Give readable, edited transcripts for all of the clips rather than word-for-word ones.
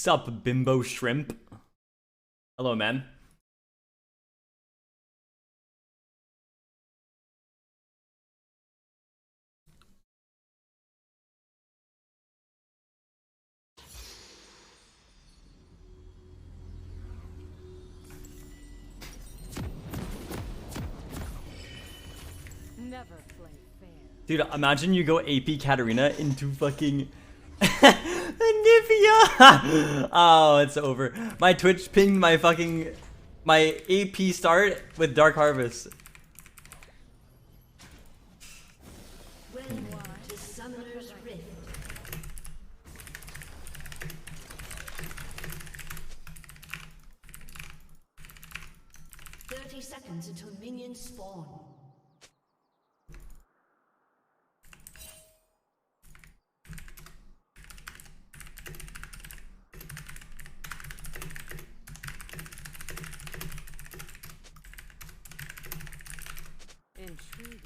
Sup, bimbo shrimp? Hello, man. Never play fair. Dude, imagine you go AP Katarina into fucking Nivea. Oh, it's over. My Twitch pinged my AP start with Dark Harvest. To Summoner's Rift. Seconds until minions spawn. Intriguing.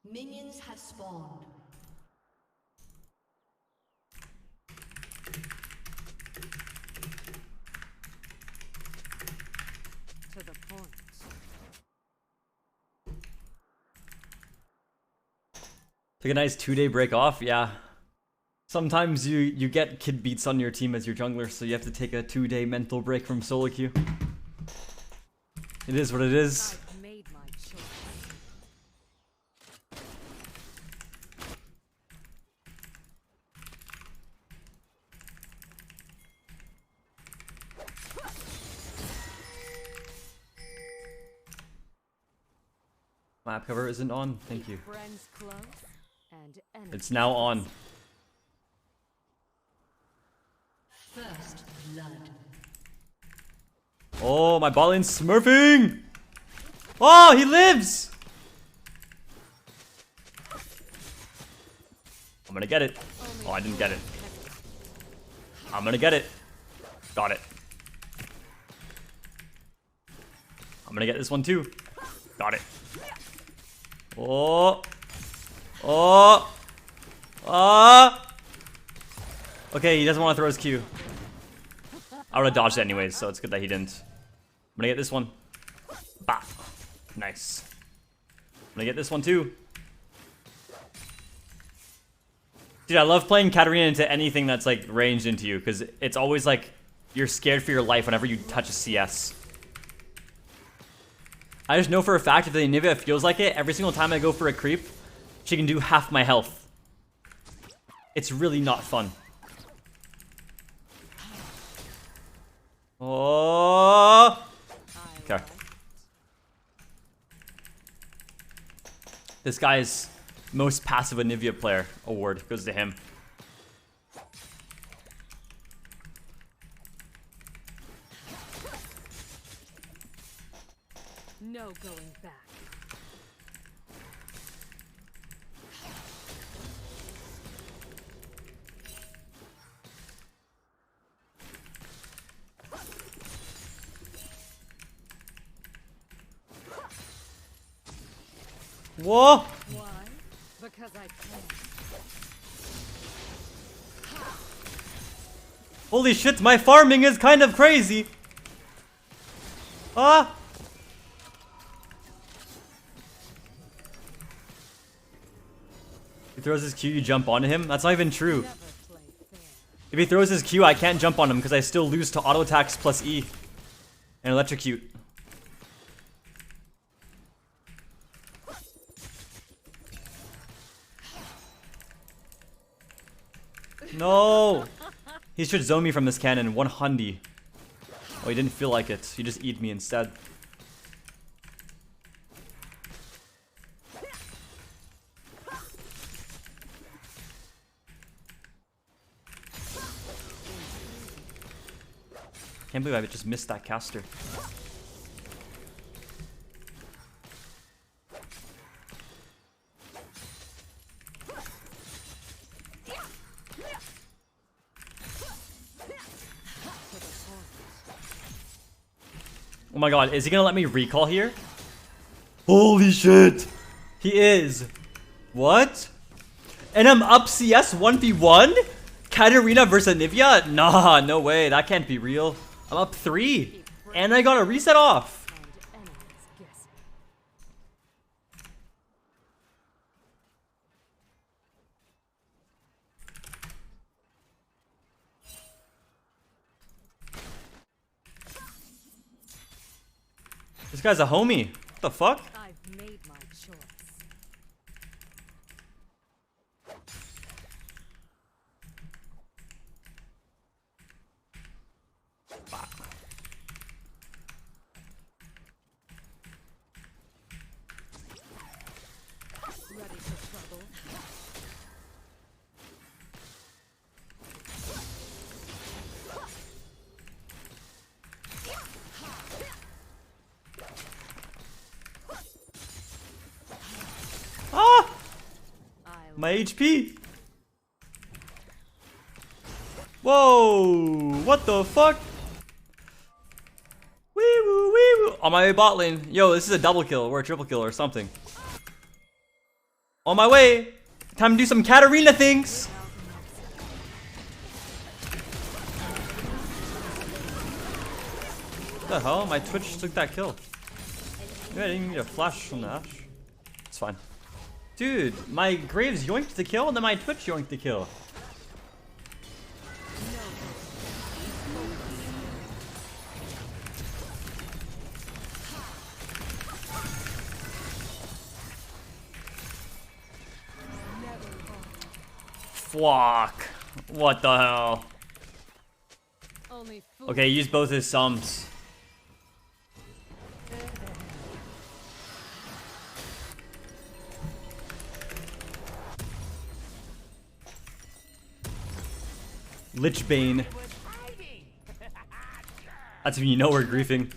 Minions have spawned. To the point. Take a nice 2-day break off, yeah. Sometimes you get kid beats on your team as your jungler, so you have to take a 2-day mental break from solo queue. It is what it is. I've made my choice. Map cover isn't on. Thank you. Friends close and enemies. It's now on. First blood. Oh, my bot lane's smurfing! Oh, he lives! I'm gonna get it. Oh, I didn't get it. I'm gonna get it. Got it. I'm gonna get this one too. Got it. Oh. Oh. Ah. Okay, he doesn't want to throw his Q. I would have dodged it anyways, so it's good that he didn't. I'm gonna get this one. Bah. Nice. I'm gonna get this one too. Dude, I love playing Katarina into anything that's like ranged into you, because it's always like you're scared for your life whenever you touch a CS. I just know for a fact if the Nivea feels like it, every single time I go for a creep, she can do half my health. It's really not fun. Oh. Okay. This guy's most passive Nivea player award goes to him. No going back. Whoa! Why? Because I can. Holy shit, my farming is kind of crazy. Ah! He throws his Q, you jump onto him? That's not even true. Never play fair. If he throws his Q, I can't jump on him because I still lose to auto attacks plus E and electrocute. No! He should zone me from this cannon. 100. Oh, he didn't feel like it. He just eat me instead. Can't believe I just missed that caster. Oh my god, is he gonna let me recall here? Holy shit! He is. What? And I'm up CS 1v1? Katarina versus Nivea? Nah, no way. That can't be real. I'm up 3. And I got a reset off. And enemies guessing. This guy's a homie. What the fuck? I've made my choice. Ready for trouble? Ah! I'll My HP. Whoa! What the fuck? Wee woo, wee woo. On my way bot lane. Yo, this is a double kill or a triple kill or something. On my way. Time to do some Katarina things. What the hell? My Twitch took that kill. Maybe I didn't need a flash from the Ashe. It's fine. Dude, my Graves yoinked the kill and then my Twitch yoinked the kill. Fuck. What the hell? only fools. Okay, use both his sums. Lichbane. That's when you know we're griefing.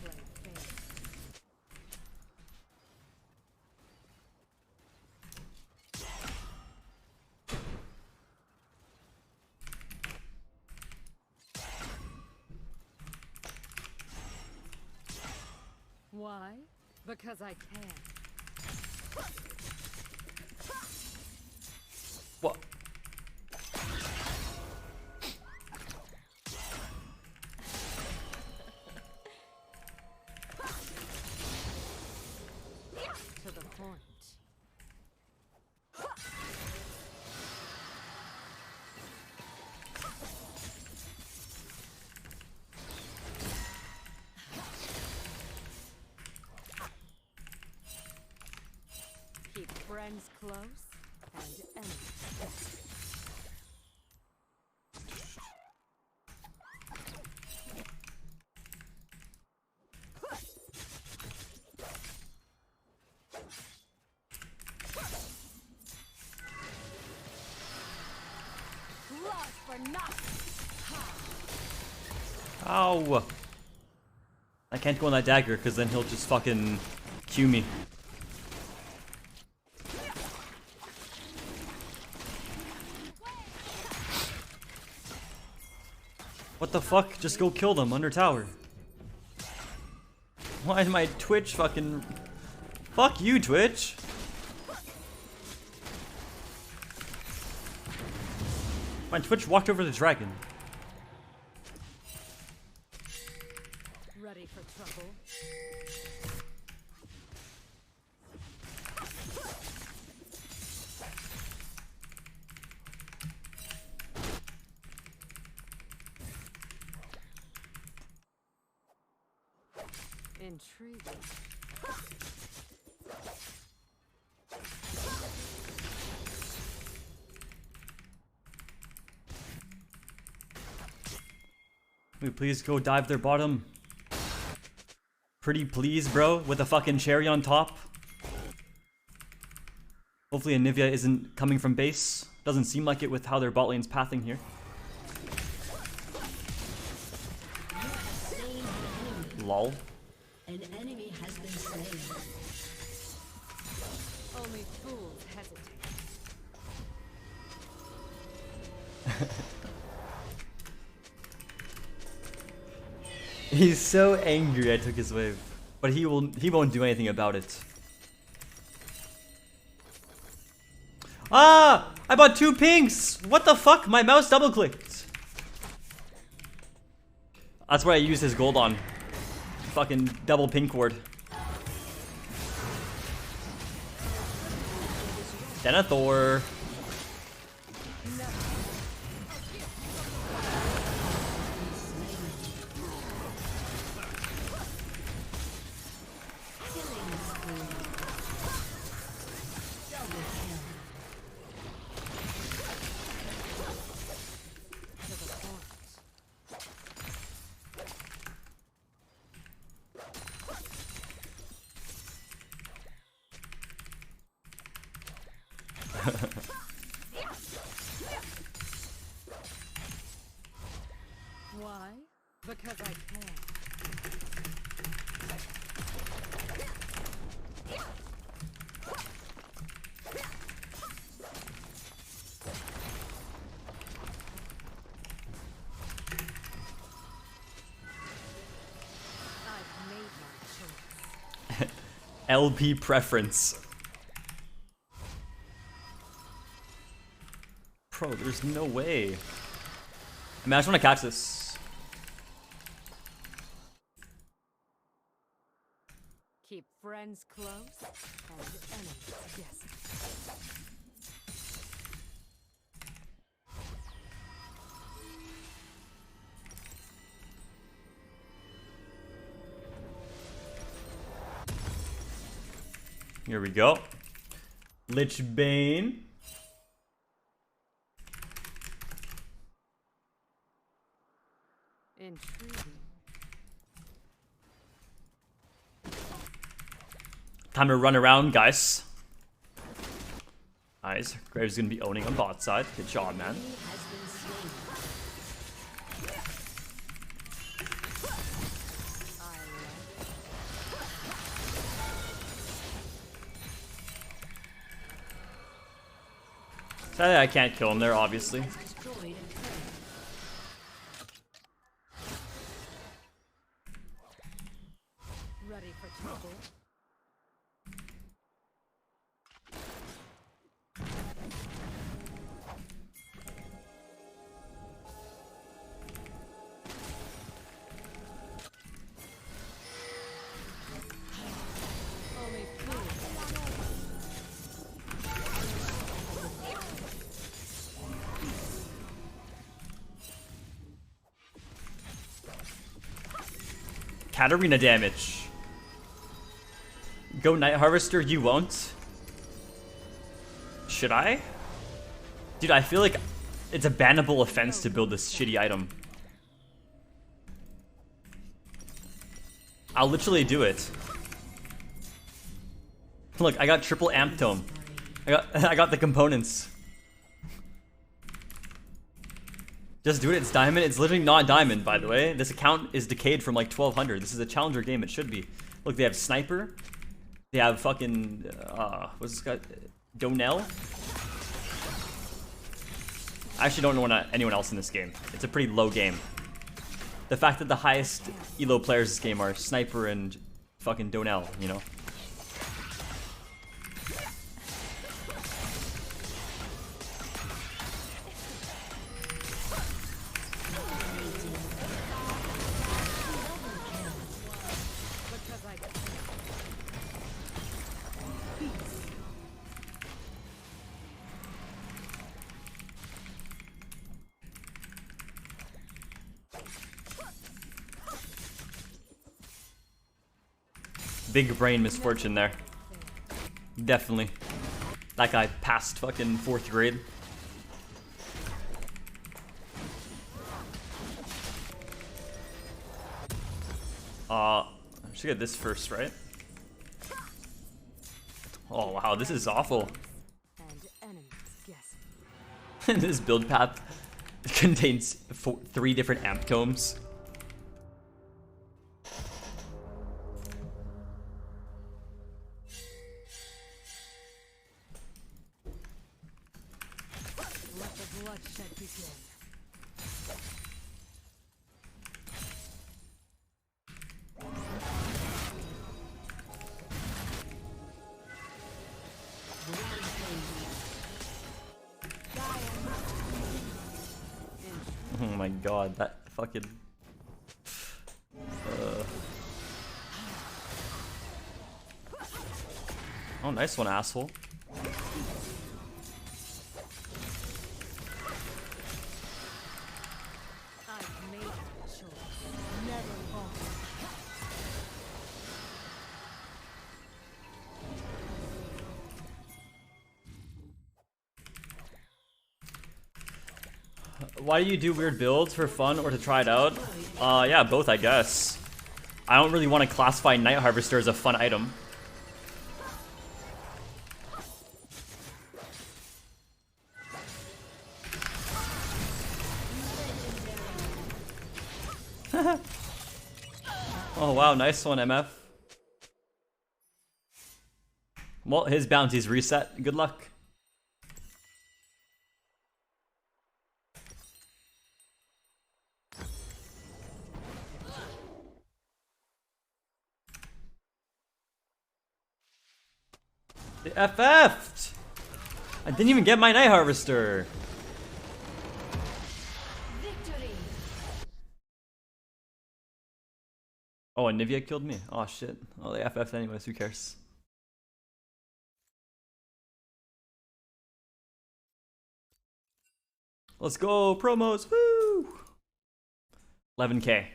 Why? Because I can. What? To the point. Keep friends close and enemies distant. Lost for nothing. Ow! I can't go on that dagger because then he'll just fucking Q me. What the fuck? Just go kill them under tower. Why is my Twitch fucking... Fuck you, Twitch! My Twitch walked over the dragon. Ready for trouble. Intriguing. Can we please go dive their bottom? Pretty please, bro, with a fucking cherry on top. Hopefully Anivia isn't coming from base. Doesn't seem like it with how their bot lane's pathing here. Lol. An enemy has been slain. Only fools hesitate. He's so angry I took his wave. But he won't do anything about it. Ah! I bought 2 pinks! What the fuck? My mouse double clicked. That's what I used his gold on. Fucking double pink ward. Denethor. Why? Because I can. I've made my choice. LP preference. Bro, there's no way. I mean, I just want to catch this. Keep friends close and enemies guessing. Here we go. Lich Bane. Intriguing. Time to run around, guys. Nice. Graves gonna be owning on bot side. Good job, man. Sadly, I can't kill him there, obviously. Ready for trouble. Only fools. Katarina damage. Go Night Harvester, you won't. Should I? Dude, I feel like it's a bannable offense to build this shitty item. I'll literally do it. Look, I got triple amp tome. I got the components. Just do it, it's diamond. It's literally not diamond, by the way. This account is decayed from like 1200. This is a challenger game, it should be. Look, they have sniper. They have fucking, what's this guy? Donell? I actually don't know anyone else in this game. It's a pretty low game. The fact that the highest elo players in this game are Sniper and fucking Donell, you know? Because I can. Big brain misfortune there. Definitely. That guy passed fucking 4th grade. I should get this first, right? Oh wow, this is awful. And enemies guessing. This build path contains 3 different amp tomes. Let the bloodshed begin. god, that fucking... Oh, nice one, asshole. I've made a choice. Never falter. Why do you do weird builds? For fun or to try it out? Yeah, both, I guess. I don't really want to classify Night Harvester as a fun item. Oh wow, nice one, MF. Well, his bounty's reset. Good luck. They FF'd! I didn't even get my Night Harvester. Victory. Oh, and Nivea killed me? Oh shit. Oh, they FF'd anyways, who cares? Let's go, promos, woo! 11k.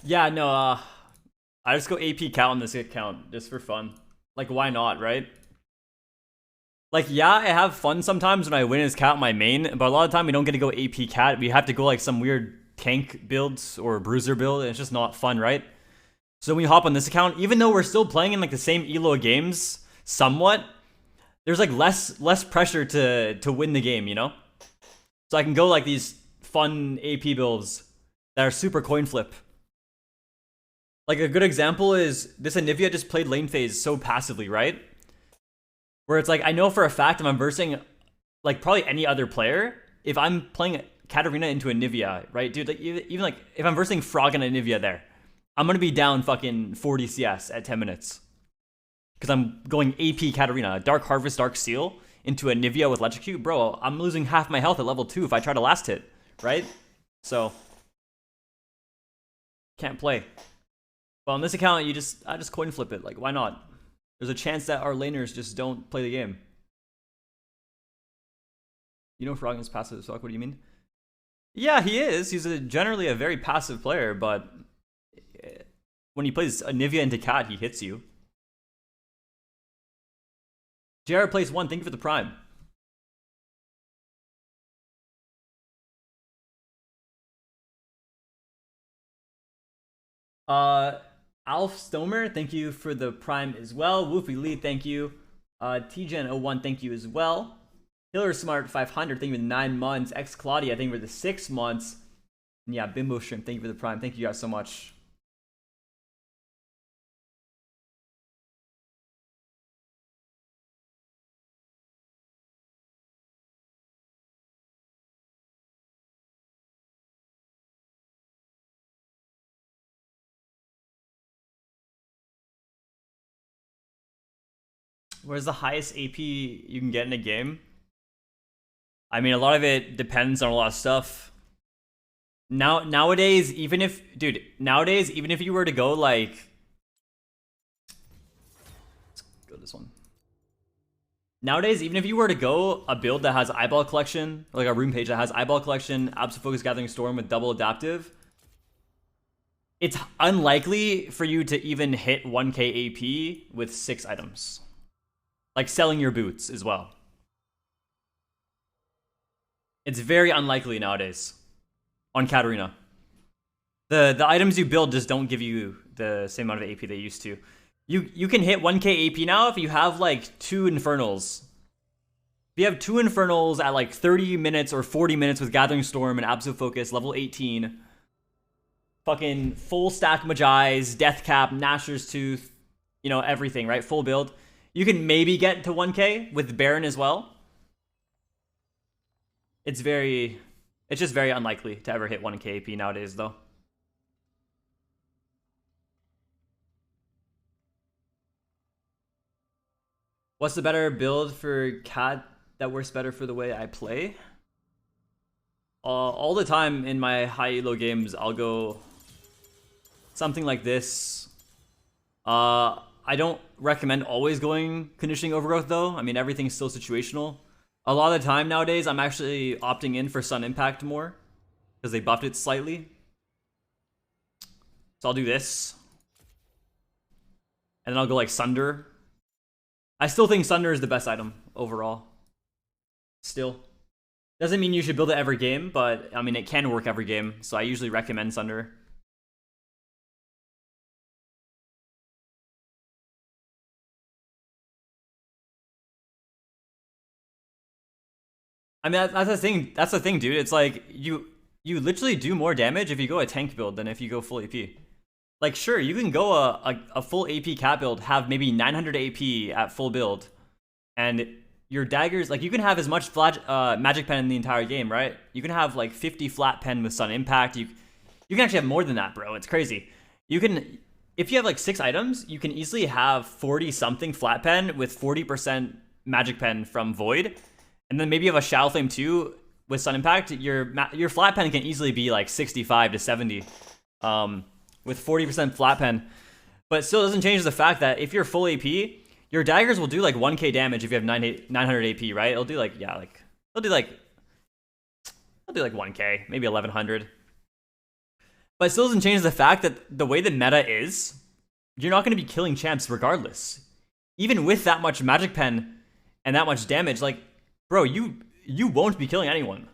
Yeah, no, I just go AP count on this account, just for fun. Like, why not, right? Like, yeah, I have fun sometimes when I win as cat my main, but a lot of the time we don't get to go AP cat. We have to go like some weird tank builds or bruiser build, and it's just not fun, right? So when we hop on this account, even though we're still playing in like the same elo games, somewhat, there's like less pressure to win the game, you know? So I can go like these fun AP builds that are super coin flip. Like a good example is this Anivia just played lane phase so passively, right? Where it's like, I know for a fact if I'm versing like probably any other player, if I'm playing Katarina into Anivia, right, dude, like even like if I'm versing Frog and Anivia there, I'm gonna be down fucking 40 CS at 10 minutes. Because I'm going AP Katarina, Dark Harvest, Dark Seal into Anivia with Electrocute. Bro, I'm losing half my health at level 2 if I try to last hit, right? So, can't play. But on this account, I just coin flip it. Like, why not? There's a chance that our laners just don't play the game. You know Frog is passive as fuck, what do you mean? Yeah, he is. He's generally a very passive player, but when he plays Anivia into Cat, he hits you. JR plays 1, thank you for the prime. Alf Stomer, thank you for the prime as well. Woofy Lee, thank you. TGen01, thank you as well. Hiller Smart 500, thank you for the 9 months. X Claudia, thank you for the 6 months. And yeah, Bimbo Shrimp, thank you for the prime. Thank you guys so much. Where's the highest AP you can get in a game? I mean, a lot of it depends on a lot of stuff. Nowadays, even if you were to go like, let's go this one. Nowadays, even if you were to go a build that has eyeball collection, like a room page that has eyeball collection, Absolute Focus Gathering Storm with double adaptive, it's unlikely for you to even hit 1k AP with 6 items. Like selling your boots as well. It's very unlikely nowadays on Katarina. The items you build just don't give you the same amount of AP they used to. You can hit 1k AP now if you have like 2 Infernals. If you have 2 Infernals at like 30 minutes or 40 minutes with Gathering Storm and Absolute Focus, level 18. Fucking full stack Magi's, Death Cap, Gnasher's Tooth, you know, everything, right? Full build. You can maybe get to 1k with Baron as well. It's just very unlikely to ever hit 1k AP nowadays, though. What's the better build for Cat that works better for the way I play? All the time in my high elo games, I'll go something like this. I don't recommend always going Conditioning Overgrowth though. I mean, everything's still situational. A lot of the time nowadays, I'm actually opting in for Sun Impact more because they buffed it slightly. So I'll do this. And then I'll go like Sunder. I still think Sunder is the best item overall. Still. Doesn't mean you should build it every game, but I mean, it can work every game. So I usually recommend Sunder. I mean, that's the thing. That's the thing, dude. It's like you literally do more damage if you go a tank build than if you go full AP. Like, sure, you can go a full AP cat build, have maybe 900 AP at full build, and your daggers, like, you can have as much magic pen in the entire game, right? You can have like 50 flat pen with Sun Impact. You can actually have more than that, bro. It's crazy. You can, if you have like 6 items, you can easily have 40 something flat pen with 40% magic pen from Void. And then maybe you have a Shadow Flame too with Sun Impact. Your flat pen can easily be like 65 to 70 with 40% flat pen. But it still doesn't change the fact that if you're full AP, your daggers will do like 1k damage if you have 900 AP, right? It'll do like, yeah, like, it'll do like 1k, maybe 1100. But it still doesn't change the fact that the way the meta is, you're not going to be killing champs regardless. Even with that much magic pen and that much damage, like, bro, you won't be killing anyone.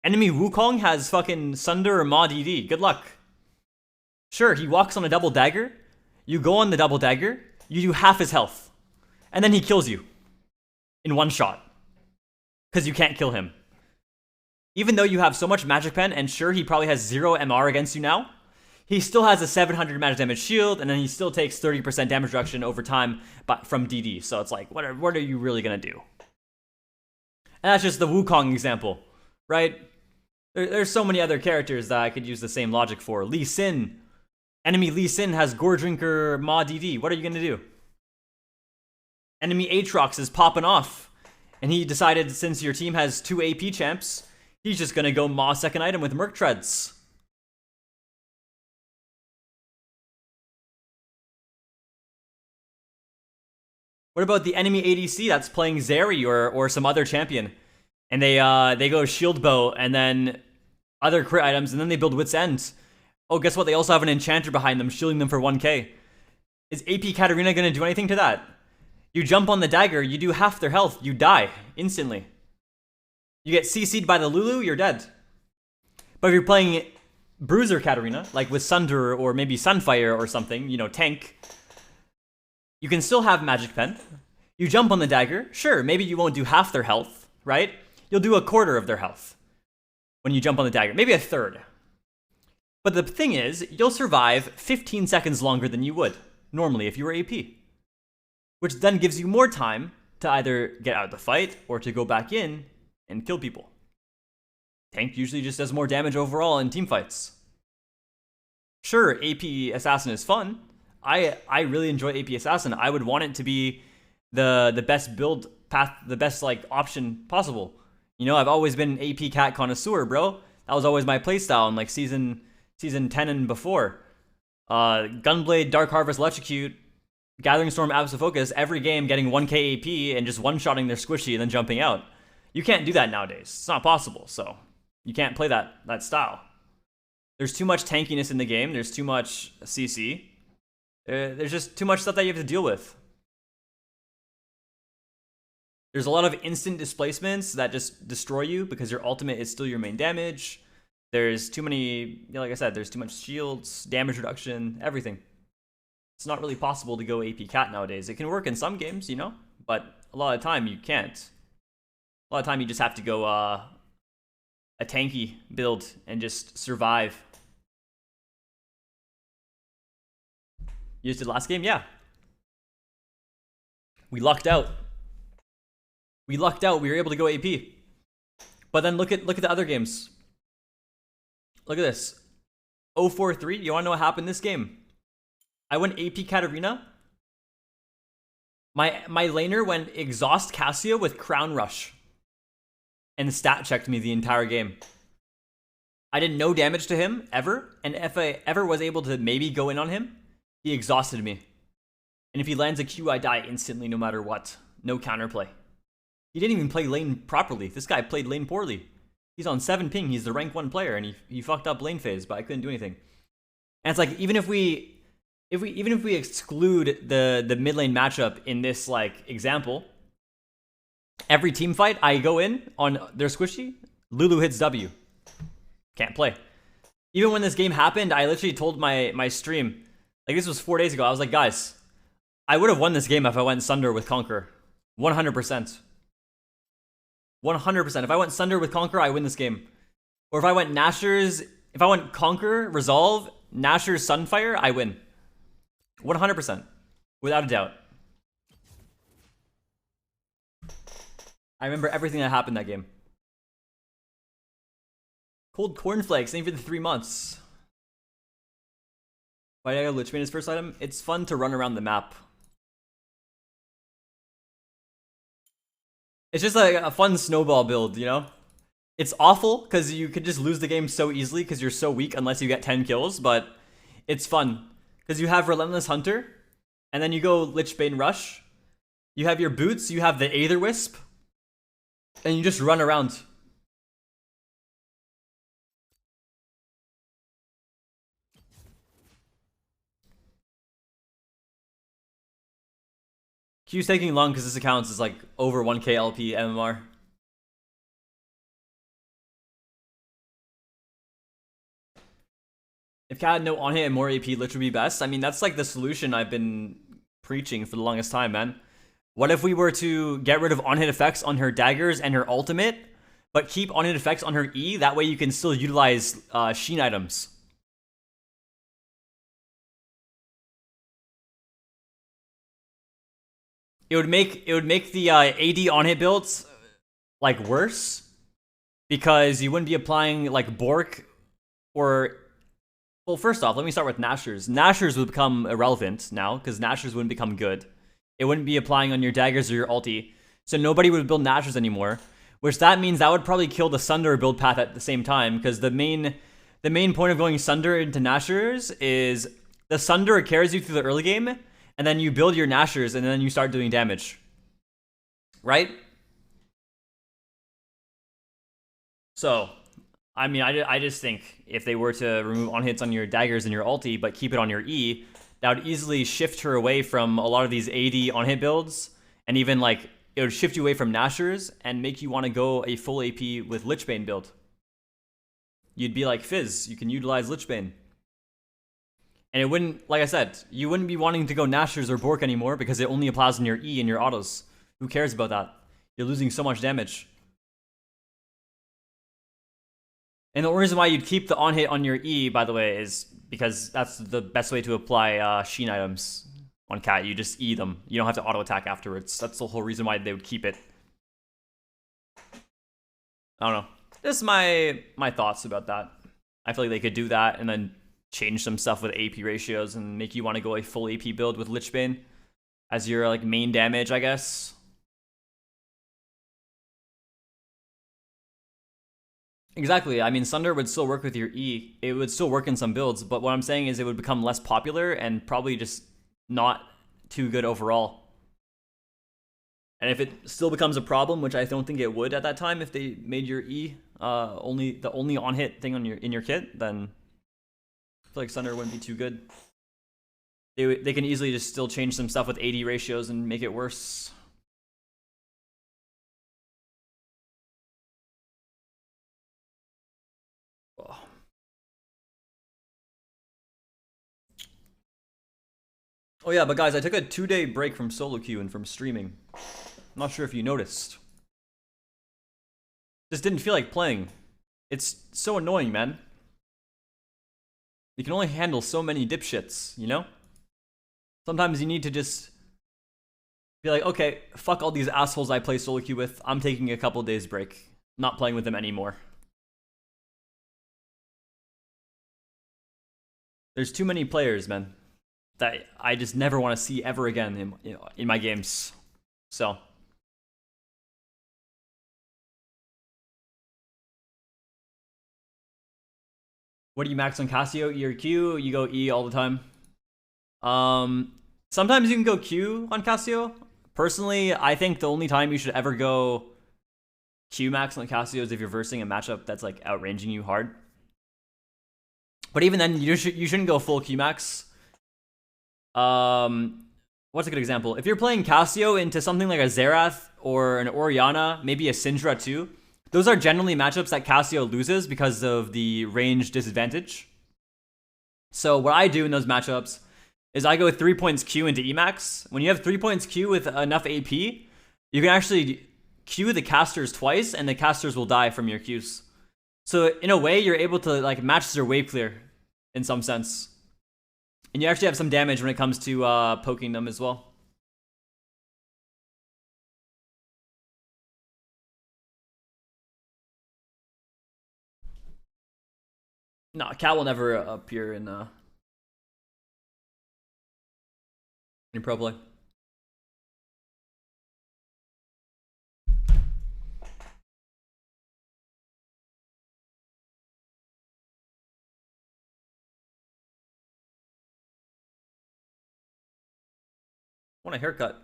Enemy Wukong has fucking Sunder or Ma DD. Good luck. Sure, he walks on a double dagger. You go on the double dagger. You do half his health. And then he kills you. In one shot. Because you can't kill him. Even though you have so much magic pen, and sure, he probably has 0 MR against you now, he still has a 700 magic damage shield, and then he still takes 30% damage reduction over time from DD. So it's like, what are you really going to do? And that's just the Wukong example, right? There's so many other characters that I could use the same logic for. Lee Sin. Enemy Lee Sin has Gore Drinker Ma DD. What are you going to do? Enemy Aatrox is popping off. And he decided, since your team has 2 AP champs, he's just going to go Ma second item with Merc Treads. What about the enemy ADC that's playing Zeri or some other champion? And they go Shield Bow and then other crit items, and then they build Wit's End. Oh, guess what? They also have an Enchanter behind them, shielding them for 1k. Is AP Katarina going to do anything to that? You jump on the dagger, you do half their health, you die instantly. You get CC'd by the Lulu, you're dead. But if you're playing Bruiser Katarina, like with Sunder or maybe Sunfire or something, you know, tank, you can still have Magic Pen. You jump on the dagger, sure, maybe you won't do half their health, right? You'll do a quarter of their health when you jump on the dagger, maybe a third. But the thing is, you'll survive 15 seconds longer than you would normally if you were AP. Which then gives you more time to either get out of the fight or to go back in and kill people. Tank usually just does more damage overall in team fights. Sure, AP Assassin is fun. I really enjoy AP Assassin. I would want it to be the best build path, the best like option possible. You know, I've always been an AP cat connoisseur, bro. That was always my playstyle in like season 10 and before. Gunblade, Dark Harvest, Electrocute, Gathering Storm, Absolute Focus, every game getting 1k AP and just one-shotting their squishy and then jumping out. You can't do that nowadays. It's not possible, so you can't play that style. There's too much tankiness in the game. There's too much CC. There's just too much stuff that you have to deal with. There's a lot of instant displacements that just destroy you because your ultimate is still your main damage. There's too many, you know, like I said, there's too much shields, damage reduction, everything. It's not really possible to go AP cat nowadays. It can work in some games, you know, but a lot of the time you can't. A lot of time you just have to go a tanky build and just survive. You just did last game? Yeah. We lucked out. We lucked out. We were able to go AP. But then look at the other games. Look at this. 0-4-3. You want to know what happened this game? I went AP Katarina. My laner went exhaust Cassia with Crown Rush. And stat checked me the entire game. I did no damage to him, ever. And if I ever was able to maybe go in on him, he exhausted me. And if he lands a Q, I die instantly no matter what. No counterplay. He didn't even play lane properly. This guy played lane poorly. He's on 7 ping. He's the rank 1 player, and he fucked up lane phase, but I couldn't do anything. And it's like, even if we exclude the mid lane matchup in this like example, every team fight I go in on their squishy, Lulu hits W. Can't play. Even when this game happened, I literally told my stream, like this was 4 days ago, I was like, guys, I would have won this game if I went Sunder with Conquer. 100%. 100%. If I went Sunder with Conquer, I win this game. Or if I went Nashor's, if I went Conquer, Resolve, Nashor's Sunfire, I win. 100%. Without a doubt. I remember everything that happened that game. Cold cornflakes, thank you for the 3 months. Why did I go Lichbane as first item? It's fun to run around the map. It's just like a fun snowball build, you know? It's awful because you could just lose the game so easily because you're so weak unless you get 10 kills, but it's fun. Because you have Relentless Hunter, and then you go Lichbane Rush. You have your boots, you have the Aether Wisp, and you just run around. Q's taking long because this account is like over 1k LP MMR. If Cat had no on hit and more AP, Lich would be best. I mean, that's like the solution I've been preaching for the longest time, man. What if we were to get rid of on hit effects on her daggers and her ultimate, but keep on hit effects on her E? That way you can still utilize Sheen items. It would make the AD on hit builds like worse because you wouldn't be applying like Bork or, well, first off, let me start with Nashor's. Nashor's would become irrelevant now because Nashor's wouldn't become good. It wouldn't be applying on your daggers or your ulti, so nobody would build Nashor's anymore. Which that means that would probably kill the Sunderer build path at the same time because the main point of going Sunderer into Nashor's is the Sunderer carries you through the early game. And then you build your Nashor's, and then you start doing damage. Right? So, I mean, I just think if they were to remove on-hits on your daggers and your ulti, but keep it on your E, that would easily shift her away from a lot of these AD on-hit builds. And even, like, it would shift you away from Nashor's and make you want to go a full AP with Lichbane build. You'd be like Fizz. You can utilize Lichbane. And it wouldn't, like I said, you wouldn't be wanting to go Nashor's or Bork anymore because it only applies on your E and your autos. Who cares about that? You're losing so much damage. And the only reason why you'd keep the on-hit on your E, by the way, is because that's the best way to apply Sheen items on Cat. You just E them. You don't have to auto-attack afterwards. That's the whole reason why they would keep it. I don't know. Just my thoughts about that. I feel like they could do that and then change some stuff with AP ratios and make you want to go a full AP build with Lichbane as your like main damage, I guess. Exactly. I mean, Sunder would still work with your E. It would still work in some builds, but what I'm saying is it would become less popular and probably just not too good overall. And if it still becomes a problem, which I don't think it would at that time if they made your E the only on-hit thing on in your kit, then I feel like Sunder wouldn't be too good. They can easily just still change some stuff with AD ratios and make it worse. Oh yeah, but guys, I took a 2-day break from solo queue and from streaming. I'm not sure if you noticed. Just didn't feel like playing. It's so annoying, man. You can only handle so many dipshits, you know? Sometimes you need to just be like, okay, fuck all these assholes I play solo queue with. I'm taking a couple days break. Not playing with them anymore. There's too many players, man. that I just never want to see ever again in my games. So. What do you max on Cassio? E or Q? You go E all the time. Sometimes you can go Q on Cassio. Personally, I think the only time you should ever go Q max on Cassio is if you're versing a matchup that's like outranging you hard. But even then, you shouldn't go full Q max. What's a good example? If you're playing Cassio into something like a Xerath or an Orianna, maybe a Syndra too, those are generally matchups that Cassio loses because of the range disadvantage. So what I do in those matchups is I go 3 points Q into Emax. When you have 3 points Q with enough AP, you can actually Q the casters twice, and the casters will die from your Qs. So in a way, you're able to like match their wave clear in some sense. And you actually have some damage when it comes to poking them as well. No, Cat will never appear in pro play. Want a haircut?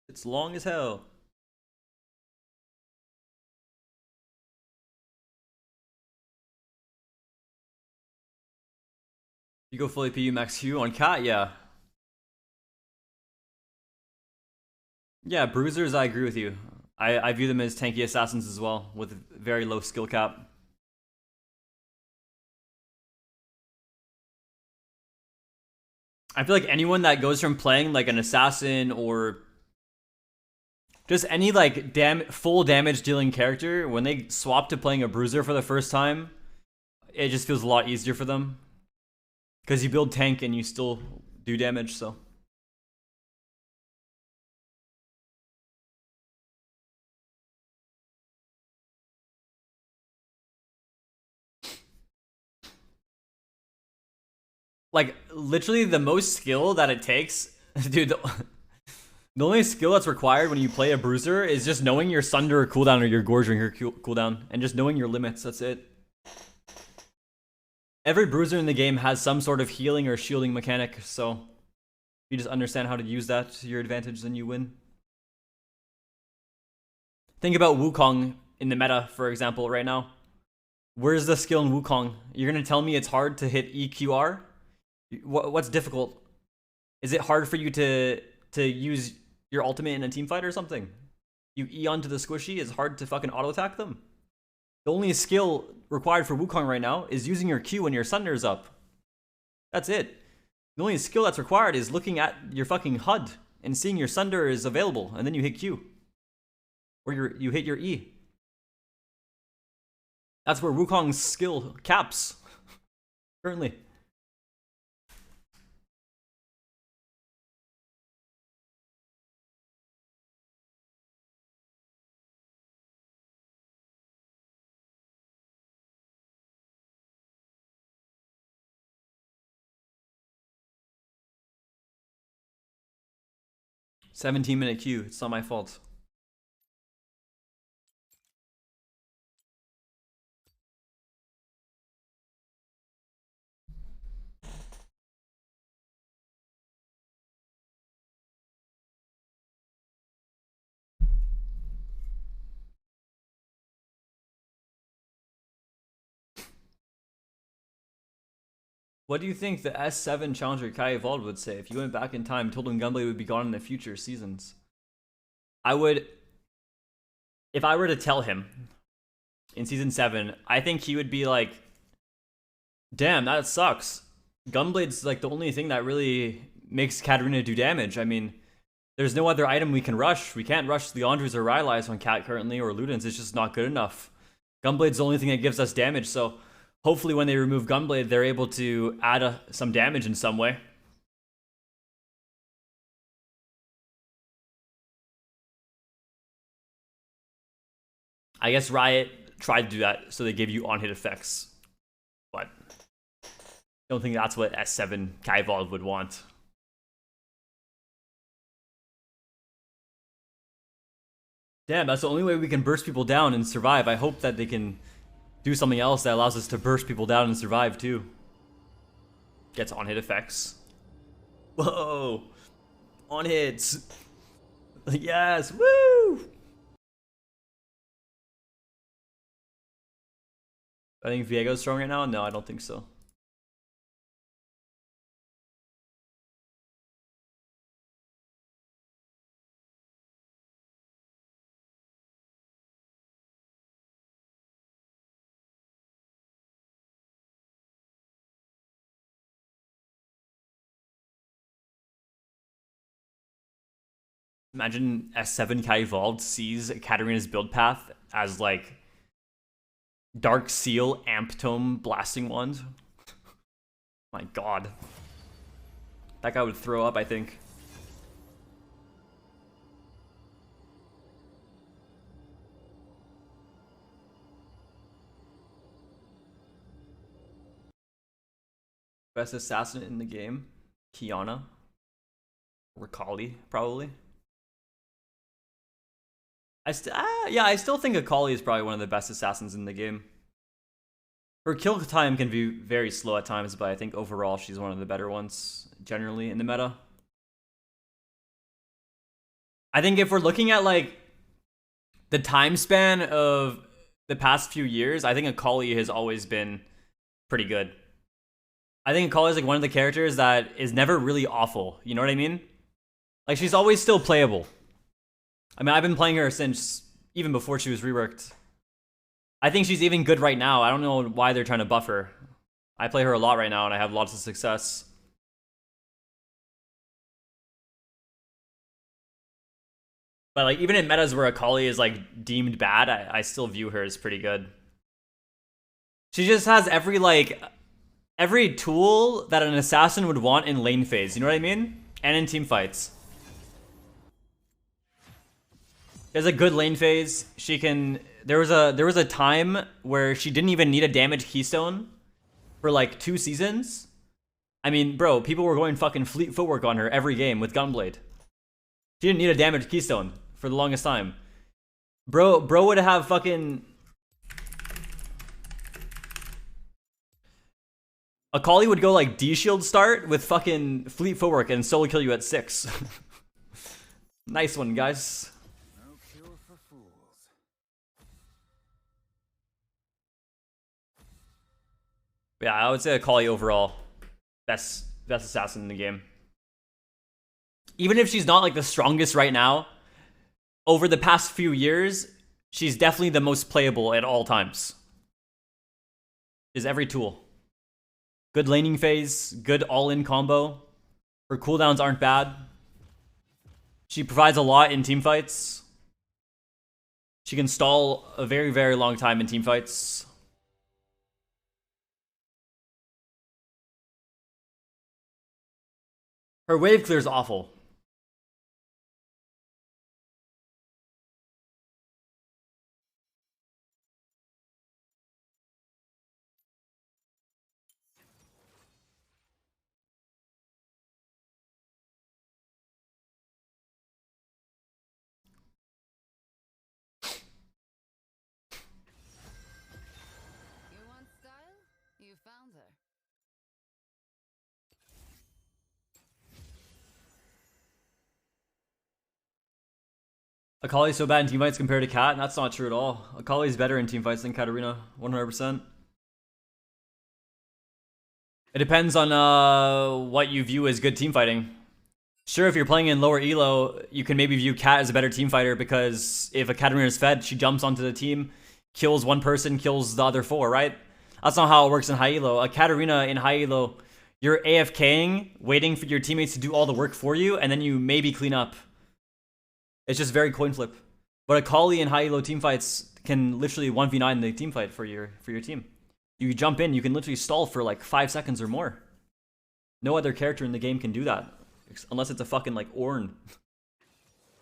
It's long as hell. You go fully PU max Q on Cat, yeah. Yeah, bruisers, I agree with you. I view them as tanky assassins as well, with very low skill cap. I feel like anyone that goes from playing like an assassin or just any like full damage dealing character, when they swap to playing a bruiser for the first time, it just feels a lot easier for them. Because you build tank and you still do damage, so. Like, literally the most skill that it takes, dude, the only skill that's required when you play a bruiser is just knowing your sunderer cooldown or your gorge ringer cooldown, and just knowing your limits, that's it. Every bruiser in the game has some sort of healing or shielding mechanic, so if you just understand how to use that to your advantage, then you win. Think about Wukong in the meta, for example, right now. Where's the skill in Wukong? You're gonna tell me it's hard to hit EQR? What's difficult? Is it hard for you to use your ultimate in a team fight or something? You E onto the squishy, it's hard to fucking auto attack them. The only skill required for Wukong right now is using your Q when your Sunder's up. That's it. The only skill that's required is looking at your fucking HUD and seeing your Sunder is available, and then you hit Q. Or you hit your E. That's where Wukong's skill caps. Currently. $17-minute queue. It's not my fault. What do you think the S7 challenger KatEvolved would say if you went back in time, told him Gunblade would be gone in the future seasons? I would, if I were to tell him in season 7, I think he would be like, damn, that sucks. Gunblade's like the only thing that really makes Katarina do damage. I mean, there's no other item we can rush. We can't rush Leandre's or Rylai's on Cat currently, or Luden's. It's just not good enough. Gunblade's the only thing that gives us damage, so hopefully when they remove Gunblade, they're able to add some damage in some way. I guess Riot tried to do that, so they gave you on-hit effects. But I don't think that's what S7 KatEvolved would want. Damn, that's the only way we can burst people down and survive. I hope that they can do something else that allows us to burst people down and survive too. Gets on hit effects. Whoa! On hits! Yes! Woo! I think Viego's strong right now? No, I don't think so. Imagine S7 KatEvolved sees Katarina's build path as like Dark Seal Amp Tome Blasting Wand. My god. That guy would throw up, I think. Best assassin in the game? Kiana. Or Kali, probably. I still think Akali is probably one of the best assassins in the game. Her kill time can be very slow at times, but I think overall she's one of the better ones, generally, in the meta. I think if we're looking at, like, the time span of the past few years, I think Akali has always been pretty good. I think Akali is, like, one of the characters that is never really awful, you know what I mean? Like, she's always still playable. I mean, I've been playing her since even before she was reworked. I think she's even good right now. I don't know why they're trying to buff her. I play her a lot right now, and I have lots of success. But like, even in metas where Akali is like deemed bad, I still view her as pretty good. She just has every tool that an assassin would want in lane phase. You know what I mean? And in team fights. There's a good lane phase. She can. There was a time where she didn't even need a damage keystone for like 2 seasons. I mean, bro, people were going fucking fleet footwork on her every game with Gunblade. She didn't need a damage keystone for the longest time. Bro would have fucking. Akali would go like D shield start with fucking fleet footwork and solo kill you at 6. Nice one, guys. Yeah, I would say Akali overall best assassin in the game. Even if she's not like the strongest right now, over the past few years, she's definitely the most playable at all times. Is every tool. Good laning phase, good all-in combo. Her cooldowns aren't bad. She provides a lot in team fights. She can stall a very, very long time in team fights. Her wave clear is awful. You want style? You found her. Akali's so bad in teamfights compared to Kat? That's not true at all. Akali's better in teamfights than Katarina, 100%. It depends on what you view as good teamfighting. Sure, if you're playing in lower elo, you can maybe view Kat as a better teamfighter because if a Katarina is fed, she jumps onto the team, kills one person, kills the other 4, right? That's not how it works in high elo. A Katarina in high elo, you're AFKing, waiting for your teammates to do all the work for you, and then you maybe clean up. It's just very coin flip. But Akali in high elo teamfights can literally 1v9 the teamfight for your team. You jump in, you can literally stall for like 5 seconds or more. No other character in the game can do that. Unless it's a fucking like Ornn.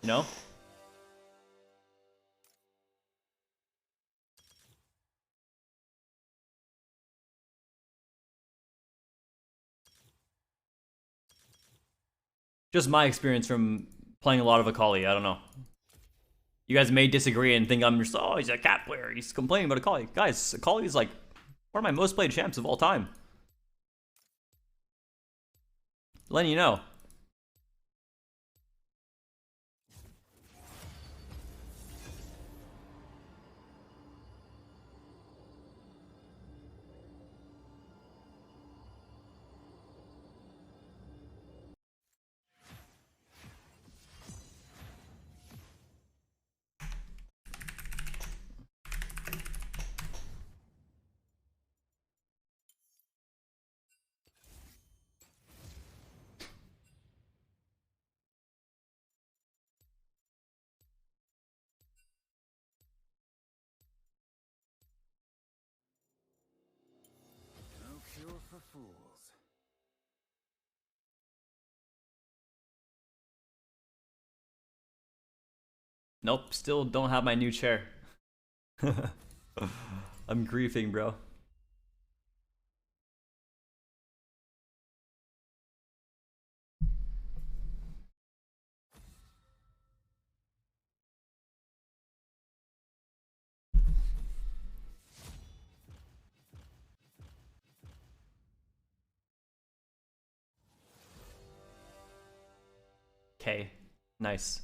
You know? Just my experience from playing a lot of Akali, I don't know. You guys may disagree and think I'm just, oh, he's a cat player. He's complaining about Akali. Guys, Akali is like one of my most played champs of all time. Letting you know. No cure for fools. Nope, still don't have my new chair. I'm griefing, bro. Okay, nice.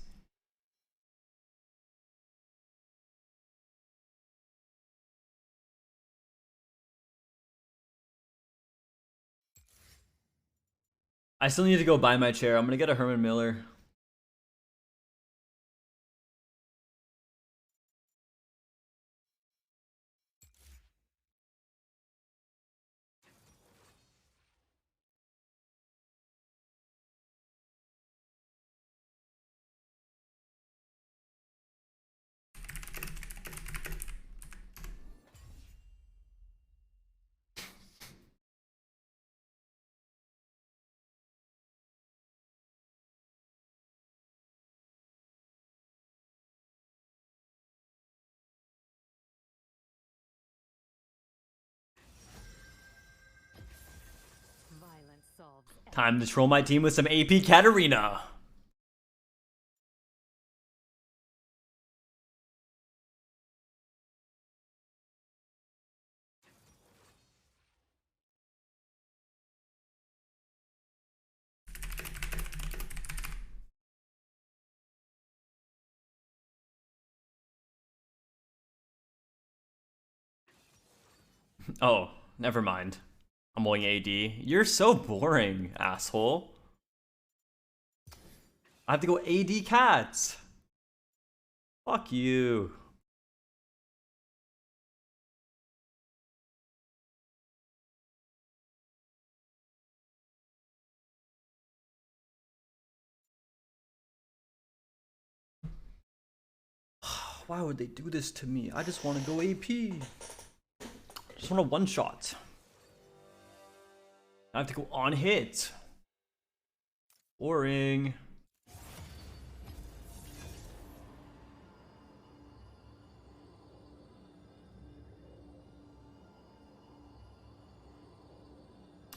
I still need to go buy my chair. I'm gonna get a Herman Miller. Violence solves Time to troll my team with some AP Katarina. Oh, never mind. I'm going AD. You're so boring, asshole. I have to go AD cats. Fuck you. Why would they do this to me? I just want to go AP. I just want a one-shot. I have to go on hit. Boring.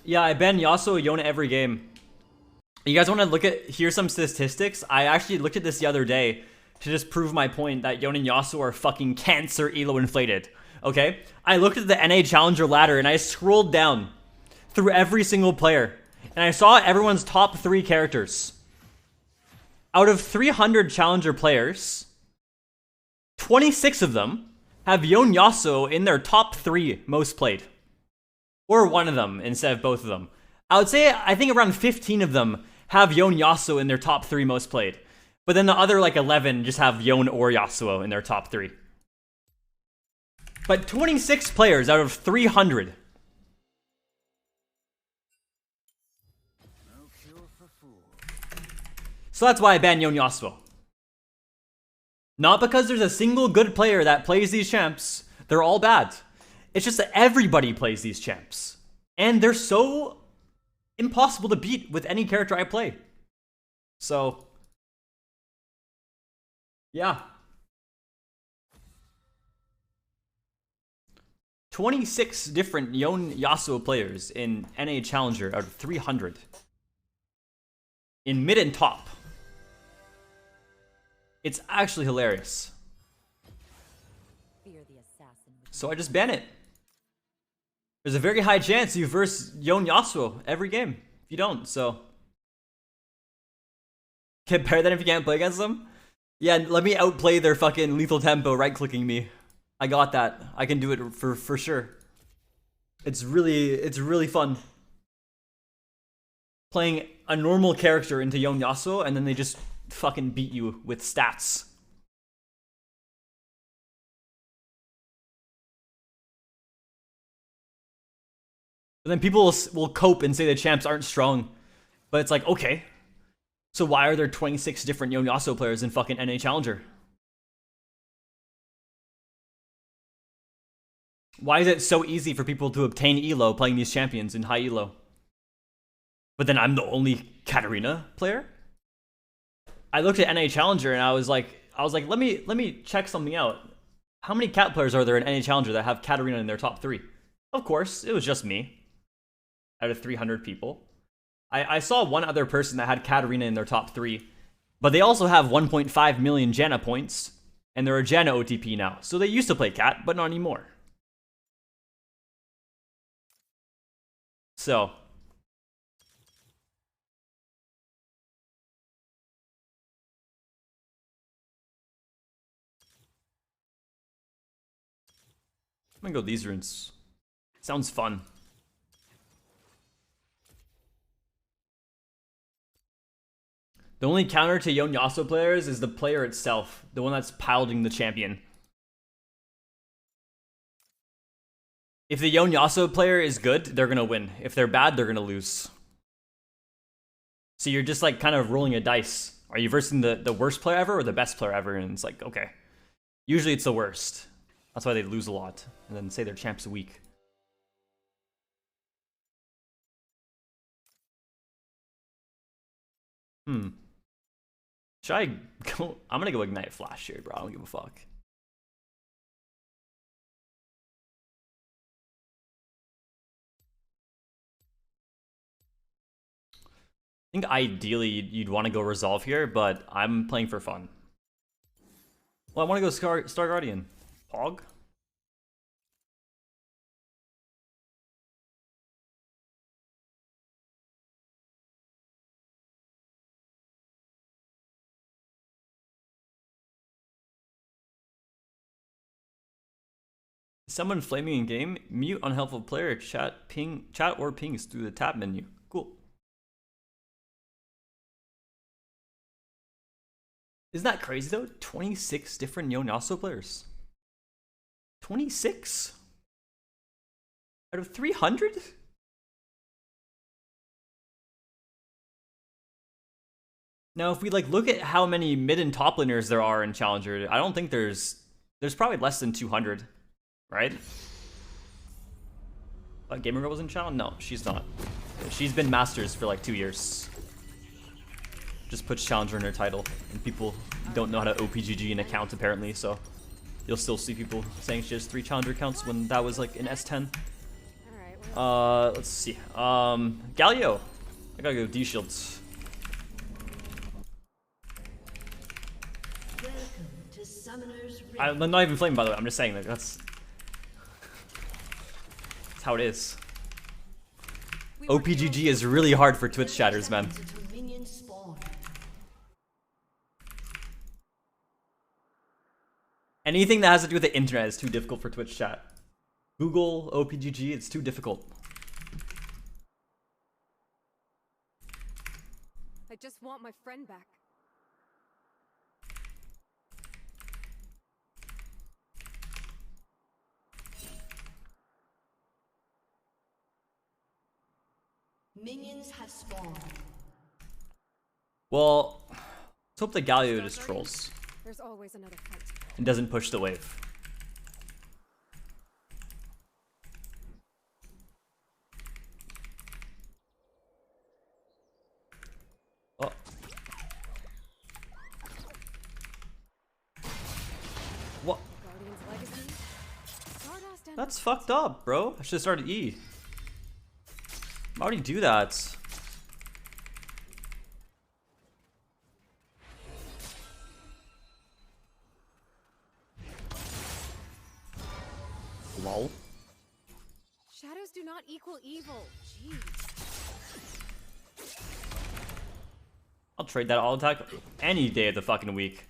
Yeah, I ban Yasuo Yona every game. You guys want to hear some statistics? I actually looked at this the other day to just prove my point that Yona and Yasuo are fucking cancer elo inflated. Okay? I looked at the NA Challenger ladder and I scrolled down through every single player and I saw everyone's top 3 characters. Out of 300 Challenger players, 26 of them have Yon Yasuo in their top 3 most played. Or one of them instead of both of them. I would say, I think around 15 of them have Yon Yasuo in their top 3 most played. But then the other like 11 just have Yon or Yasuo in their top 3. But 26 players out of 300. No cure for fools. So that's why I ban Yon Yasuo. Not because there's a single good player that plays these champs. They're all bad. It's just that everybody plays these champs. And they're so impossible to beat with any character I play. So, yeah. 26 different Yon Yasuo players in NA Challenger out of 300. In mid and top. It's actually hilarious. Fear the assassin. So I just ban it. There's a very high chance you verse Yon Yasuo every game. If you don't, so. Compare that if you can't play against them? Yeah, let me outplay their fucking lethal tempo right-clicking me. I got that. I can do it for sure. It's really fun. Playing a normal character into Yon Yasuo and then they just fucking beat you with stats. But then people will cope and say the champs aren't strong. But it's like, okay. So why are there 26 different Yon Yasuo players in fucking NA Challenger? Why is it so easy for people to obtain elo playing these champions in high elo? But then I'm the only Katarina player? I looked at NA Challenger and I was like, let me check something out. How many cat players are there in NA Challenger that have Katarina in their top 3? Of course, it was just me. Out of 300 people. I saw one other person that had Katarina in their top 3. But they also have 1.5 million Janna points. And they're a Janna OTP now. So they used to play cat, but not anymore. So. I'm gonna go these runes. Sounds fun. The only counter to Yon Yasuo players is the player itself, the one that's piloting the champion. If the Yon Yasuo player is good, they're gonna win. If they're bad, they're gonna lose. So you're just like kind of rolling a dice. Are you versing the worst player ever or the best player ever? And it's like, okay. Usually it's the worst. That's why they lose a lot. And then say their champ's weak. Should I go? I'm gonna go Ignite Flash here, bro. I don't give a fuck. I think ideally you'd want to go Resolve here, but I'm playing for fun. Well, I want to go Star Guardian. Pog? Someone flaming in game, mute unhelpful player, chat or pings through the tab menu. Cool. Isn't that crazy though? 26 different Yon Yasuo players. 26? Out of 300? Now, if we like look at how many mid and top laners there are in Challenger, I don't think there's probably less than 200. Right? Gamer Girl was in Challenge? No, she's not. She's been Masters for like 2 years. Just puts Challenger in her title. And people don't know how to OPGG an account apparently, so you'll still see people saying she has 3 Challenger accounts when that was like in S10. Let's see. Galio. I gotta go D shields. I'm not even flaming, by the way. I'm just saying that that's how it is. OPGG is really hard for Twitch chatters, man. Anything that has to do with the internet is too difficult for Twitch chat. Google, OPGG, it's too difficult. I just want my friend back. Minions have spawned. Well, let's hope the Galio just trolls There's always another fight. and doesn't push the wave. Oh. What? Guardian's legacy. Stardust and That's fucked up, bro. I should have started E. Why would he do that? Lol. Shadows do not equal evil. Jeez. I'll trade that auto attack any day of the fucking week.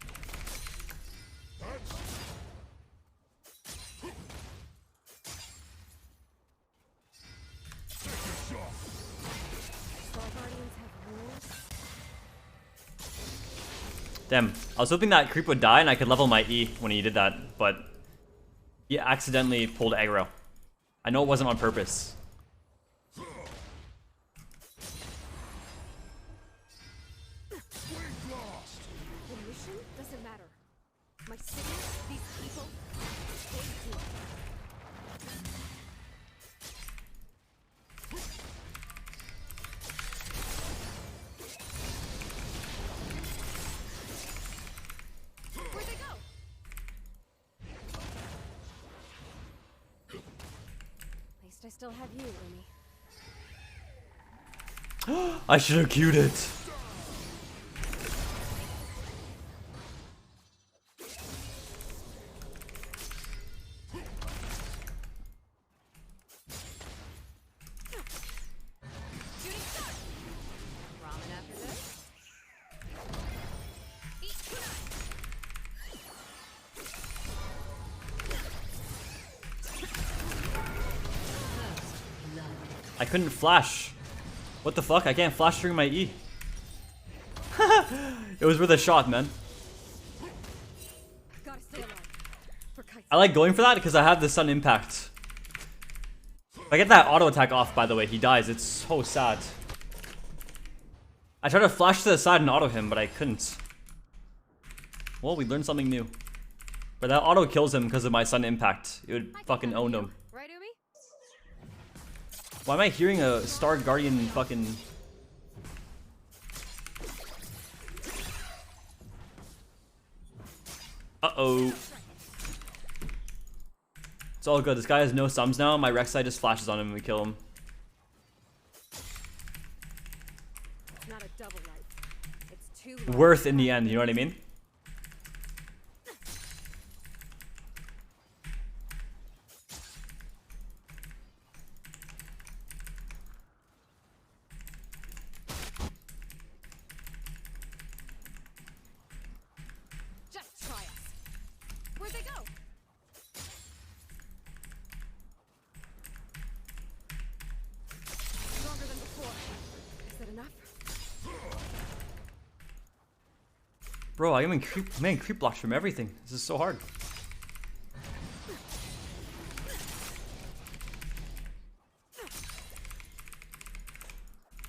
Damn, I was hoping that creep would die and I could level my E when he did that, but he accidentally pulled aggro. I know it wasn't on purpose. The mission doesn't matter. My city, these people, they do. Where'd they go? At least I still have you, Rumi. I should have queued it. Shooting star! Ramen after this? Eat kunai! I couldn't flash. What the fuck? I can't flash through my E. It was worth a shot, man. Gotta stay alive. For Kite's I like going for that because I have the sun impact. If I get that auto attack off, by the way, he dies. It's so sad. I tried to flash to the side and auto him, but I couldn't. Well, we learned something new. But that auto kills him because of my sun impact. It would fucking own him. right, Umi? Why am I hearing a Star Guardian fucking... Uh-oh. It's all good. This guy has no sums now. My Rek'Sai just flashes on him and we kill him. It's not a double life. It's two lives. Worth in the end, you know what I mean? Just try us. Where'd they go? Stronger than before. Is that enough? Bro, I'm getting creep blocks from everything. This is so hard.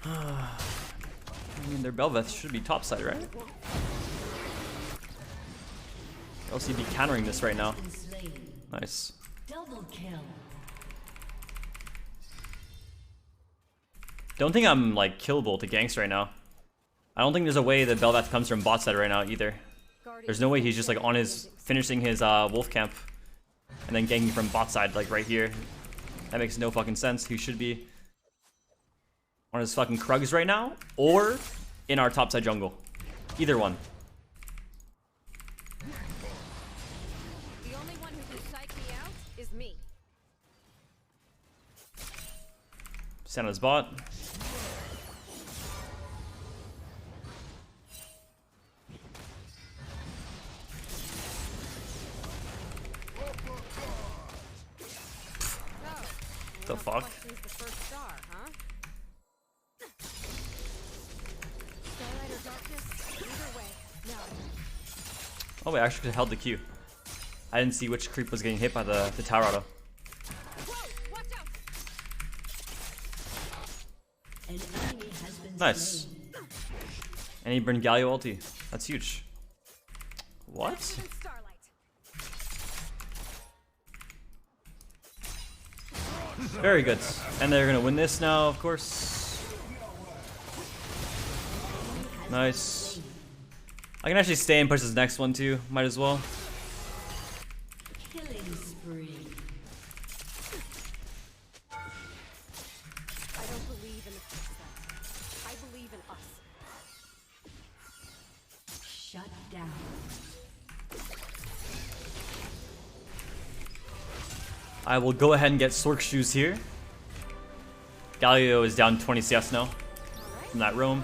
I mean, their Belveth should be topside, right? Else he'd be countering this right now. Nice. Double kill. Don't think I'm like killable to ganks right now. I don't think there's a way that Belveth comes from bot side right now either. There's no way he's just like on his finishing his wolf camp and then ganking from bot side like right here. That makes no fucking sense. He should be on his fucking Krugs right now or in our topside jungle. Either one. The only one who can psych me out is me. Santa's bot. The fuck? Questions the first star, huh? Starlight or darkness? Either way. No. Oh wait, I actually held the Q. I didn't see which creep was getting hit by the tower auto. Whoa! Watch out! An enemy has been Nice. slain. And he burned Galio ulti. That's huge. What? Even Starlight. Very good. And they're gonna win this now, of course. Nice. I can actually stay and push this next one too. Might as well. Killing spree. I don't believe in the first I believe in us. Shut down. I will go ahead and get Sork Shoes here. Galio is down 20 CS now from that roam.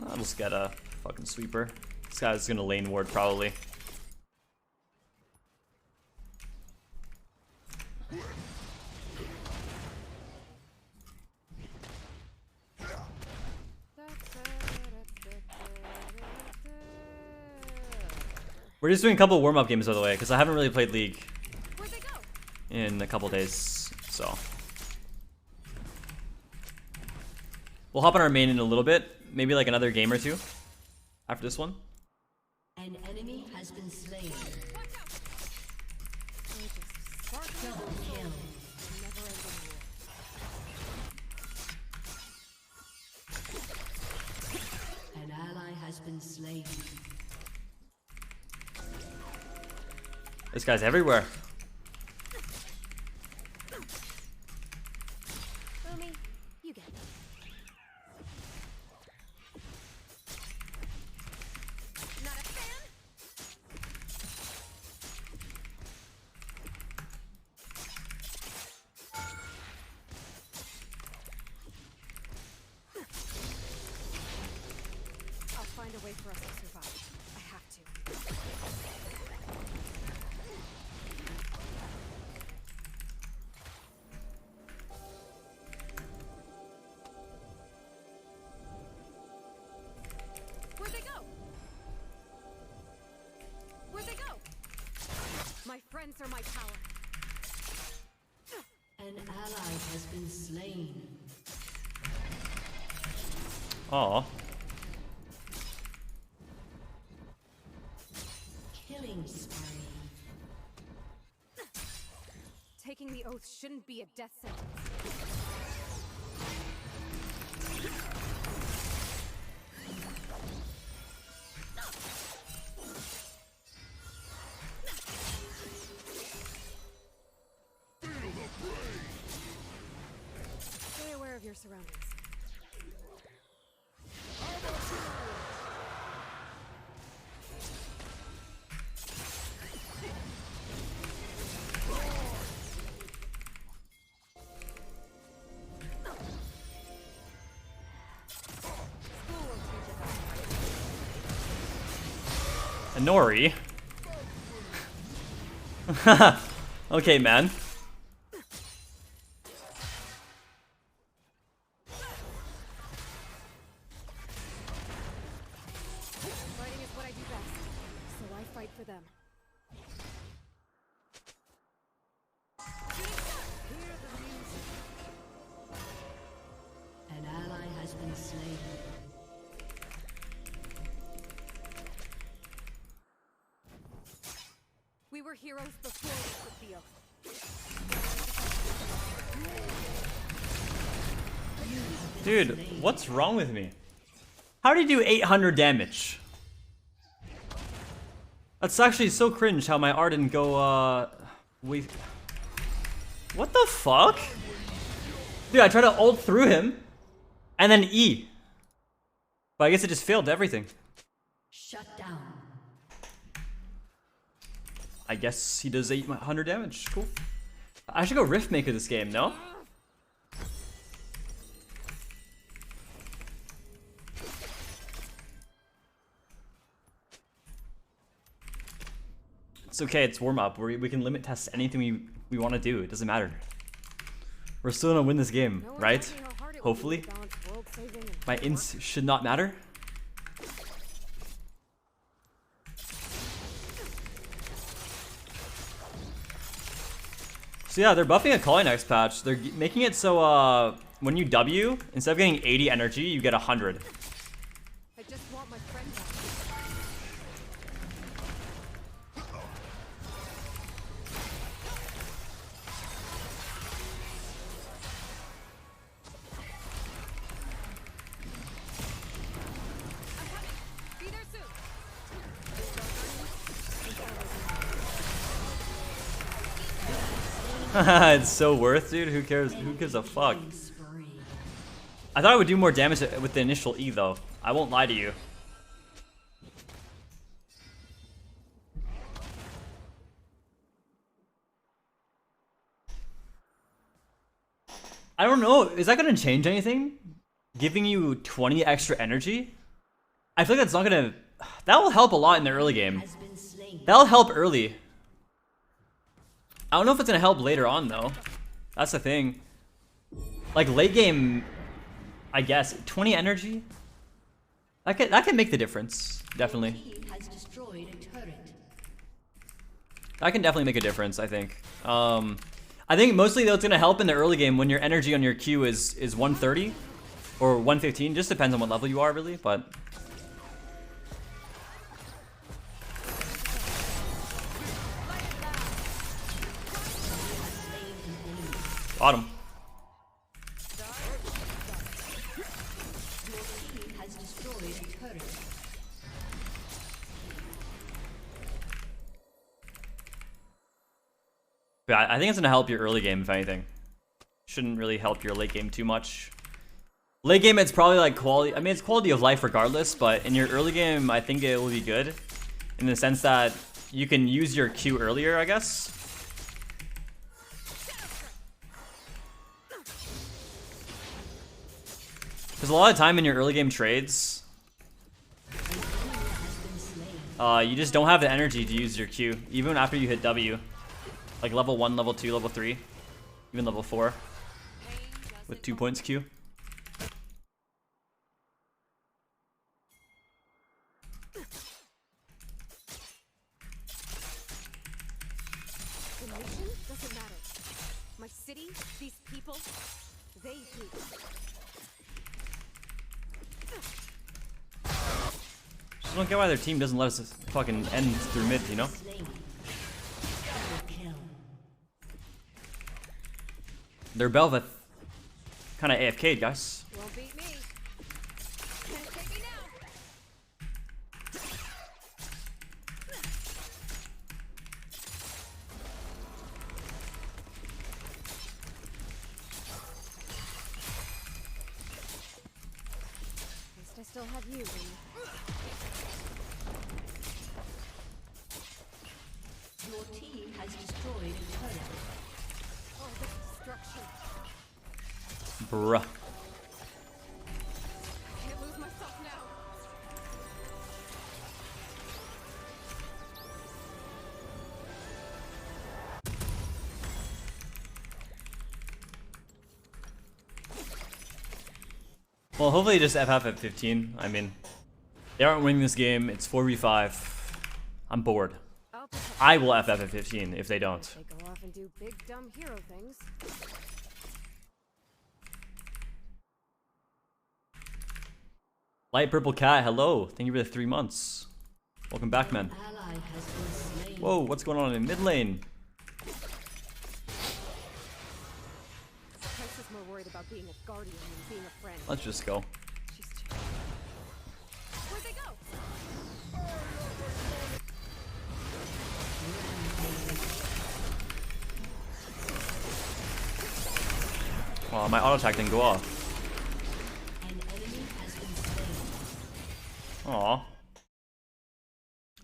I'll just get a fucking sweeper. This guy's gonna lane ward probably. We're just doing a couple warm-up games, by the way, because I haven't really played League in a couple days, so. We'll hop on our main in a little bit, maybe like another game or two after this one. An enemy has been slain. Double kill. An ally has been slain. This guy's everywhere. Boomy, you get it. Not a fan? I'll find a way for us to survive. I have to. Where'd they go? Where'd they go? My friends are my power. An ally has been slain. Aw. Killing spree. Taking the oath shouldn't be a death sentence. Stay aware of your surroundings. School will teach us. Nori. Okay, man. Fighting is what I do best, so I fight for them. An ally has been slain. We were heroes before we took the oath. Dude, what's wrong with me? How did he do 800 damage? That's actually so cringe how my R didn't go, wait. What the fuck? Dude, I tried to ult through him, and then E. But I guess it just failed everything. Shut down. I guess he does 800 damage. Cool. I should go Rift Maker this game, no? It's okay, it's warm up. We can limit test anything we want to do. It doesn't matter. We're still gonna win this game, No one right? told me how hard it would be Hopefully. to balance world saving and My hard ints work. should not matter. So yeah, they're buffing a calling next patch. They're making it so when you W, instead of getting 80 energy, you get 100. I just want my friend back. I'm coming. Be there soon. It's so worth, dude. Who cares? Who gives a fuck? Spree. I thought I would do more damage with the initial E, though. I won't lie to you. I don't know. Is that gonna change anything? Giving you 20 extra energy? I feel like that's not gonna. That will help a lot in the early game. Has been slain. That'll help early. I don't know if it's gonna help later on though. That's the thing. Like late game, I guess 20 energy. That can make the difference. Definitely. Team has destroyed a turret. That can definitely make a difference. I think. I think mostly though it's gonna help in the early game when your energy on your Q is 130 or 115. Just depends on what level you are really, but. Bottom. Your team has destroyed a turret. Yeah, I think it's gonna help your early game if anything. Shouldn't really help your late game too much. Late game, it's probably like quality. I mean, it's quality of life regardless, but in your early game, I think it will be good in the sense that you can use your Q earlier, I guess. Because a lot of time in your early game trades, you just don't have the energy to use your Q, even after you hit W. Like level 1, level 2, level 3, even level 4 with 2 points Q. The nation doesn't matter. My city, these people, they do. Just don't get why their team doesn't let us fucking end through mid, you know? Slain. Double kill. They're Belveth. Kinda AFK'd, guys. Won't beat me. Can't take me now. At least I still have you, Lee. Your team has destroyed a turret. All this destruction. Bruh. I can't lose myself now. Well, hopefully just FF at 15. I mean, they aren't winning this game. It's 4v5. I'm bored. I'll protect I will FF at 15 if they don't. they go off and do big dumb hero things. Light Purple Cat, hello. Thank you for the 3 months. Welcome back, man. Ally has been slain. Whoa, what's going on in mid lane? Price is more worried about being a guardian than being a friend. Let's just go. She's too. Where'd they go? Oh, my auto attack didn't go off. An enemy has been slain. Aw. How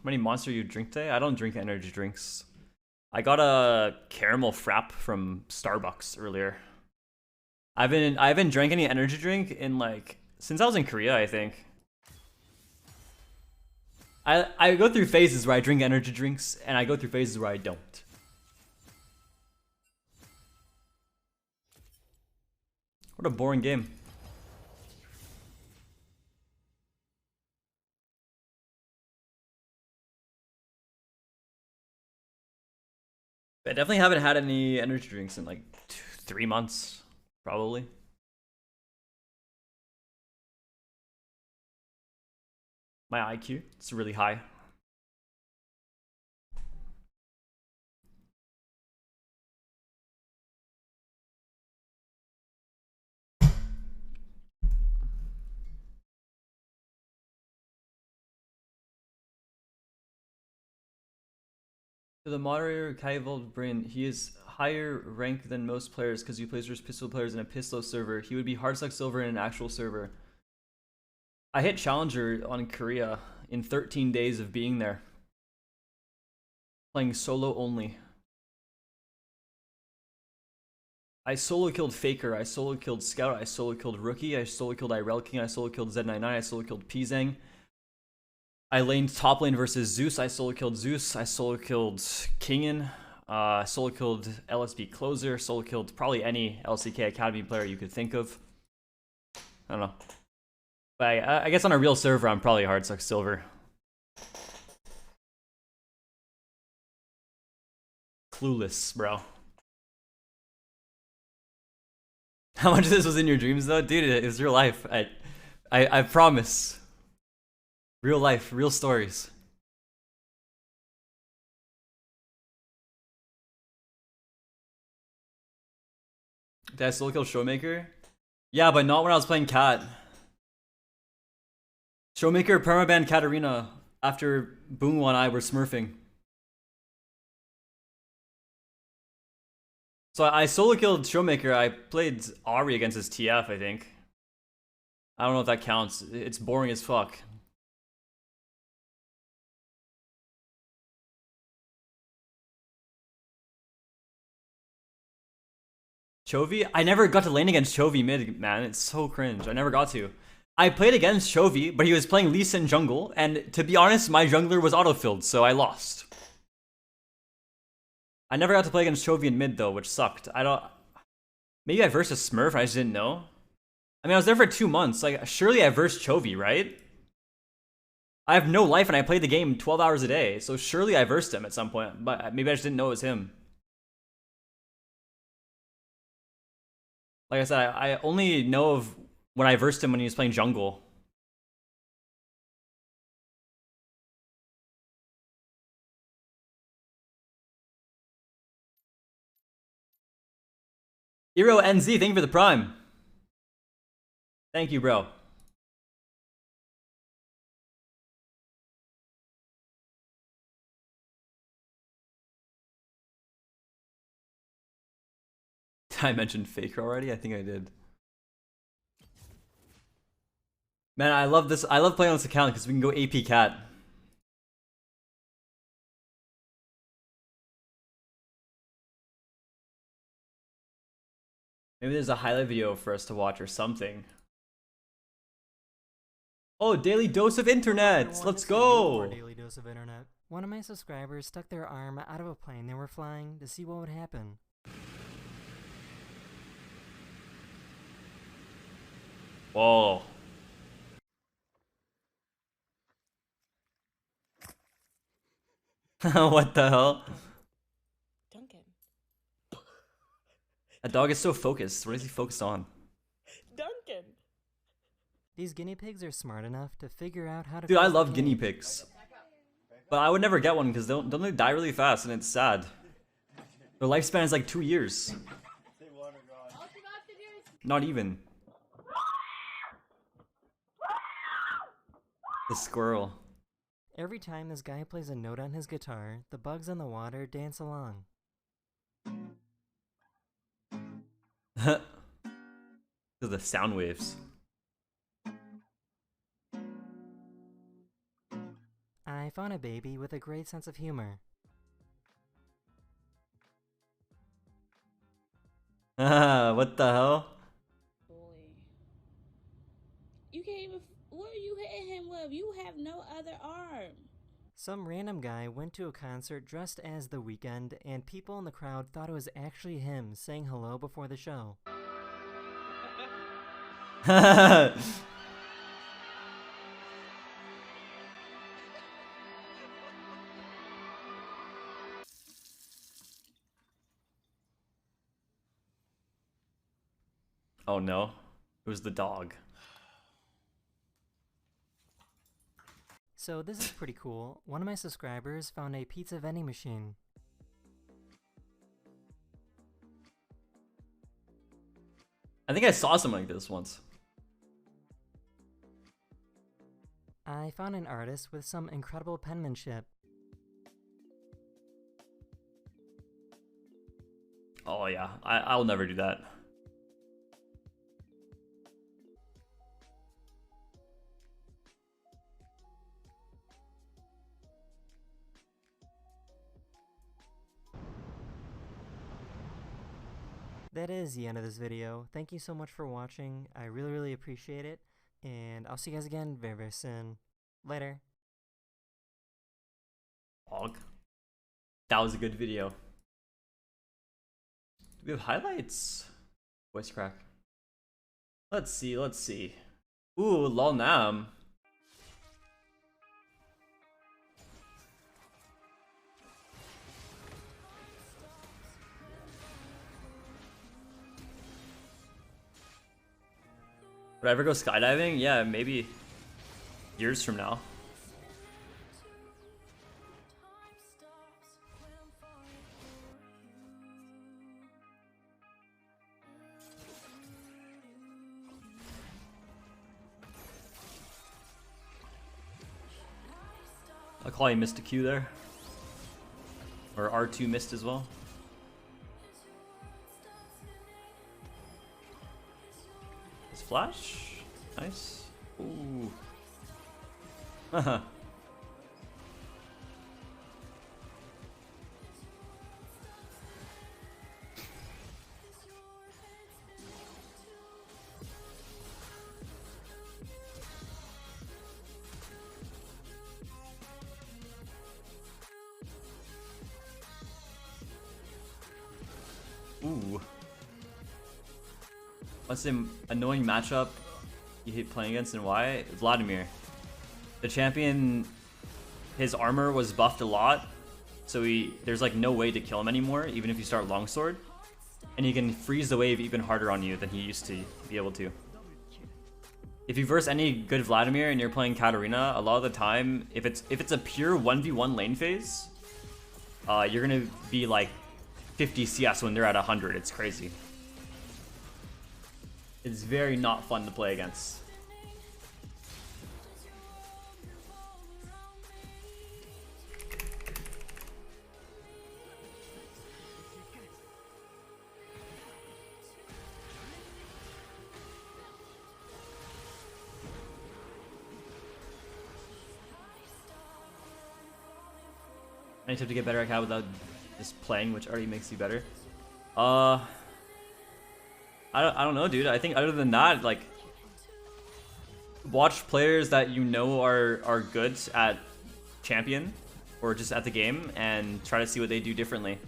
many Monster you drink today? I don't drink energy drinks. I got a caramel frap from Starbucks earlier. I haven't drank any energy drink in like since I was in Korea, I think. I go through phases where I drink energy drinks and I go through phases where I don't. What a boring game. I definitely haven't had any energy drinks in like 3 months, probably. My IQ, it's really high. To the moderator, KatEvolved Brain, he is higher rank than most players because he plays versus pistol players in a pistol server. He would be hardstuck silver in an actual server. I hit Challenger on Korea in 13 days of being there. Playing solo only. I solo killed Faker, I solo killed Scout, I solo killed Rookie, I solo killed Irel King, I solo killed Z99, I solo killed Pzang. I laned top lane versus Zeus, I solo killed Zeus, I solo killed Kingen, solo killed LSB Closer, solo killed probably any LCK Academy player you could think of. I don't know. But I guess on a real server, I'm probably Hardsuck Silver. Clueless, bro. How much of this was in your dreams, though? Dude, it was real life. I promise. Real life, real stories. Did I still kill Showmaker? Yeah, but not when I was playing Cat. Showmaker permaban Katarina after Boonwoo and I were smurfing. So I solo killed Showmaker. I played Ari against his TF, I think. I don't know if that counts. It's boring as fuck. Chovy? I never got to lane against Chovy mid, man. It's so cringe. I never got to. I played against Chovy, but he was playing Lee Sin jungle, and to be honest, my jungler was autofilled, so I lost. I never got to play against Chovy in mid, though, which sucked. I don't... Maybe I versed a Smurf, I just didn't know. I mean, I was there for 2 months. Like, surely I versed Chovy, right? I have no life, and I played the game 12 hours a day, so surely I versed him at some point, but maybe I just didn't know it was him. Like I said, I only know of when I versed him when he was playing jungle. Hero NZ, thank you for the prime. Thank you, bro. Did I mention Faker already? I think I did. Man, I love this. I love playing on this account because we can go AP Cat. Maybe there's a highlight video for us to watch or something. Oh, daily dose of internet. Let's go. Daily dose of internet. One of my subscribers stuck their arm out of a plane they were flying to see what would happen. Whoa. What the hell? Duncan. That dog is so focused. What is he focused on? Duncan. These guinea pigs are smart enough to figure out how to. Dude, I fix the love guinea cage. pigs. But I would never get one because don't they die really fast and it's sad. Their lifespan is like 2 years. Not even. The squirrel. Every time this guy plays a note on his guitar, the bugs on the water dance along. The sound waves. I found a baby with a great sense of humor. What the hell? Boy. You can't even. What are you hitting him with? You have no other arm. Some random guy went to a concert dressed as The Weeknd, and people in the crowd thought it was actually him saying hello before the show. Oh no, it was the dog. So this is pretty cool. One of my subscribers found a pizza vending machine. I think I saw something like this once. I found an artist with some incredible penmanship. Oh yeah, I'll never do that. that is the end of this video. Thank you so much for watching. I really appreciate it. And I'll see you guys again very soon. Later. Og. That was a good video. Do we have highlights? Voice crack. Let's see. Ooh, lol nam. Would I ever go skydiving? Yeah, maybe years from now. I'll call you missed a Q there. Or R2 missed as well. His flash? Nice. Ooh. Haha. Ooh. What's the annoying matchup you hate playing against and why? Vladimir. The champion, his armor was buffed a lot, so there's like no way to kill him anymore, even if you start longsword. And he can freeze the wave even harder on you than he used to be able to. If you verse any good Vladimir and you're playing Katarina, a lot of the time, if it's a pure 1v1 lane phase, you're gonna be like 50 CS when they're at 100. It's crazy. It's very not fun to play against. Any tip to get better at cat without just playing, which already makes you better? I don't know, dude. I think other than that, like, watch players that you know are good at champion or just at the game and try to see what they do differently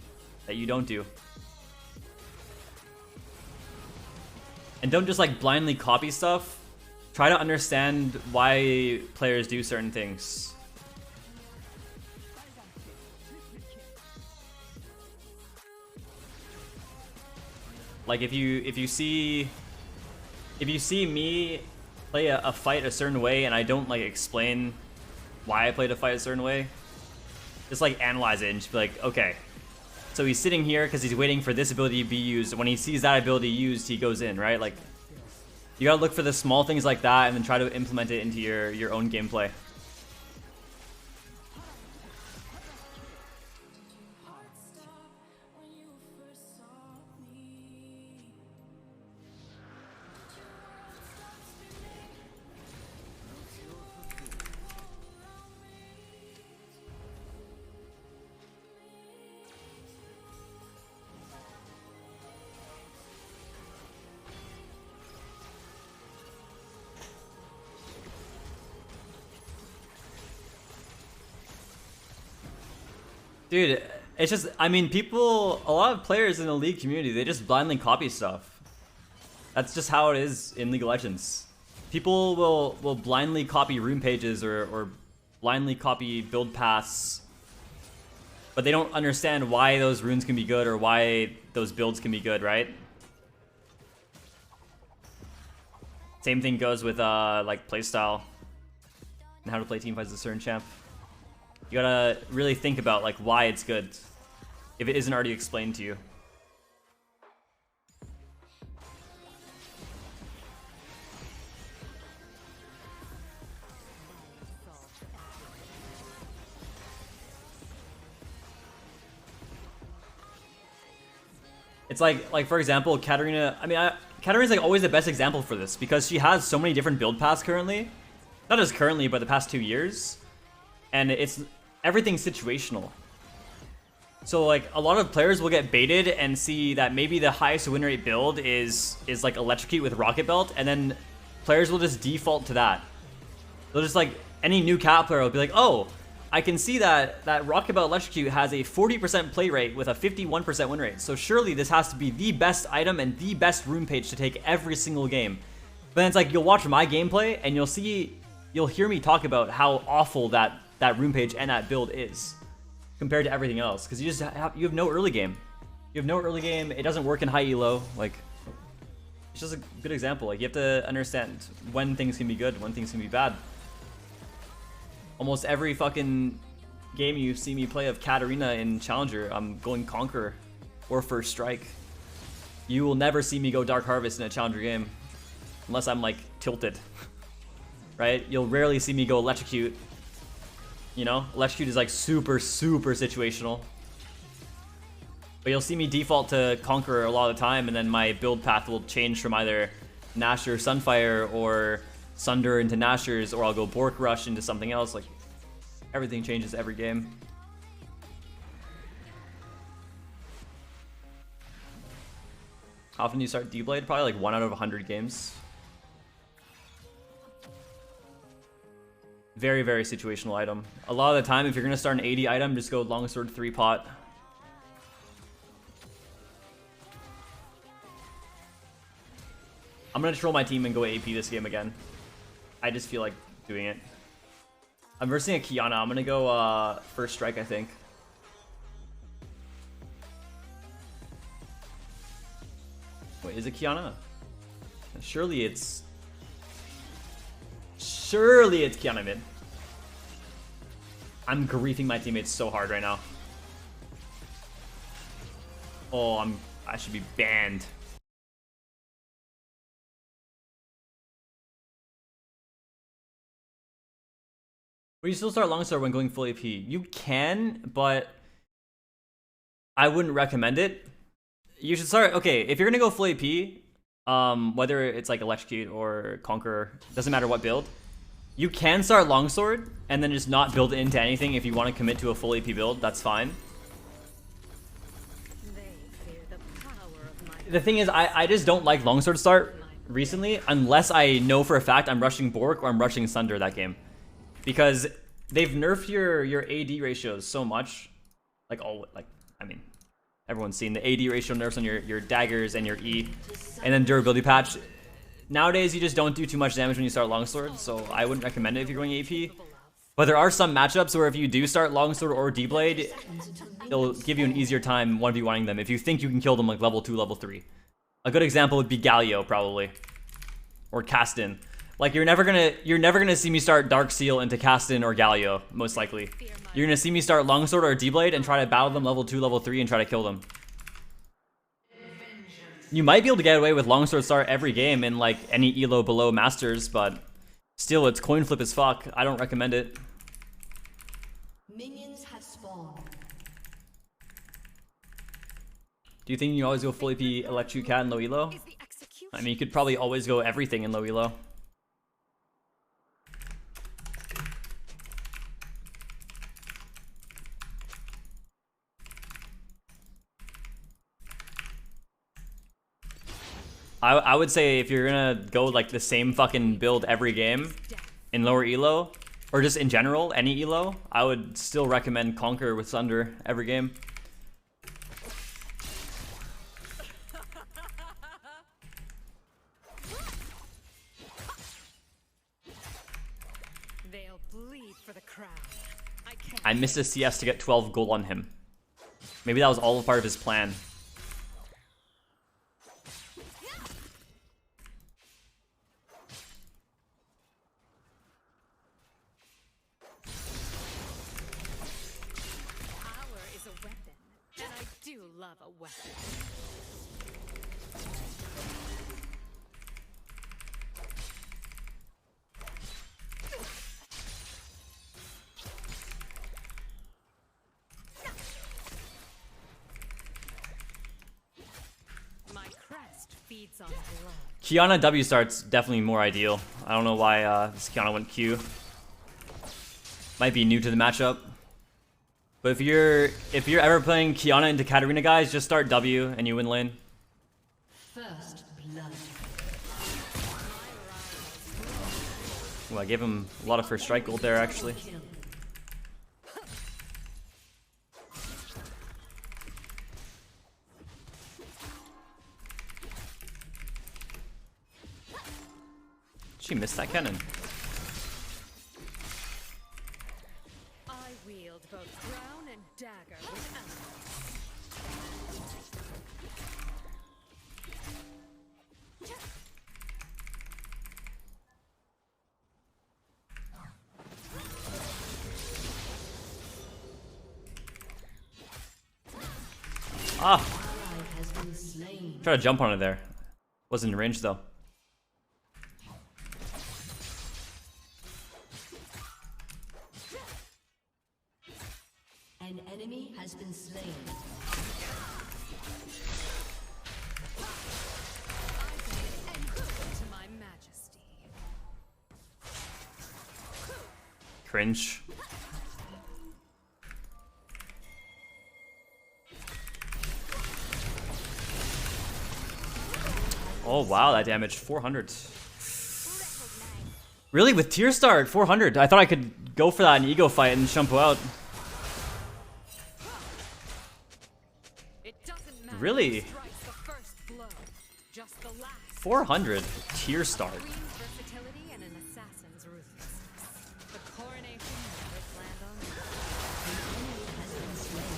that you don't do. And don't just like blindly copy stuff. Try to understand why players do certain things. Like if you see me play a fight a certain way and I don't like explain why I played a fight a certain way, just like analyze it and just be like, okay, so he's sitting here because he's waiting for this ability to be used. When he sees that ability used, he goes in, right? Like you gotta look for the small things like that and then try to implement it into your own gameplay. Dude, it's just, I mean, people, a lot of players in the League community, they just blindly copy stuff. That's just how it is in League of Legends. People will blindly copy rune pages or blindly copy build paths, but they don't understand why those runes can be good or why those builds can be good, right? Same thing goes with like playstyle and how to play teamfights as a certain champ. You gotta really think about like why it's good if it isn't already explained to you. It's like for example, Katarina. I mean, Katarina's like always the best example for this because she has so many different build paths currently, not just currently, but the past 2 years, and everything's situational. So like a lot of players will get baited and see that maybe the highest win rate build is like Electrocute with Rocket Belt, and then players will just default to that. They'll just like, any new cat player will be like, oh, I can see that Rocket Belt Electrocute has a 40% play rate with a 51% win rate. So surely this has to be the best item and the best rune page to take every single game. But then it's like, you'll watch my gameplay and you'll hear me talk about how awful that rune page and that build is compared to everything else. Because you have no early game. You have no early game. It doesn't work in high elo. Like, it's just a good example. Like, you have to understand when things can be good, when things can be bad. Almost every fucking game you see me play of Katarina in Challenger, I'm going Conqueror or First Strike. You will never see me go Dark Harvest in a Challenger game. Unless I'm like tilted. Right? You'll rarely see me go Electrocute. You know? Electrocute is like super, super situational. But you'll see me default to Conqueror a lot of the time, and then my build path will change from either Nasher Sunfire or Sunderer into Nashers, or I'll go Bork Rush into something else. Like, everything changes every game. How often do you start D-Blade? Probably like 1 out of 100 games. Very, very situational item. A lot of the time, if you're going to start an 80 item, just go Longsword 3-pot. I'm going to troll my team and go AP this game again. I just feel like doing it. I'm versing a Kiana. I'm going to go First Strike, I think. Wait, is it Kiana? Surely it's Kiana mid. I'm griefing my teammates so hard right now. Oh, I should be banned. But you still start Longsword when going full AP. You can, but I wouldn't recommend it. You should start, okay, if you're gonna go full AP, whether it's like Electrocute or Conqueror, doesn't matter what build, you can start Longsword and then just not build it into anything. If you want to commit to a full AP build, that's fine. The thing is, I just don't like Longsword start recently unless I know for a fact I'm rushing Bork or I'm rushing Sunder that game. Because they've nerfed your AD ratios so much. Like, I mean, everyone's seen the AD ratio nerfs on your daggers and your E. And then durability patch. Nowadays, you just don't do too much damage when you start Longsword, so I wouldn't recommend it if you're going AP. But there are some matchups where if you do start Longsword or D-Blade, it'll give you an easier time 1v1ing them if you think you can kill them like level 2, level 3. A good example would be Galio, probably. Or Castin. Like, you're never gonna see me start Dark Seal into Castin or Galio, most likely. You're gonna see me start Longsword or D-Blade and try to battle them level 2, level 3 and try to kill them. You might be able to get away with Longsword start every game in like any elo below Masters, but still it's coin flip as fuck. I don't recommend it. Minions have spawned. Do you think you always go full AP Electrocute Cat in low elo? I mean, you could probably always go everything in low elo. I would say if you're gonna go like the same fucking build every game in lower elo, or just in general, any elo, I would still recommend Conquer with Sunder every game. They'll bleed for the crown. I missed a CS to get 12 gold on him. Maybe that was all a part of his plan. Love a weapon. My crest feeds on blood. Kiana W start's definitely more ideal. I don't know why this Kiana went Q. Might be new to the matchup. But if you're ever playing Kiana into Katarina, guys, just start W and you win lane. First blood. Ooh, I gave him a lot of first strike gold there, actually. Kill. She missed that cannon. I wield both crown and dagger with Ah! Ally has been slain. Try to jump on it there. Wasn't in range though. An enemy has been slain. to my majesty. Cringe. Oh wow, that damage 400. Really, with tier star at 400? I thought I could go for that in ego fight and shampoo out. It doesn't matter. Really? who strikes the first blow. Just the last. 400 tier star. Queen's versatility and an assassin's ruthlessness. The coronation never planned on me. An enemy has been slain.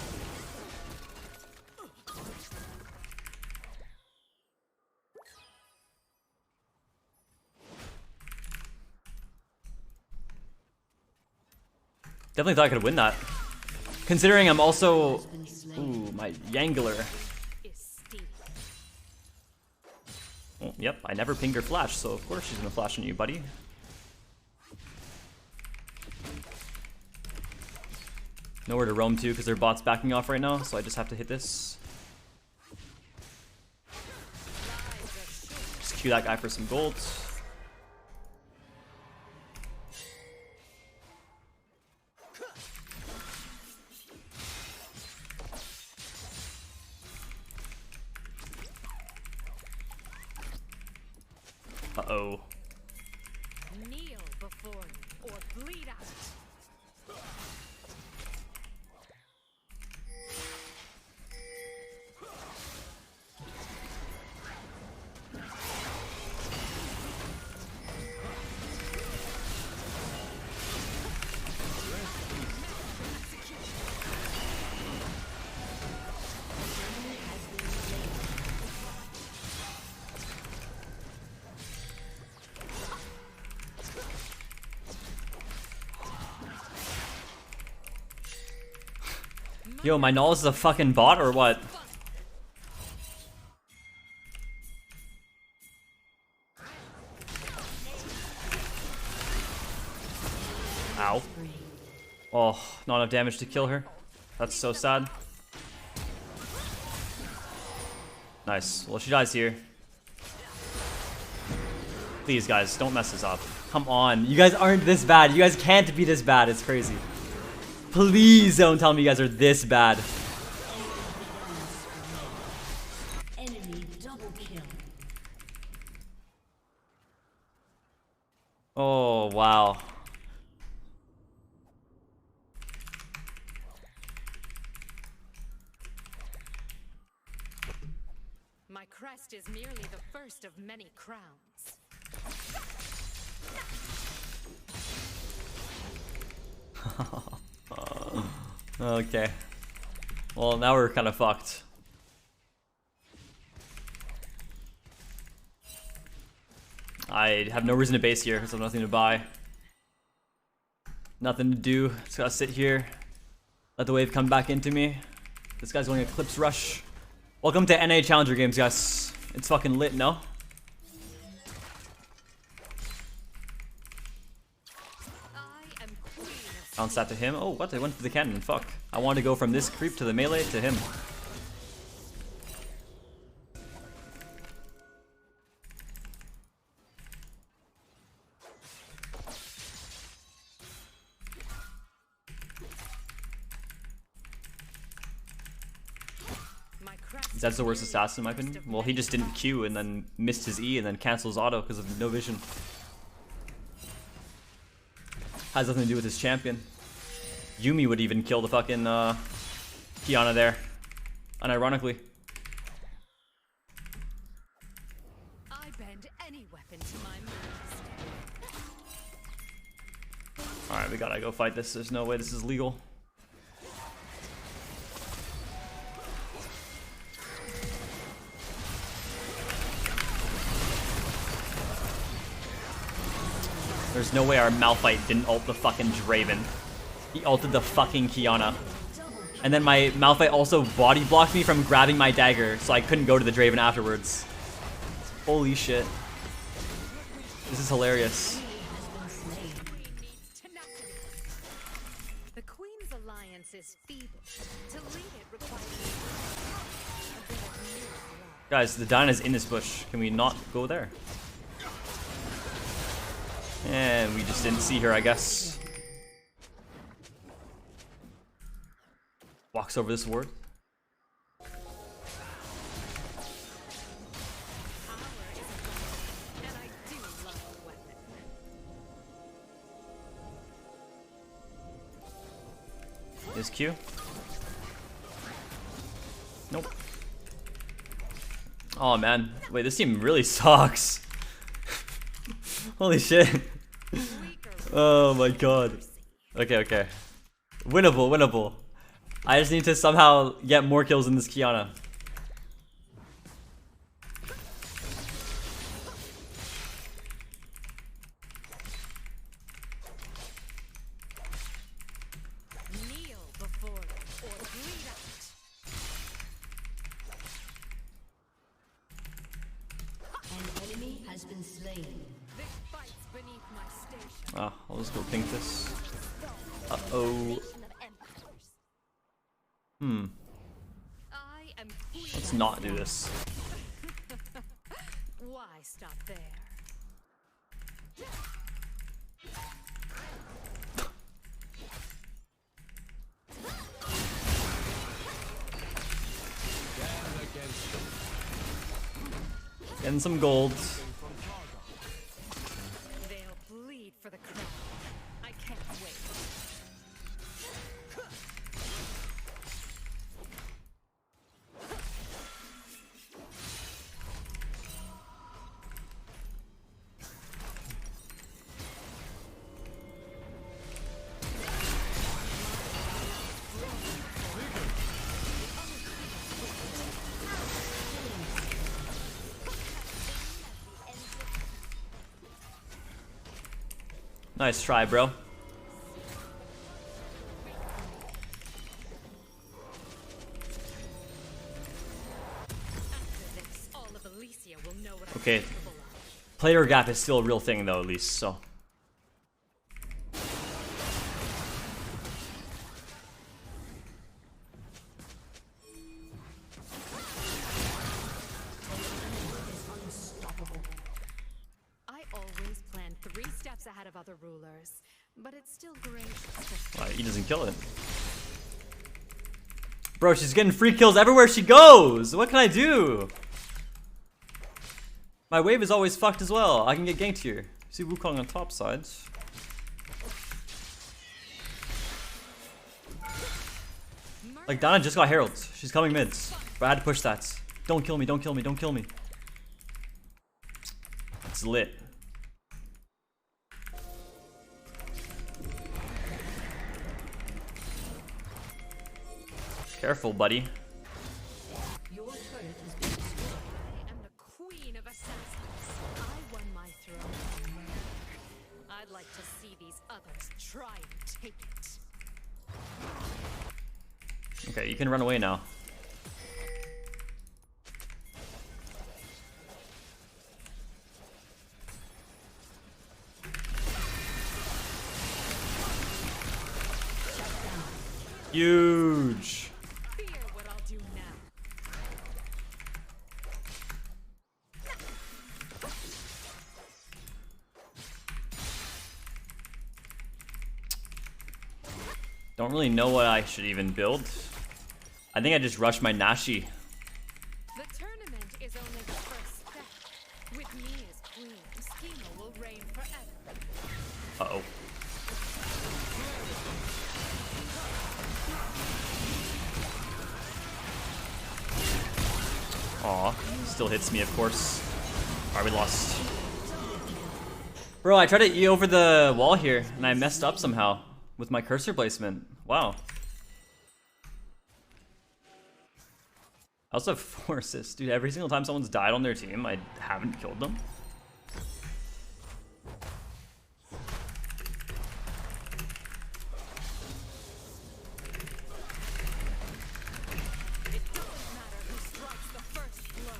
Definitely thought I could win that. Considering I'm also... Ooh, my Yangler. Is steep. Oh, yep, I never pinged her flash, so of course she's gonna flash on you, buddy. Nowhere to roam to because their bot's backing off right now, so I just have to hit this. Just cue that guy for some gold. Uh-oh. Kneel before me or bleed out. Yo, my Null is a fucking bot or what? Ow. Oh, not enough damage to kill her. That's so sad. Nice. Well, she dies here. Please, guys, don't mess this up. Come on. You guys aren't this bad. You guys can't be this bad. It's crazy. Please don't tell me you guys are this bad. Enemy double kill. Oh, wow. My crest is merely the first of many crowns. Okay. Well, now we're kind of fucked. I have no reason to base here because I have nothing to buy. Nothing to do. Just gotta sit here. Let the wave come back into me. This guy's going Eclipse Rush. Welcome to NA Challenger Games, guys. It's fucking lit, no? I am queen of Bounce that to him. Oh, what? I went for the cannon. Fuck. I wanted to go from this creep to the melee to him. That's the worst assassin in my opinion. Well, he just didn't Q and then missed his E and then cancels auto because of no vision. Has nothing to do with his champion. Yumi would even kill the fucking Kiana there, unironically. I bend any weapon to my master. Alright, we gotta go fight this. There's no way this is legal. There's no way our Malphite didn't ult the fucking Draven. He ulted the fucking Kiana. And then my Malphite also body blocked me from grabbing my dagger, so I couldn't go to the Draven afterwards. Holy shit. This is hilarious. The Queen's alliance is feeble. To lead it requires a bit of new blood. Guys, the Diana's in this bush. Can we not go there? And we just didn't see her, I guess. Walks over this ward. Power is a weapon, and I do love a weapon. Is Q? Nope. Oh man, wait, this team really sucks. Holy shit. Oh my god. Okay, okay. Winnable, winnable. I just need to somehow get more kills in this Kiana. Kneel before it or bleed out. An enemy has been slain. This fight's beneath my station. Ah, I'll just go pink this. Uh-oh. Nation of empires. I am queen. Let's not do this. Why stop there? Getting some gold. They'll bleed for the crown. I can't wait. Nice try, bro. After this, all of Elysia will know what I'm Okay. capable of. Player gap is still a real thing though, at least, so. I always plan 3 steps ahead of other rulers, but it's still gracious to He doesn't kill it. Bro, she's getting free kills everywhere she goes! What can I do? My wave is always fucked as well. I can get ganked here. See Wukong on top sides. Like, Dana just got heralds. She's coming mids. But I had to push that. Don't kill me, don't kill me, don't kill me. It's lit. Careful, buddy. Your turret has been destroyed. I am the queen of assassins. I won my throne from murder. I'd like to see these others try and take it. Okay, you can run away now. Huge. Fear what I'll do now. Don't really know what I should even build. I think I just rushed my Nashi. The tournament is only the first step. With me as queen, Schema will reign forever. Uh-oh. Aw, still hits me, of course. Alright, we lost. Bro, I tried to E over the wall here, and I messed up somehow with my cursor placement. Wow. I also have 4 assists. Dude, every single time someone's died on their team, I haven't killed them. It doesn't matter who strikes the first blow,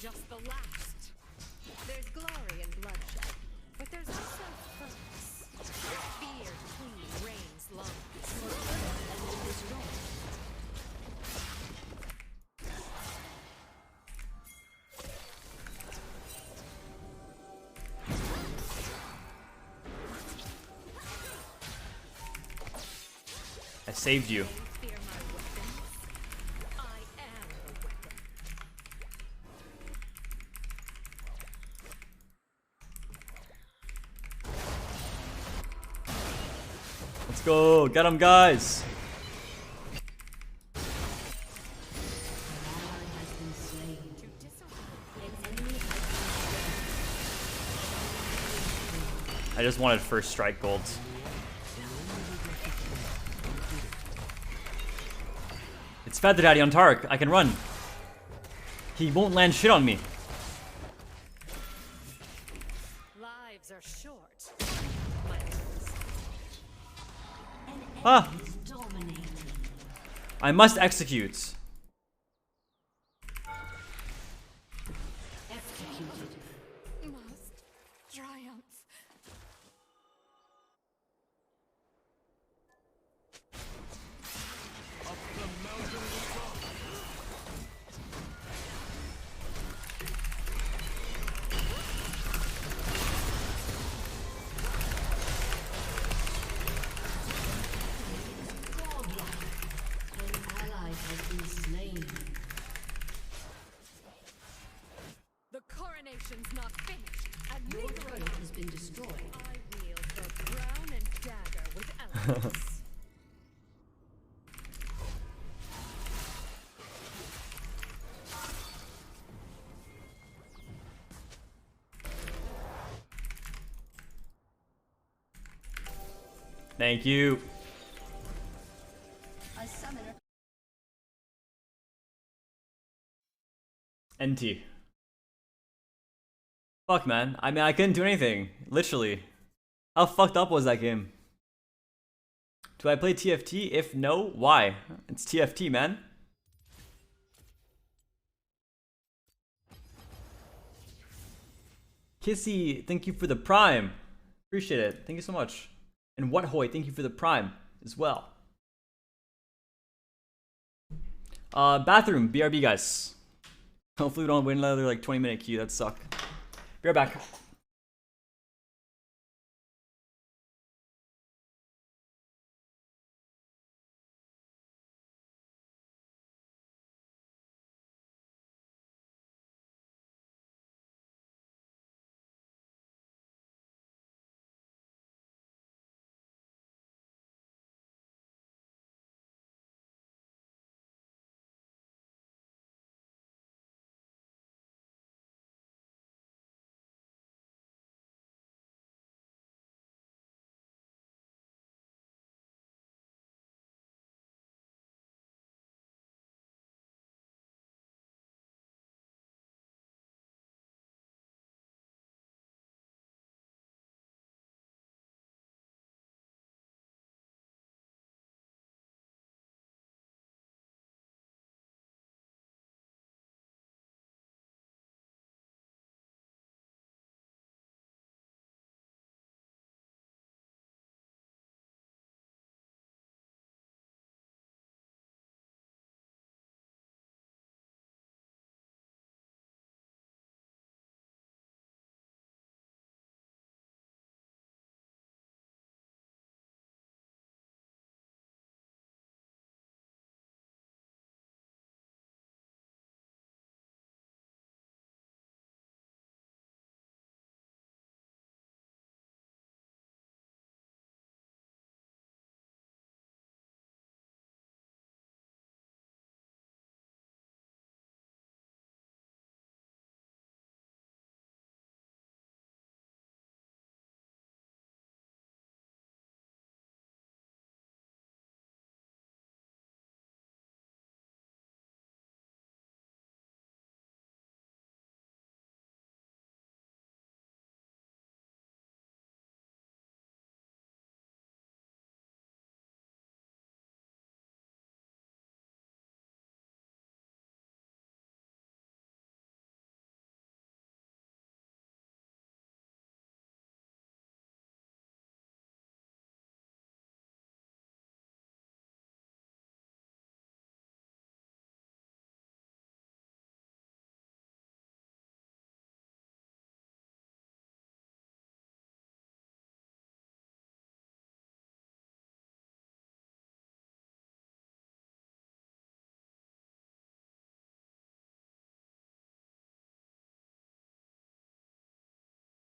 just the last. There's glory in bloodshed, but there's also purpose. Fear queen reigns long. I saved you. Fear my weapons. I am the weapon. Let's go. Get him, guys. I just wanted first strike gold. It's Feather Daddy on Tark. I can run. He won't land shit on me. Lives are short. My friends. Ah! I must execute. Must triumph. An ally has been slain. The coronation's not finished. And Your neither am turret has been destroyed. I wield both crown and dagger with elegance. Thank you. A summoner. NT. Fuck, man. I mean, I couldn't do anything. Literally. How fucked up was that game? Do I play TFT? If no, why? It's TFT, man. Kissy, thank you for the prime. Appreciate it. Thank you so much. And What Hoy, thank you for the prime as well. Bathroom, BRB, guys. Hopefully we don't win another like 20-minute queue. That'd suck. Be right back.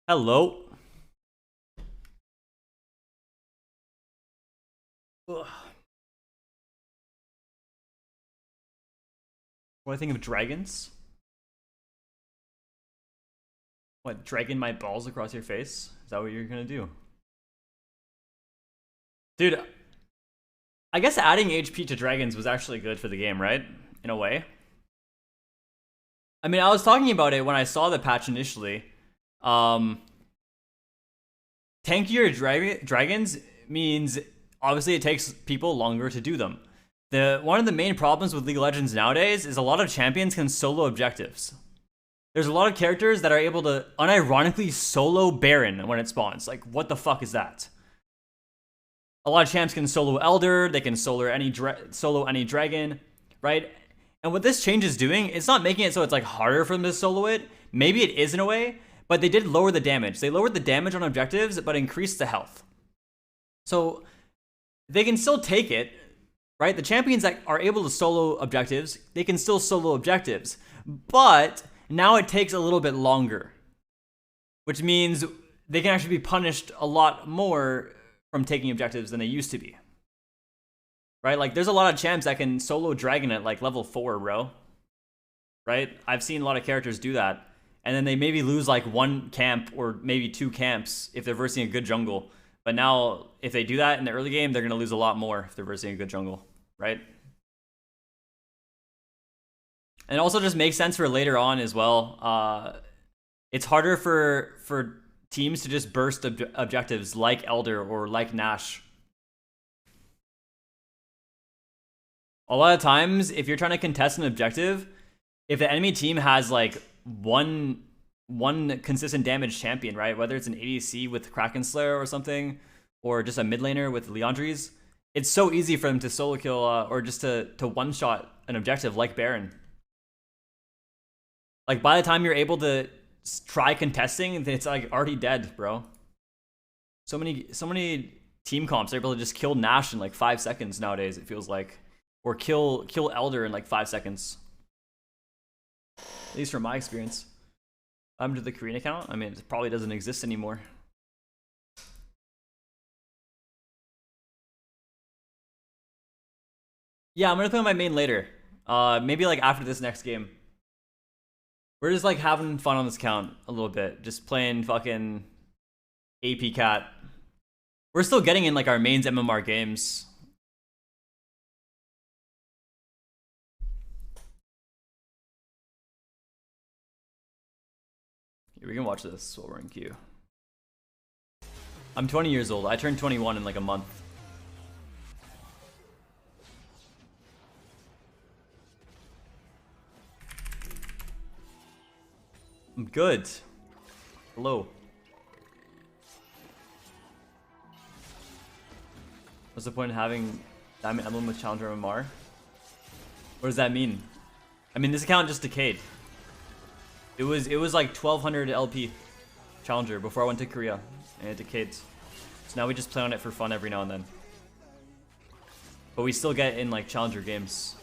Hello. Ugh. What do I think of dragons? What, dragging my balls across your face? Is that what you're gonna do? Dude, I guess adding HP to dragons was actually good for the game, right? In a way. I mean, I was talking about it when I saw the patch initially. Tankier dragons means obviously it takes people longer to do them. One of the main problems with League of Legends nowadays is a lot of champions can solo objectives. There's a lot of characters that are able to unironically solo Baron when it spawns. Like, what the fuck is that? A lot of champs can solo Elder, they can solo any dragon, right? And what this change is doing, it's not making it so it's like harder for them to solo it. Maybe it is in a way, but they did lower the damage. They lowered the damage on objectives, but increased the health. So they can still take it, right? The champions that are able to solo objectives, they can still solo objectives, but now it takes a little bit longer, which means they can actually be punished a lot more from taking objectives than they used to be. Right? Like, there's a lot of champs that can solo dragon at like level 4, bro. Right? I've seen a lot of characters do that. And then they maybe lose like 1 camp or maybe 2 camps if they're versing a good jungle. But now, if they do that in the early game, they're going to lose a lot more if they're versing a good jungle. Right? And it also just makes sense for later on as well. It's harder for teams to just burst objectives like Elder or like Nash. A lot of times, if you're trying to contest an objective, if the enemy team has like one consistent damage champion, right? Whether it's an ADC with Kraken Slayer or something, or just a mid laner with Leandries, it's so easy for them to solo kill or just to one-shot an objective like Baron. Like, by the time you're able to try contesting, it's like already dead, bro. So many team comps are able to just kill Nash in like 5 seconds nowadays, it feels like. Or kill Elder in like 5 seconds. At least from my experience. I'm to the Korean account. I mean, it probably doesn't exist anymore. Yeah, I'm gonna play on my main later. Maybe like after this next game. We're just like having fun on this account a little bit. Just playing fucking AP Cat. We're still getting in like our mains MMR games. We can watch this while we're in queue. I'm 20 years old. I turned 21 in like a month. I'm good. Hello. What's the point of having Diamond Emblem with Challenger MMR? What does that mean? I mean, this account just decayed. It was like 1200 LP Challenger before I went to Korea, and it decayed. So now we just play on it for fun every now and then. But we still get in like Challenger games.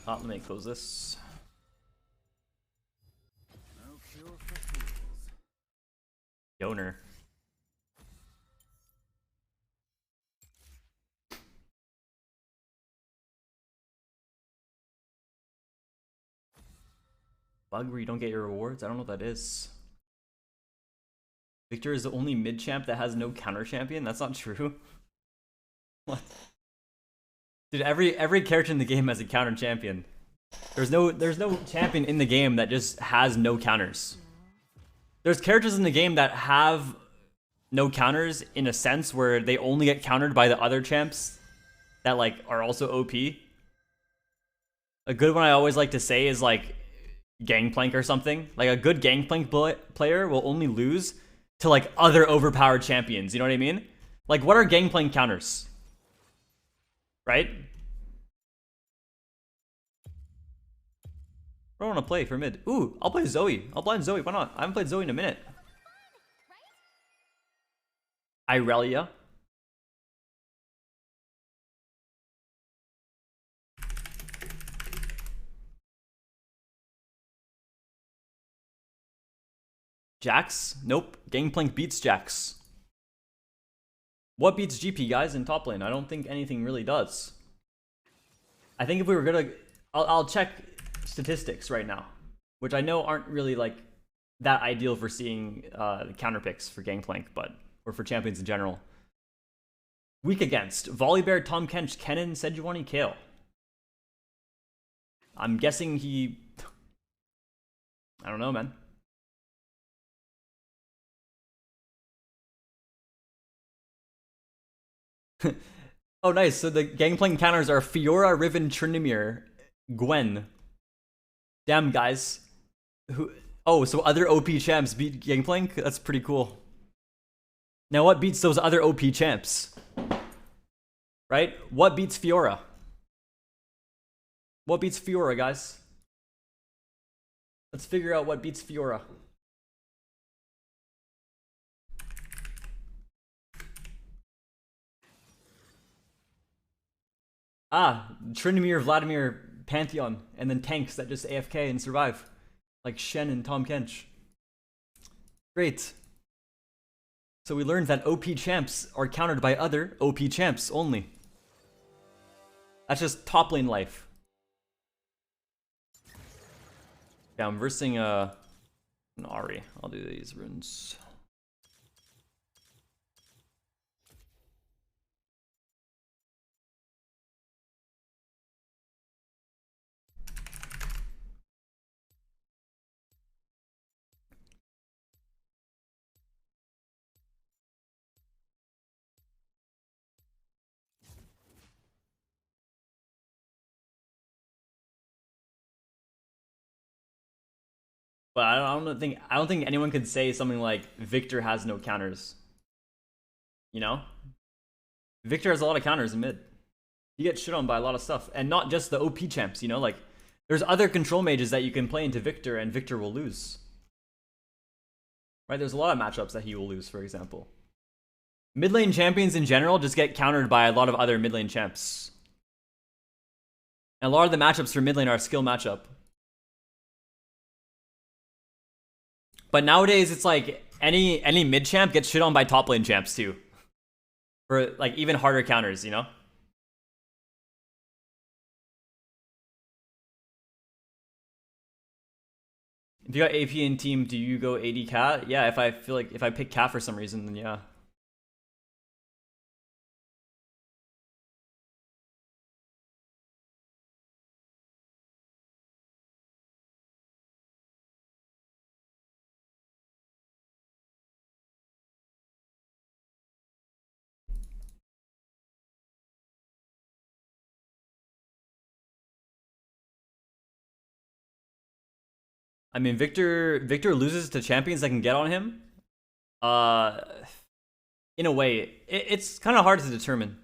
Let me close this. No cure for fools. Yoner. Bug where you don't get your rewards? I don't know what that is. Victor is the only mid champ that has no counter champion? That's not true. What? Dude, every character in the game has a counter champion. There's no champion in the game that just has no counters. There's characters in the game that have no counters in a sense where they only get countered by the other champs that like are also OP. A good one I always like to say is like Gangplank or something. Like a good Gangplank player will only lose to like other overpowered champions. You know what I mean? Like what are Gangplank counters? Right? I don't want to play for mid. Ooh, I'll play Zoe. I'll blind Zoe. Why not? I haven't played Zoe in a minute. Irelia. Jax? Nope. Gangplank beats Jax. What beats GP, guys, in top lane? I don't think anything really does. I think if we were gonna... I'll check statistics right now, which I know aren't really like that ideal for seeing counter picks for Gangplank, but or for champions in general. Weak against Volibear, Tom Kench, Kennen, Sejuani, Kale. I'm guessing he... I don't know, man. Oh, nice. So the Gangplank counters are Fiora, Riven, Tryndamere, Gwen. Damn, guys. Who? Oh, so other OP champs beat Gangplank? That's pretty cool. Now, what beats those other OP champs? Right? What beats Fiora? What beats Fiora, guys? Let's figure out what beats Fiora. Ah, Tryndamere, Vladimir, Pantheon, and then tanks that just AFK and survive. Like Shen and Tom Kench. Great. So we learned that OP champs are countered by other OP champs only. That's just top lane life. Yeah, I'm versing an Ahri. I'll do these runes. But I don't think anyone could say something like Victor has no counters. You know? Victor has a lot of counters in mid. He gets shit on by a lot of stuff. And not just the OP champs, you know? Like, there's other control mages that you can play into Victor and Victor will lose. Right? There's a lot of matchups that he will lose, for example. Mid lane champions in general just get countered by a lot of other mid lane champs. And a lot of the matchups for mid lane are a skill matchup. But nowadays, it's like any mid champ gets shit on by top lane champs too. For like even harder counters, you know? If you got AP in team, do you go AD Cat? Yeah, if I feel like if I pick Cat for some reason, then yeah. I mean, Victor loses to champions that can get on him. In a way, it's kind of hard to determine.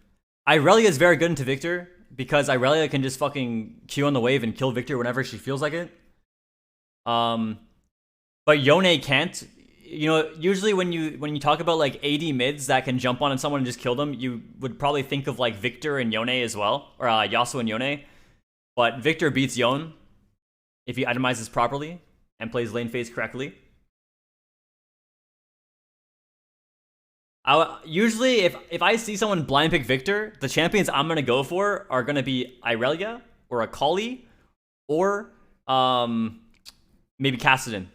Irelia is very good into Victor because Irelia can just fucking Q on the wave and kill Victor whenever she feels like it. But Yone can't. You know, usually when you talk about like AD mids that can jump on someone and just kill them, you would probably think of like Victor and Yone as well, or Yasuo and Yone. But Victor beats Yone if he itemizes properly and plays lane phase correctly. Usually, if I see someone blind pick Victor, the champions I'm gonna go for are gonna be Irelia or Akali or maybe Kassadin.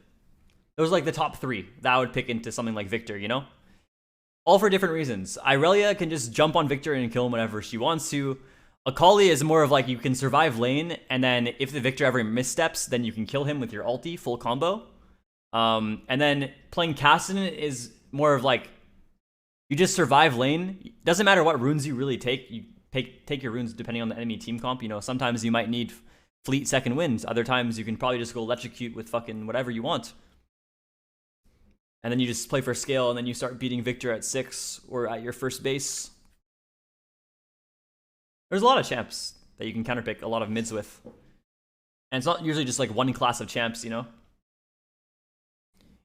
Those are like the top 3 that I would pick into something like Victor, you know? All for different reasons. Irelia can just jump on Victor and kill him whenever she wants to. Akali is more of like you can survive lane, and then if the Victor ever missteps, then you can kill him with your ulti, full combo. And then playing Kassadin is more of like you just survive lane. Doesn't matter what runes you really take. You take your runes depending on the enemy team comp. You know, sometimes you might need fleet second winds. Other times you can probably just go electrocute with fucking whatever you want. And then you just play for scale, and then you start beating Victor at 6 or at your first base. There's a lot of champs that you can counterpick a lot of mids with. And it's not usually just like one class of champs, you know?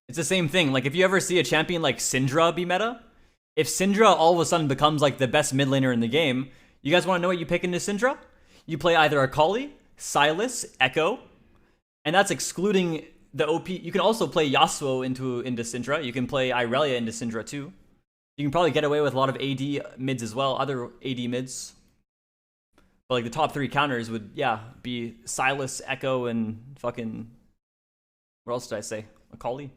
It's the same thing. Like if you ever see a champion like Syndra be meta, if Syndra all of a sudden becomes like the best mid laner in the game, you guys want to know what you pick into Syndra? You play either Akali, Sylas, Echo, and that's excluding the OP. You can also play Yasuo into Syndra. You can play Irelia into Syndra too. You can probably get away with a lot of AD mids as well, other AD mids. But like the top 3 counters would, yeah, be Sylas, Echo, and fucking... What else did I say? Akali?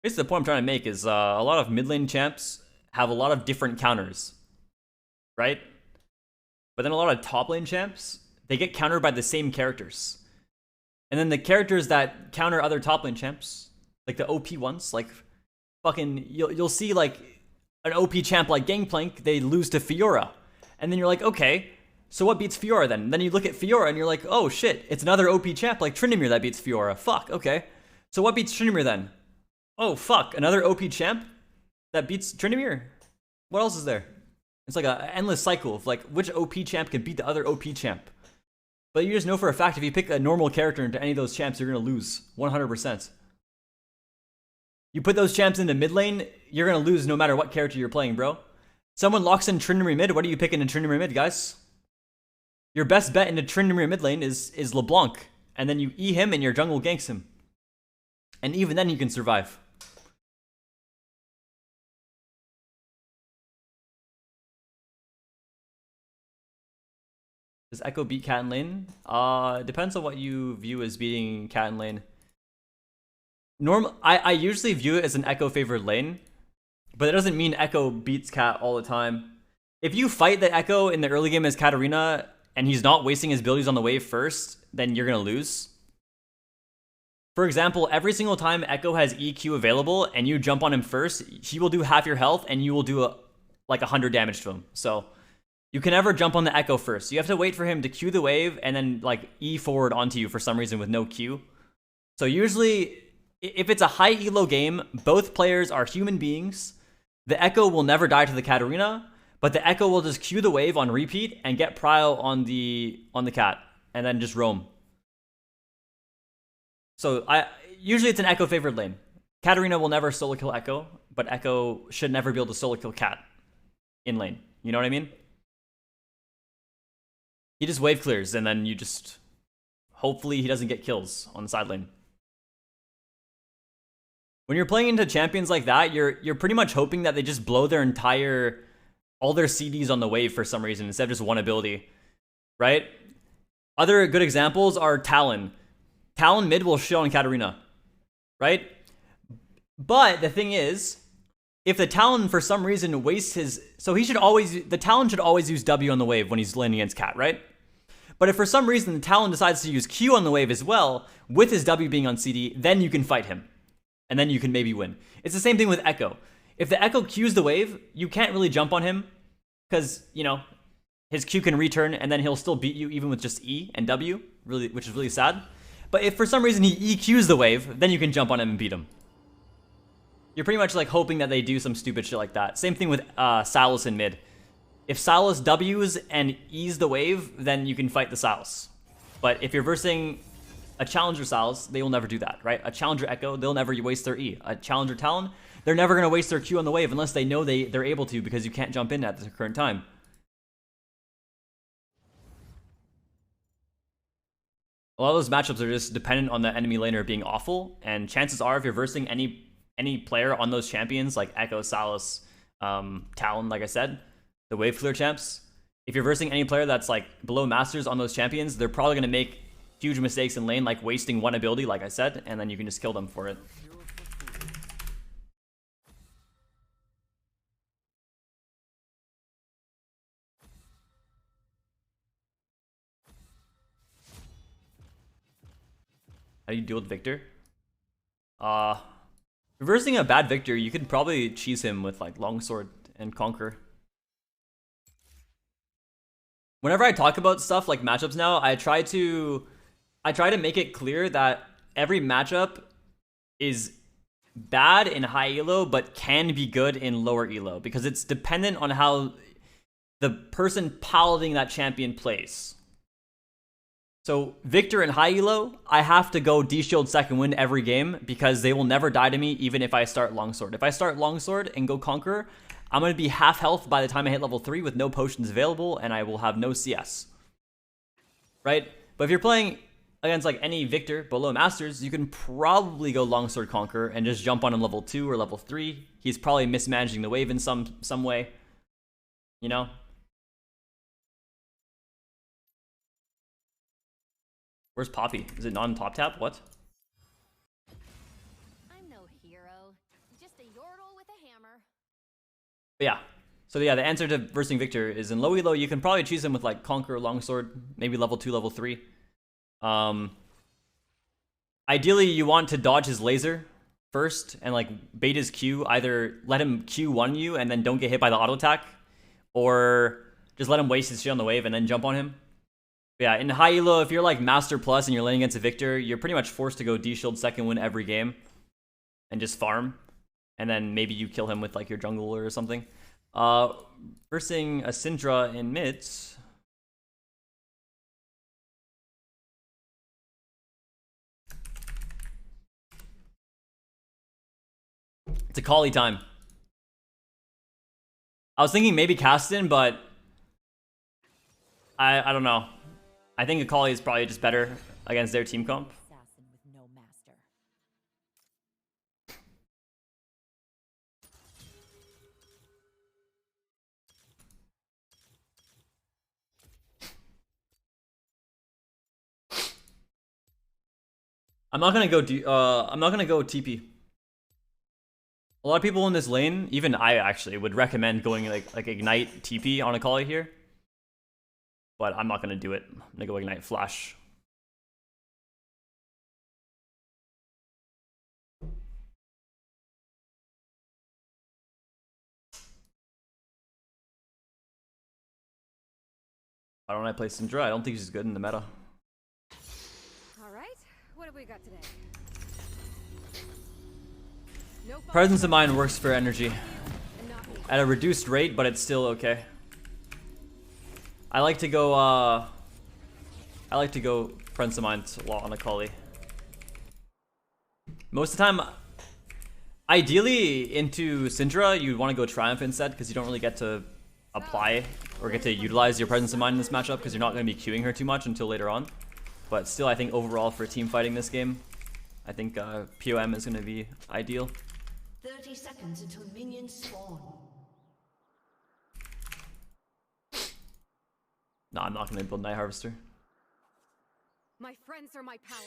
Basically the point I'm trying to make is a lot of mid lane champs have a lot of different counters, right? But then a lot of top lane champs, they get countered by the same characters. And then the characters that counter other top lane champs, like the OP ones, like fucking, you'll see like an OP champ like Gangplank, they lose to Fiora. And then you're like, okay, so what beats Fiora then? Then you look at Fiora and you're like, oh shit, it's another OP champ like Tryndamere that beats Fiora. Fuck, okay. So what beats Tryndamere then? Oh fuck, another OP champ that beats Tryndamere? What else is there? It's like an endless cycle of like which OP champ can beat the other OP champ. But you just know for a fact if you pick a normal character into any of those champs, you're gonna lose 100%. You put those champs into mid lane, you're gonna lose no matter what character you're playing, bro. Someone locks in Tryndamere mid, what are you picking in Tryndamere mid, guys? Your best bet into Tryndamere mid lane is LeBlanc, and then you E him and your jungle ganks him. And even then you can survive. Does Echo beat Cat in lane? Depends on what you view as beating Cat in lane. I usually view it as an Echo favored lane, but it doesn't mean Echo beats Cat all the time. If you fight the Echo in the early game as Katarina and he's not wasting his abilities on the wave first, then you're gonna lose. For example, every single time Echo has EQ available and you jump on him first, he will do half your health and you will do like 100 damage to him. So you can never jump on the Echo first. You have to wait for him to Q the wave and then like E forward onto you for some reason with no Q. So usually, if it's a high elo game, both players are human beings. The Echo will never die to the Katarina, but the Echo will just Q the wave on repeat and get prio on the cat and then just roam. So usually it's an Echo favored lane. Katarina will never solo kill Echo, but Echo should never be able to solo kill Cat in lane. You know what I mean? He just wave clears, and then you just... Hopefully he doesn't get kills on the side lane. When you're playing into champions like that, you're pretty much hoping that they just blow their all their CDs on the wave for some reason, instead of just one ability. Right? Other good examples are Talon. Talon mid will shit on Katarina. Right? But the thing is, if the Talon for some reason wastes his... So the Talon should always use W on the wave when he's laning against Cat, right? But if for some reason the Talon decides to use Q on the wave as well, with his W being on CD, then you can fight him. And then you can maybe win. It's the same thing with Echo. If the Echo Qs the wave, you can't really jump on him, because, you know, his Q can return, and then he'll still beat you even with just E and W, which is really sad. But if for some reason he EQs the wave, then you can jump on him and beat him. You're pretty much like hoping that they do some stupid shit like that. Same thing with Sylas in mid. If Sylas W's and E's the wave, then you can fight the Sylas. But if you're versing a Challenger Sylas, they will never do that, right? A Challenger Echo, they'll never waste their E. A Challenger Talon, they're never going to waste their Q on the wave unless they know they're able to, because you can't jump in at the current time. A lot of those matchups are just dependent on the enemy laner being awful, and chances are if you're versing any player on those champions, like Echo, Sylas, Talon, like I said, the wave clear champs, if you're versing any player that's like below Masters on those champions, they're probably going to make huge mistakes in lane, like wasting one ability, like I said, and then you can just kill them for it. How do you deal with Victor? Reversing a bad Victor, you could probably cheese him with like longsword and conquer. Whenever I talk about stuff like matchups now, I try to make it clear that every matchup is bad in high elo, but can be good in lower elo, because it's dependent on how the person piloting that champion plays. So Victor in high elo, I have to go D-Shield second wind every game because they will never die to me even if I start longsword. If I start longsword and go conquer, I'm going to be half health by the time I hit level 3 with no potions available, and I will have no CS. Right? But if you're playing against like any Victor below Masters, you can probably go longsword conquer and just jump on him level 2 or level 3. He's probably mismanaging the wave in some way. You know? Where's Poppy? Is it not in top tap? What? I'm no hero, just a yordle with a hammer. But yeah. So yeah, the answer to versing Victor is in low elo, you can probably choose him with like conquer, longsword, maybe level 2, level 3. Ideally, you want to dodge his laser first and like bait his Q. Either let him Q1 you and then don't get hit by the auto attack, or just let him waste his shit on the wave and then jump on him. But yeah, in high elo, if you're like Master Plus and you're laying against a Victor, you're pretty much forced to go D-Shield second win every game and just farm. And then maybe you kill him with like your jungler or something. Versing a Syndra in mids. It's a Kali time. I was thinking maybe Caston, but I don't know. I think Akali is probably just better against their team comp. Assassin with no master. I'm not gonna go TP. A lot of people in this lane, even I actually would recommend going like Ignite TP on Akali here. But I'm not gonna do it. I'm gonna go Ignite Flash. Why don't I play Syndra? I don't think she's good in the meta. All right, what have we got today? No Presence of Mind works for energy. and not me. At a reduced rate, but it's still okay. I like to go Presence of Mind a lot on Akali. Most of the time, ideally into Syndra, you'd want to go Triumph instead, because you don't really get to apply or get to utilize your Presence of Mind in this matchup, because you're not going to be queuing her too much until later on. But still, I think overall for team fighting this game, I think POM is going to be ideal. 30 seconds until minions spawn. No, I'm not going to build Night Harvester. My friends are my power.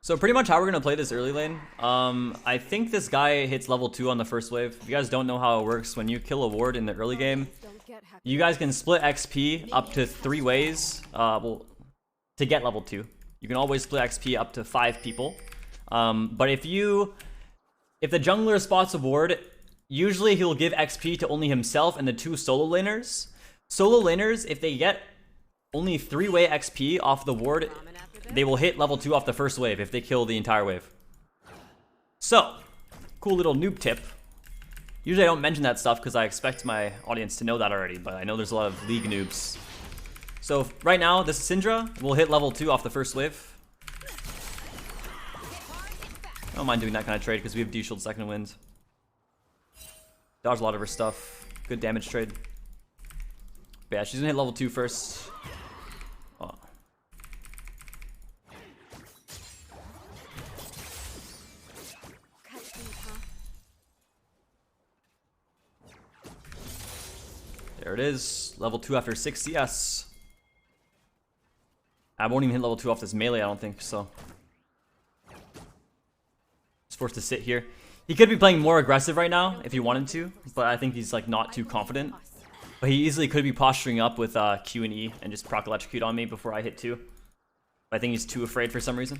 So pretty much how we're going to play this early lane. I think this guy hits level 2 on the first wave. If you guys don't know how it works, when you kill a ward in the early game, Don't get hacked. you guys can split XP up to 3 ways well, to get level 2. You can always split XP up to 5 people. But if the jungler spots a ward, usually he'll give XP to only himself and the 2 solo laners. Solo laners, if they get only 3-way XP off the ward, they will hit level 2 off the first wave if they kill the entire wave. So, cool little noob tip. Usually I don't mention that stuff because I expect my audience to know that already, but I know there's a lot of League noobs. So right now, this Syndra will hit level 2 off the first wave. I don't mind doing that kind of trade because we have D-Shield second wind. Dodge a lot of her stuff. Good damage trade. But yeah, she's gonna hit level 2 first. Oh. Cut deep, huh? There it is. Level 2 after 6 CS. I won't even hit level 2 off this melee, I don't think, so. He's forced to sit here. He could be playing more aggressive right now if he wanted to, but I think he's like not too confident. But he easily could be posturing up with Q and E and just proc electrocute on me before I hit 2. But I think he's too afraid for some reason.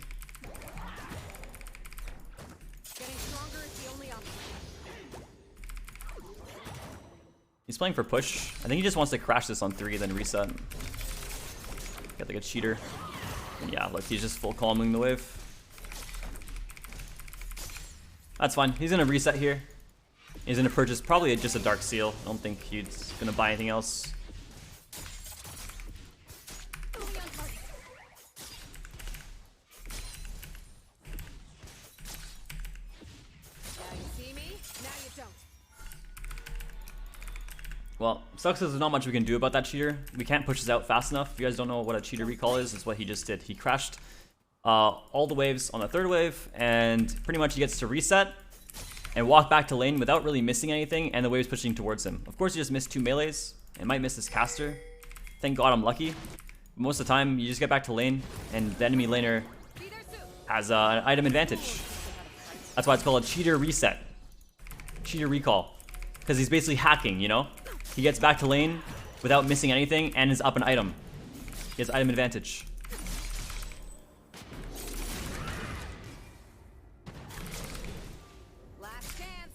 Getting stronger is the only option. He's playing for push. I think he just wants to crash this on 3 then reset. Get like a cheater. And yeah, look, he's just full calming the wave. That's fine. He's gonna reset here. He's gonna purchase probably just a Dark Seal. I don't think he's gonna buy anything else. Well, sucks there's not much we can do about that cheater. We can't push this out fast enough. If you guys don't know what a cheater recall is, it's what he just did. He crashed all the waves on the 3rd wave, and pretty much he gets to reset and walk back to lane without really missing anything, and the wave's pushing towards him. Of course, he just missed 2 melees, and might miss his caster. Thank God I'm lucky. But most of the time, you just get back to lane, and the enemy laner has an item advantage. That's why it's called a cheater reset. Cheater recall. Because he's basically hacking, you know? He gets back to lane without missing anything, and is up an item. He has item advantage. Last chance.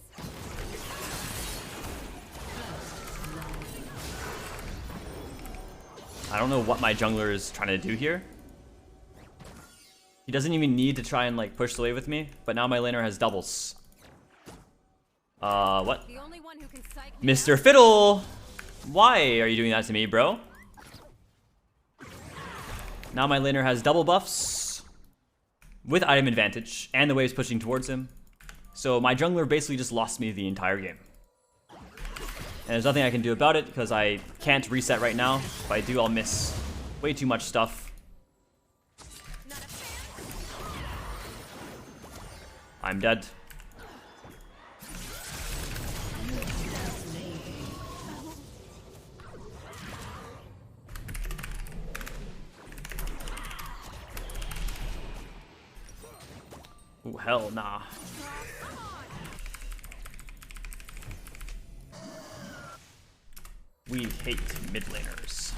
I don't know what my jungler is trying to do here. He doesn't even need to try and like push the wave with me, but now my laner has doubles. What? The only one who can psych Mr. Fiddle! Why are you doing that to me, bro? Now my laner has double buffs with item advantage, and the wave's pushing towards him. So my jungler basically just lost me the entire game. And there's nothing I can do about it, because I can't reset right now. If I do, I'll miss way too much stuff. I'm dead. Ooh, hell nah. We hate mid laners.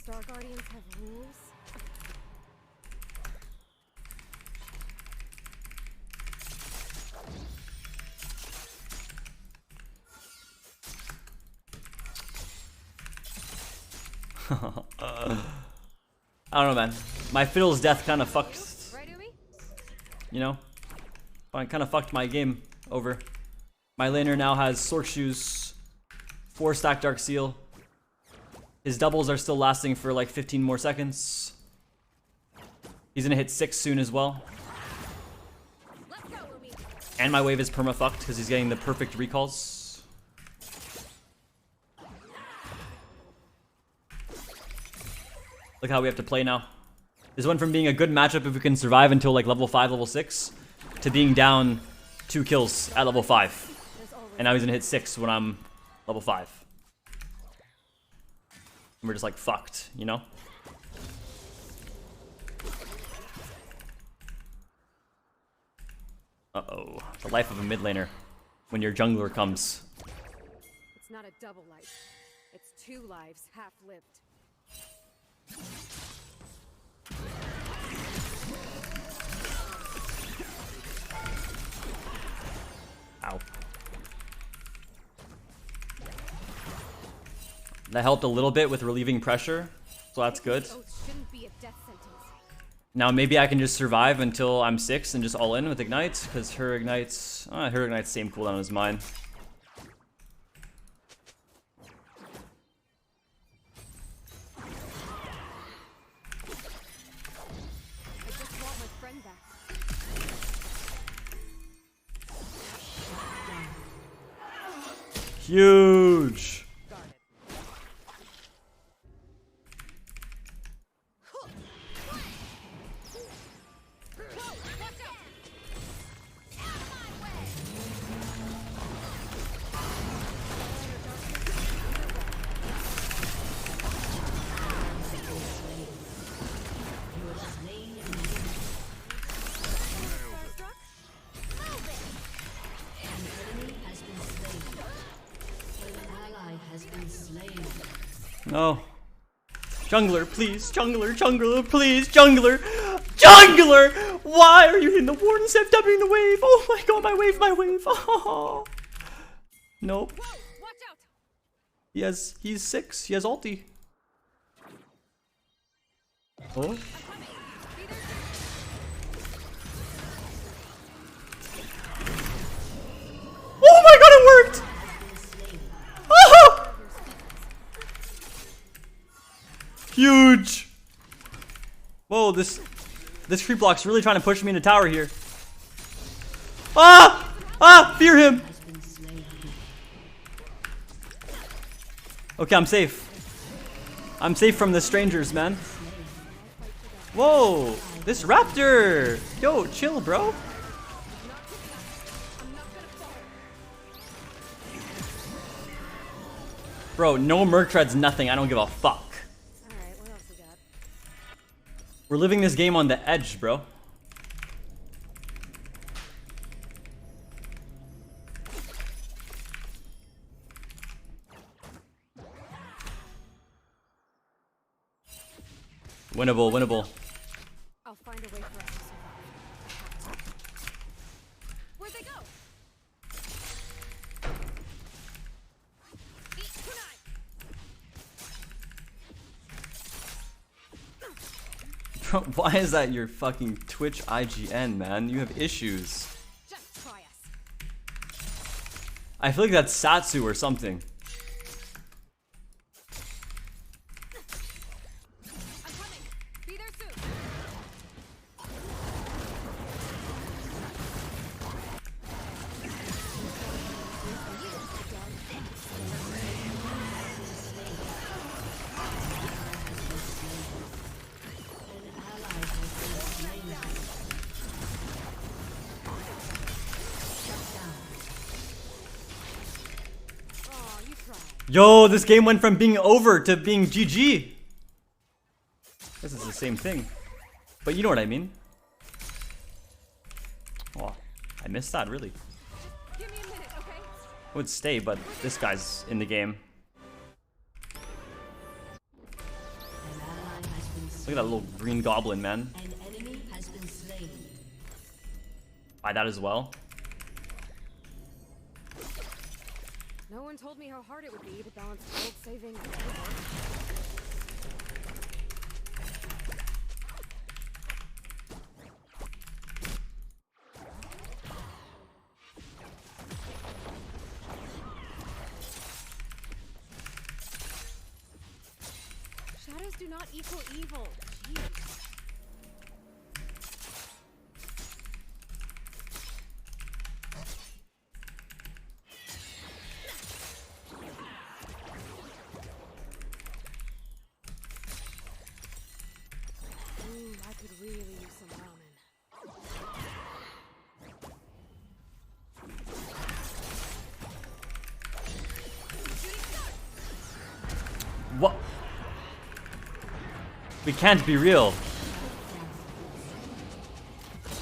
Star Guardians have rules. I don't know, man. My Fiddle's death kind of fucked, Right, Umi? you know? I kind of fucked my game over. My laner now has Sork Shoes, 4-stack Dark Seal. His doubles are still lasting for like 15 more seconds. He's gonna hit 6 soon as well. Let's go, Umi. And my wave is perma-fucked because he's getting the perfect recalls. Look how we have to play now. This went from being a good matchup if we can survive until like level 5, level 6, to being down 2 kills at level 5. And now he's gonna hit 6 when I'm level 5. And we're just like fucked, you know? Uh-oh. The life of a mid laner when your jungler comes. It's not a double life. It's 2 lives half-lived. Ow. That helped a little bit with relieving pressure, so that's good. Oath shouldn't be a death sentence. Now maybe I can just survive until I'm 6 and just all in with Ignite, because her Ignite's same cooldown as mine. I just want my friend back. Huge! No. Jungler, please. Jungler, please. Jungler! Why are you hitting the ward instead of Wing the wave? Oh my god, my wave. Oh. Nope. Whoa, watch out. He's 6. He has ulti. Oh. Oh my god, it worked! Oh! Huge! Whoa, this creep block's really trying to push me into tower here. Ah! Ah! Fear him! Okay, I'm safe. I'm safe from the strangers, man. Whoa! This raptor! Yo, chill, bro. Bro, no Merc treads, nothing. I don't give a fuck. Alright, what else we got? We're living this game on the edge, bro. Winnable. I'll find a way for us to survive. Where'd they go? Eat tonight. Bro, why is that your fucking Twitch IGN, man? You have issues. Just try us. I feel like that's Satsu or something. I'm coming. Be there soon. Oh, you tried. Yo, this game went from being over to being GG. This is the same thing. But you know what I mean. Oh, I missed that, really. Give me a minute, okay? I would stay, but this guy's in the game. Look at that little green goblin, man. An enemy has been slain. Buy that as well. No one told me how hard it would be to balance gold saving and teamwork. Shadows do not equal evil. Jeez. Ooh, I could really use some ramen. What? We can't be real.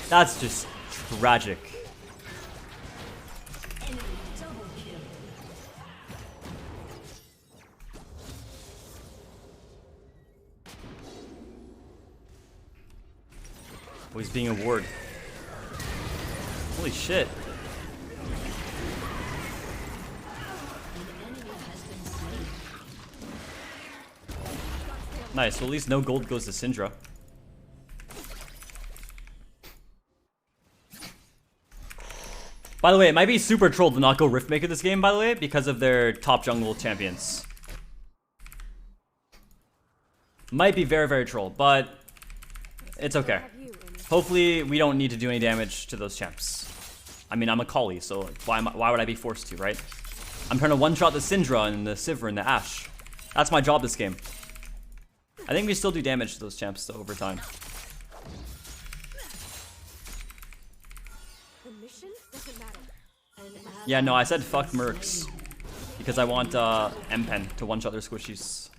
That's just tragic. Enemy double kill. Oh, he's being a ward. Holy shit. Nice, well at least no gold goes to Syndra. By the way, it might be super troll to not go Riftmaker this game, by the way, because of their top jungle champions. Might be very, very troll, but it's okay. Hopefully we don't need to do any damage to those champs. I mean, I'm a Kali, so why would I be forced to, right? I'm trying to one-shot the Syndra and the Sivir and the Ashe. That's my job this game. I think we still do damage to those champs though over time. The mission doesn't matter. Yeah, no, I said fuck Mercs because I want M-Pen to one-shot their squishies.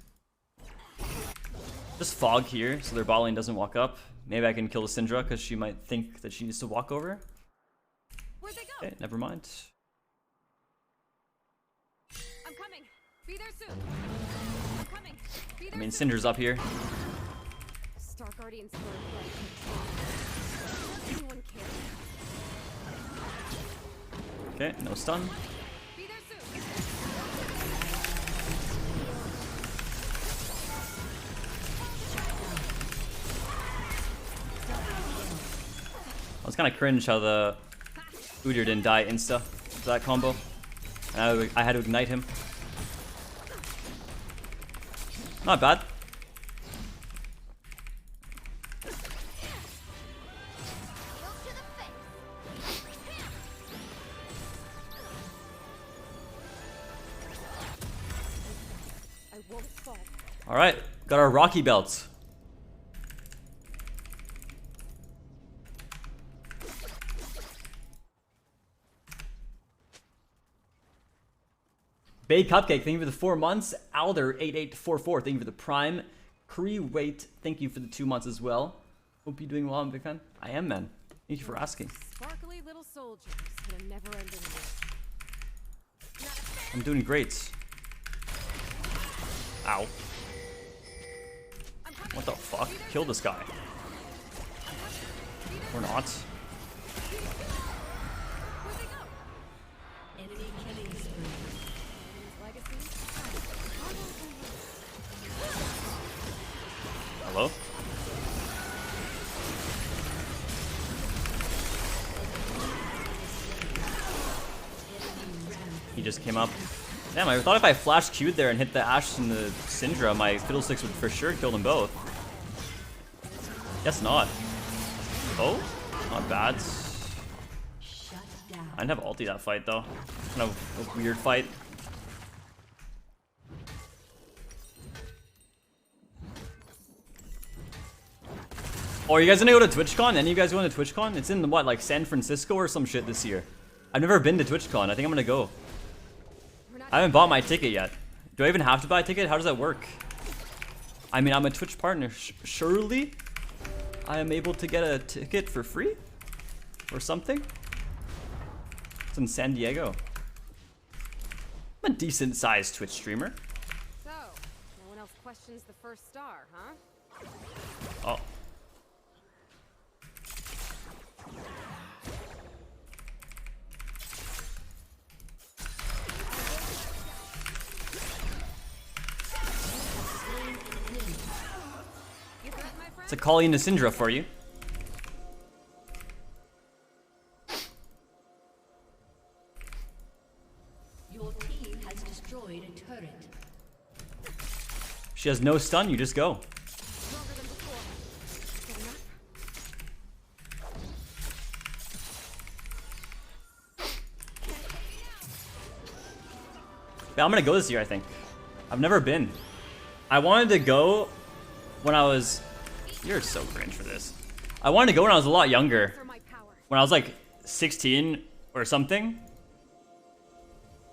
Just fog here so their bot lane doesn't walk up. Maybe I can kill the Syndra because she might think that she needs to walk over. Where'd they go? Okay, never mind. I'm coming. Be there soon. I'm coming. Be I there mean, soon. Syndra's up here. Star Guardian's word like does anyone care? Okay, no stun. Be there soon. I was kind of cringe how the Udyr didn't die insta for that combo. And I had to ignite him. Not bad. I won't fall. Alright, got our Rocky belts. Bay Cupcake, thank you for the 4 months. Alder8844, thank you for the Prime. Cree Wait, thank you for the 2 months as well. Hope you're doing well, I'm a big fan. I am, man. Thank you for asking. Sparkly little soldiers in a never-ending war. I'm doing great. Ow. What the fuck? Kill this guy. Or not. Where'd they go? Enemy killing spree. Legacy? Hello? He just came up. Damn, I thought if I flash Q'd there and hit the Ashe and the Syndra, my Fiddlesticks would for sure kill them both. Guess not. Oh? Not bad. Shut down. I didn't have ulti that fight though. Kind of a weird fight. Oh, are you guys gonna go to TwitchCon? Any of you guys going to TwitchCon? It's in what, like San Francisco or some shit this year. I've never been to TwitchCon. I think I'm gonna go. I haven't bought my ticket yet. Do I even have to buy a ticket? How does that work? I mean, I'm a Twitch partner. Surely I am able to get a ticket for free? Or something? It's in San Diego. I'm a decent sized Twitch streamer. So, no one else questions the first star, huh? Oh. You threat, my friend? It's a Colleen to Syndra for you. Your team has destroyed a turret. She has no stun, you just go. Stronger than before. Good enough? Yeah, I'm gonna go this year, I think. I've never been. I wanted to go when I was... You're so cringe for this. I wanted to go when I was a lot younger. For my power. When I was like 16 or something.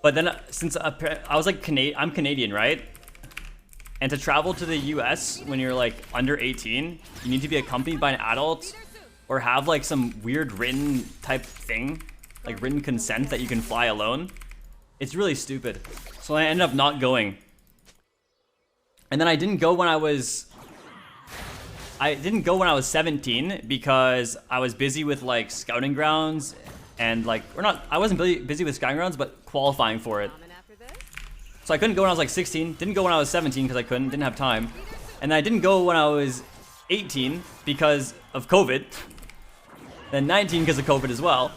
But then since I was like I'm Canadian, right? And to travel to the US when you're like under 18, you need to be accompanied by an adult or have like some weird written type thing, like written consent that you can fly alone. It's really stupid. So I ended up not going. And then I didn't go when I was 17 because I was busy with like scouting grounds and like, or not, I wasn't busy with scouting grounds, but qualifying for it. Coming after this? So I couldn't go when I was like 16, didn't go when I was 17 because I didn't have time. And then I didn't go when I was 18 because of COVID. Then 19 because of COVID as well.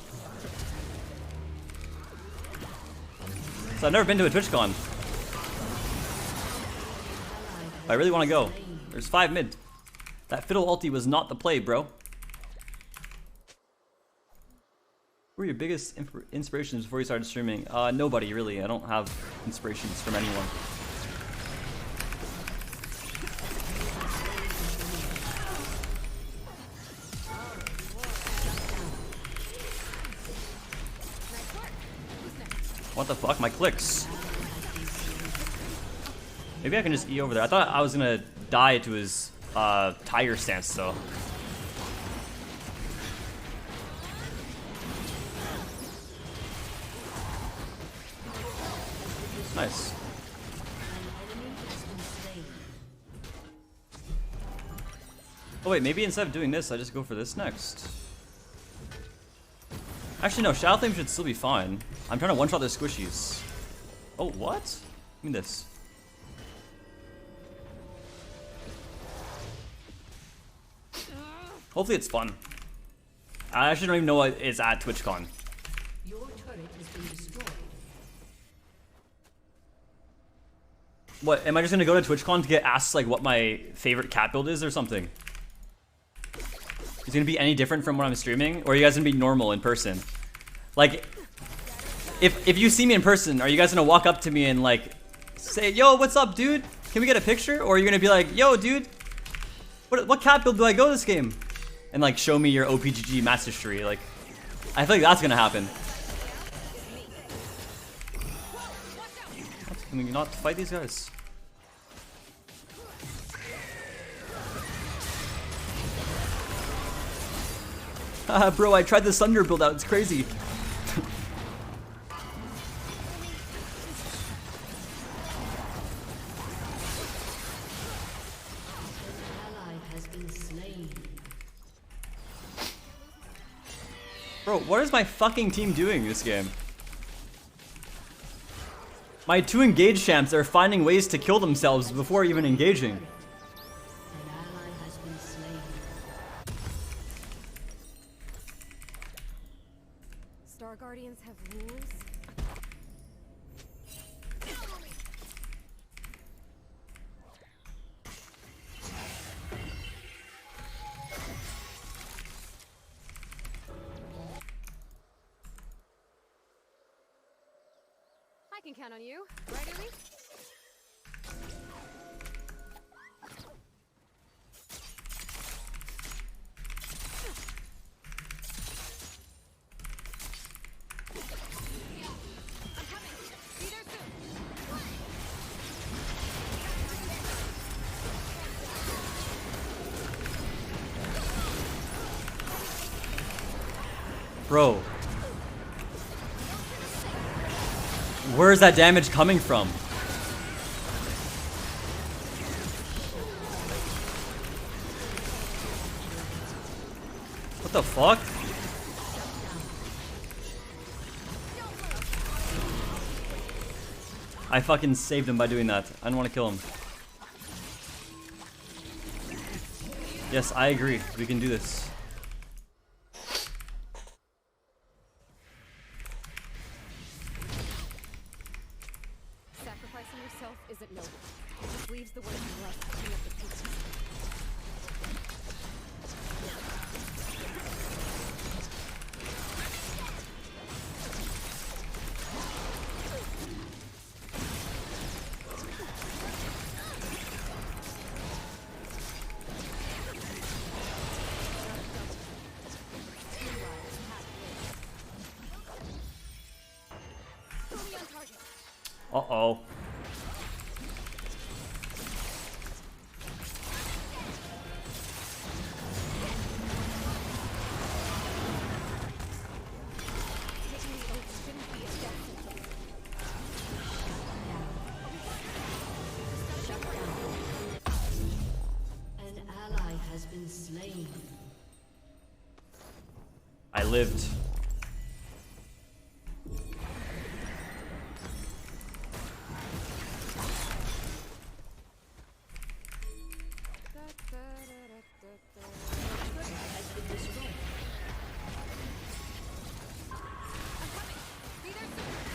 So I've never been to a TwitchCon. But I really want to go. There's 5 mid. That fiddle ulti was not the play, bro. Who were your biggest inspirations before you started streaming? Nobody, really. I don't have inspirations from anyone. What the fuck? My clicks. Maybe I can just E over there. I thought I was gonna die to his tiger stance though. Nice. An enemy has been slain. Oh wait, maybe instead of doing this, I just go for this next. Actually, no, Shadow Flame should still be fine. I'm trying to one-shot their squishies. Oh, what? Give me this. Hopefully it's fun. I actually don't even know what it's at TwitchCon. Your turret has been destroyed. What, am I just gonna go to TwitchCon to get asked like what my favorite cat build is or something? Is it gonna be any different from what I'm streaming? Or are you guys gonna be normal in person? Like, if you see me in person, are you guys gonna walk up to me and like, say, yo, what's up, dude? Can we get a picture? Or are you gonna be like, yo, dude, what cat build do I go this game? And like, show me your OPGG mastery. Like, I feel like that's gonna happen. Can we not fight these guys? Haha, bro, I tried the Sunderer build out. It's crazy. Ally has been slain. Bro, what is my fucking team doing this game? My 2 engaged champs are finding ways to kill themselves before even engaging. An ally has been slain. Star Guardians have rules. I can count on you, right, Uli? I'm coming. Be there soon. Bro. Where is that damage coming from? What the fuck? I fucking saved him by doing that. I don't want to kill him. Yes, I agree. We can do this. Sacrificing yourself isn't noble. It just leaves the ones you love picking up the pieces. Fully on target. Uh-oh. Taking the oath shouldn't be a death sentence. Shut down. An ally has been slain. I lived. Has been destroyed. Be there soon.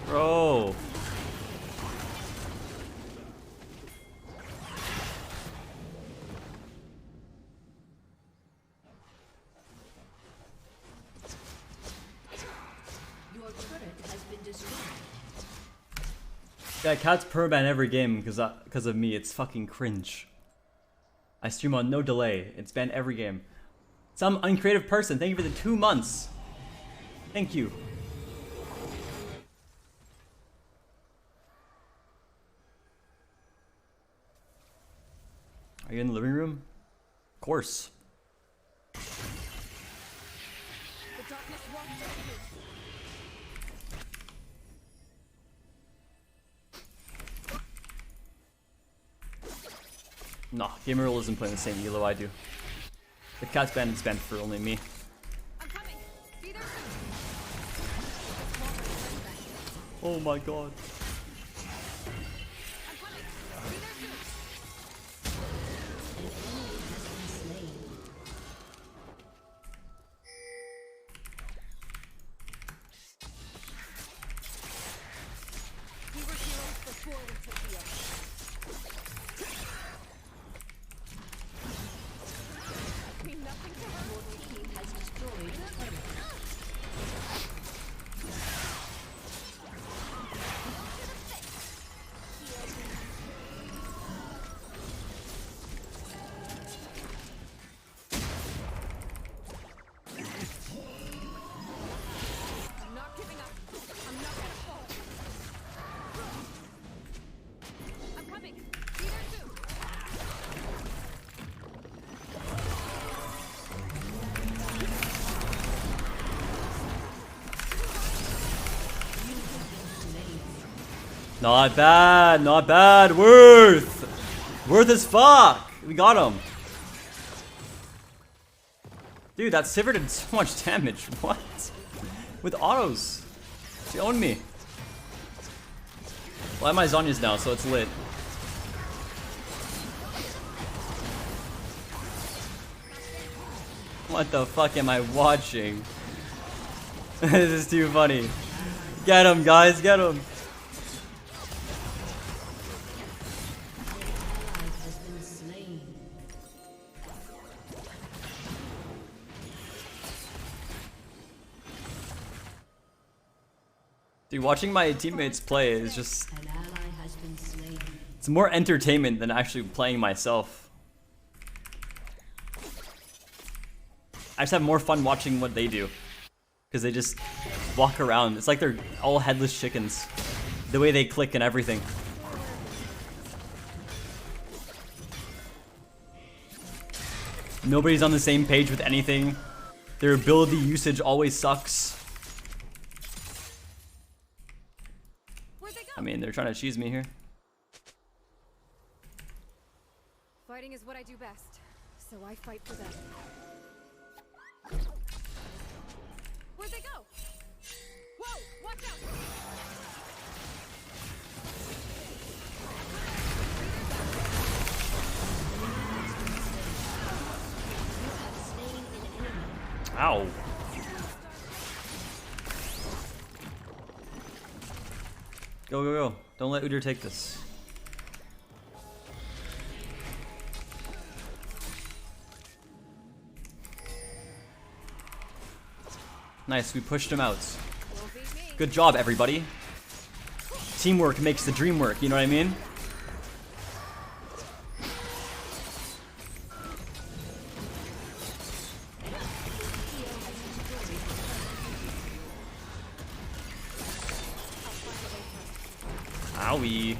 Bro. Your turret has been destroyed. Yeah, cat's permaban every game because of me. It's fucking cringe. I stream on no delay. It's banned every game. Some uncreative person, thank you for the 2 months. Thank you. Are you in the living room? Of course. The darkness won't take you. Nah, Gamerul isn't playing the same elo I do. The cat's banned is banned for only me. I'm coming. Be there soon. Oh my god. I'm coming. Be there soon. We were heroes before we took the oath. Mean nothing to her. Your team has destroyed a turret. I'm not giving up. I'm not gonna fall. I'm coming. Be there soon. Not bad, not bad. Worth! Worth as fuck! We got him. Dude, that Sivir did so much damage. What? With autos. She owned me. Well, I have my Zhonya's now, so it's lit. What the fuck am I watching? This is too funny. Get him, guys, get him. Has been slain. Dude, watching my teammates play is just... An ally has been slain. It's more entertainment than actually playing myself. I just have more fun watching what they do. Because they just walk around. It's like they're all headless chickens. The way they click and everything. Nobody's on the same page with anything. Their ability usage always sucks. Where'd they go? I mean, they're trying to cheese me here. Fighting is what I do best, so I fight for them. Where'd they go? Whoa! Watch out! Ow. Go, go, go. Don't let Udyr take this. Nice, we pushed him out. Won't beat me. Good job, everybody. Teamwork makes the dream work, you know what I mean? Owie.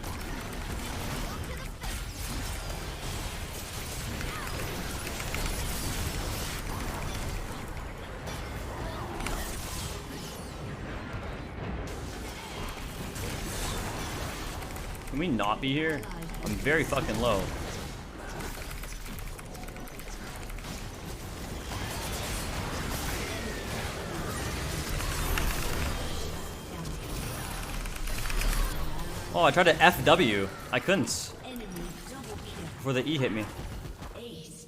Can we not be here? I'm very fucking low. Oh, I tried to FW. I couldn't. Enemy double kill. Before the E hit me. Aced.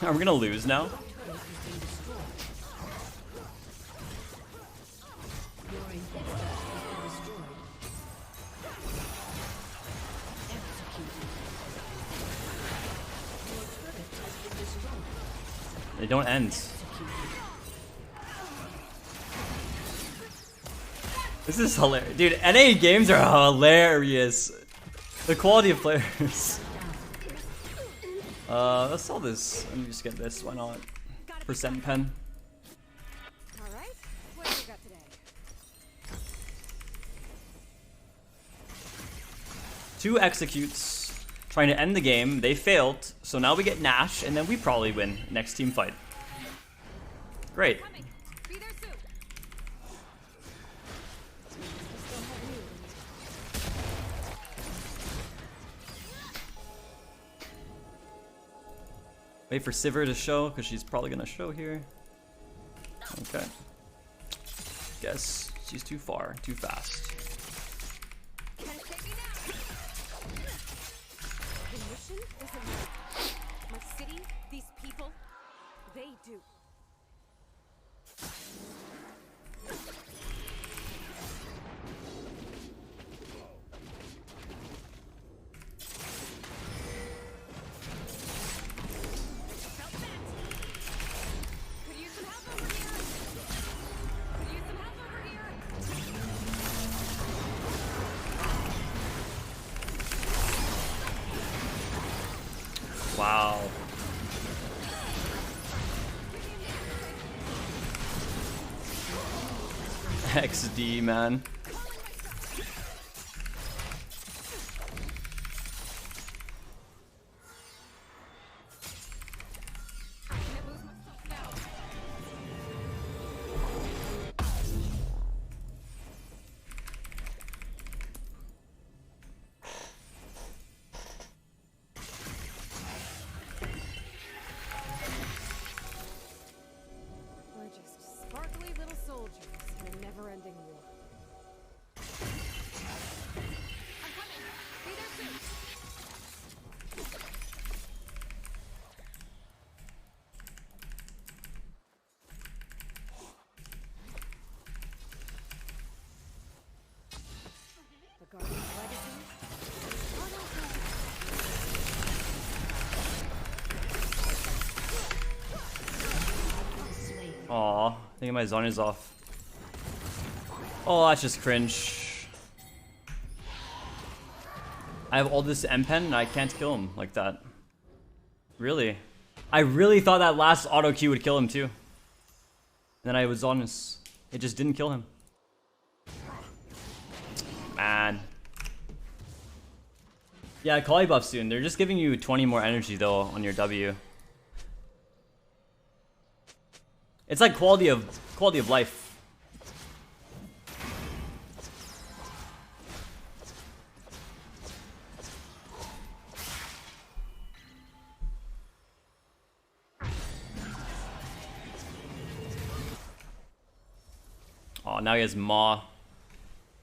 Are we gonna lose now? Turret has been destroyed. Your inhibitor has been destroyed. Executed. Your turret has been destroyed. They don't end. This is hilarious. Dude, NA games are hilarious. The quality of players. Let's sell this. Let me just get this. Why not? Percent pen. Our 2 executes trying to end the game. They failed, so now we get Nash, and then we probably win next team fight. Great. Be there soon. Wait for Sivir to show, because she's probably gonna show here. Okay. Guess she's too far, too fast. Can it take me now? The mission isn't mine. My city, these people, they do. Felt that. Could use some help over here. Could use some help over here. Wow. XD, man. Can't lose myself now. We're just sparkly little soldiers in a never-ending war. I'm coming. Be there soon. The Guardian's legacy. Aw, I think my Zonya's off. Oh, that's just cringe. I have all this M-Pen and I can't kill him like that. Really? I really thought that last auto Q would kill him too. And then I was honest. It just didn't kill him. Man. Yeah, Kali buff soon. They're just giving you 20 more energy though on your W. It's like quality of life. Oh, now he has Maw.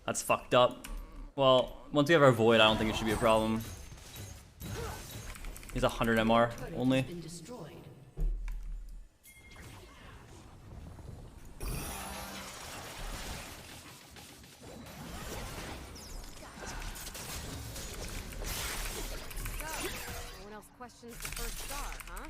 That's fucked up. Well, once we have our Void, I don't think it should be a problem. He's 100 MR only. Been destroyed. No one else questions the first star, huh?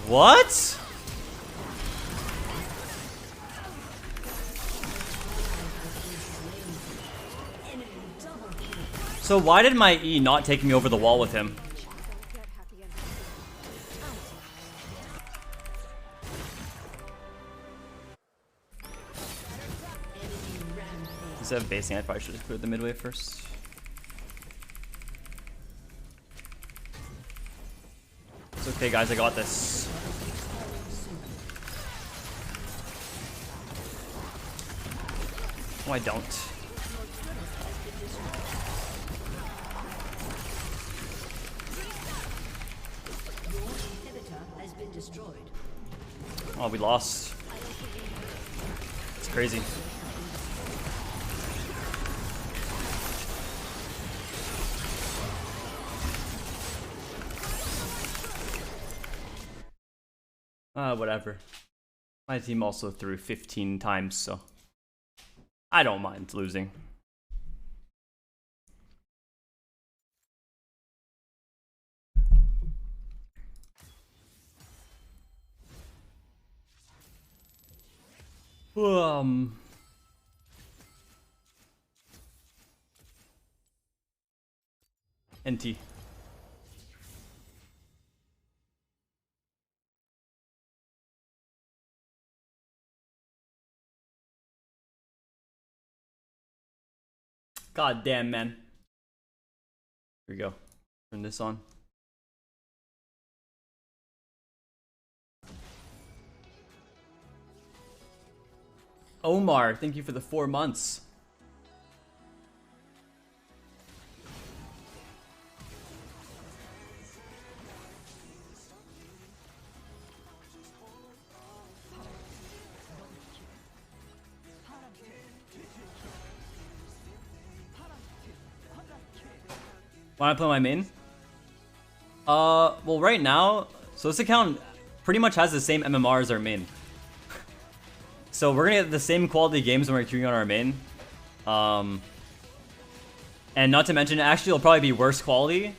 What? So why did my E not take me over the wall with him? Don't get happy endings. Instead of basing, I probably should have cleared the midway first. It's okay, guys, I got this. Oh, I don't. Inhibitor has been destroyed. Oh, we lost. It's crazy. Whatever. My team also threw 15 times, so I don't mind losing. NT. God damn, man. Here we go. Turn this on. Omar, thank you for the 4 months. Wanna play my main? Well, right now, so this account pretty much has the same MMR as our main. So we're gonna get the same quality games when we're queuing on our main. And not to mention, actually, it'll probably be worse quality.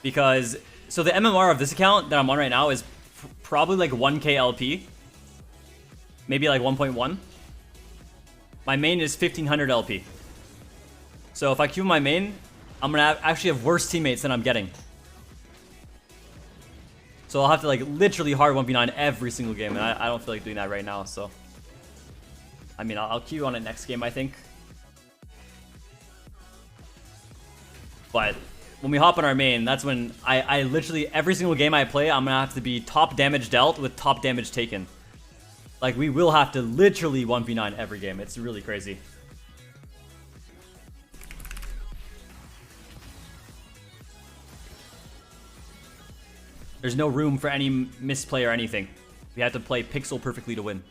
Because, so the MMR of this account that I'm on right now is probably like 1k LP. Maybe like 1.1. My main is 1500 LP. So if I queue my main, I'm gonna actually have worse teammates than I'm getting. So I'll have to like literally hard 1v9 every single game, and I don't feel like doing that right now, so. I mean, I'll queue on it next game, I think. But when we hop on our main, that's when I literally, every single game I play, I'm gonna have to be top damage dealt with top damage taken. Like, we will have to literally 1v9 every game. It's really crazy. There's no room for any misplay or anything. We have to play pixel perfectly to win.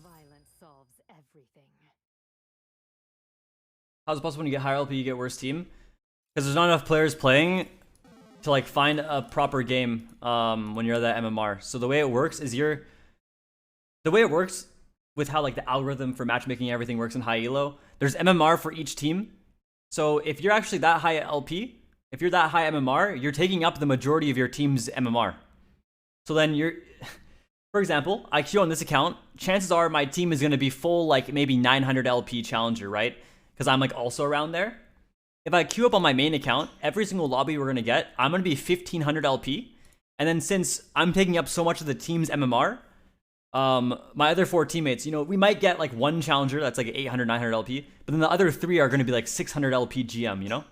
Violence solves everything. How's it possible when you get higher LP, you get worse team? Because there's not enough players playing to like find a proper game when you're at that MMR. So the way it works is the way it works with how like the algorithm for matchmaking and everything works in high elo, there's MMR for each team. So if you're actually that high LP, if you're that high MMR, you're taking up the majority of your team's MMR. So then you're, for example, I queue on this account, chances are my team is going to be full like maybe 900 LP challenger, right? Because I'm like also around there. If I queue up on my main account, every single lobby we're going to get, I'm going to be 1500 LP. And then since I'm taking up so much of the team's MMR, my other 4 teammates, you know, we might get like one challenger that's like 800, 900 LP, but then the other 3 are going to be like 600 LP GM, you know?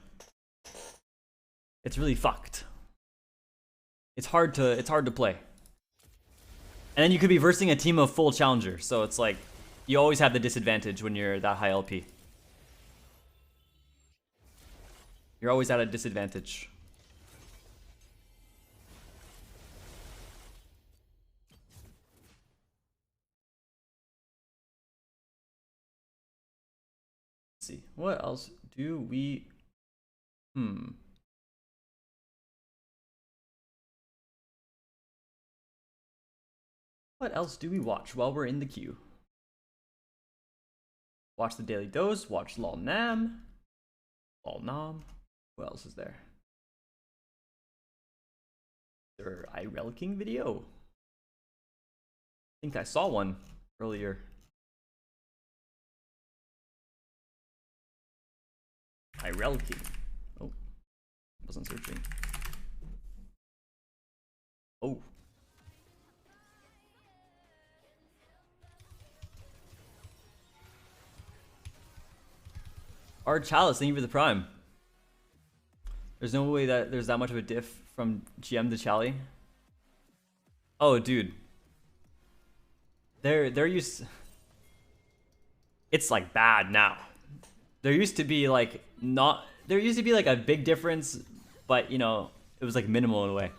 It's really fucked. It's hard to play. And then you could be versing a team of full challengers, so it's like, you always have the disadvantage when you're that high LP. You're always at a disadvantage. Let's see. What else do we... What else do we watch while we're in the queue? Watch the Daily Dose, watch Lol Nam. Lol Nam. What else is there? Is there an IRL King video? I think I saw one earlier. IRL King. Oh, wasn't searching. Oh. Our Chalice, thank you for the prime. There's no way that there's that much of a diff from GM to Chali. Oh, dude. They're used... It's like bad now. There used to be like not... There used to be like a big difference, but you know, it was like minimal in a way.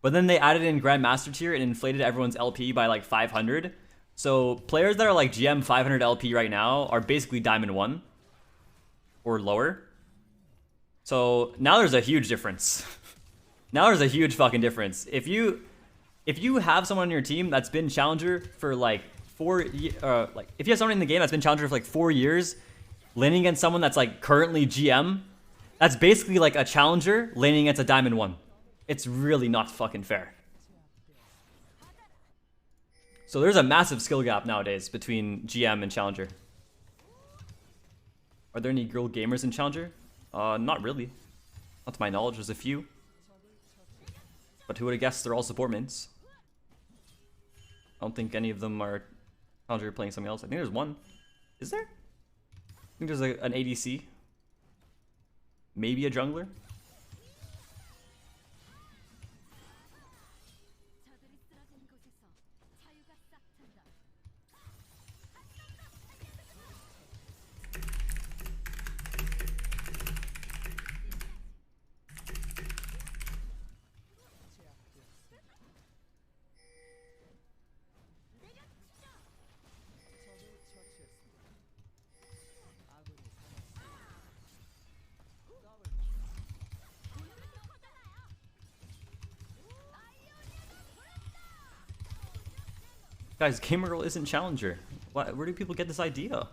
But then they added in Grandmaster tier and inflated everyone's LP by like 500. So players that are like GM 500 LP right now are basically Diamond 1. or lower. So now there's a huge difference. Now there's a huge fucking difference. If you have someone on your team that's been challenger for like if you have someone in the game that's been challenger for like 4 years, laning against someone that's like currently GM, that's basically like a challenger laning against a Diamond 1. It's really not fucking fair. So there's a massive skill gap nowadays between GM and challenger. Are there any girl gamers in challenger? Not really. Not to my knowledge, there's a few. But who would have guessed they're all support mids? I don't think any of them are challenger playing something else. I think there's one. Is there? I think there's an ADC. Maybe a jungler. Guys, Gamer Girl isn't challenger. Where do people get this idea?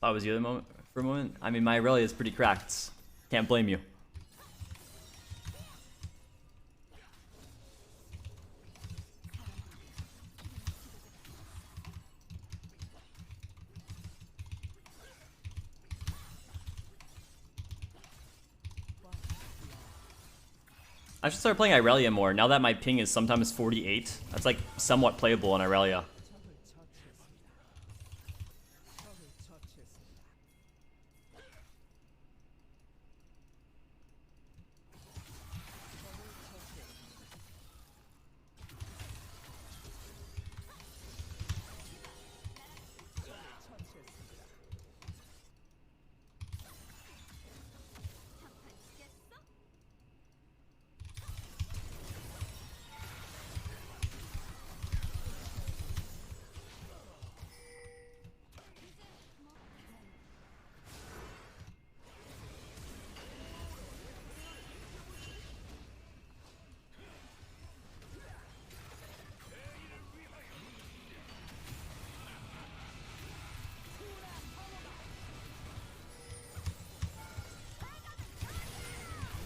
Thought it was the other moment for a moment. I mean, my Aurelia is pretty cracked. Can't blame you. I should start playing Irelia more now that my ping is sometimes 48. That's like somewhat playable on Irelia.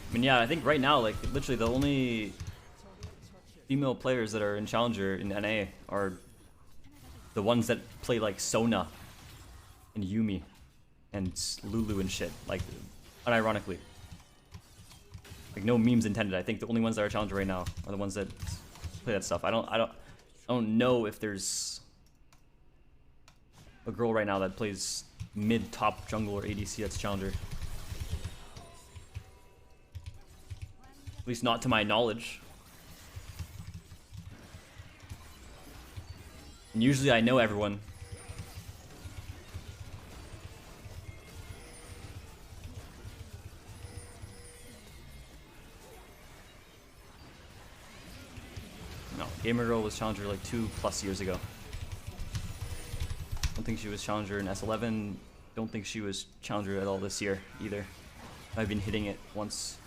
I mean, yeah, I think right now, like, literally the only female players that are in Challenger in NA are the ones that play, like, Sona and Yumi and Lulu and shit, like, unironically. Like, no memes intended. I think the only ones that are Challenger right now are the ones that play that stuff. I don't know if there's a girl right now that plays mid-top jungle or ADC that's Challenger. At least not to my knowledge. And usually I know everyone. No, Gamer Girl was Challenger like 2+ years ago. Don't think she was Challenger in S11. Don't think she was Challenger at all this year either. I've been hitting it once.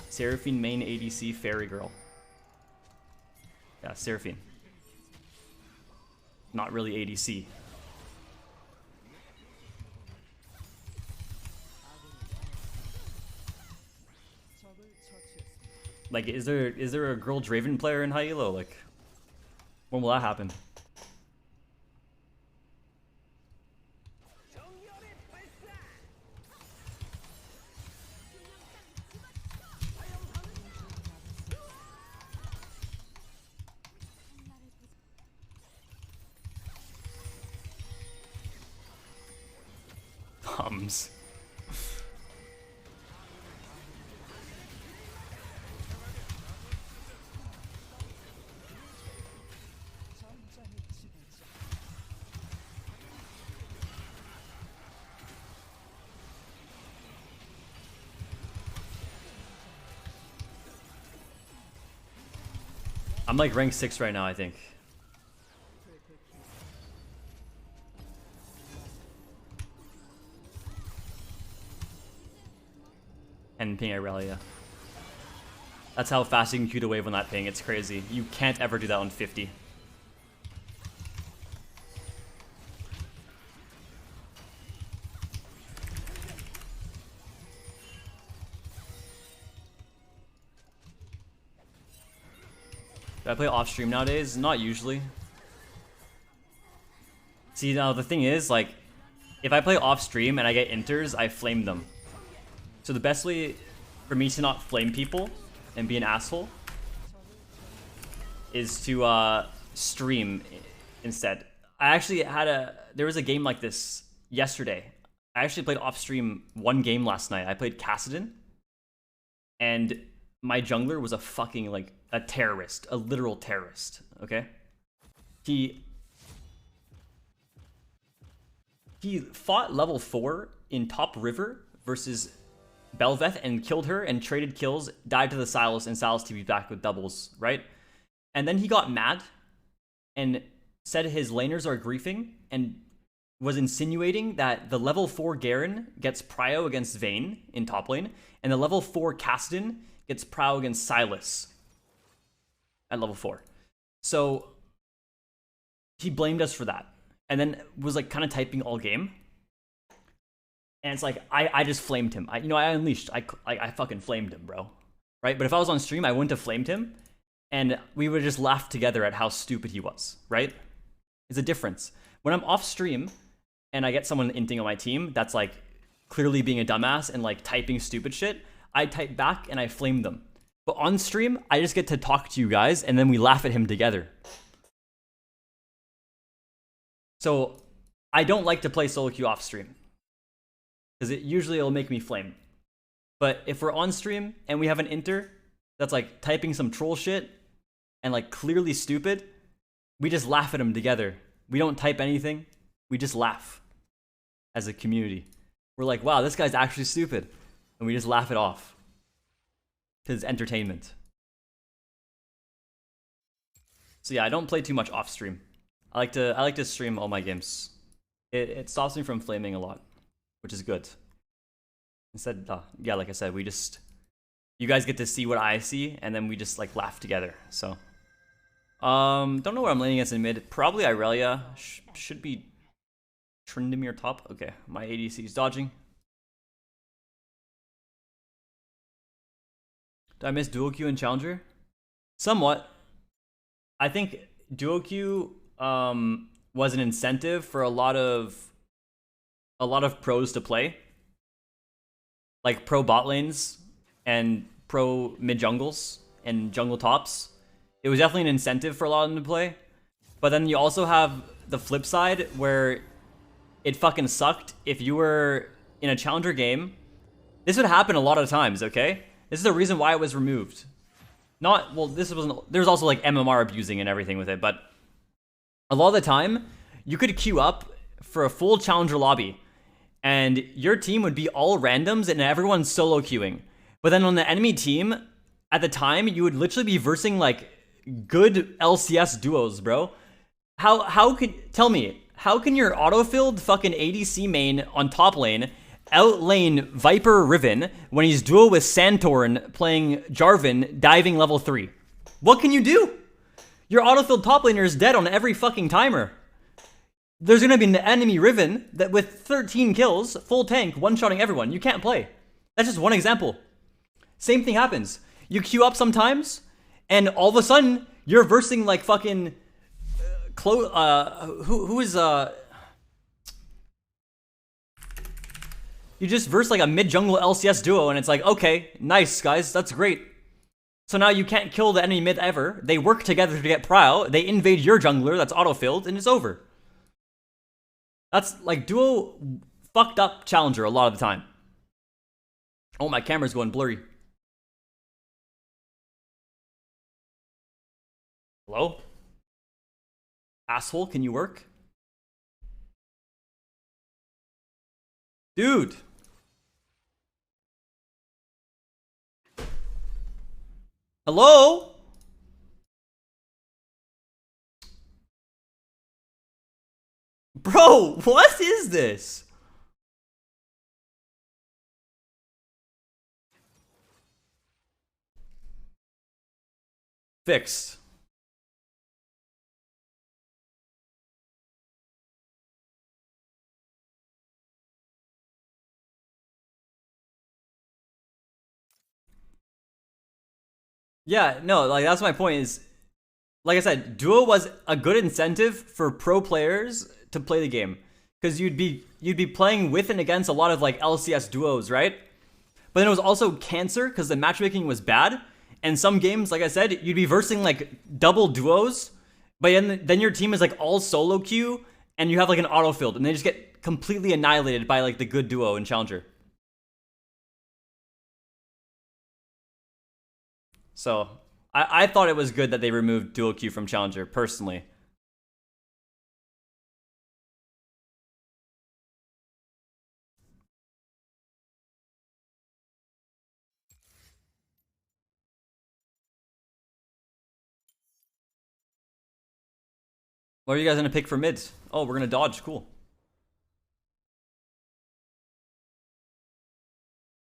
Seraphine main ADC Fairy Girl. Yeah, Seraphine. Not really ADC. Like, is there a girl Draven player in high elo? Like, when will that happen? bombs. I'm like rank 6 right now, I think. And ping Irelia. That's how fast you can Q the wave on that ping. It's crazy. You can't ever do that on 50. Do I play off stream nowadays? Not usually. See, now the thing is, like, if I play off stream and I get inters, I flame them. So the best way for me to not flame people and be an asshole is to stream instead. I actually had there was a game like this yesterday. I actually played off stream one game last night. I played Kassadin, and my jungler was a fucking, like, a terrorist, a literal terrorist, okay? He fought level 4 in top river versus Belveth and killed her and traded kills, died to the Silas, and Silas TV'd back with doubles, right? And then he got mad and said his laners are griefing and was insinuating that the level 4 Garen gets prio against Vayne in top lane, and the level 4 Kassadin gets prio against Silas at level 4. So he blamed us for that, and then was like kind of typing all game. And it's like, I just flamed him. I unleashed. I fucking flamed him, bro. Right? But if I was on stream, I wouldn't have flamed him. And we would just laugh together at how stupid he was, right? It's a difference. When I'm off stream and I get someone inting on my team that's like clearly being a dumbass and like typing stupid shit, I type back and I flame them. But on stream, I just get to talk to you guys and then we laugh at him together. So I don't like to play solo queue off stream, because it'll make me flame. But if we're on stream and we have an inter that's like typing some troll shit and like clearly stupid, we just laugh at him together. We don't type anything. We just laugh as a community. We're like, wow, this guy's actually stupid. And we just laugh it off. Because it's entertainment. So yeah, I don't play too much off stream. I like to stream all my games. It stops me from flaming a lot, which is good. Instead, yeah, like I said, you guys get to see what I see, and then we just like laugh together. So, don't know where I'm laning against in mid. Probably Irelia. Should be Tryndamere top. Okay, my ADC is dodging. Did I miss duo Q and Challenger? Somewhat. I think duo Q was an incentive for a lot of pros to play, like pro bot lanes and pro mid jungles and jungle tops. It was definitely an incentive for a lot of them to play. But then you also have the flip side where it fucking sucked if you were in a challenger game. This would happen a lot of times, okay? This is the reason why it was removed. There's also like MMR abusing and everything with it, but a lot of the time, you could queue up for a full challenger lobby, and your team would be all randoms and everyone's solo queuing. But then on the enemy team, at the time, you would literally be versing like good LCS duos, bro. How can your autofilled fucking ADC main on top lane outlane Viper Riven when he's duo with Santorin playing Jarvan diving level 3? What can you do? Your autofilled top laner is dead on every fucking timer. There's gonna be an enemy Riven that with 13 kills, full tank, one-shotting everyone. You can't play. That's just one example. Same thing happens. You queue up sometimes, and all of a sudden, you're versing like fucking you just verse like a mid-jungle LCS duo, and it's like, okay, nice, guys, that's great. So now you can't kill the enemy mid ever. They work together to get prio. They invade your jungler that's autofilled, and it's over. That's like duo fucked up challenger a lot of the time. Oh, my camera's going blurry. Hello? Asshole, can you work? Dude! Hello? Bro, what is this? Fixed. Yeah, no, like that's my point is, like I said, duo was a good incentive for pro players to play the game. Because you'd be playing with and against a lot of like LCS duos, right? But then it was also cancer because the matchmaking was bad. And some games, like I said, you'd be versing like double duos, but then your team is like all solo queue and you have like an autofilled and they just get completely annihilated by like the good duo in Challenger. So I thought it was good that they removed duo queue from Challenger, personally. What are you guys gonna pick for mids? Oh, we're gonna dodge, cool.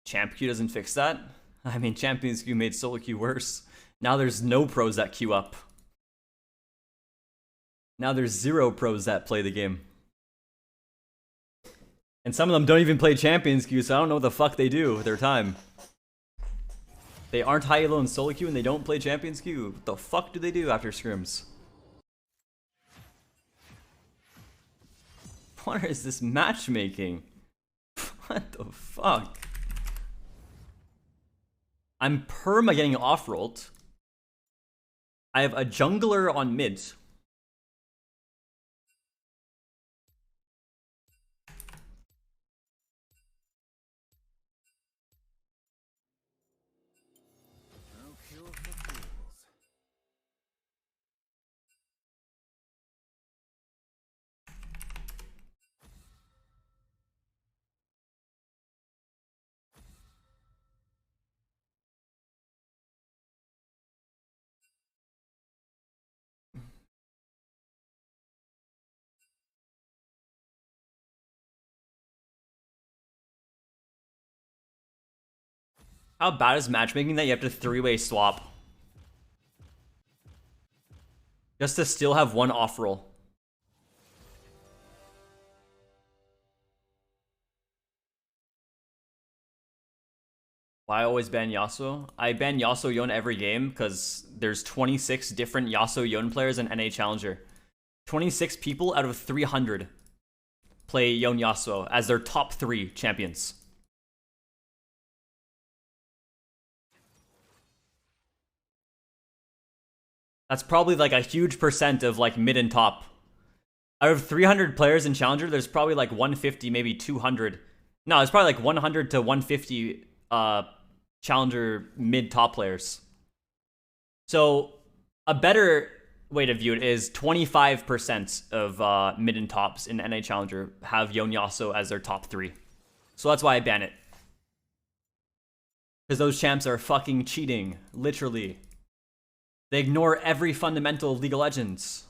Champ queue doesn't fix that? I mean, Champions queue made solo queue worse. Now there's no pros that queue up. Now there's 0 pros that play the game. And some of them don't even play Champions queue, so I don't know what the fuck they do with their time. They aren't high elo in solo queue and they don't play Champions queue. What the fuck do they do after scrims? What is this matchmaking? What the fuck? I'm perma getting off-rolled. I have a jungler on mid. No cure for fools. How bad is matchmaking that you have to 3-way swap? Just to still have one off-roll. Why I always ban Yasuo? I ban Yasuo Yone every game because there's 26 different Yasuo Yone players in NA Challenger. 26 people out of 300 play Yone Yasuo as their top 3 champions. That's probably like a huge percent of like mid and top. Out of 300 players in Challenger, there's probably like 150, maybe 200. No, it's probably like 100 to 150 Challenger mid top players. So a better way to view it is 25% of mid and tops in NA Challenger have Yone Yasuo as their top 3. So that's why I ban it. Because those champs are fucking cheating, literally. They ignore every fundamental of League of Legends.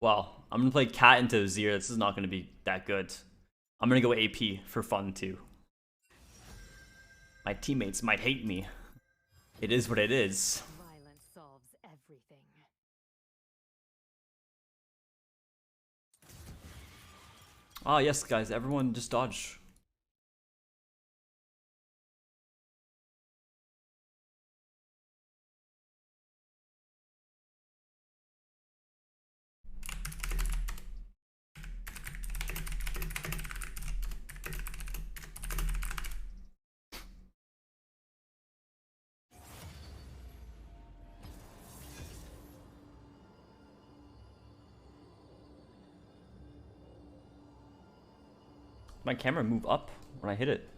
Well, I'm gonna play Cat into Azir. This is not gonna be that good. I'm gonna go AP for fun too. My teammates might hate me. It is what it is. Violence solves everything. Ah, yes, guys. Everyone just dodge. My camera move up when I hit it.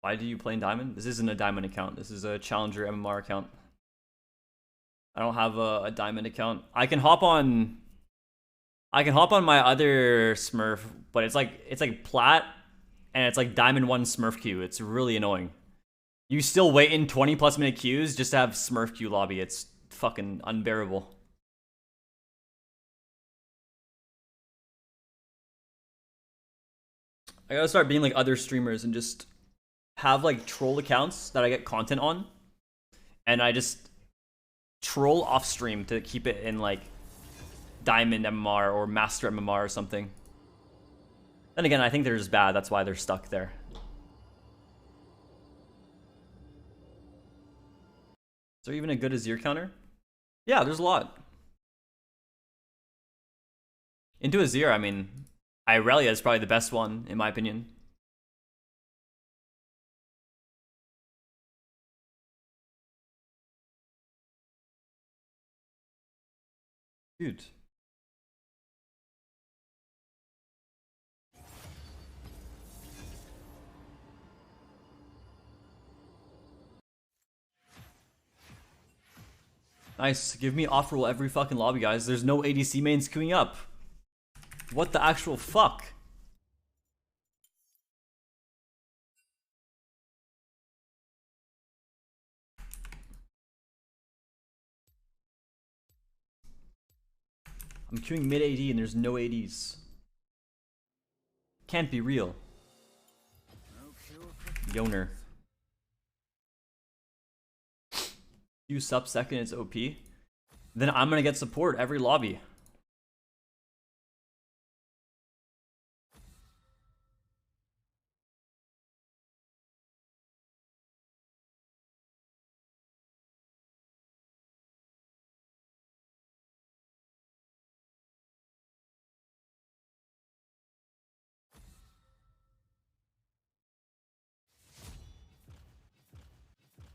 Why do you play in Diamond? This isn't a Diamond account. This is a Challenger MMR account. I don't have a Diamond account. I can hop on my other Smurf, but it's like Plat, and it's like Diamond 1 Smurf queue. It's really annoying. You still wait in 20+ minute queues just to have Smurf queue lobby. It's fucking unbearable. I gotta start being like other streamers and just have like troll accounts that I get content on, and I just troll off stream to keep it in like Diamond MMR or Master MMR or something. Then again, I think they're just bad. That's why they're stuck there. Is there even a good Azir counter? Yeah, there's a lot. Into Azir, I mean, Irelia is probably the best one in my opinion. Dude. Nice. Give me off roll every fucking lobby, guys. There's no ADC mains queuing up. What the actual fuck? I'm queuing mid AD and there's no ADs. Can't be real. Yoner. You sub second, it's OP. Then I'm gonna get support every lobby.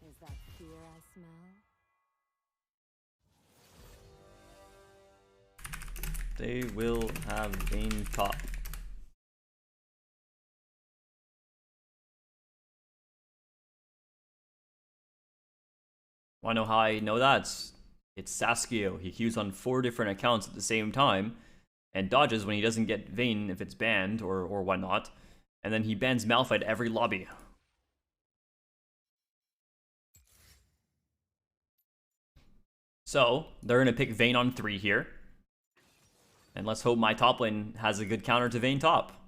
Is that fear I smell? They will have Vayne top. Wanna know how I know that? It's Saskio. He queues on 4 different accounts at the same time and dodges when he doesn't get Vayne if it's banned or whatnot. And then he bans Malphite every lobby. So, they're gonna pick Vayne on 3 here. And let's hope my top lane has a good counter to Vayne top.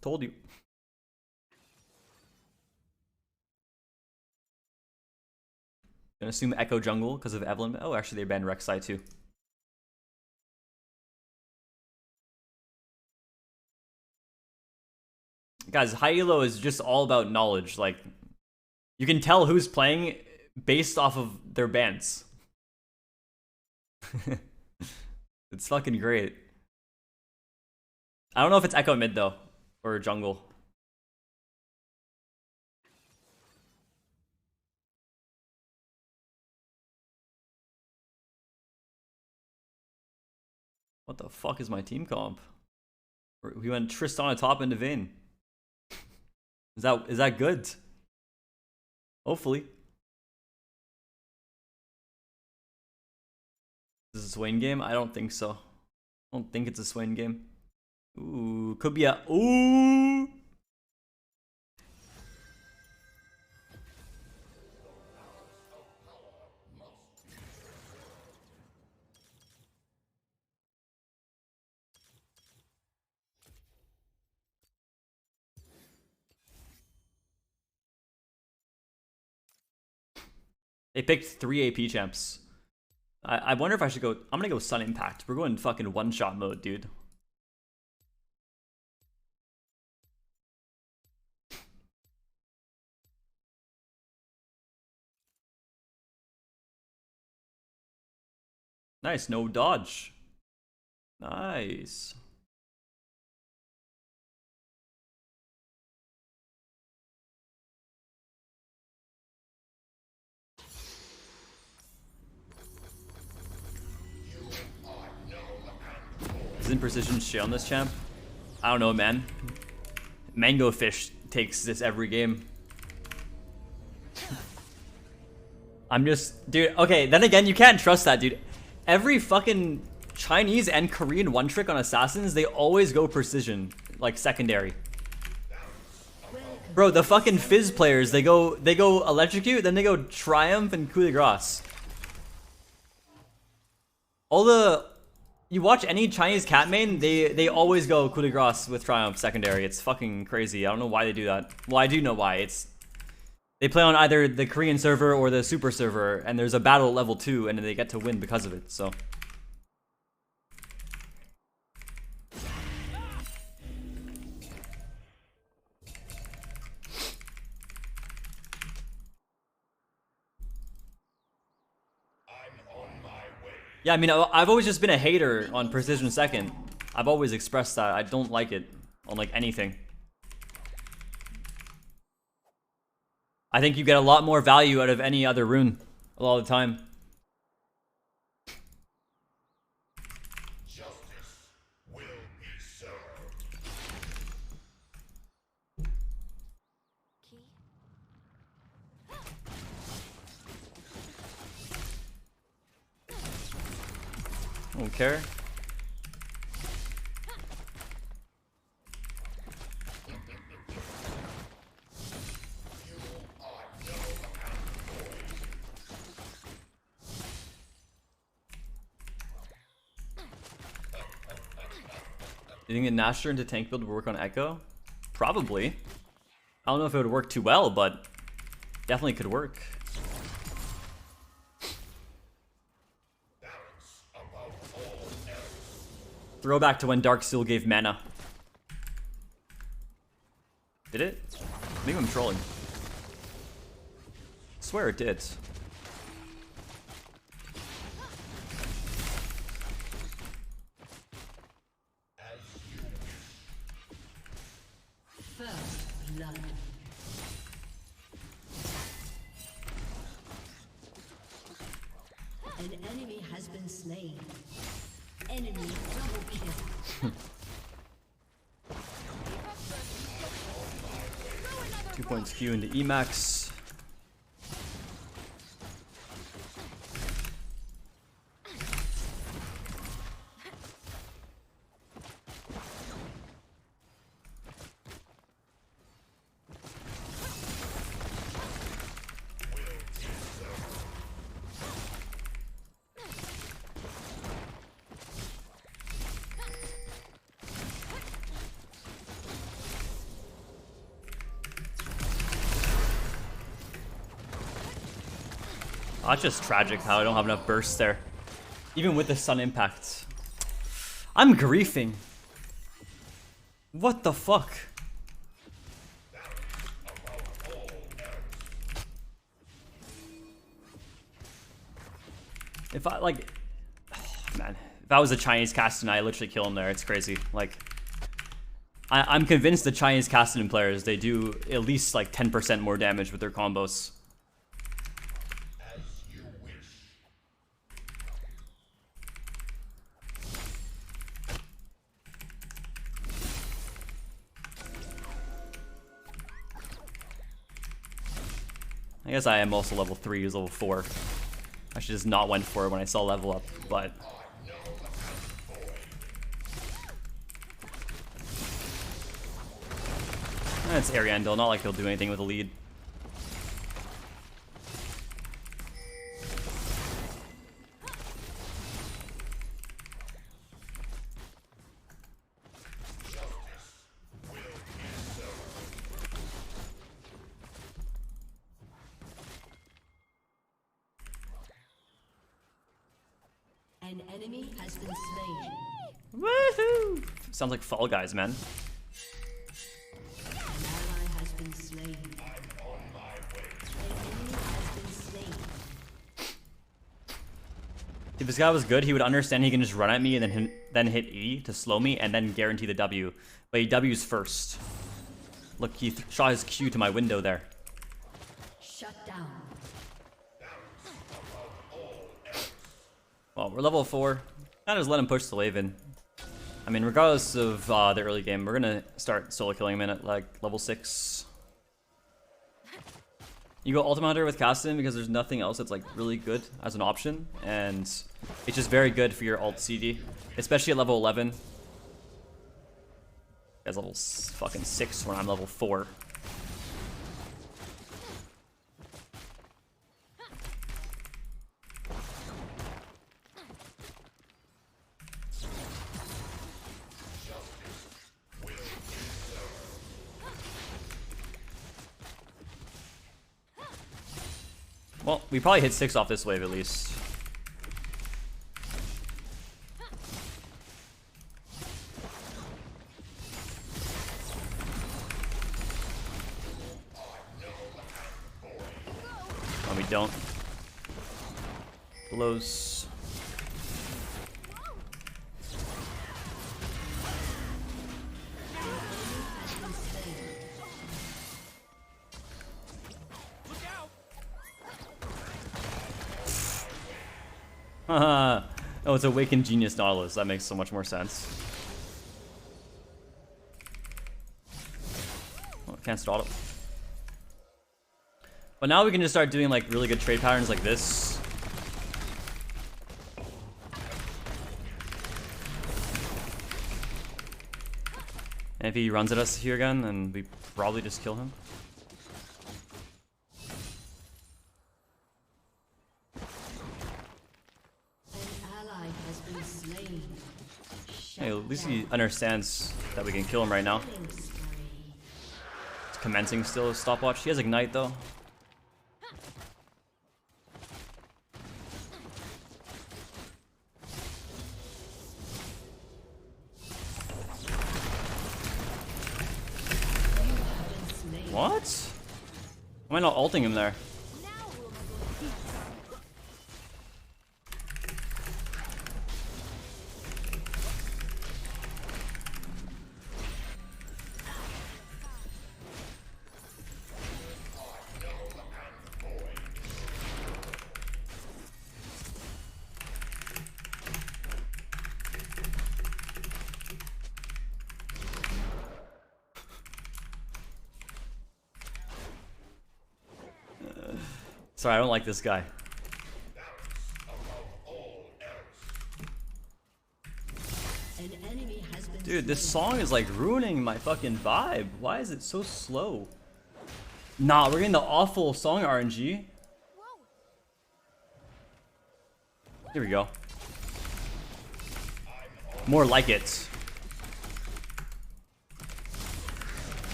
Told you. Gonna assume Echo Jungle because of Evelyn. Oh, actually, they banned Rek'Sai too. Guys, high elo is just all about knowledge. Like, you can tell who's playing based off of their bans. It's fucking great. I don't know if it's Echo mid though, or jungle. What the fuck is my team comp? We went Tristana top into Vayne. Is that good? Hopefully. Is this a Swain game? I don't think so. I don't think it's a Swain game. Ooh, could be a ooh. They picked 3 AP champs. I wonder if I should go. I'm gonna go Sun Impact. We're going fucking one-shot mode, dude. Nice, no dodge. Nice. Isn't precision shit on this champ? I don't know, man. Mango Fish takes this every game. I'm just, dude, okay, then again, you can't trust that, dude. Every fucking Chinese and Korean one trick on assassins, they always go precision, like secondary. Bro, the fucking Fizz players, they go electrocute, then they go triumph and coup de grace. You watch any Chinese cat main, they always go coup de grace with triumph secondary. It's fucking crazy. I don't know why they do that. Well, I do know why. They play on either the Korean server or the super server, and there's a battle at level 2, and they get to win because of it, so. Yeah, I mean, I've always just been a hater on precision second. I've always expressed that. I don't like it on, like, anything. I think you get a lot more value out of any other rune a lot of the time. Justice will be served. Key. Don't care. Do you think a Nasher into tank build would work on Echo? Probably. I don't know if it would work too well, but definitely could work. Throwback to when Darksteel gave mana. Did it? Maybe I'm trolling. I swear it did. First blood. An enemy has been slain. Enemy double kill. 2 points Q into Emax. Oh, it's just tragic how I don't have enough bursts there. Even with the sun impact. I'm griefing. What the fuck? If I, like... Oh, man. If I was a Chinese Castanin, I literally kill him there. It's crazy. Like... I'm convinced the Chinese Castanin players, they do at least like 10% more damage with their combos. I guess I am also level 3, he's level 4. I should just not went for it when I saw level up, but... It's Ariandel, not like he'll do anything with a lead. An enemy has been slain. Woohoo! Sounds like Fall Guys, man. An ally has been slain. I'm on my way. An enemy has been slain. If this guy was good, he would understand he can just run at me and then hit E to slow me and then guarantee the W. But he W's first. Look, he shot his Q to my window there. Shut down. Well, we're level 4. I'll just let him push the wave in. I mean, regardless of the early game, we're gonna start solo killing him in at like level 6. You go Ultimate Hunter with Castin because there's nothing else that's like really good as an option, and it's just very good for your alt CD, especially at level 11. Guy's level fucking 6 when I'm level 4. Well, we probably hit 6 off this wave at least. Oh, we don't. Close. Haha. Oh, it's Awakened Genius Nautilus. That makes so much more sense. Oh, can't start it. But now we can just start doing like really good trade patterns like this. And if he runs at us here again, then we probably just kill him. Hey, at least he understands that we can kill him right now. It's commencing still, stopwatch. He has Ignite though. What? Why am I not ulting him there? Sorry, I don't like this guy. Dude, this song is like ruining my fucking vibe. Why is it so slow? Nah, we're getting the awful song RNG. Here we go. More like it.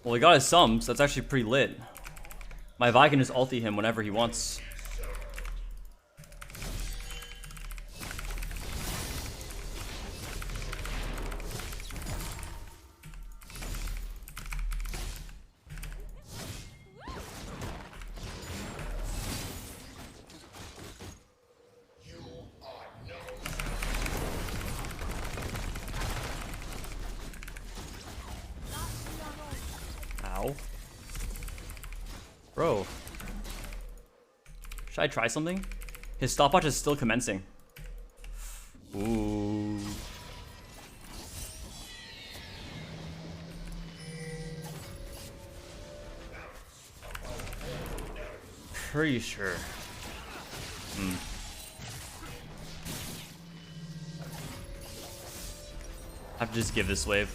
Well, he got his sums. That's actually pretty lit. My Vi can just ulti him whenever he wants. Ow. Bro. Should I try something? His stopwatch is still commencing. Ooh. Pretty sure. I have to just give this wave.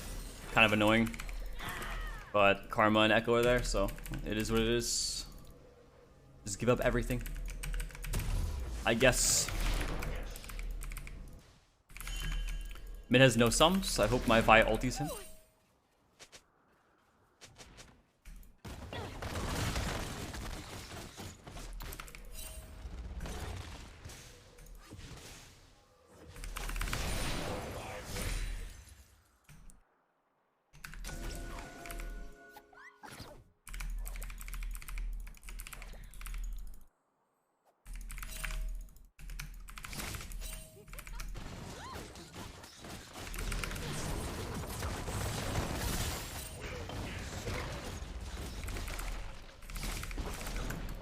Kind of annoying. But Karma and Echo are there, so it is what it is. Just give up everything, I guess. Mid has no sums. I hope my Vi ultis him.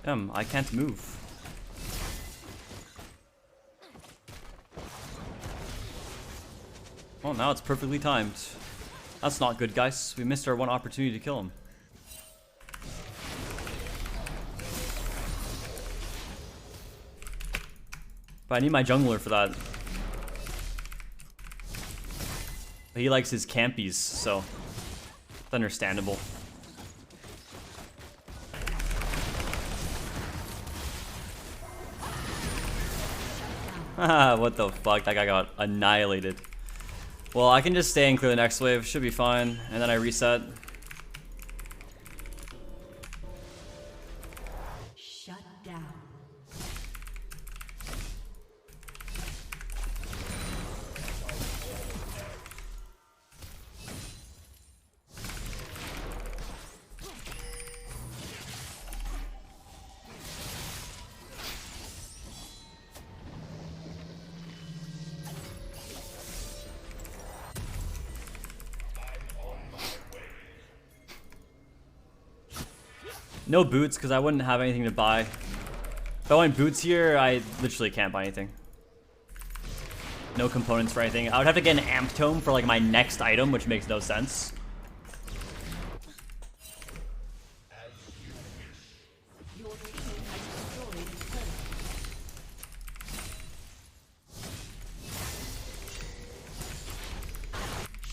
Damn, I can't move. Well, now it's perfectly timed. That's not good, guys. We missed our one opportunity to kill him. But I need my jungler for that. But he likes his campies, so it's understandable. Haha, what the fuck? That guy got annihilated. Well, I can just stay and clear the next wave. Should be fine. And then I reset. Shut down. No boots, because I wouldn't have anything to buy. If I want boots here, I literally can't buy anything. No components for anything. I would have to get an amp tome for like my next item, which makes no sense. Your team has destroyed a turret.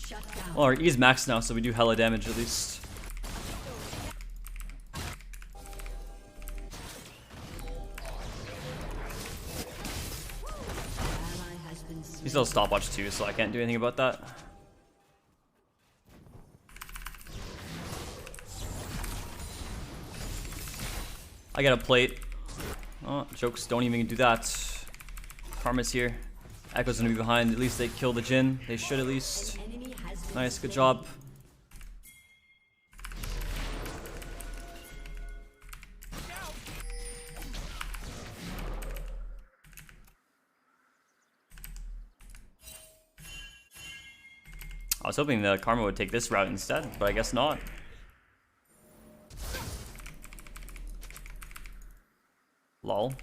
Shut down. Well, our E is max now, so we do hella damage at least. He's still a stopwatch too, so I can't do anything about that. I got a plate. Oh, jokes, don't even do that. Karma's here. Echo's gonna be behind. At least they kill the Jhin. They should at least. Nice, good job. I was hoping the Karma would take this route instead, but I guess not. Lol.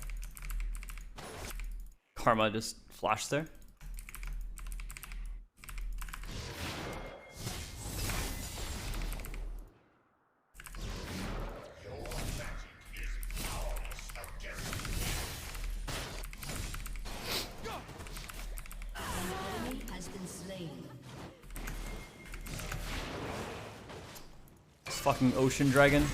Karma just flashed there. Fucking ocean dragon.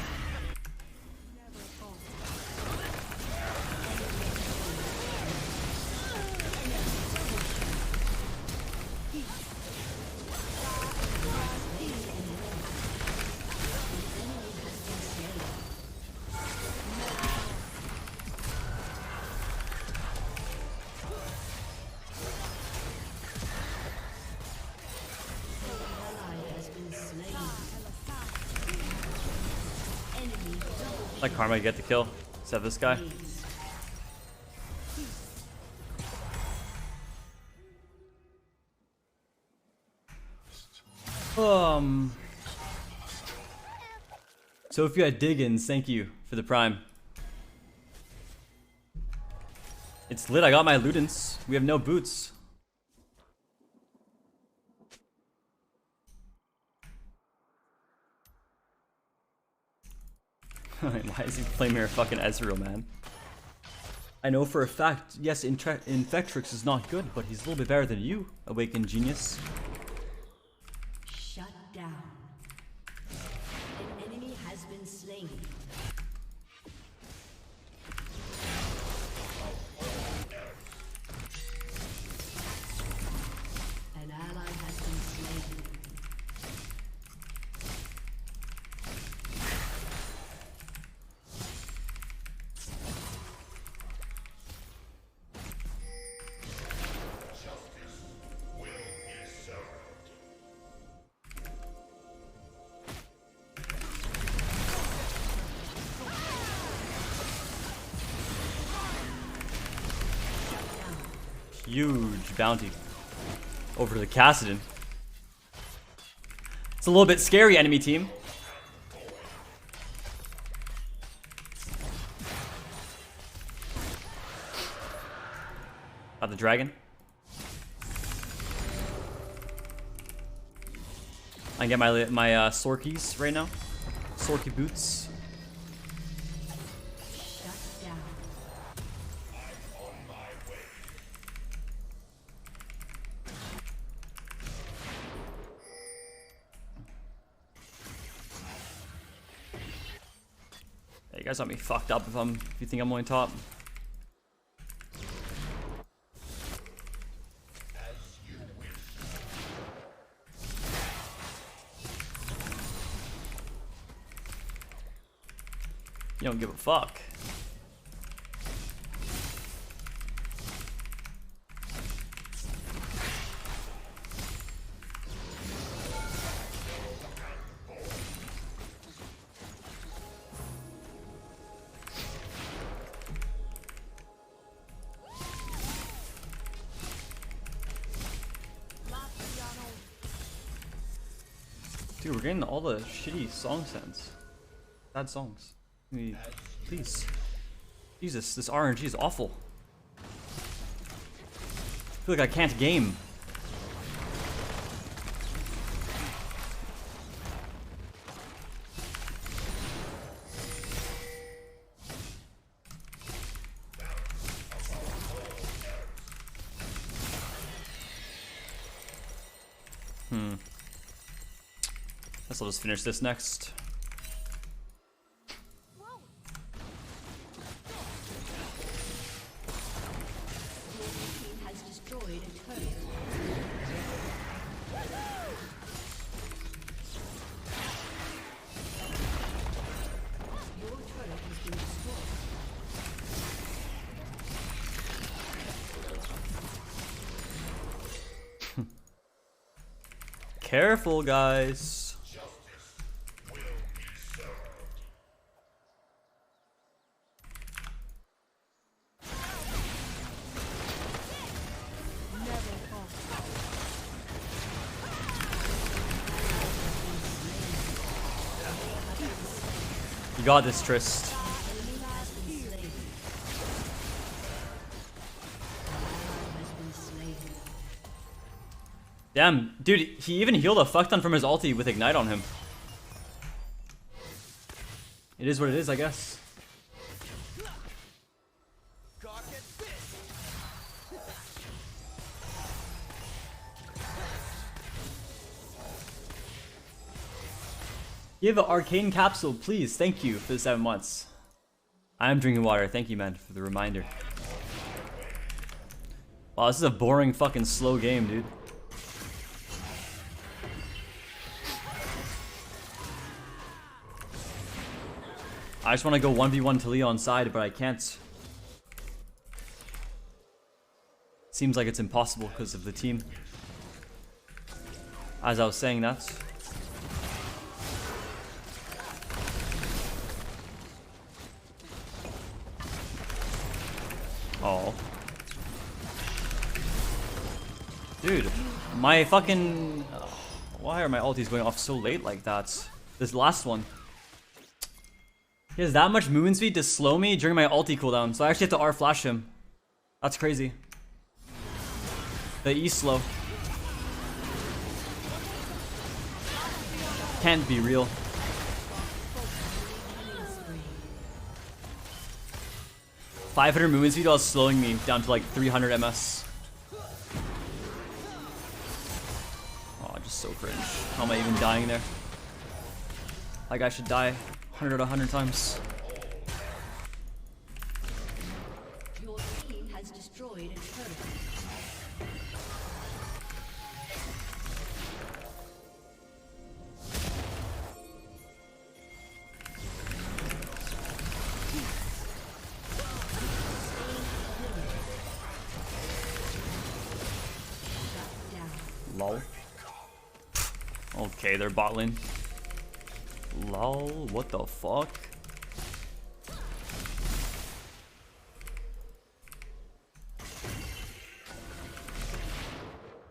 Like Karma get the kill. Except this guy. Sophia Diggins, thank you for the prime. It's lit, I got my Ludens. We have no boots. Why is he playing here fucking Ezreal, man? I know for a fact, yes, Infectrix is not good, but he's a little bit better than you, Awakened Genius. Shut down. An enemy has been slain. An ally has been slain. Huge bounty over to the Kassadin. It's a little bit scary, enemy team. The dragon. I can get my Sorkies right now. Sorky boots. Shut down. Hey, you guys got me fucked up if you think I'm only top. You don't give a fuck. Dude, we're getting all the shitty song sense. Bad songs. Please. Jesus, this RNG is awful. I feel like I can't game. Guess I'll just finish this next. Has destroyed a turret. Your turret has been destroyed. Careful, guys. You got this, Trist. Damn, dude, he even healed a fuck ton from his ulti with Ignite on him. It is what it is, I guess. Give an arcane capsule, please. Thank you for the 7 months. I am drinking water. Thank you, man, for the reminder. Wow, this is a boring fucking slow game, dude. I just want to go 1v1 Talia on side, but I can't. Seems like it's impossible because of the team. As I was saying that. Oh. Dude, my fucking... why are my ultis going off so late like that? This last one. He has that much movement speed to slow me during my ulti cooldown, so I actually have to R flash him. That's crazy. The E slow. Can't be real. $500 movement speed while slowing me down to like 300 MS. Oh, just so cringe. How am I even dying there? Like I should die 100 out of 100 times. Your team has destroyed a turret. Lol. Okay, they're bot lane. Lol, what the fuck?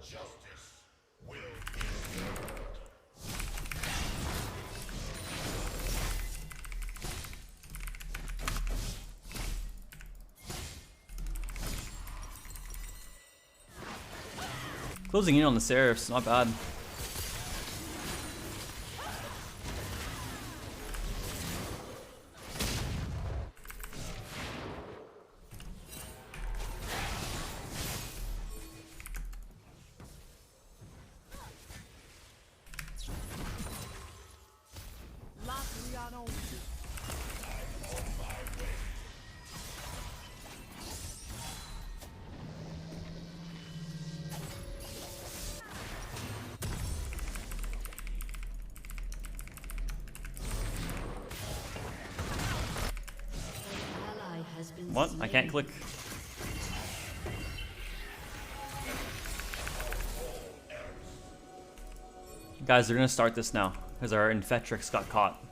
Justice will be served. Closing in on the Seraphs, not bad. Ally has been What? I can't slain. click. Guys, they're gonna start this now, because our Infetrix got caught.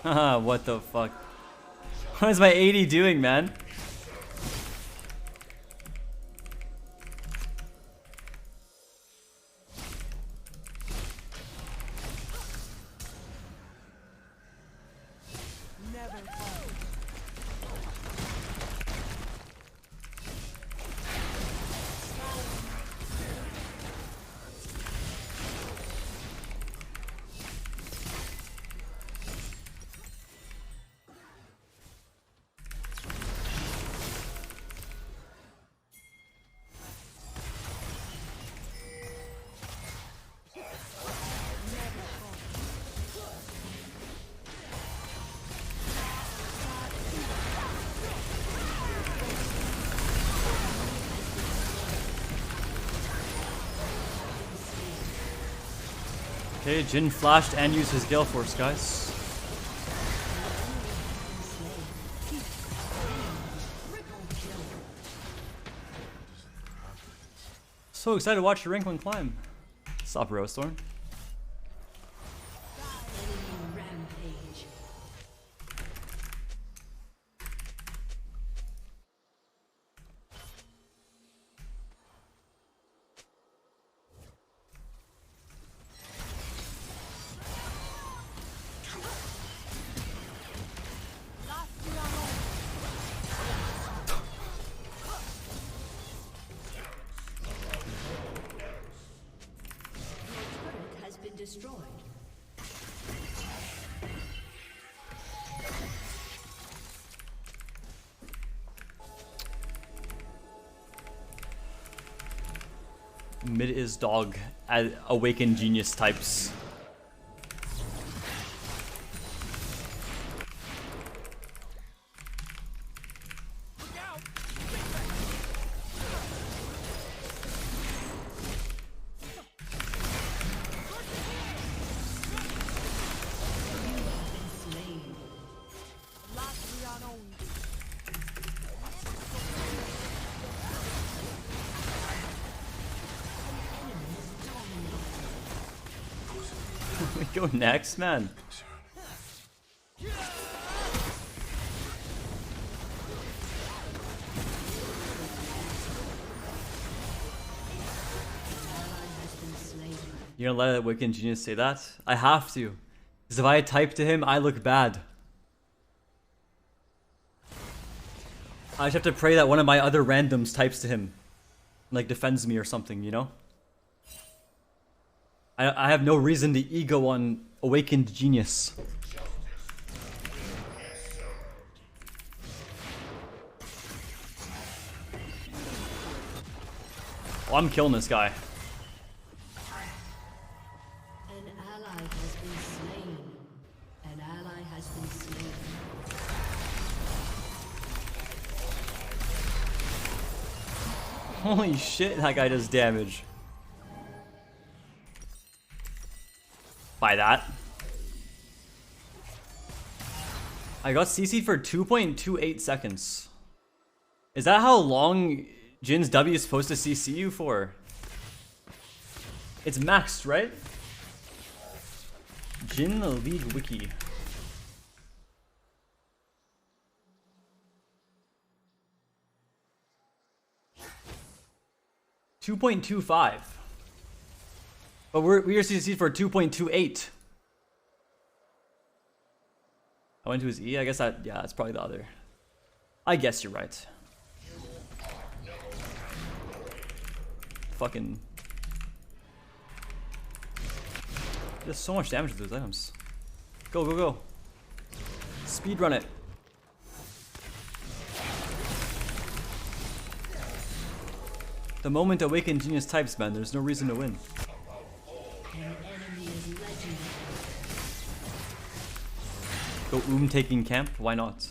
Haha, what the fuck? What is my 80 doing, man? Okay, Jin flashed and used his Gale Force, guys. So excited to watch your rank 1 climb. Stop, Rosethorn. Rampage. Turret has been destroyed. Mid is dog, awakened genius types. Slain. We go next, man. You're gonna let a Wiccan Genius say that? I have to. Because if I type to him, I look bad. I just have to pray that one of my other randoms types to him. Like, defends me or something, you know? I have no reason to ego on Awakened Genius. Oh, I'm killing this guy. An ally has been slain. An ally has been slain. Holy shit, that guy does damage. By that. I got CC'd for 2.28 seconds. Is that how long Jin's W is supposed to CC you for? It's maxed, right? Jin the League Wiki. .25. But we are CC'd for 2.28. I went to his E. I guess that, yeah, it's probably the other. I guess you're right. Fucking. He does so much damage with those items. Go, go, go. Speed run it. The moment Awakened Genius types, man, there's no reason to win. Go taking camp? Why not?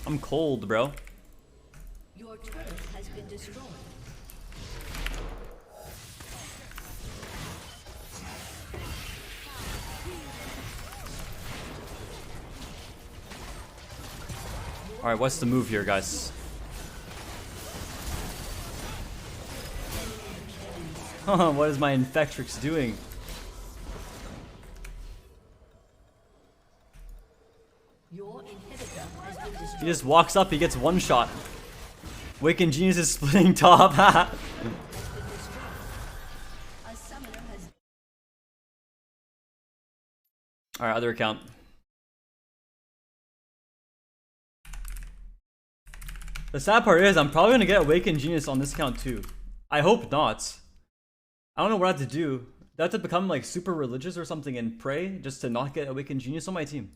I'm cold, bro. Your turret has been destroyed. Alright, what's the move here, guys? What is my Infectrix doing? Your inhibitor has been destroyed. He just walks up, he gets one shot. Awakened Genius is splitting top. A summoner has Alright, other account. The sad part is, I'm probably gonna get Awakened Genius on this account too. I hope not. I don't know what I have to do. Do I have to become like super religious or something and pray just to not get Awakened Genius on my team?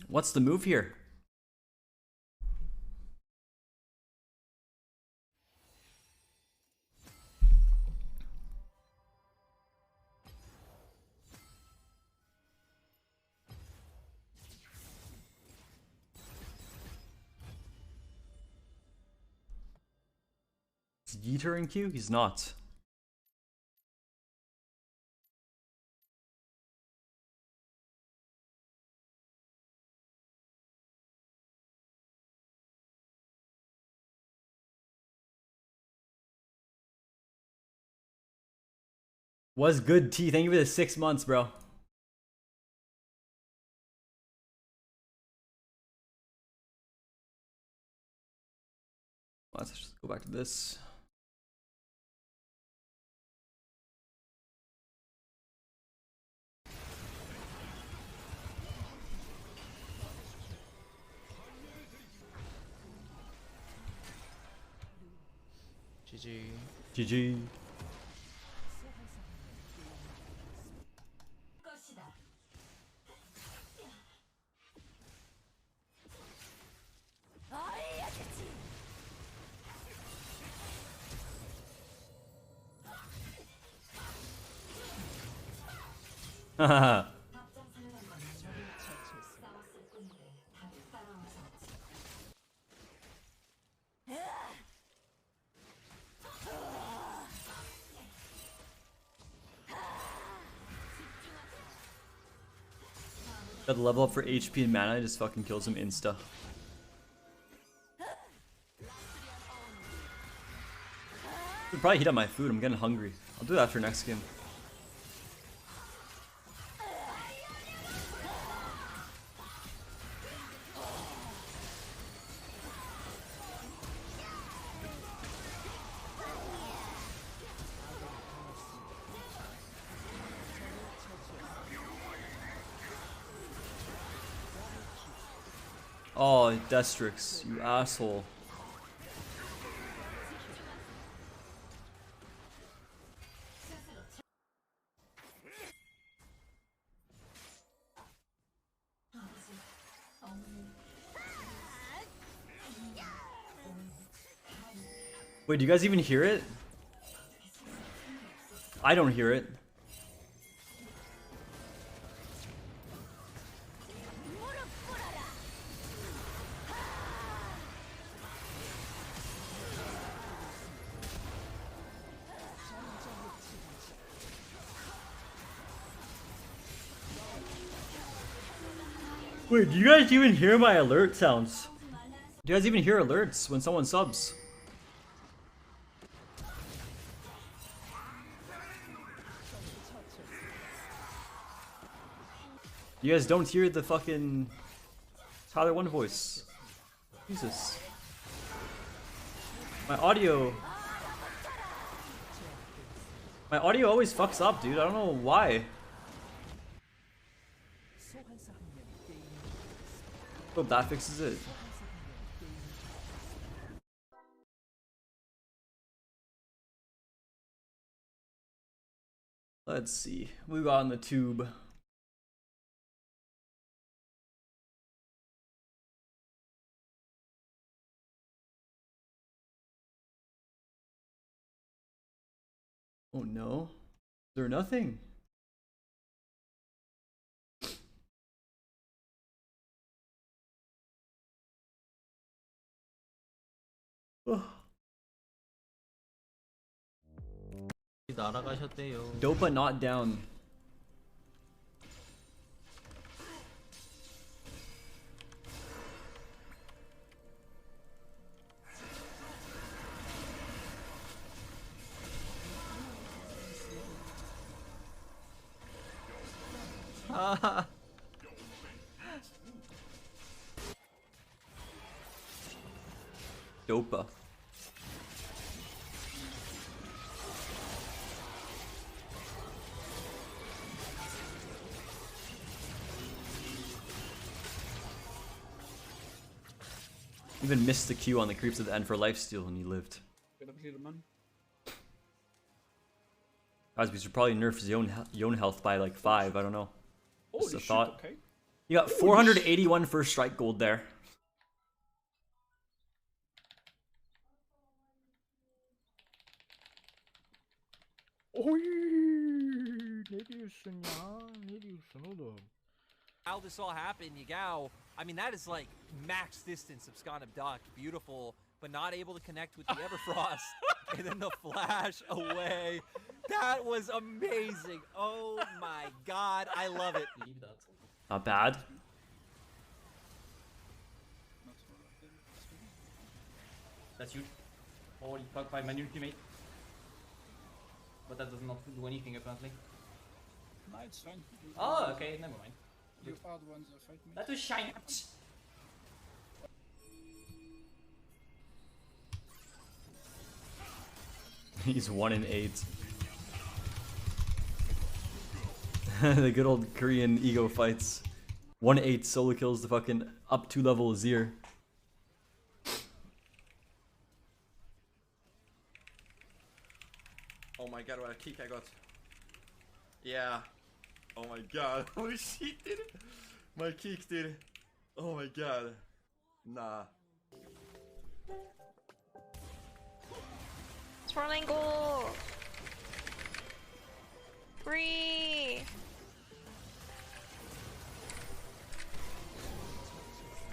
What's the move here? Is Yeeter in queue? He's not. Was good T. Thank you for the 6 months, bro. Let's just go back to this. GG. GG. Haha. Got the level up for HP and mana, it just fucking kills him insta. Should probably heat up my food, I'm getting hungry. I'll do that for next game. Oh, Destrix, you asshole. Wait, do you guys even hear it? I don't hear it. Wait, do you guys even hear my alert sounds? Do you guys even hear alerts when someone subs? You guys don't hear the fucking Tyler One voice. Jesus. My audio My audio always fucks up, dude. I don't know why. Hope that fixes it. Let's see. We got on the tube. Oh no. Is there nothing? 날아가셨대요. Dopa not down. Dopa. Even missed the Q on the creeps at the end for lifesteal and he lived. Guys, we should probably nerf Yone health by like 5, I don't know. Just a thought. Okay. You got 481 first strike gold there. How this all happened, Yagao, I mean, that is like max distance of Scott Duck. Beautiful, but not able to connect with the Everfrost. And then the flash away. That was amazing. Oh my god, I love it. Not bad. That's huge. Holy fuck, 5 man ultimate. But that does not do anything apparently. No, it's fine. Oh, okay, never mind. You are the ones that fight me. That was shiny. He's 1 in 8. The good old Korean ego fights. 1-8 solo kills the fucking up 2 level Zir. Oh my god, what a kick I got. Yeah. Oh my god. Holy shit, dude. My kick, dude. Oh my god. Nah. Strong angle. 3.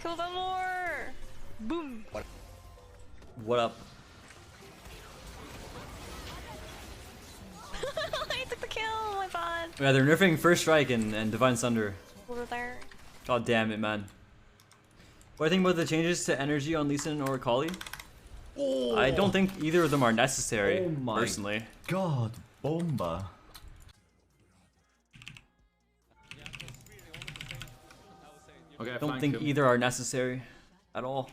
Kill them more. Boom. What up? I took the kill. Oh my god. Yeah, they're nerfing first strike and Divine Sunder. Over there. God damn it, man. What do you think about the changes to energy on Lee Sin or Kali? Oh. I don't think either of them are necessary, Oh my personally. God, bomba. I don't think either are necessary at all.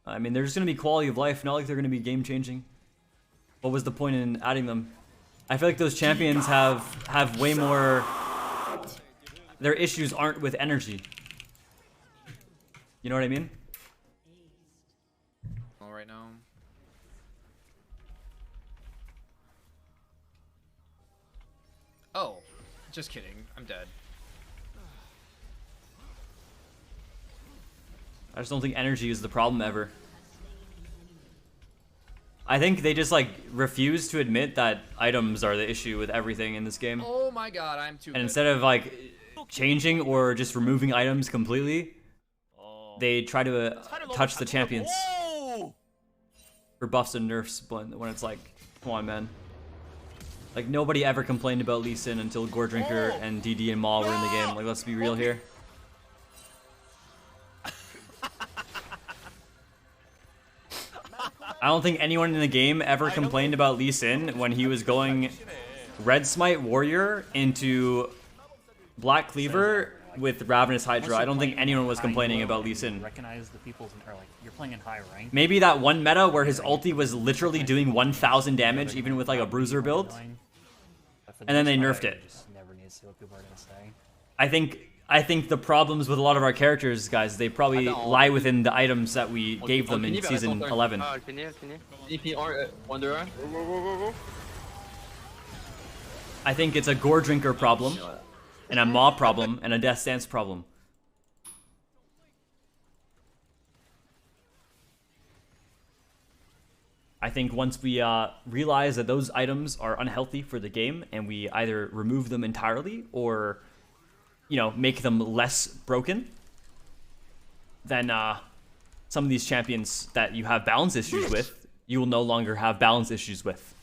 I mean, they're just going to be quality of life, not like they're going to be game changing. What was the point in adding them? I feel like those champions have way more... Their issues aren't with energy. You know what I mean? All right now. Oh, just kidding. I'm dead. I just don't think energy is the problem ever. I think they just like refuse to admit that items are the issue with everything in this game. Oh my god, I'm too And good. instead of like changing or just removing items completely, they try to touch the champions for buffs and nerfs when it's like, come on, man. Like nobody ever complained about Lee Sin until Gore Drinker and DD and Maul were in the game. Like, let's be real here. I don't think anyone in the game ever complained about Lee Sin when he was going Red Smite Warrior into Black Cleaver with Ravenous Hydra. Unless I you're don't think playing anyone was high complaining elo about and Lee you Sin. Recognize the people's, or like you're playing in high rank. Maybe that one meta where his ulti was literally doing 1,000 damage even with like a bruiser build, and then they nerfed it. Just never need to see what people are gonna say. I think the problems with a lot of our characters, guys, they probably lie within the items that we gave them in season 11. Wanderer. I think it's a gore drinker problem, and a maw problem, and a death stance problem. I think once we realize that those items are unhealthy for the game, and we either remove them entirely or, you know, make them less broken, then some of these champions that you have balance issues with, you will no longer have balance issues with.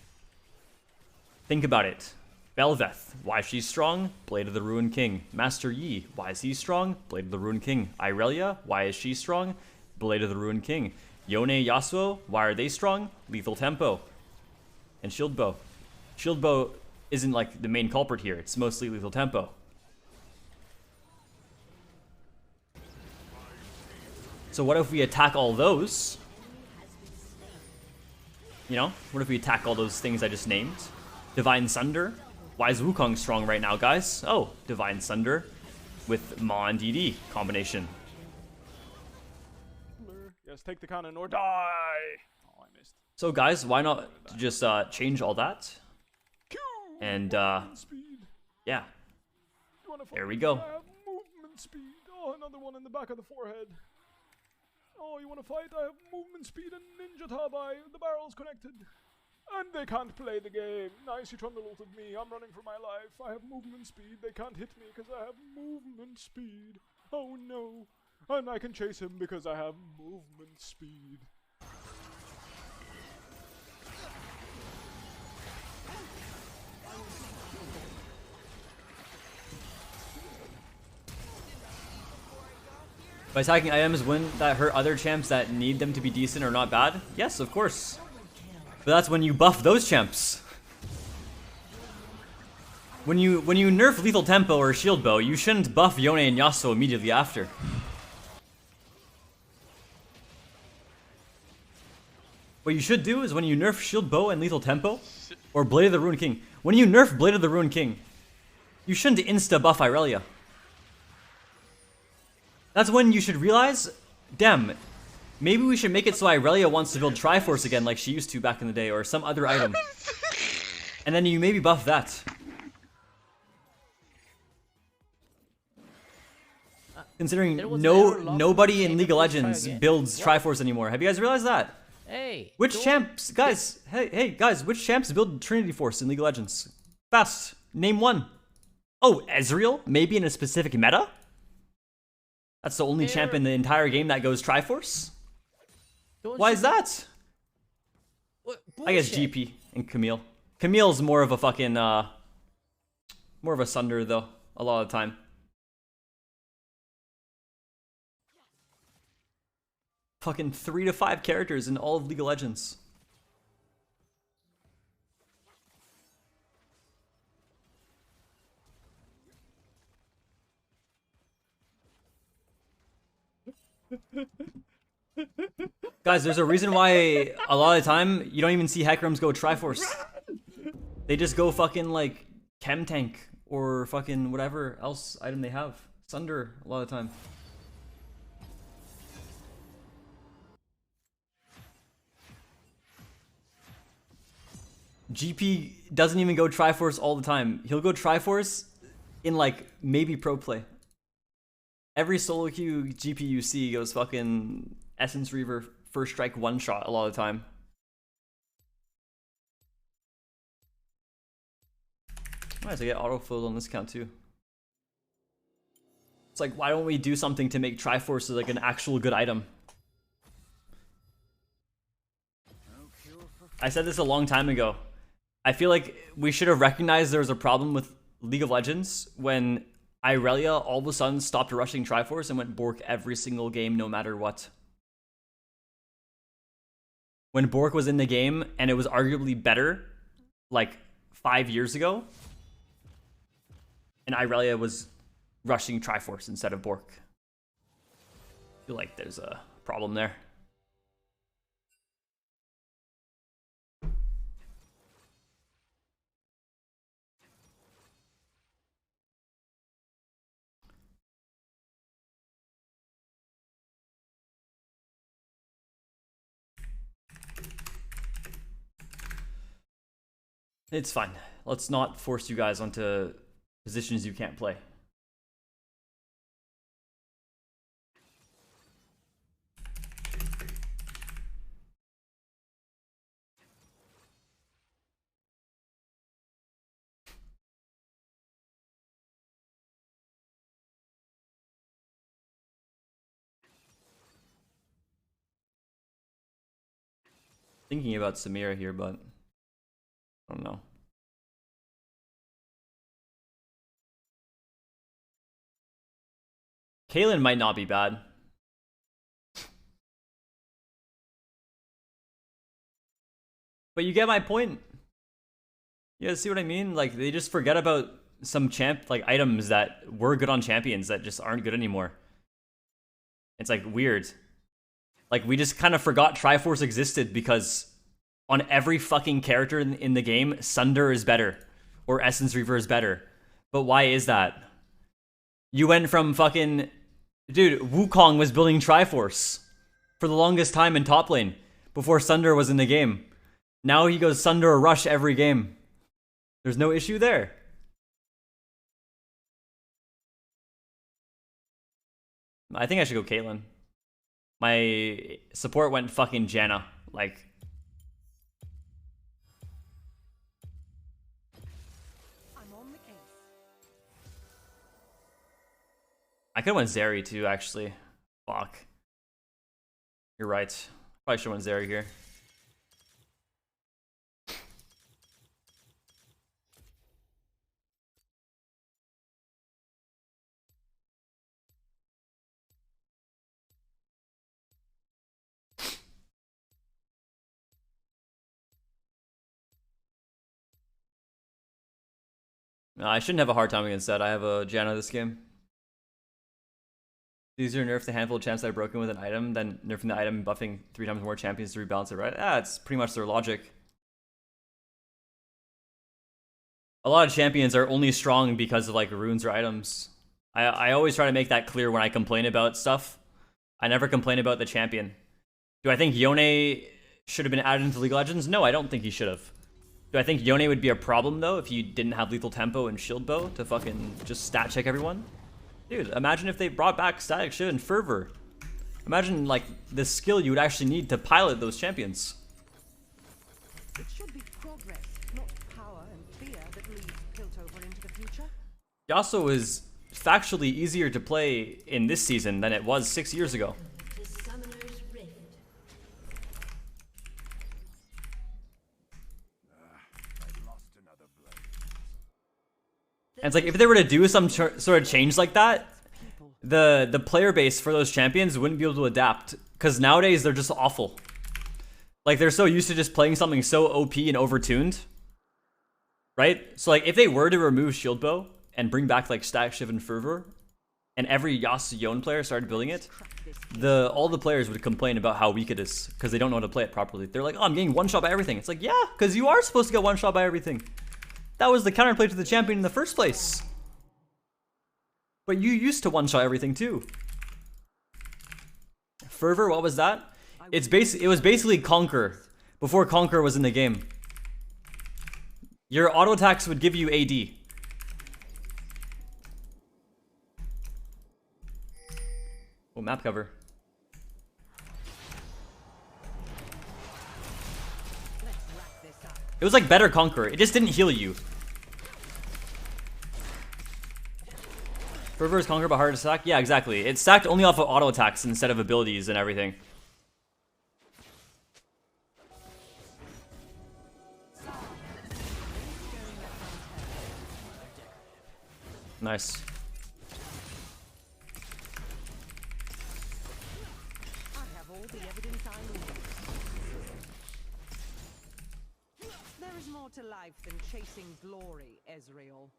Think about it. Belveth, why is she strong? Blade of the Ruined King. Master Yi, why is he strong? Blade of the Ruined King. Irelia, why is she strong? Blade of the Ruined King. Yone, Yasuo, why are they strong? Lethal Tempo. And Shield Bow. Shield Bow isn't like the main culprit here, it's mostly Lethal Tempo. So what if we attack all those? You know, what if we attack all those things I just named? Divine Sunder. Why is Wukong strong right now, guys? Oh, Divine Sunder with Ma and DD combination. Yes, take the cannon or die. Oh, I missed. So guys, why not just change all that? And yeah, there we go. I have movement speed. Oh, another one in the back of the forehead. Oh, you want to fight? I have movement speed and ninja tabai. The barrel's connected. And they can't play the game. Nice, you trundle ulted me. I'm running for my life. I have movement speed. They can't hit me because I have movement speed. Oh no. And I can chase him because I have movement speed. By attacking items, wouldn't that hurt other champs that need them to be decent or not bad? Yes, of course. But that's when you buff those champs. When you nerf Lethal Tempo or Shield Bow, you shouldn't buff Yone and Yasuo immediately after. What you should do is when you nerf Shield Bow and Lethal Tempo, or Blade of the Ruined King, when you nerf Blade of the Ruined King, you shouldn't insta-buff Irelia. That's when you should realize, damn, maybe we should make it so Irelia wants to build Triforce again like she used to back in the day, or some other item. And then you maybe buff that. Considering nobody in League of Legends builds Triforce anymore. Have you guys realized that? Hey. Which champs, guys, hey guys, which champs build Trinity Force in League of Legends? Fast, name one. Oh, Ezreal? Maybe in a specific meta? That's the only champ in the entire game that goes Triforce? Why is that? I guess GP and Camille. Camille's more of a fucking, more of a sunderer though, a lot of the time. Fucking 3 to 5 characters in all of League of Legends. Guys, there's a reason why a lot of the time you don't even see Hecarim's go Triforce. They just go fucking like Chem Tank or fucking whatever else item they have. Sunder a lot of the time. GP doesn't even go Triforce all the time. He'll go Triforce in like maybe pro play. Every solo queue GP you see goes fucking Essence Reaver first strike one shot a lot of the time. Nice, I get autofilled on this count too. It's like, why don't we do something to make Triforce like an actual good item? I said this a long time ago. I feel like we should have recognized there was a problem with League of Legends when Irelia all of a sudden stopped rushing Triforce and went Bork every single game no matter what. When Bork was in the game and it was arguably better like 5 years ago, and Irelia was rushing Triforce instead of Bork. I feel like there's a problem there. It's fine. Let's not force you guys onto positions you can't play. Thinking about Samira here, but I don't know. Kaylin might not be bad. But you get my point. You guys see what I mean? Like, they just forget about some items that were good on champions that just aren't good anymore. It's like weird. Like, we just kind of forgot Triforce existed because on every fucking character in the game, Sunderer is better. Or Essence Reaver is better. But why is that? You went from fucking... Dude, Wukong was building Triforce for the longest time in top lane before Sunderer was in the game. Now he goes Sunderer Rush every game. There's no issue there. I think I should go Caitlyn. My support went fucking Janna. Like... I could have went Zeri too, actually. Fuck. You're right. Probably should have went Zeri here. No, I shouldn't have a hard time against that. I have a Janna this game. It's easier to nerf the handful of champs that are broken with an item than nerfing the item and buffing 3 times more champions to rebalance it, right? Yeah, it's pretty much their logic. A lot of champions are only strong because of like runes or items. I always try to make that clear when I complain about stuff. I never complain about the champion. Do I think Yone should have been added into League of Legends? No, I don't think he should have. Do I think Yone would be a problem though if you didn't have lethal tempo and shield bow to fucking just stat check everyone? Dude, imagine if they brought back Static Shiv and Fervor. Imagine, like, the skill you would actually need to pilot those champions. It should be progress, not power and fear that leads Piltover into the future. Yasuo is factually easier to play in this season than it was 6 years ago. And it's like, if they were to do some sort of change like that, the player base for those champions wouldn't be able to adapt. Because nowadays, they're just awful. Like, they're so used to just playing something so OP and overtuned. Right? So, like, if they were to remove Shield Bow and bring back, like, Static Shiv and Fervor, and every Yasuo Yone player started building it, all the players would complain about how weak it is. Because they don't know how to play it properly. They're like, oh, I'm getting one-shot by everything. It's like, yeah, because you are supposed to get one-shot by everything. That was the counterplay to the champion in the first place. But you used to one-shot everything too. Fervor, what was that? It was basically Conquer before Conquer was in the game. Your auto attacks would give you AD. Oh, map cover. It was like better Conquer. It just didn't heal you. Fervor is Conquer but hard to stack? Yeah, exactly. It's stacked only off of auto attacks instead of abilities and everything. Nice. I have all the evidence I need. There is more to life than chasing glory, Ezreal.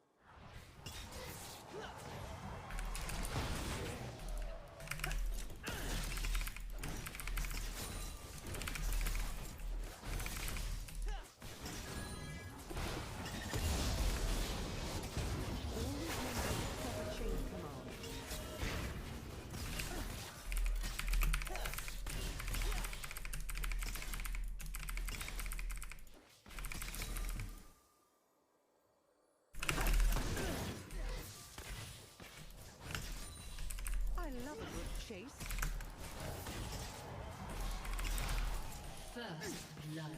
First blood.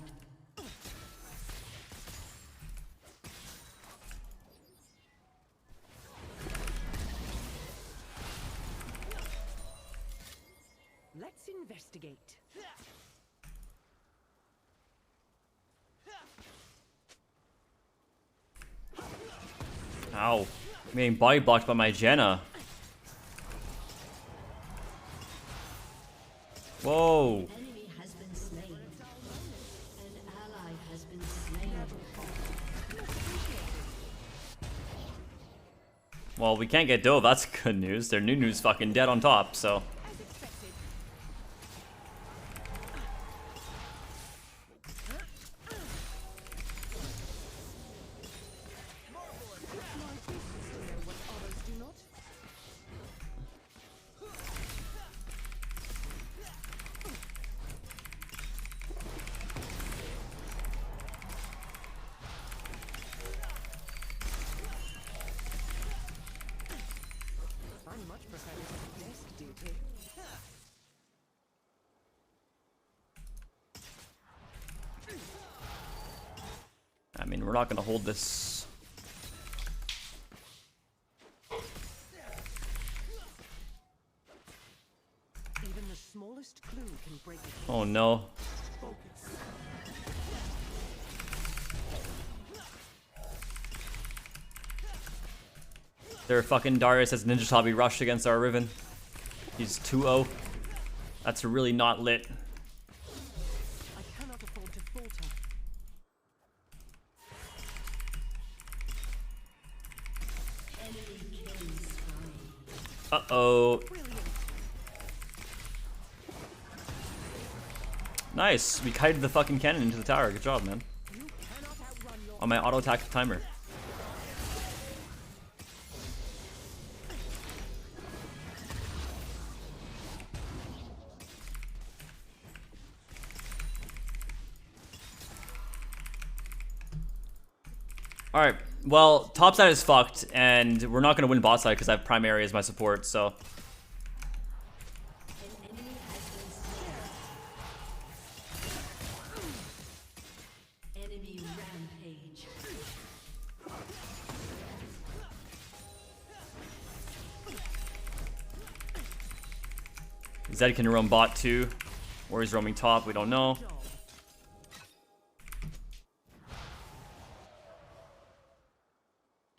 Let's investigate. Ow. I'm getting body blocked by my Jenna. Whoa. Enemy has been slain. An ally has been slain. Well, we can't get Dove. That's good news. Their Nunu's fucking dead on top, so. I much prefer this desk duty. I mean, we're not gonna hold this. Even the smallest clue can break it. Oh no. Their fucking Darius has Ninja Tabi rushed against our Riven. He's 2-0. That's really not lit. I cannot afford to falter. Enemy killing spree. Uh-oh. Nice. We kited the fucking cannon into the tower. Good job, man. On my auto attack timer. Alright, well, top side is fucked, and we're not going to win bot side because I have primary as my support, so. Enemy rampage. Zed can roam bot too, or he's roaming top, we don't know.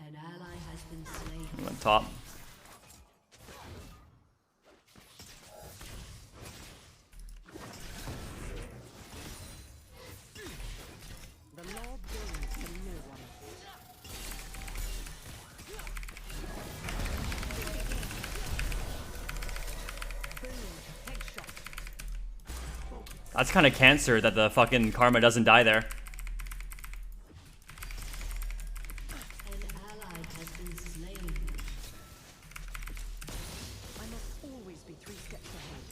An ally has been slain. He went top. The law bends to no one. Boom. Headshot. That's kind of cancer that the fucking karma doesn't die there. An ally has been slain. I must always be 3 steps ahead.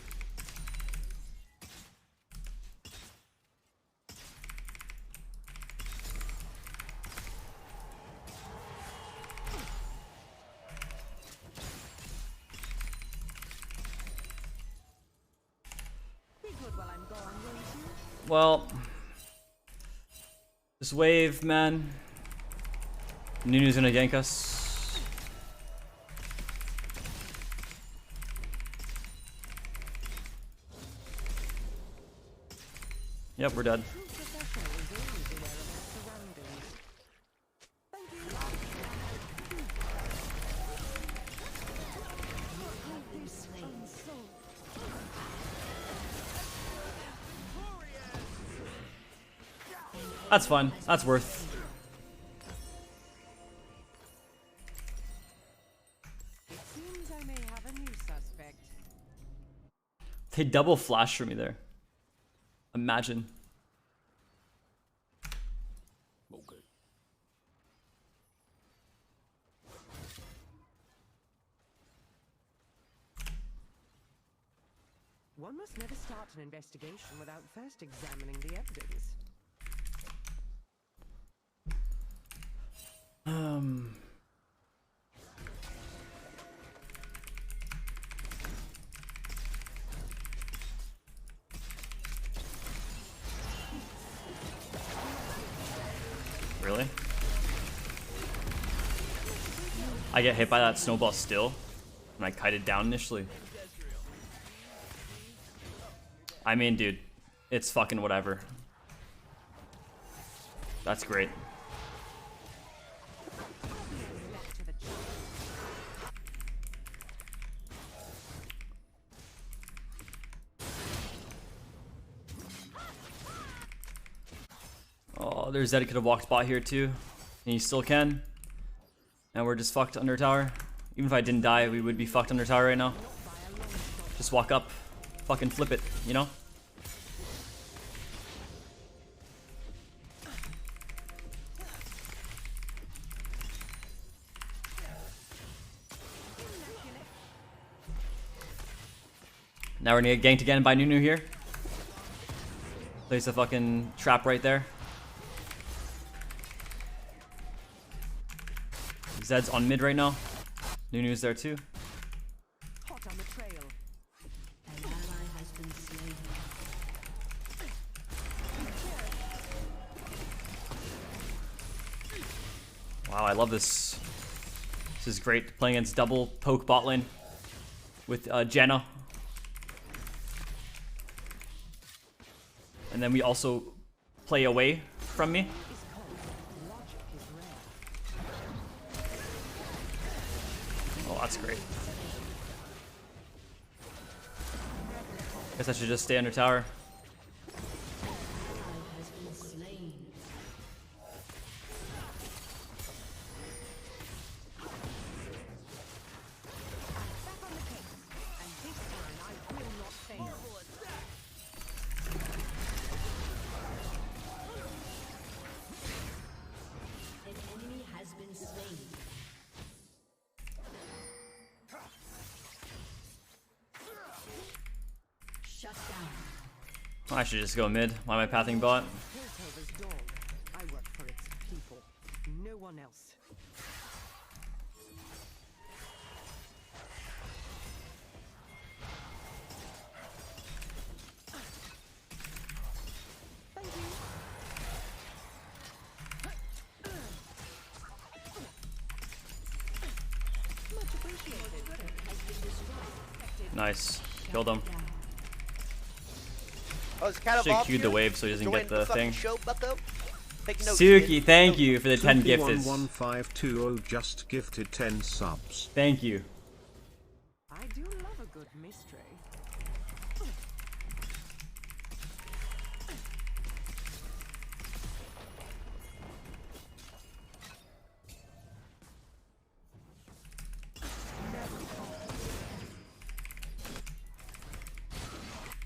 Be good while I'm gone, won't you? Well, this wave, man. Nunu's gonna gank us. Yep, we're dead. True professional is always aware of their surroundings. Thank you. Hide this unsolved. That's fine. That's worth. It seems I may have a new suspect. They double flash for me there. Imagine. Okay. One must never start an investigation without first examining the evidence. Really? I get hit by that snowball still, and I kited down initially. I mean, dude, it's fucking whatever. That's great. Oh, there's Zed could have walked bot here too, and he still can. And we're just fucked under tower. Even if I didn't die, we would be fucked under tower right now. Just walk up, fucking flip it, you know? Now we're gonna get ganked again by Nunu here. Place a fucking trap right there. Zed's on mid right now. Nunu's there too. Hot on the trail. An ally has been slain. Wow, I love this. This is great. Playing against double poke bot lane with Janna. And then we also play away from me. Oh, that's great. Guess I should just stay under tower. Has been slain. Back on the case. And this time I will not fail. An enemy has been slain. Shut down. I should just go mid. Why am I pathing bot? Piltover's dog. I work for its people. No one else. Thank you. Much appreciated. Has been destroyed. Nice. Killed him. Oh, it's Should KatEvolved have queued the here. wave so he doesn't Join get the fucking thing. show, bucko. Take notes, Suki, kid. thank you for the 10 gifted. 111520 just gifted 10 subs. Thank you. I do love a good mystery.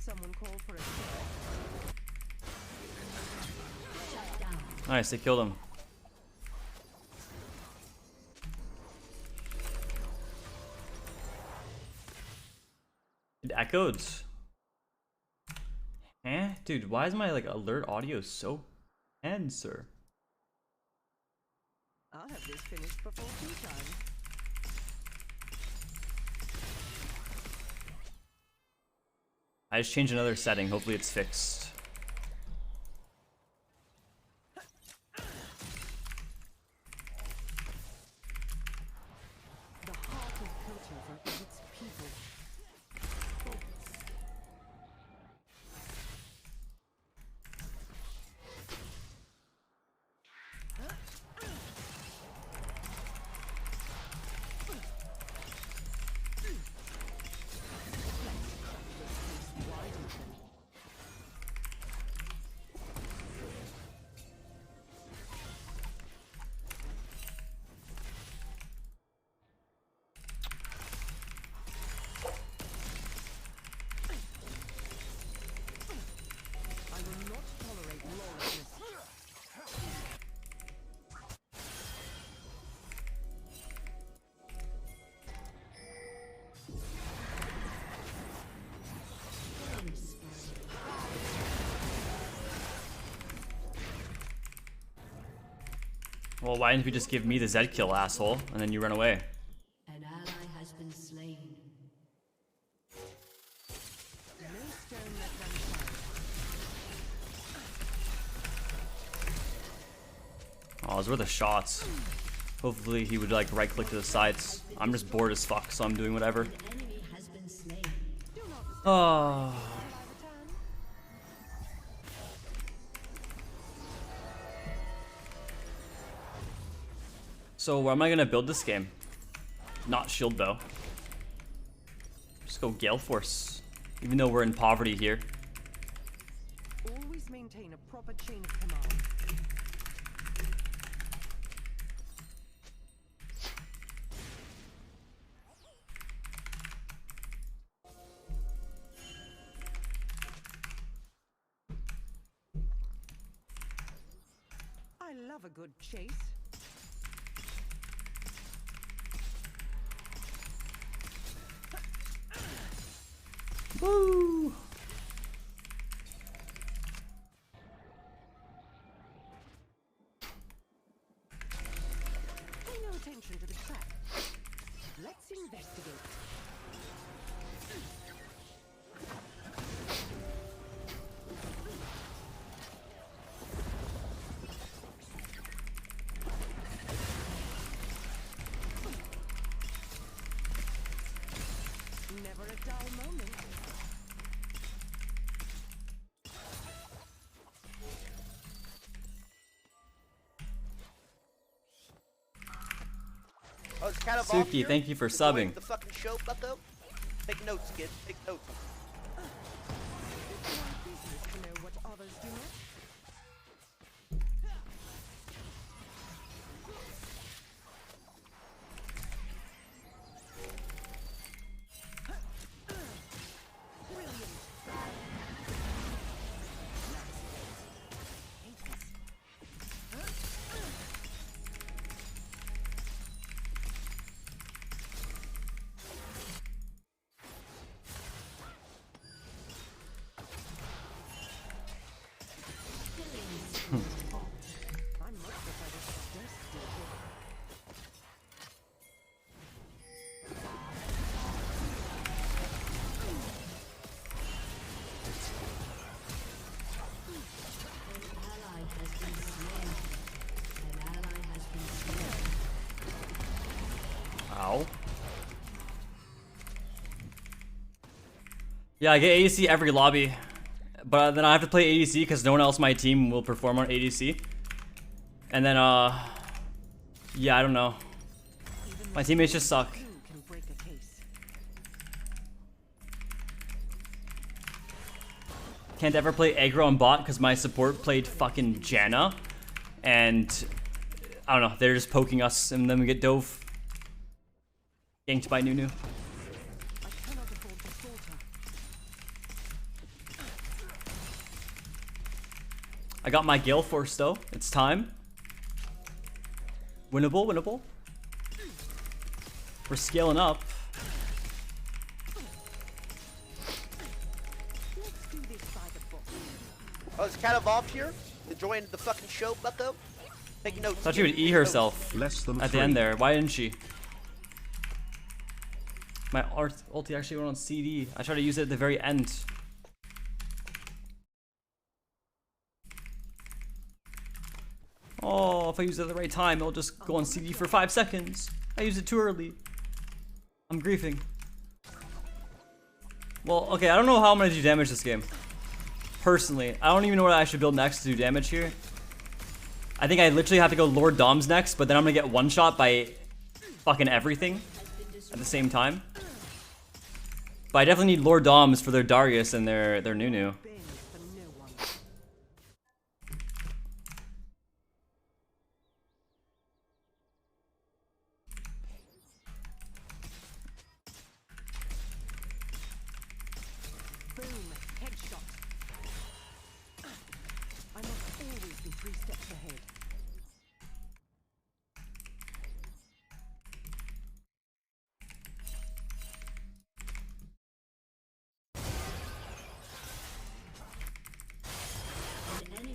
Someone call for a Shut down. Nice, they killed him. It echoed. Eh? Dude, why is my like alert audio so answer? I'll have this finished before tea time. I just changed another setting. Hopefully it's fixed. The heart of Piltover is its people. I will not tolerate lawlessness. Well, why didn't you just give me the Zed kill, asshole? And then you run away. An ally has been slain. No stone left unturned. Oh, those were the shots. Hopefully he would like right click to the sides. I'm just bored as fuck, so I'm doing whatever. Oh. So where am I gonna build this game? Not shield bow. Just go Gale Force. Even though we're in poverty here. Always maintain a proper chain of command. I love a good chase. Woo! Pay no attention to the trap. Let's investigate. Never a dull moment. Oh, it's kind of Suki, thank you for subbing. The fucking show, bucko. Take notes, kid. Take notes. It's my business to know what others do not. I'm much prefer this dusty Ow. Yeah, I get ADC every lobby. But then I have to play ADC because no one else on my team will perform on ADC. And then, yeah, I don't know. My teammates just suck. Can't ever play aggro on bot because my support played fucking Janna. And, I don't know, they're just poking us and then we get dove. Ganked by Nunu. I got my Gale Force though. It's time. Winnable, winnable. We're scaling up. Oh, it's KatEvolved here. Enjoying the fucking show, bucko. Take notes. Thought she would E herself at the end there. Why didn't she? My ulti actually went on CD. I tried to use it at the very end. Oh, if I use it at the right time, it'll just go on CD for 5 seconds. I used it too early. I'm griefing. Well, okay, I don't know how I'm gonna do damage this game. Personally, I don't even know what I should build next to do damage here. I think I literally have to go Lord Doms next, but then I'm gonna get one shot by fucking everything at the same time. But I definitely need Lord Doms for their Darius and their Nunu.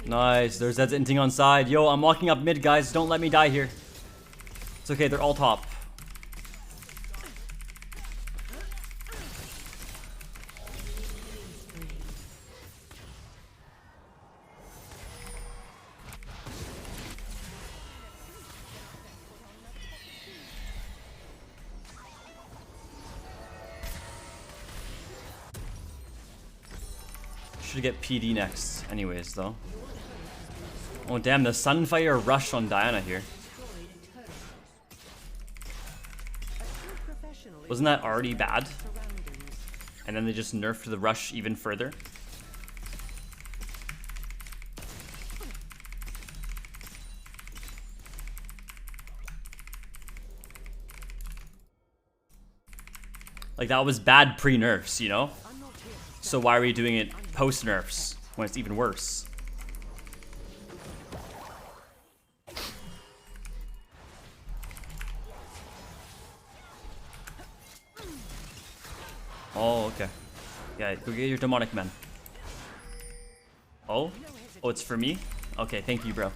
Nice, there's Zed's inting on side. Yo, I'm walking up mid, guys. Don't let me die here. It's okay, they're all top. Should get PD next anyways, though. Oh damn, the Sunfire rushed on Diana here. Wasn't that already bad? And then they just nerfed the rush even further. Like, that was bad pre-nerfs, you know? So why are we doing it post-nerfs when it's even worse? Oh, okay. Yeah, go get your demonic men. Oh? Oh, it's for me? Okay, thank you, bro.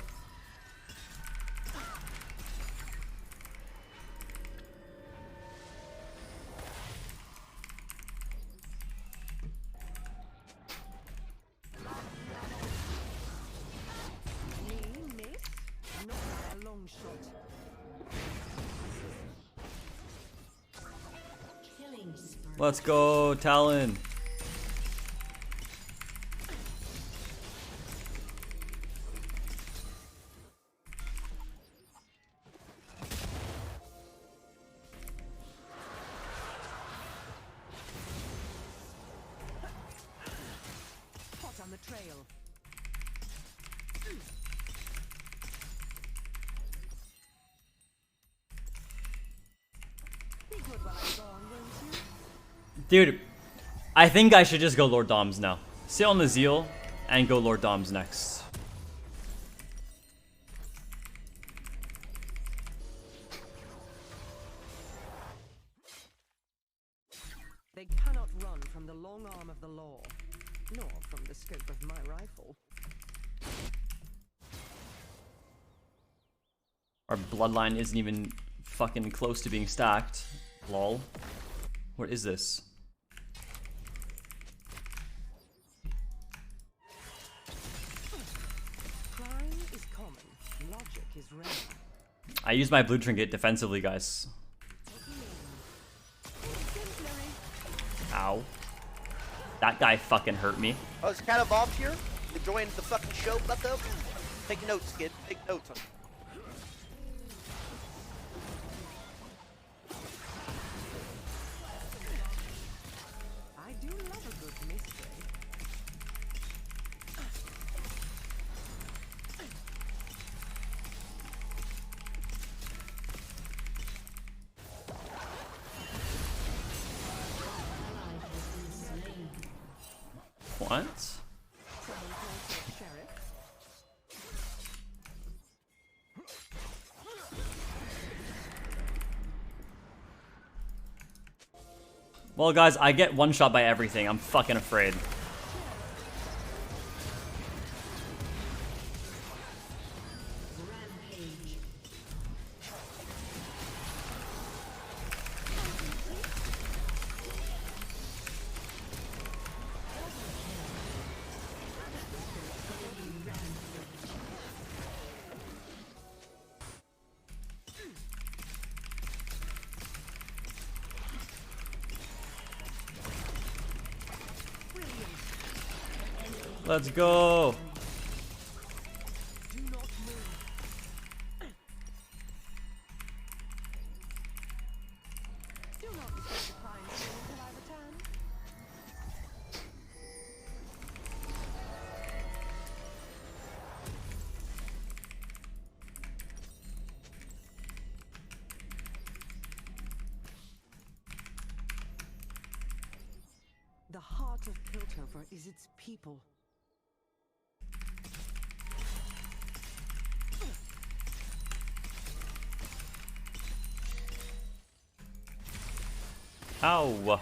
Let's go, Talon. Hot on the trail. Be good while I'm gone, won't you? Dude, I think I should just go Lord Doms now. Sit on the Zeal and go Lord Doms next. They cannot run from the long arm of the law, nor from the scope of my rifle. Our bloodline isn't even fucking close to being stacked. Lol. What is this? Crime is common, logic is rare. I use my blue trinket defensively, guys. Ow. That guy fucking hurt me. Oh, is KatEvolved here? Enjoying the fucking show, bucko? Take notes, kid. Take notes. I do love a good mystery. What? Well, guys, I get one shot by everything. I'm fucking afraid. Let's go. The heart of Piltover is its people. Ow.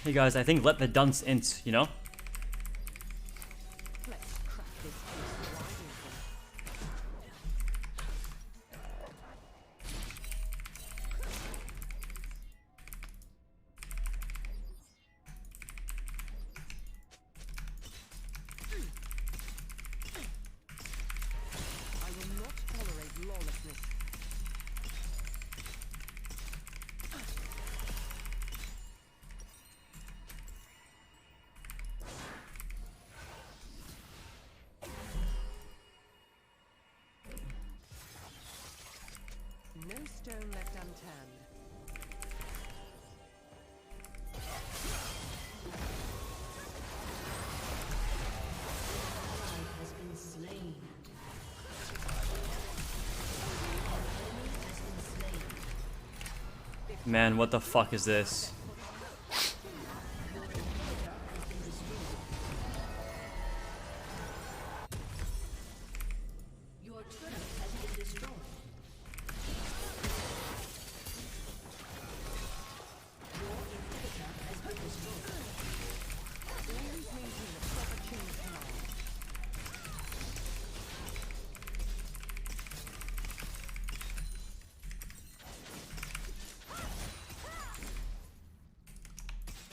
Hey guys, I think let the dunce int, you know? stone left unturned. Has been slain. Man, what the fuck is this? Your turret has been destroyed. Your inhibitor has been destroyed. Always maintain a proper chain of command.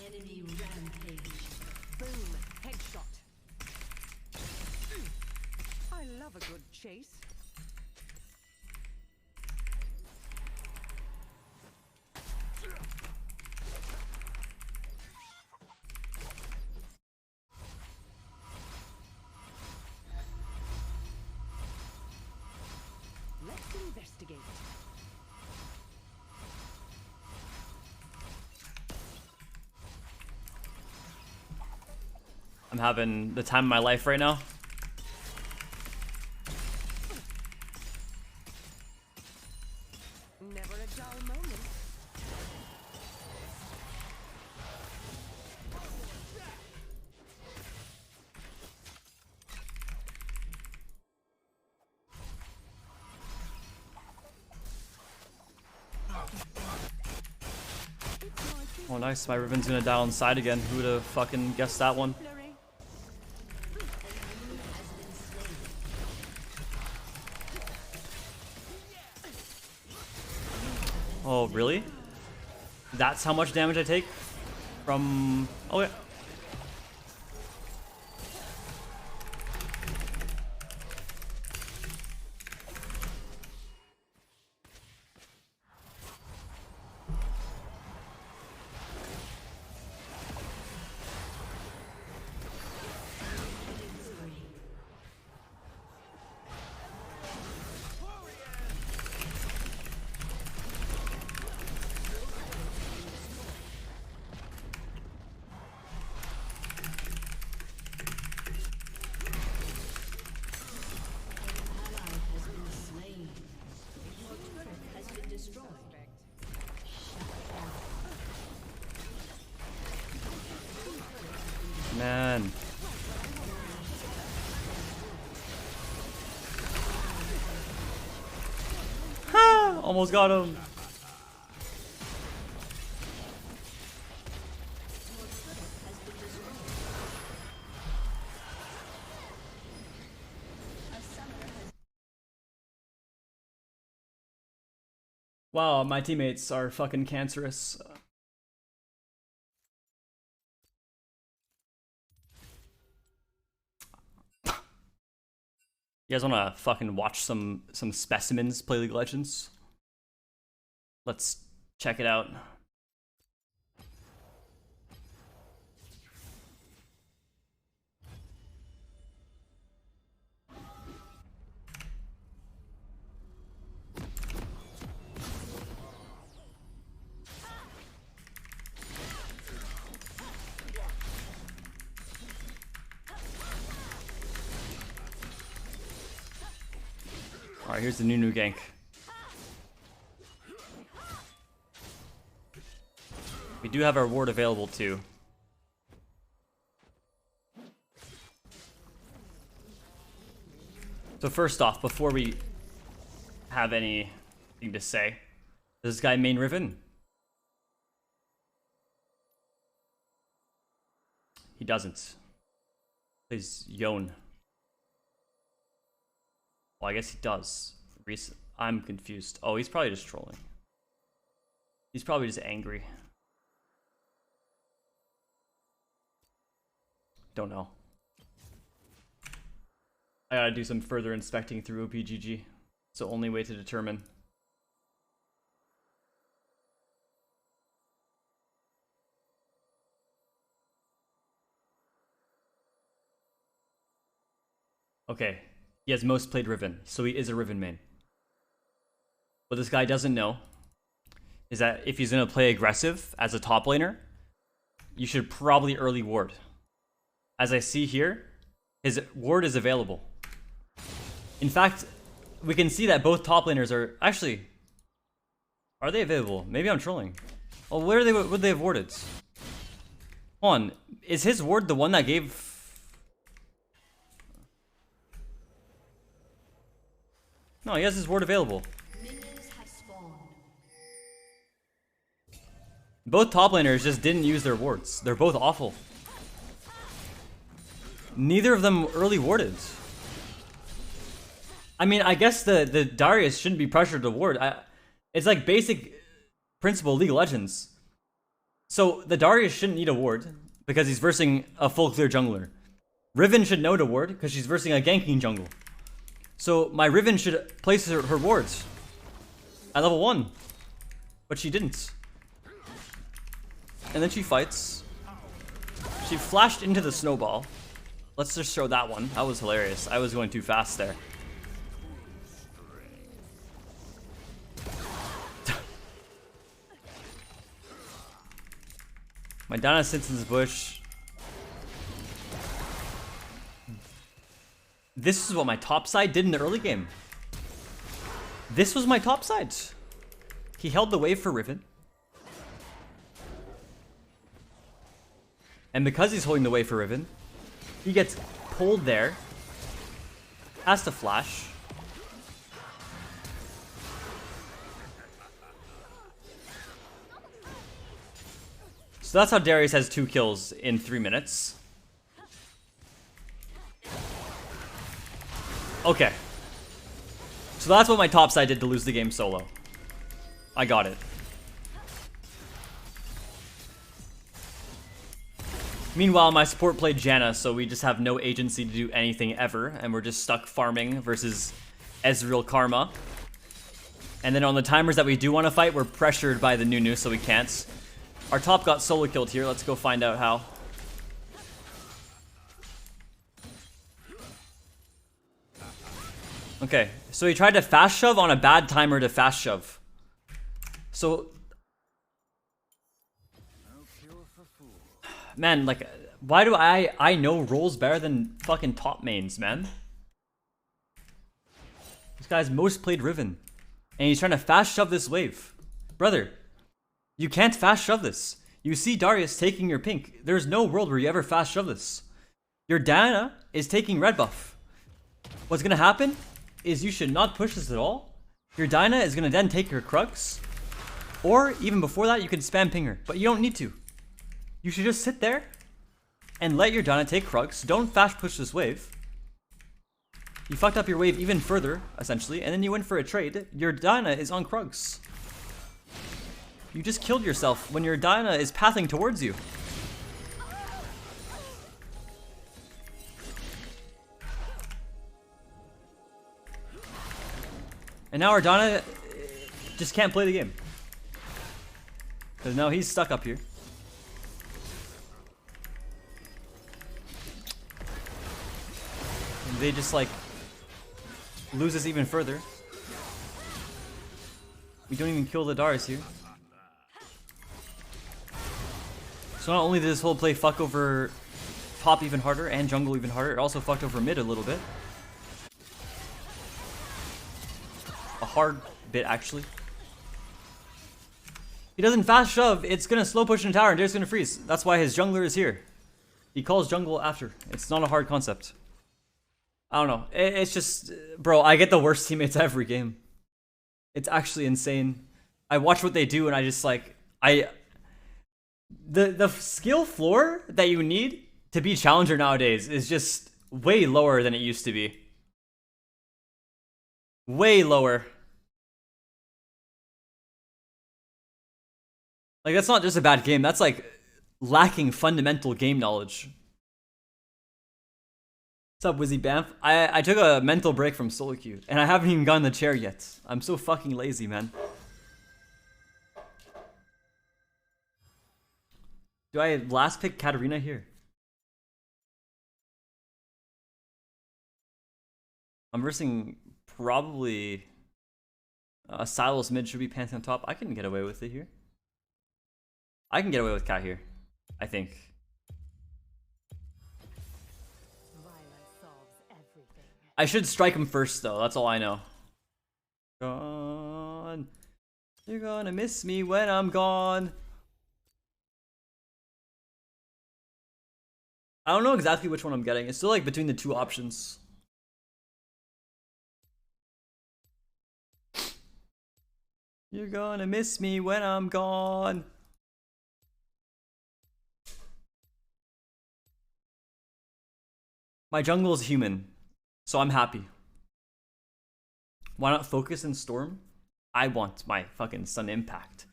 Enemy rampage. Boom. Headshot. I love a good chase. Let's investigate. I'm having the time of my life right now. Never a dull moment. Oh nice, my Riven's gonna die on side again. Who would have fucking guessed that one? Oh, really? That's how much damage I take from... Oh, yeah. Man. Ha! Almost got him. Wow, my teammates are fucking cancerous. You guys wanna fucking watch some specimens play League of Legends? Let's check it out. Alright, here's the new gank. We do have our ward available too. So first off, before we have anything to say, does this guy main Riven? He doesn't. Plays Yone. Well, I guess he does. I'm confused. Oh, he's probably just trolling. He's probably just angry. Don't know. I gotta do some further inspecting through OPGG. It's the only way to determine. Okay. He has most played Riven, so he is a Riven main. what this guy doesn't know is that if he's going to play aggressive as a top laner, you should probably early ward. As I see here, his ward is available. In fact, we can see that both top laners are... Actually, are they available? Maybe I'm trolling. Well, where are they? Would they have warded? Hold on. Is his ward the one that gave... No, he has his ward available. Both top laners just didn't use their wards. They're both awful. Neither of them early warded. I mean, I guess the Darius shouldn't be pressured to ward. It's like basic principle League of Legends. So the Darius shouldn't need a ward because he's versing a full clear jungler. Riven should know to ward because she's versing a ganking jungle. So my Riven should place her wards at level 1. But she didn't. And then she fights. She flashed into the snowball. Let's just show that one. That was hilarious. I was going too fast there. My Diana sits in this bush. This is what my top side did in the early game. This was my top side. He held the wave for Riven. And because he's holding the wave for Riven, he gets pulled there. Has to flash. So that's how Darius has 2 kills in 3 minutes. Okay. So that's what my top side did to lose the game solo. I got it. Meanwhile, my support played Janna, so we just have no agency to do anything ever, and we're just stuck farming versus Ezreal Karma. And then on the timers that we do want to fight, we're pressured by the Nunu, so we can't. Our top got solo killed here. Let's go find out how. Okay, so he tried to fast shove on a bad timer to fast shove. So... Man, like, why do I know roles better than fucking top mains, man? This guy's most played Riven. And he's trying to fast shove this wave. Brother, you can't fast shove this. You see Darius taking your pink. There's no world where you ever fast shove this. Your Diana is taking red buff. What's gonna happen is you should not push this at all. Your Diana is gonna then take your Crux. Or even before that, you can spam ping her. But you don't need to. You should just sit there and let your Diana take Crux. Don't fast push this wave. You fucked up your wave even further, essentially, and then you went for a trade. Your Diana is on Crux. You just killed yourself when your Diana is pathing towards you. And now our Diana just can't play the game. Because now he's stuck up here. And they just like lose us even further. We don't even kill the Darius here. So not only did this whole play fuck over top even harder and jungle even harder, it also fucked over mid a little bit. A hard bit, actually. He doesn't fast shove, it's gonna slow push in tower and Darius gonna freeze. That's why his jungler is here. He calls jungle after. It's not a hard concept. I don't know. It's just, bro, I get the worst teammates every game. It's actually insane. I watch what they do and I just like, the skill floor that you need to be challenger nowadays is just way lower than it used to be. Way lower. Like, that's not just a bad game. That's like lacking fundamental game knowledge. What's up, Wizzy Bamf? I took a mental break from solo queue, and I haven't even gotten the chair yet. I'm so fucking lazy, man. Do I last pick Katarina here? I'm versing probably Silos mid should be Penta on top. I can get away with it here. I can get away with Kat here. I think. I should strike him first though. That's all I know. Gone. You're gonna miss me when I'm gone. I don't know exactly which one I'm getting. It's still like between the two options. You're gonna miss me when I'm gone. My jungle is human, so I'm happy. Why not focus and storm? I want my fucking sun impact.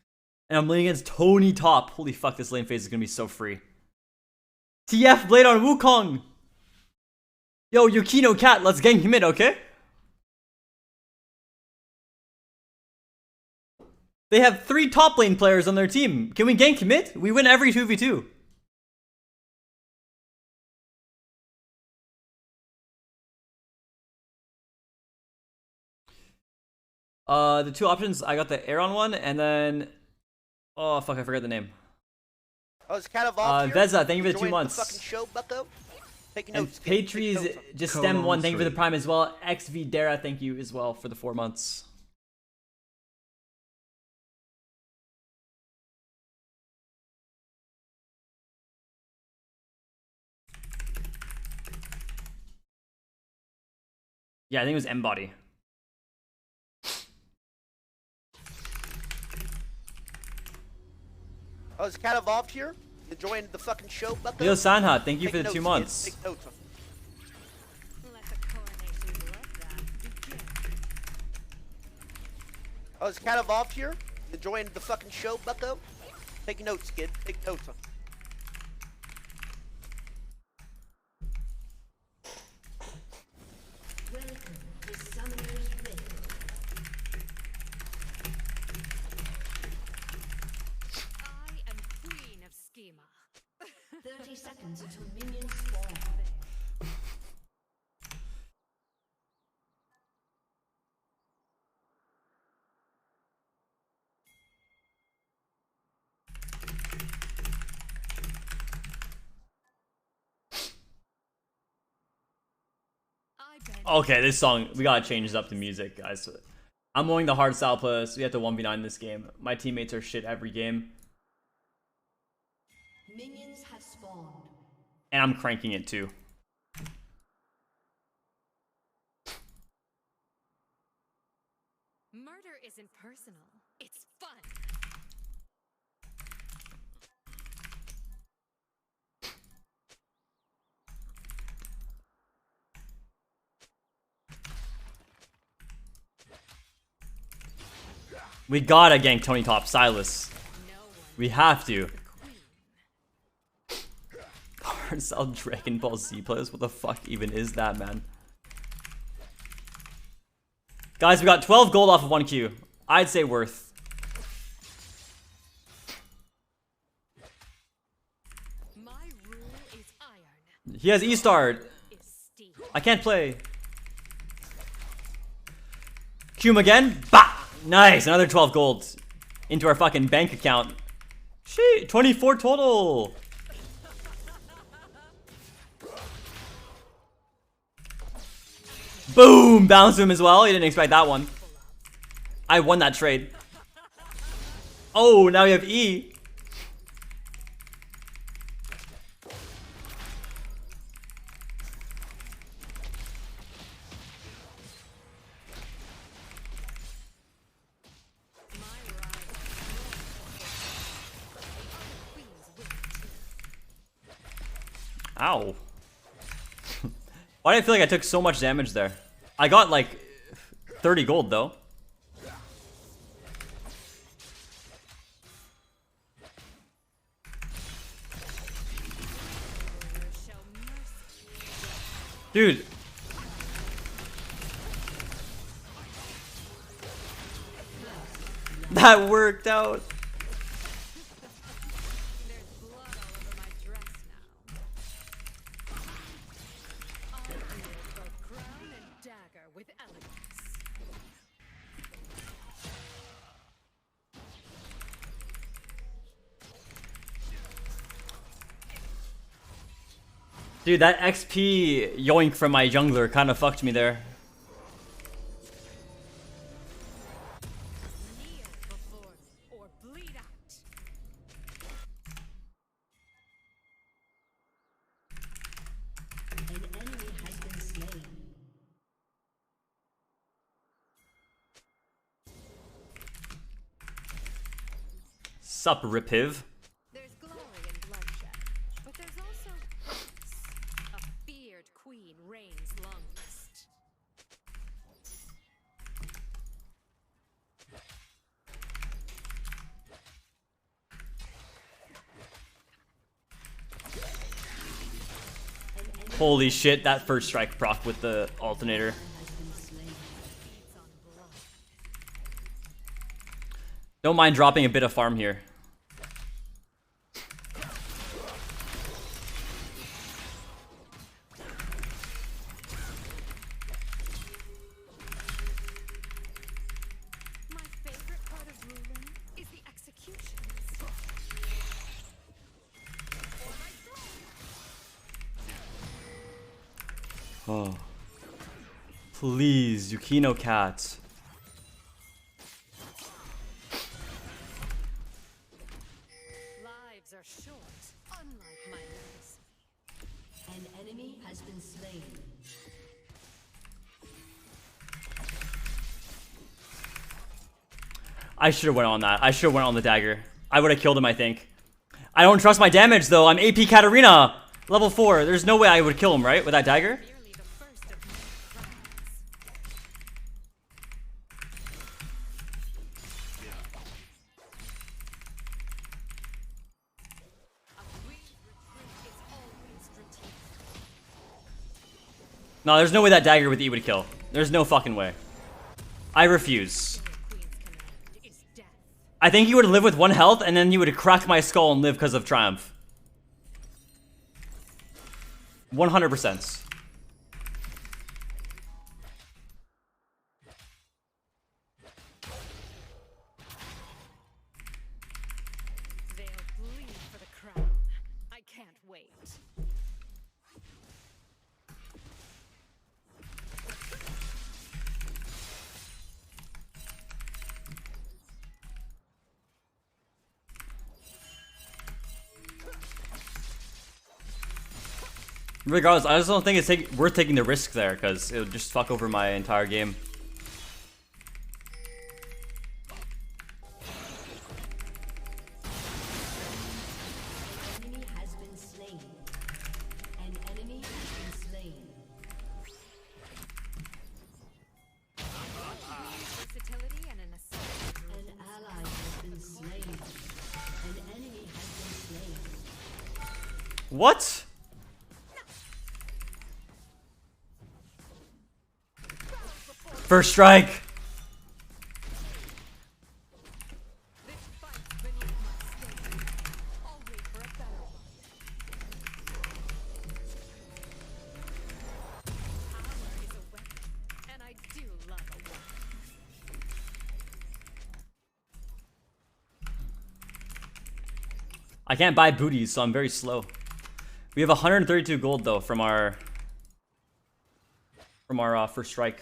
And I'm laying against Tony top. Holy fuck, this lane phase is gonna be so free. TF Blade on Wukong! Yo, Yukino Cat, let's gank mid, okay? They have 3 top lane players on their team. Can we gank mid? We win every 2v2. The two options, I got the Aeron one, and then... Oh, fuck, I forgot the name. Oh, it's KatEvolved here. Veza, thank you for the 2 Enjoying months. The fucking show, bucko. Taking And notes, kid. Patries, Taking notes. just stem 1, thank you for the prime as well. XV Dara, thank you as well for the 4 months. Yeah, I think it was M-Body. Oh, it's KatEvolved here. Enjoying the fucking show, bucko. Leo Sanha, thank you for Taking the 2 notes, months. kid. Take notes. Oh, it's KatEvolved here. Enjoying the fucking show, bucko. Taking notes, kid. Take notes. Welcome to Summoner's Rift. I am queen of schema. 30 seconds until minions spawn. Okay, this song, we gotta change up the music, guys. I'm going the hard style plus. We have to 1v9 this game. My teammates are shit every game. Minions have spawned. And I'm cranking it too. Murder isn't personal. It's fun. We gotta gank Tony top, Silas. We have to. Hard style Dragon Ball Z players? What the fuck even is that, man? Guys, we got 12 gold off of 1Q. I'd say worth. My rule is iron. He has E-Star. I can't play. Q him again. Bah! Nice, another 12 gold into our fucking bank account. Shit, 24 total. Boom! Bounce to him as well. He didn't expect that one. I won that trade. Oh, now we have E. Ow. Why did I feel like I took so much damage there? I got like 30 gold though. Dude. That worked out. Dude, that XP yoink from my jungler kind of fucked me there. Kneel before or bleed out. An enemy has been slain. Sup, Ripiv? There's glory in bloodshed, but there's also peace. A feared queen reigns longest. Holy shit, that first strike proc with the alternator. Don't mind dropping a bit of farm here. My favorite part of ruling is the executions. Oh. Please, Yukino Cat. Lives are short, unlike my legacy. An enemy has been slain. I should have went on that. I should have went on the dagger. I would have killed him, I think. I don't trust my damage, though. I'm AP Katarina. Level 4. There's no way I would kill him, right? With that dagger? No, there's no way that dagger with E would kill. There's no fucking way. I refuse. I think he would live with 1 health, and then he would crack my skull and live because of Triumph. 100%. They'll bleed for the crown. I can't wait. Regardless, I just don't think it's worth taking the risk there, because it would just fuck over my entire game. Enemy has been slain. An enemy has been slain. Versatility and an assault. An ally has been slain. An enemy has been slain. What? First strike. And I do love a weapon. I can't buy booties, so I'm very slow. We have 132 gold though from our first strike.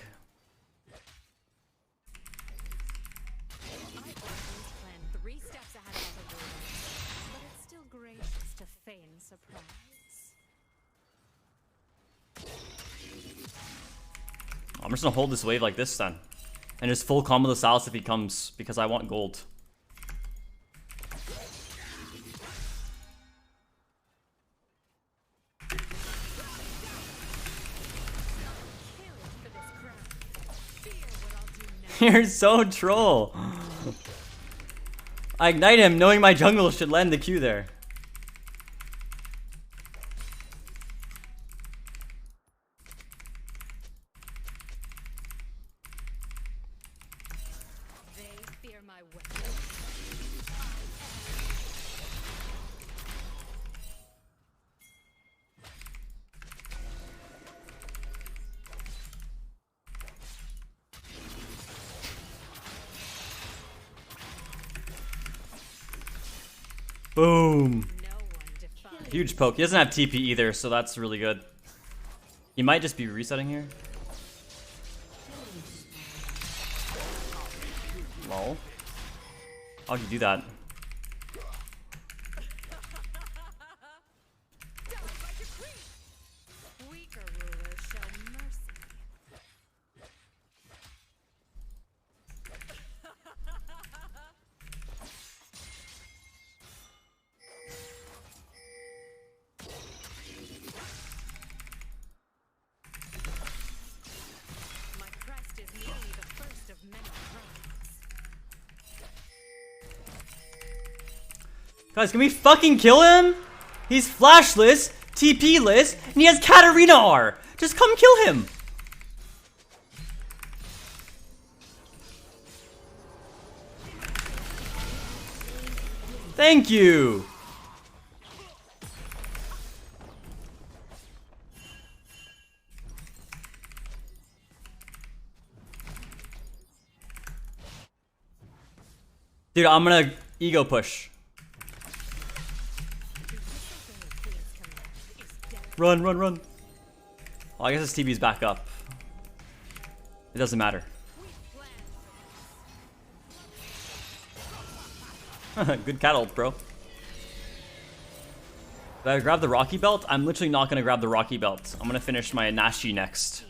Plan 3 steps ahead of other rulers, but it's still gracious to feign surprise. I'm just gonna hold this wave like this then. And just full combo the Salus if he comes, because I want gold. You're so troll. I ignite him knowing my jungle should land the Q there. They fear my weapon. Boom. No one defies Huge poke. He doesn't have TP either, so that's really good. He might just be resetting here. Lol. How'd you do that? Weaker rulers show mercy. My crest is merely the first of many crimes. Guys, can we fucking kill him? He's flashless, TP-less, and he has Katarina R. Just come kill him. Thank you. Dude, I'm gonna ego push. Run, run, run. Oh, I guess his TV's back up. It doesn't matter. Good cat ult, bro. Did I grab the Rocky Belt? I'm literally not gonna grab the Rocky Belt. I'm gonna finish my Nashi next.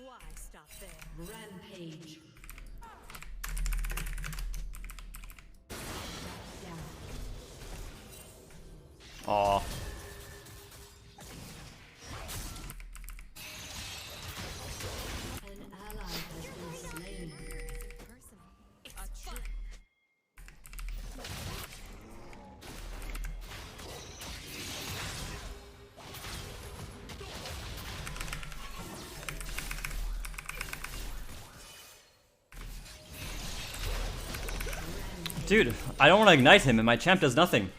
Why stop there? Rampage. Aw. An ally has been slain. It's fun. Dude, I don't want to ignite him and my champ does nothing.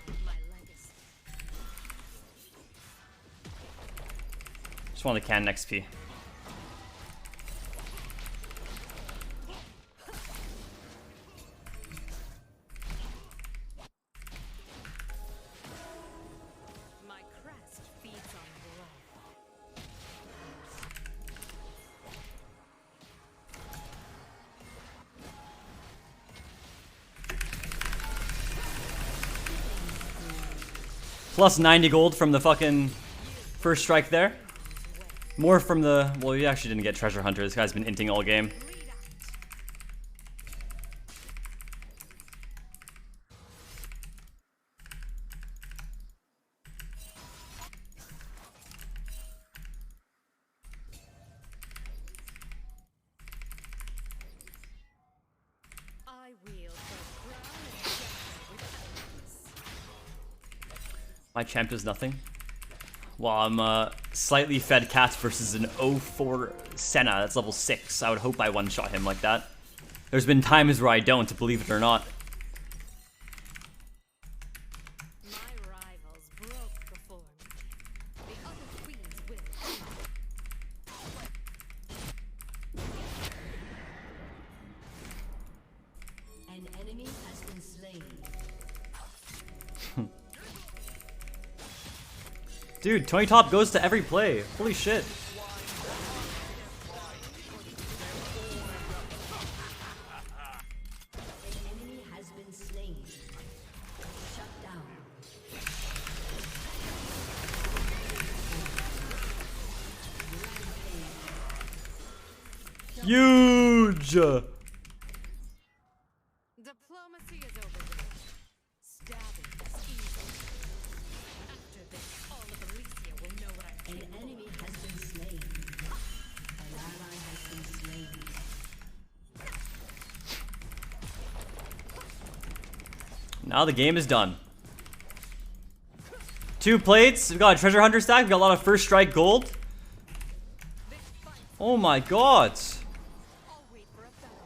Just want the cannon XP. My crest feeds on blood. Plus 90 gold from the fucking first strike there. More from the... Well, you actually didn't get Treasure Hunter. This guy's been inting all game. I wield both crown and scepter with elegance. My champ does nothing. Well, I'm a slightly fed cat versus an 04 Senna. That's level 6. I would hope I one-shot him like that. There's been times where I don't, believe it or not. My rivals broke before me. The other queens will. An enemy has been slain. Dude, Tony Top goes to every play. Holy shit. An enemy has been slain. Shut down. Huge! Diplomacy is over with. Stabbing is easy. After this, all of Elysia will know what I'm An capable enemy of. has been slain. An ally has been slain. Now the game is done. 2 plates. We've got a treasure hunter stack. We've got a lot of first strike gold. Oh my god. I'll wait for a better one.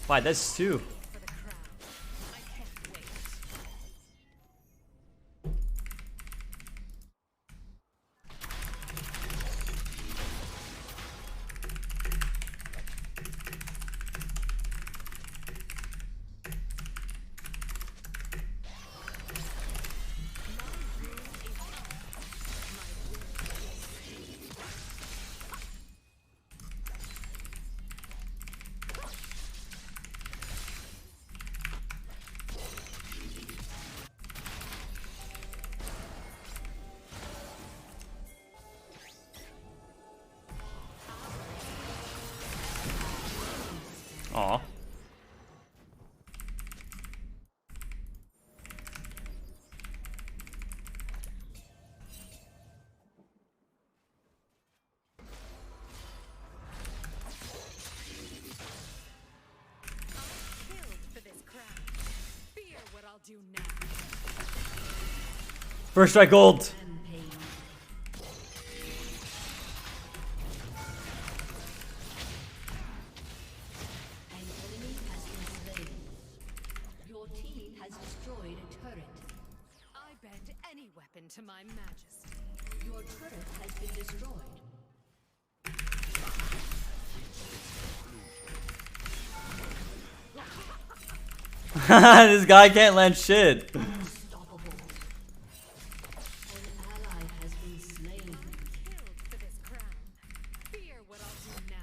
Buy this too. For the crown. I can't wait. Aw. First strike gold. Your team has destroyed a turret. I bend any weapon to my majesty. Your turret has been destroyed. This guy can't land shit. Unstoppable. An ally has been slain. Killed for this crown. Fear what I'll do now.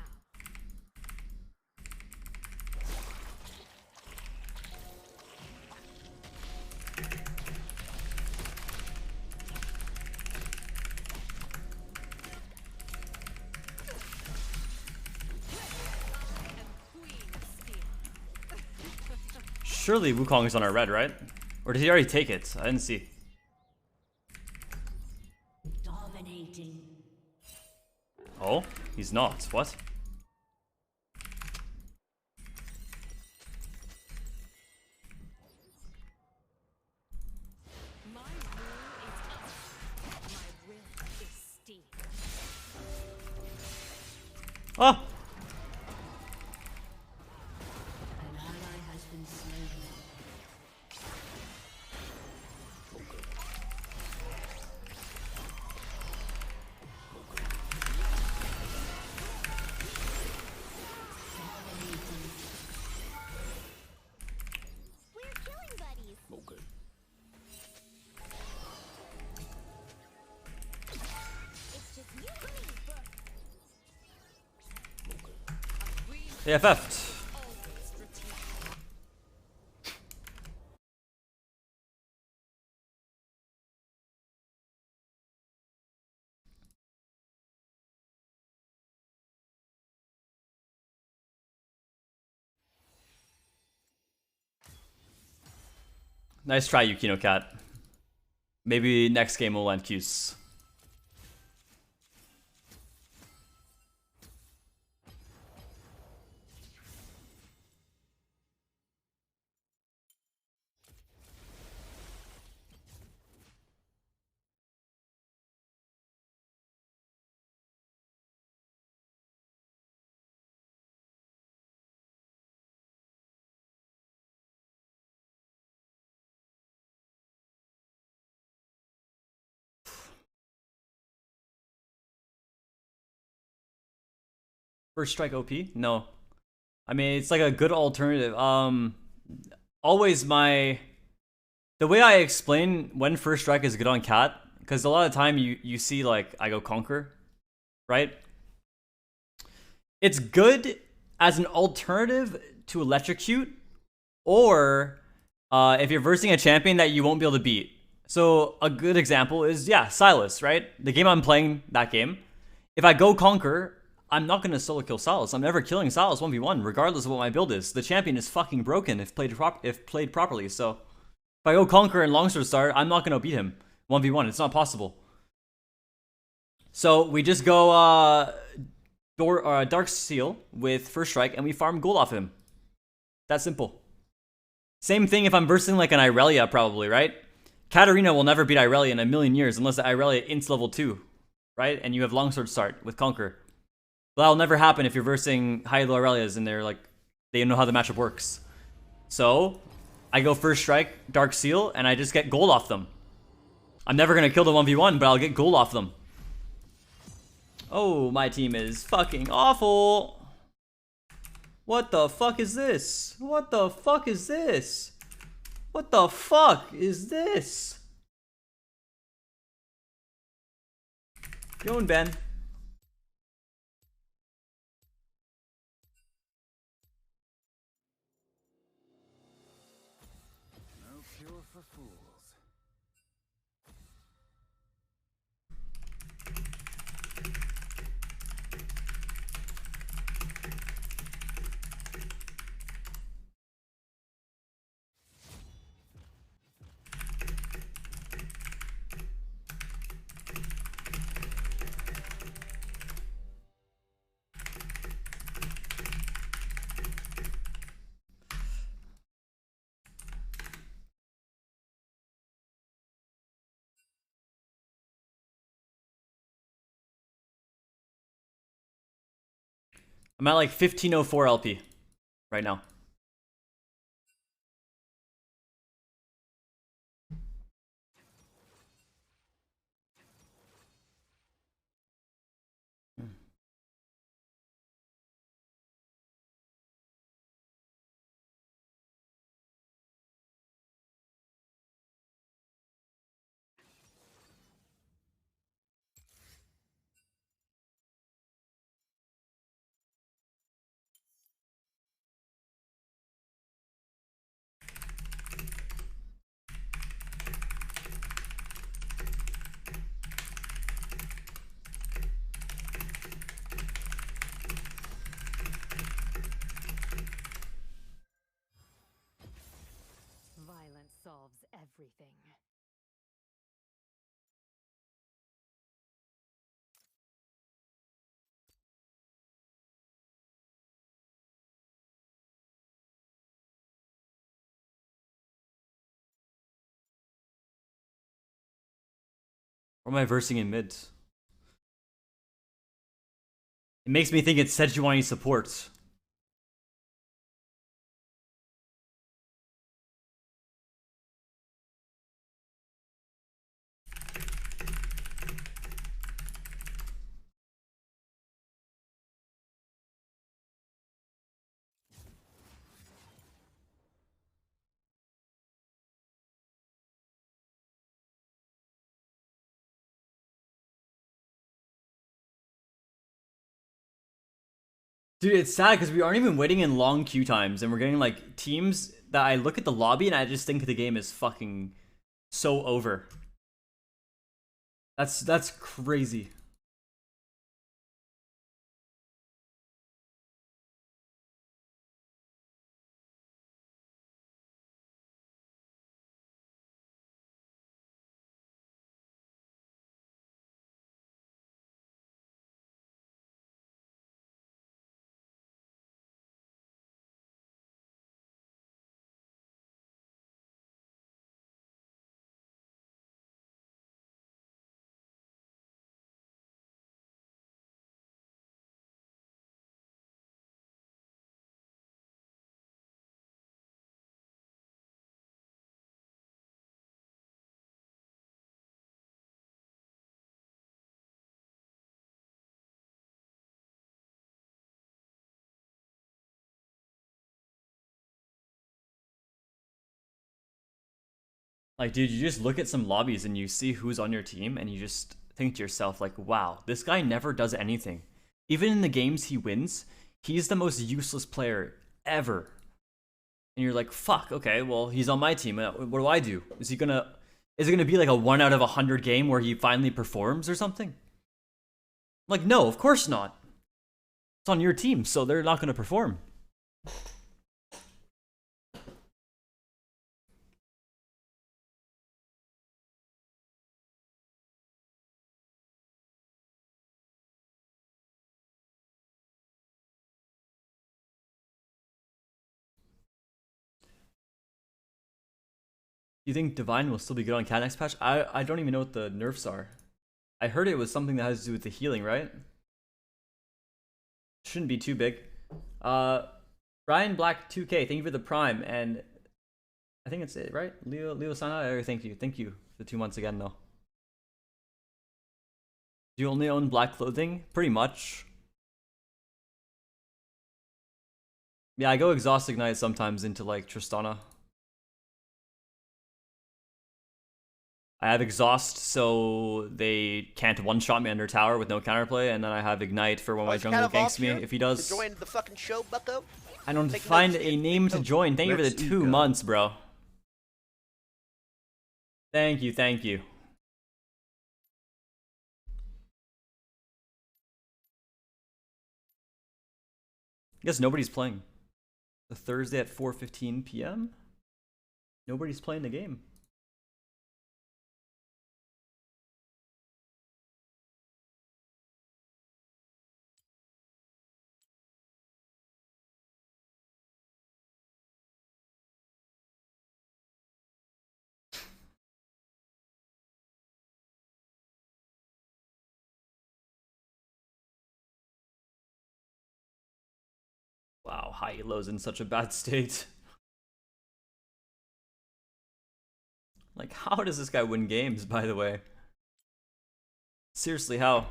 Surely Wukong is on our red, right? Or did he already take it? I didn't see. Dominating. Oh, he's not. What? My rule is up. My will is steep. Ah! An ally has been slain. We're killing buddies. Okay. It's just you and me. They FF'd. Nice try, Yukino Cat. Maybe next game we'll land Q's. First strike OP? No. I mean, it's like a good alternative. Always the way I explain when first strike is good on Cat, because a lot of time you see like I go Conquer, right? It's good as an alternative to Electrocute, or if you're versing a champion that you won't be able to beat. So a good example is, yeah, Sylas, right? The game I'm playing, that game, if I go Conquer, I'm not going to solo kill Sylas. I'm never killing Sylas 1v1, regardless of what my build is. The champion is fucking broken if played properly. So if I go Conquer and Longsword start, I'm not going to beat him 1v1. It's not possible. So we just go Dark Seal with first strike, and we farm gold off him. That simple. Same thing if I'm versing like an Irelia, probably, right? Katarina will never beat Irelia in a million years unless the Irelia ints level 2, right? And you have Longsword start with Conquer. That'll never happen if you're versing high elo Aurelias and they're like, they know how the matchup works. So I go first strike, Dark Seal, and I just get gold off them. I'm never gonna kill the 1v1, but I'll get gold off them. Oh, my team is fucking awful. What the fuck is this? What the fuck is this? What the fuck is this? Going Ben. No cure for fools. I'm at like 1504 LP right now. Violence solves everything. Or am I versing in mid? It makes me think it's Sejuani supports. Dude, it's sad because we aren't even waiting in long queue times, and we're getting like teams that I look at the lobby and I just think the game is fucking so over. That's crazy. Like, dude, you just look at some lobbies and you see who's on your team and you just think to yourself, like, wow, this guy never does anything. Even in the games he wins, he's the most useless player ever. And you're like, fuck, okay, well, he's on my team. What do I do? Is it gonna be like a 1 out of 100 game where he finally performs or something? Like, no, of course not. It's on your team, so they're not gonna perform. You think Divine will still be good on Cat next patch? I don't even know what the nerfs are. I heard it was something that has to do with the healing, right? Shouldn't be too big. Ryan Black 2K, thank you for the prime, and I think it's it, right? Leo Sana, thank you for 2 months again though. Do you only own black clothing? Pretty much. Yeah, I go exhaust ignite sometimes into like Tristana. I have exhaust so they can't one-shot me under tower with no counterplay, and then I have ignite for when my jungle ganks me if he does. Join the fucking show, bucko. I don't find a name to join. Thank you for the 2 months, bro. Thank you, thank you. I guess nobody's playing. The Thursday at 4:15 p.m. Nobody's playing the game. high elo's in such a bad state. Like, how does this guy win games, by the way? Seriously, how?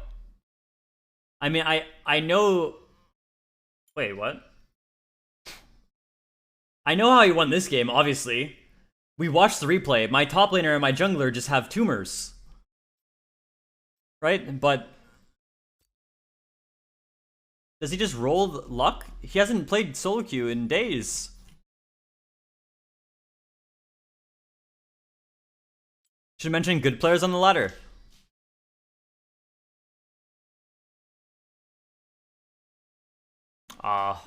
I mean, I know... Wait, what? I know how he won this game, obviously. We watched the replay. My top laner and my jungler just have tumors. Right? But... does he just roll luck? He hasn't played solo queue in days. Should mention good players on the ladder. I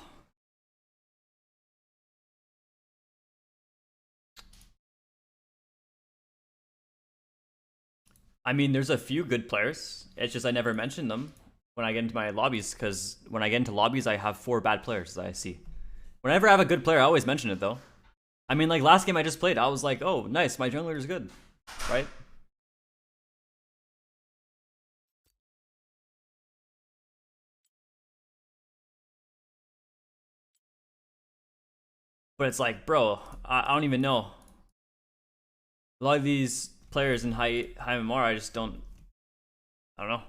mean, there's a few good players. It's just I never mention them when I get into my lobbies, because when I get into lobbies, I have 4 bad players that I see. Whenever I have a good player, I always mention it, though. I mean, like, last game I just played, I was like, oh, nice, my jungler is good. Right? But it's like, bro, I don't even know. A lot of these players in high MMR, I just don't know.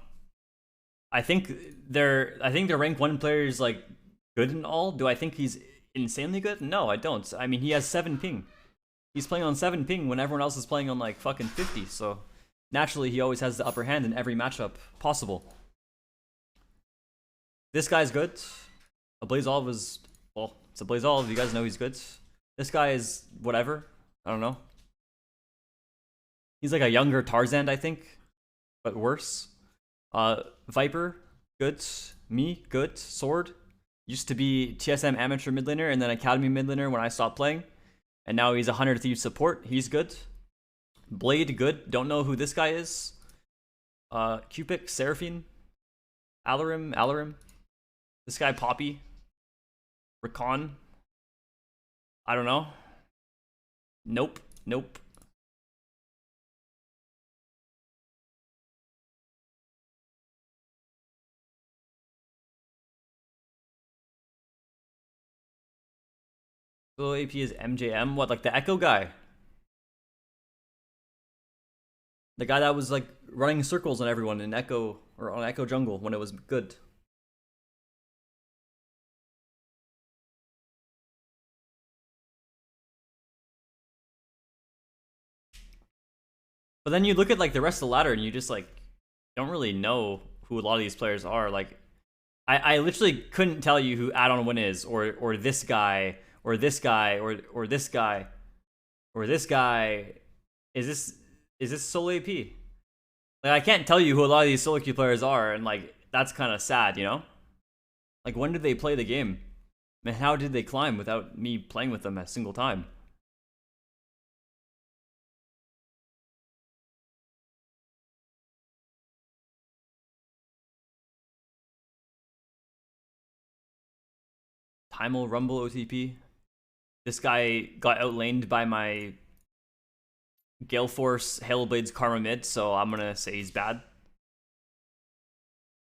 I think their rank 1 player is like good and all. Do I think he's insanely good? No, I don't. I mean, he has 7 ping. He's playing on 7 ping when everyone else is playing on like fucking 50. So naturally, he always has the upper hand in every matchup possible. This guy's good. A Blaze Olive is, well, it's a Blaze Olive. You guys know he's good. This guy is whatever. I don't know. He's like a younger Tarzan, I think, but worse. Viper, good. Me, good. Sword, used to be TSM amateur mid laner and then academy mid laner when I stopped playing, and now he's a 100 Thieves support. He's good. Blade, good. Don't know who this guy is. Cupid, Seraphine, Alarim. This guy Poppy, Recon. I don't know. Nope. Solo AP is MJM. What, like the Echo guy? The guy that was like running circles on everyone in Echo, or on Echo Jungle when it was good. But then you look at like the rest of the ladder and you just like don't really know who a lot of these players are. Like I literally couldn't tell you who Add-on Win is, or this guy, or this guy, or this guy, or this guy. Is this solo AP? Like, I can't tell you who a lot of these solo queue players are, and like that's kind of sad, you know? Like, when did they play the game? And how did they climb without me playing with them a single time? Timel Rumble OTP. This guy got outlaned by my Gale Force Hailblades Karma mid, so I'm gonna say he's bad.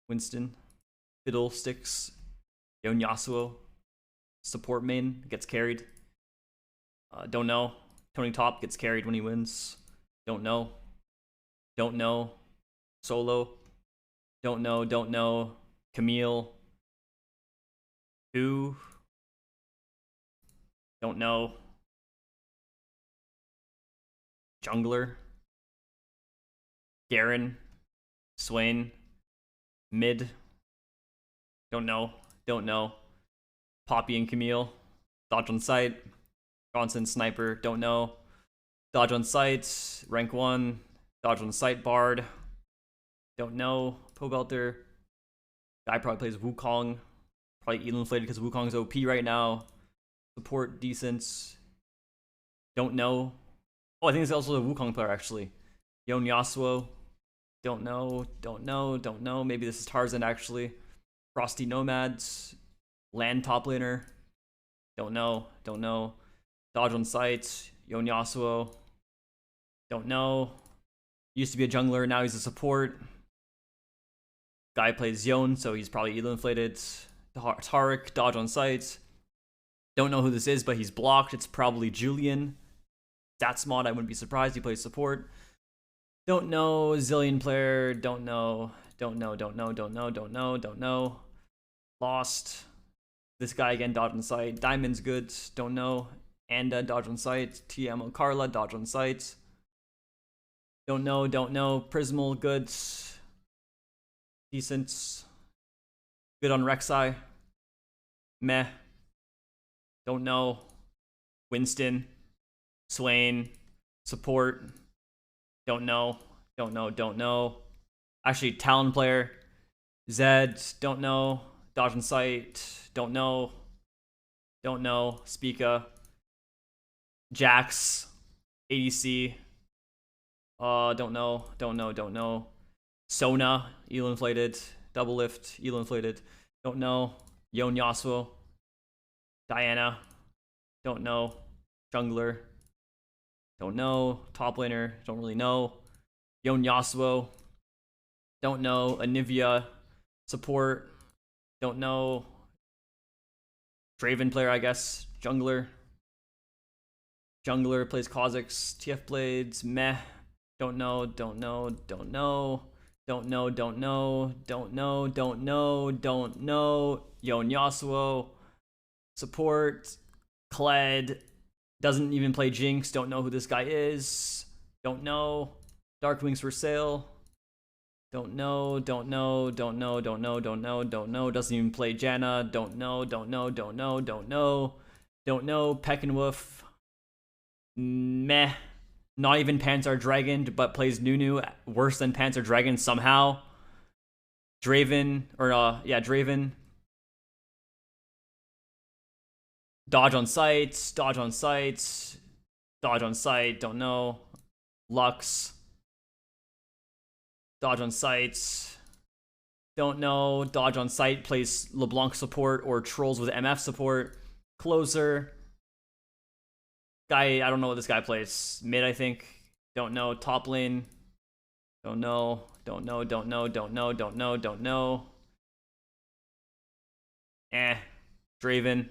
Winston, Fiddlesticks, Yon Yasuo, support main, gets carried. Don't know. Tony Top gets carried when he wins. Don't know. Solo. Don't know. Camille. Who? Don't know. Jungler. Garen. Swain. Mid. Don't know. Poppy and Camille. Dodge on sight. Johnson Sniper. Don't know. Dodge on sight. Rank 1. Dodge on sight Bard. Don't know. Pobelter. Guy probably plays Wukong. Probably inflated because Wukong's OP right now. Support decent. Don't know. Oh, I think it's also a Wukong player actually. Yon Yasuo. Don't know. Maybe this is Tarzan actually. Frosty Nomads. Land top laner. Don't know. Dodge on sight. Yon Yasuo. Don't know. Used to be a jungler, now he's a support. Guy plays Yon, so he's probably elo inflated. Tarek, dodge on sight. Don't know who this is, but he's blocked. It's probably Julian. Stats mod, I wouldn't be surprised. He plays support. Don't know. Zillion player. Don't know. Don't know. Lost. This guy again, dodge on sight. Diamond's good. Don't know. Anda, dodge on sight. TMO Carla, dodge on sight. Don't know. Prismal, good. Decent. Good on Rek'Sai. Meh. Don't know. Winston. Swain. Support. Don't know. Actually, Talon player. Zed. Don't know. Dodge and sight. Don't know. Spica. Jax. ADC. Don't know. Sona. Eel inflated. Double lift. Eel inflated. Don't know. Yon Yasuo. Diana. Don't know. Jungler. Don't know. Top laner. Don't really know. Yon Yasuo. Don't know. Anivia. Support. Don't know. Draven player, I guess. Jungler plays Kha'Zix. TF Blades. Meh. Don't know. Yon Yasuo. Support. Kled. Doesn't even play Jinx. Don't know who this guy is. Don't know. Dark Wings for sale. Don't know. Doesn't even play Janna. Don't know. Peckinwolf. Meh. Not even Panzer Dragon, but plays Nunu worse than Panzer Dragon somehow. Draven. Dodge on sight. Don't know. Lux. Dodge on sight. Don't know. Dodge on sight plays LeBlanc support or trolls with MF support. Closer. Guy, I don't know what this guy plays. Mid, I think. Don't know. Top lane. Don't know. Draven.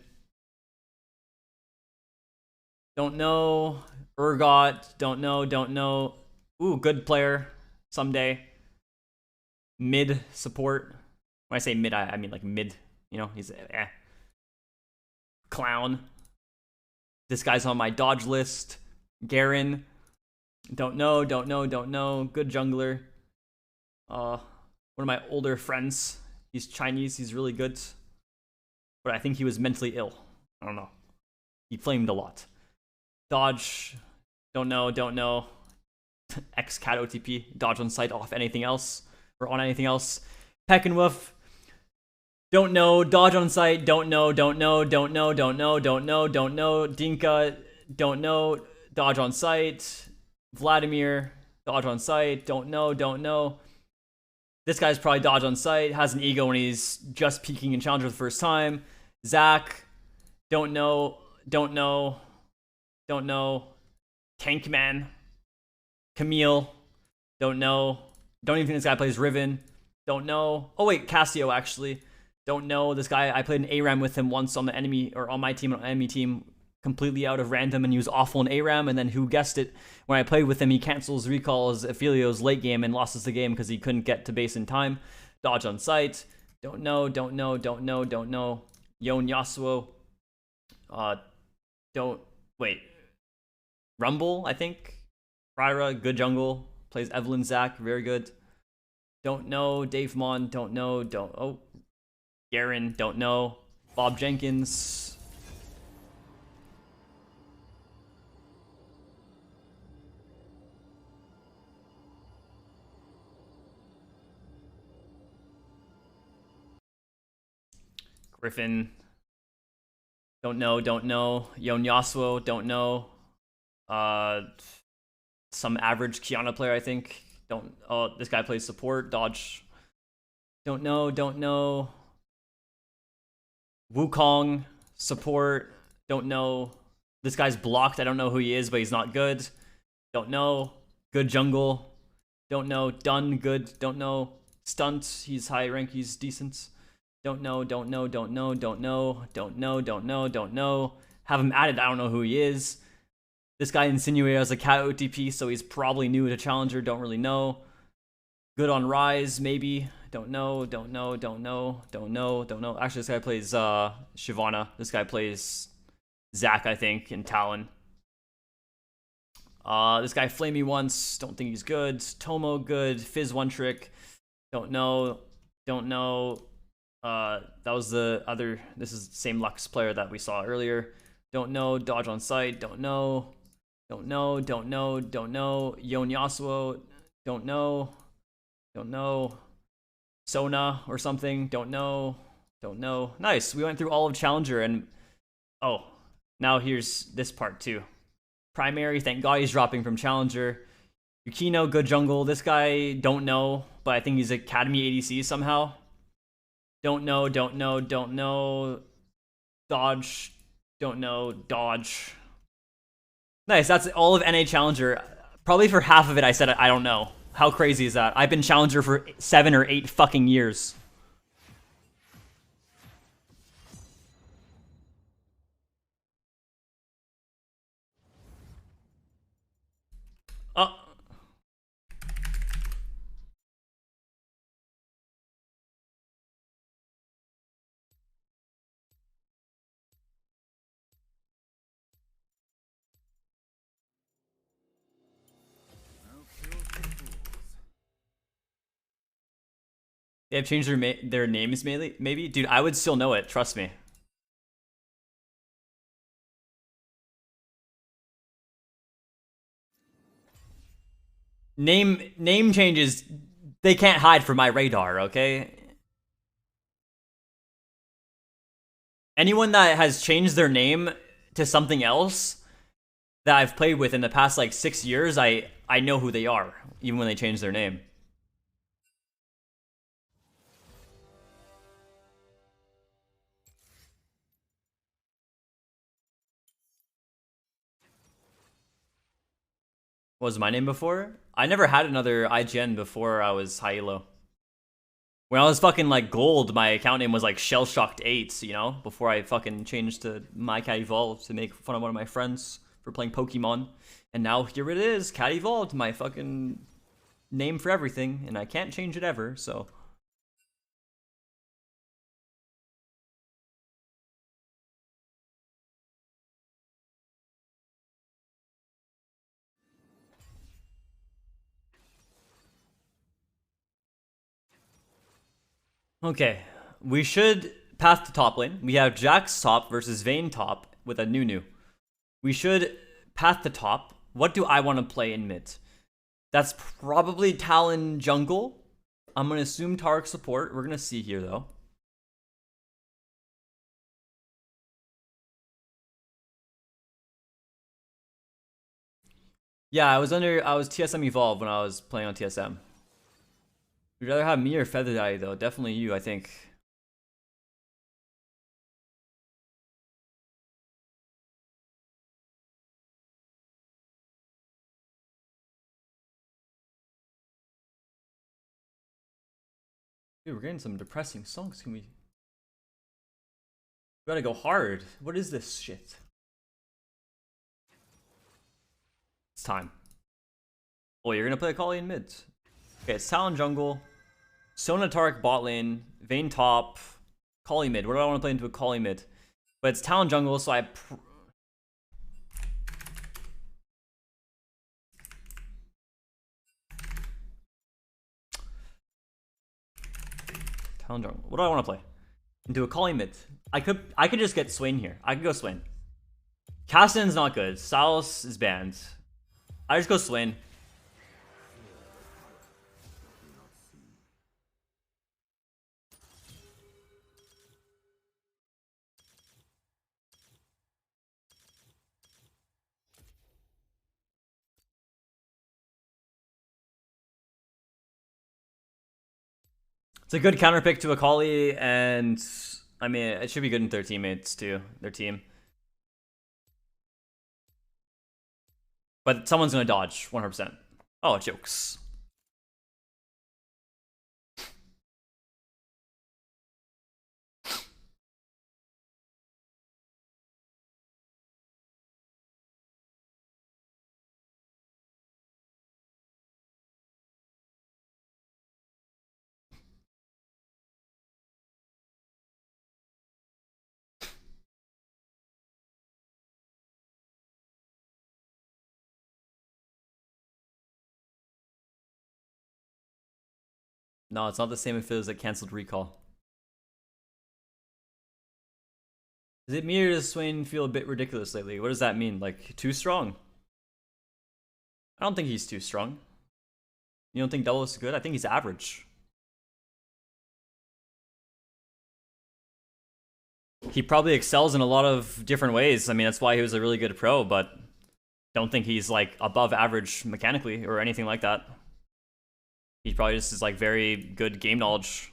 Don't know. Urgot. Don't know. Ooh, good player. Someday. Mid support. When I say mid, I mean like mid. You know, he's Clown. This guy's on my dodge list. Garen. Don't know. Good jungler. One of my older friends. He's Chinese. He's really good. But I think he was mentally ill. I don't know. He flamed a lot. Dodge. Don't know. X-Cat OTP. Dodge on sight off anything else. Or on anything else. Peckinwolf. Don't know. Dodge on sight. Don't know. Dinka. Don't know. Dodge on sight. Vladimir. Dodge on sight. Don't know. This guy's probably dodge on sight. Has an ego when he's just peeking in Challenger for the first time. Zach. Don't know. Tankman. Camille. Don't know. Don't even think this guy plays Riven. Don't know. Oh wait, Cassio actually. Don't know. This guy, I played an ARAM with him once on the enemy, or on my team, on enemy team, completely out of random, and he was awful in ARAM, and then who guessed it, when I played with him, he cancels recalls Aphelios late game and loses the game because he couldn't get to base in time. Dodge on sight. Don't know. Yon Yasuo. Wait. Rumble, I think. Ryra, good jungle. Plays Evelyn Zach, very good. Don't know. Dave Mon, don't know. Garen, don't know. Bob Jenkins. Griffin. Don't know. Yon Yasuo, don't know. Some average Kiana player, I think. This guy plays support. Dodge. Don't know. Wukong. Support. Don't know. This guy's blocked. I don't know who he is, but he's not good. Don't know. Good jungle. Don't know. Done. Good. Don't know. Stunt. He's high rank. He's decent. Don't know, don't know, don't know, don't know, don't know, don't know, don't know. Have him added, I don't know who he is. This guy insinuated as a cat OTP, so he's probably new to Challenger, don't really know. Good on Rise, maybe. Don't know, don't know, don't know, don't know, don't know. Actually, this guy plays Shyvana. This guy plays Zac, I think, in Talon. This guy flamed me once. Don't think he's good. Tomo, good. Fizz one trick. Don't know. Don't know. That was the other. This is the same Lux player that we saw earlier. Don't know. Dodge on sight. Don't know. Don't know. Don't know. Don't know. Yon Yasuo. Don't know. Don't know. Sona or something. Don't know. Don't know. Nice. We went through all of Challenger and oh, now here's this part too. Primary, thank God he's dropping from Challenger. Yukino, good jungle. This guy, don't know, but I think he's Academy ADC somehow. Don't know, don't know, don't know. Dodge, don't know, dodge. Nice, that's all of NA Challenger. Probably for half of it I said I don't know. How crazy is that? I've been Challenger for 7 or 8 fucking years. Oh. They have changed their names, maybe? Dude, I would still know it, trust me. Name changes, they can't hide from my radar, okay? Anyone that has changed their name to something else that I've played with in the past like 6 years, I know who they are, even when they change their name. What was my name before? I never had another IGN before I was high elo. When I was fucking like gold, my account name was like Shellshocked8, you know? Before I fucking changed to my KatEvolved to make fun of one of my friends for playing Pokemon. And now here it is, KatEvolved, my fucking name for everything. And I can't change it ever, so... Okay, we should path to top lane. We have Jax top versus Vayne top with a Nunu. We should path to top. What do I want to play in mid? That's probably Talon jungle. I'm going to assume Taric support. We're going to see here though. Yeah, I was TSM Evolve when I was playing on TSM. You'd rather have me or Feather Daddy though? Definitely you, I think. Dude, we're getting some depressing songs. Can we gotta go hard. What is this shit? It's time. Oh, you're gonna play Akali in mid. Okay, it's Talon jungle. Sona Taric bot lane. Vayne top. Akali mid. What do I want to play into Akali mid? But it's Talon jungle, so Talon jungle. What do I want to play? Into Akali mid. I could just get Swain here. I could go Swain. Kassadin's not good. Salos is banned. I just go Swain. It's a good counter pick to Akali, and I mean, it should be good in their teammates too, their team. But someone's gonna dodge, 100%. Oh, jokes. No, it's not the same if it was a cancelled recall. Is it me or does Swain feel a bit ridiculous lately? What does that mean? Like, too strong? I don't think he's too strong. You don't think Double is good? I think he's average. He probably excels in a lot of different ways. I mean, that's why he was a really good pro, but don't think he's like above average mechanically or anything like that. He probably just is like very good game knowledge.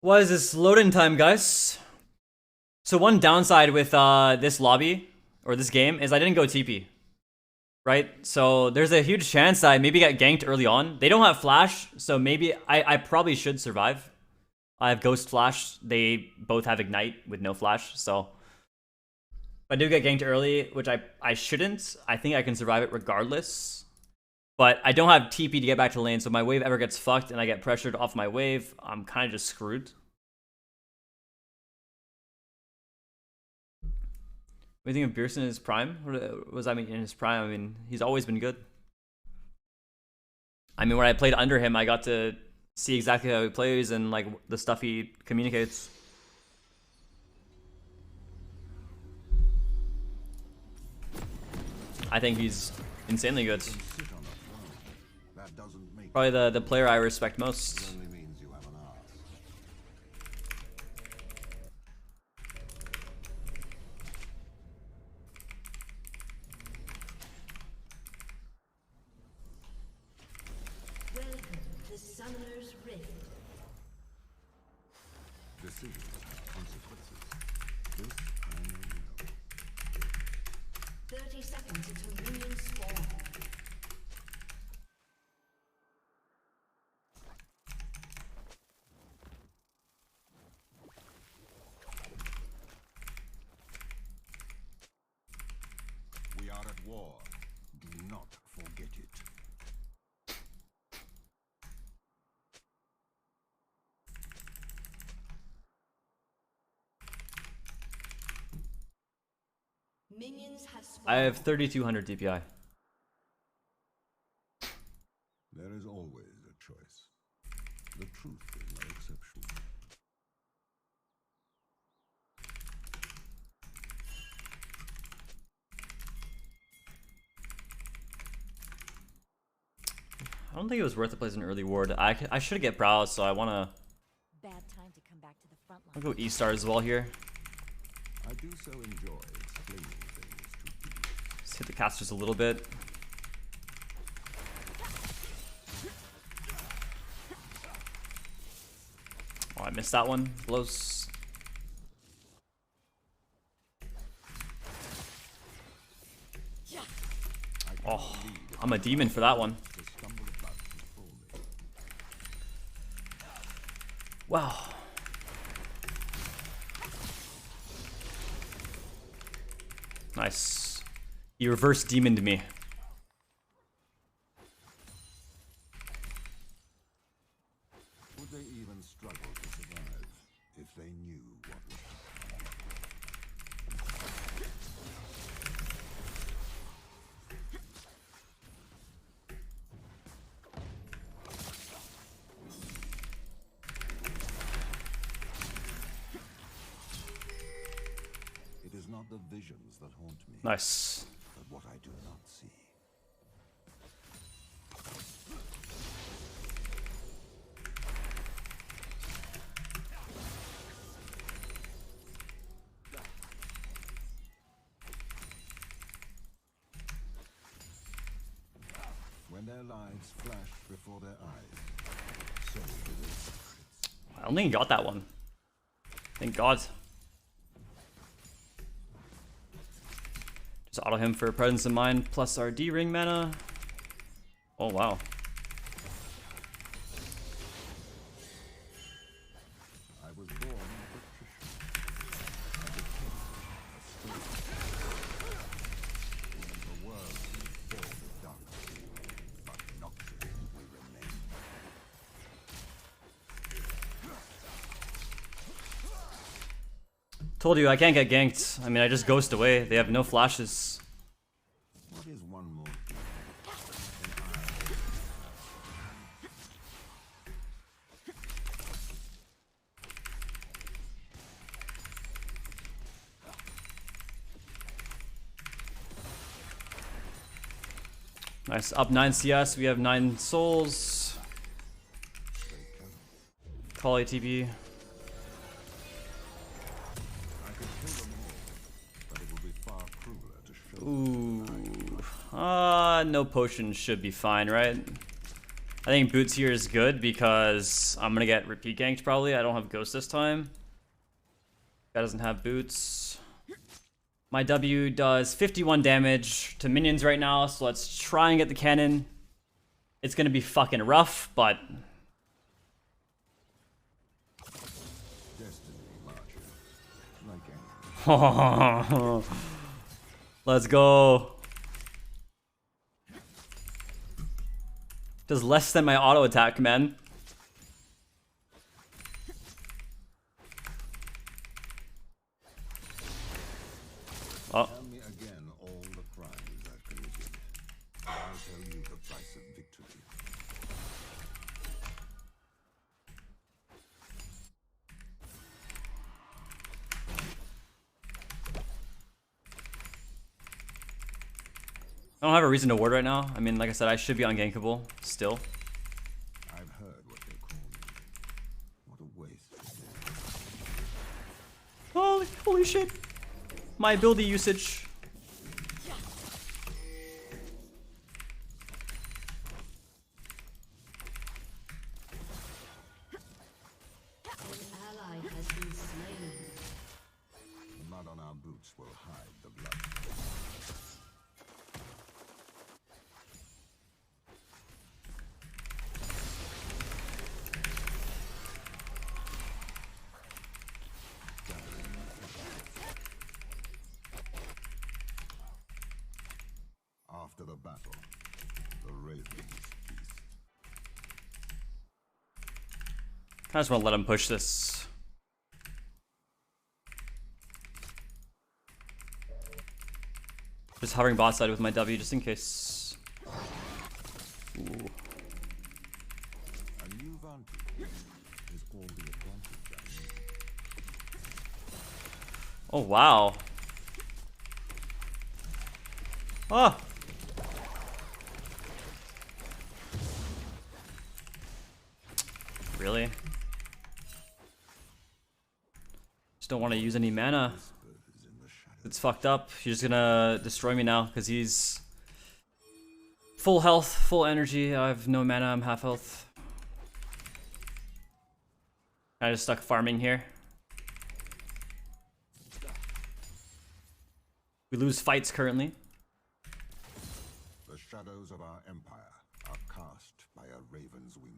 What is this load-in time, guys? So one downside with this lobby, or this game, is I didn't go TP. Right? So there's a huge chance that I maybe get ganked early on. They don't have flash, so maybe I probably should survive. I have Ghost Flash. They both have Ignite with no flash, so if I do get ganked early, which I shouldn't, I think I can survive it regardless. But I don't have TP to get back to lane, so if my wave ever gets fucked and I get pressured off my wave, I'm kind of just screwed. What do you think of Beerson in his prime? What does that mean in his prime? I mean, he's always been good. I mean, when I played under him, I got to see exactly how he plays and like the stuff he communicates. I think he's insanely good. Probably the player I respect most. Welcome to Summoner's Rift. Decisions have consequences. This I know. 30 seconds until minions spawn. We are at war. Do not forget it. Minions have spawned. I have 3,200 DPI. There is always a choice. The truth is no exception. I don't think it was worth to place an early ward. I should get browse, so I wanna. Bad time to come back to the front line. I'll go E-star as well here. I do so enjoy explaining things to people. Just hit the casters a little bit. Oh, I missed that one. Close. Oh, I'm a demon for that one. Wow. Nice. You reverse demoned me. Would they even struggle to survive if they knew what would happen? It is not the visions that haunt me. Nice. But what I do not see. When their lives flash before their eyes, so do their secrets. I don't think he got that one. Thank God. Just auto him for presence of mind plus our D-ring mana. Oh wow. I was born a patrician. Told you I can't get ganked. I mean, I just ghost away. They have no flashes. What is one more? Nice. Up 9 CS. We have 9 souls. Call ATB. Ooh. No potion should be fine, right? I think boots here is good because I'm gonna get repeat ganked probably. I don't have ghost this time. Guy doesn't have boots. My W does 51 damage to minions right now, so let's try and get the cannon. It's gonna be fucking rough, but let's go. Does less than my auto attack, man. Oh. Tell me again all the crimes I've committed. I'll tell you the price of victory. I don't have a reason to ward right now. I mean, like I said, I should be ungankable still. I've heard what they call me. What a waste. Holy shit. My ability usage. Ally has been slain. Mud on our boots will hide the blood. After the battle, the ravens feast. I just want to let him push this. Just hovering bot side with my W just in case. Ooh. A new vantage is all the advantage I need. Oh, wow. Oh! Really? Just don't want to use any mana. It's fucked up. He's just gonna destroy me now because he's full health, full energy. I have no mana. I'm half health. I just stuck farming here. We lose fights currently. The shadows of our empire are cast by a raven's wings.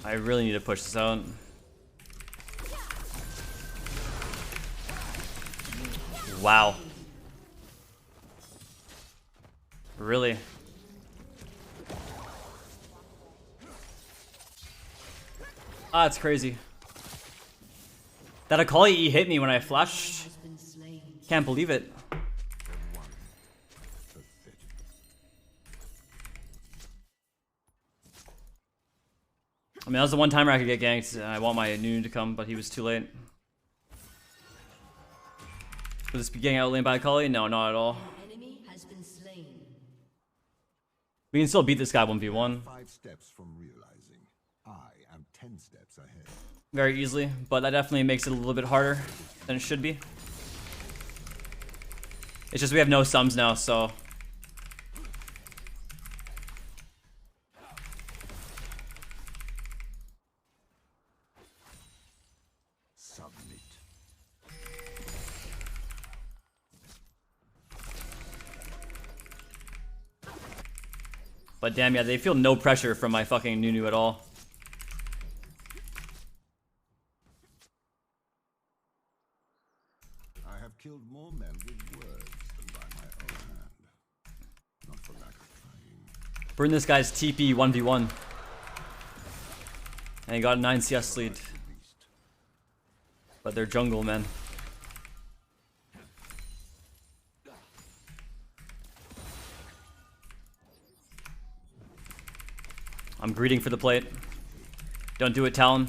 I really need to push this out. Wow. Really? Ah, it's crazy. That Akali E hit me when I flashed. Can't believe it. I mean, that was the one timer I could get ganked. I want my Nunu to come, but he was too late. Will this be getting out lane by Akali? No, not at all. Enemy has been slain. We can still beat this guy 1v1. 5 steps from realizing I am 10 steps ahead. Very easily, but that definitely makes it a little bit harder than it should be. It's just we have no sums now, so... Submit. But damn, yeah, they feel no pressure from my fucking Nunu at all. I have killed more men with words than by my own hand. Not for lack of trying. Burn this guy's TP 1v1. And he got a 9 CS lead. But they're jungle, man. I'm greeting for the plate. Don't do it, Talon.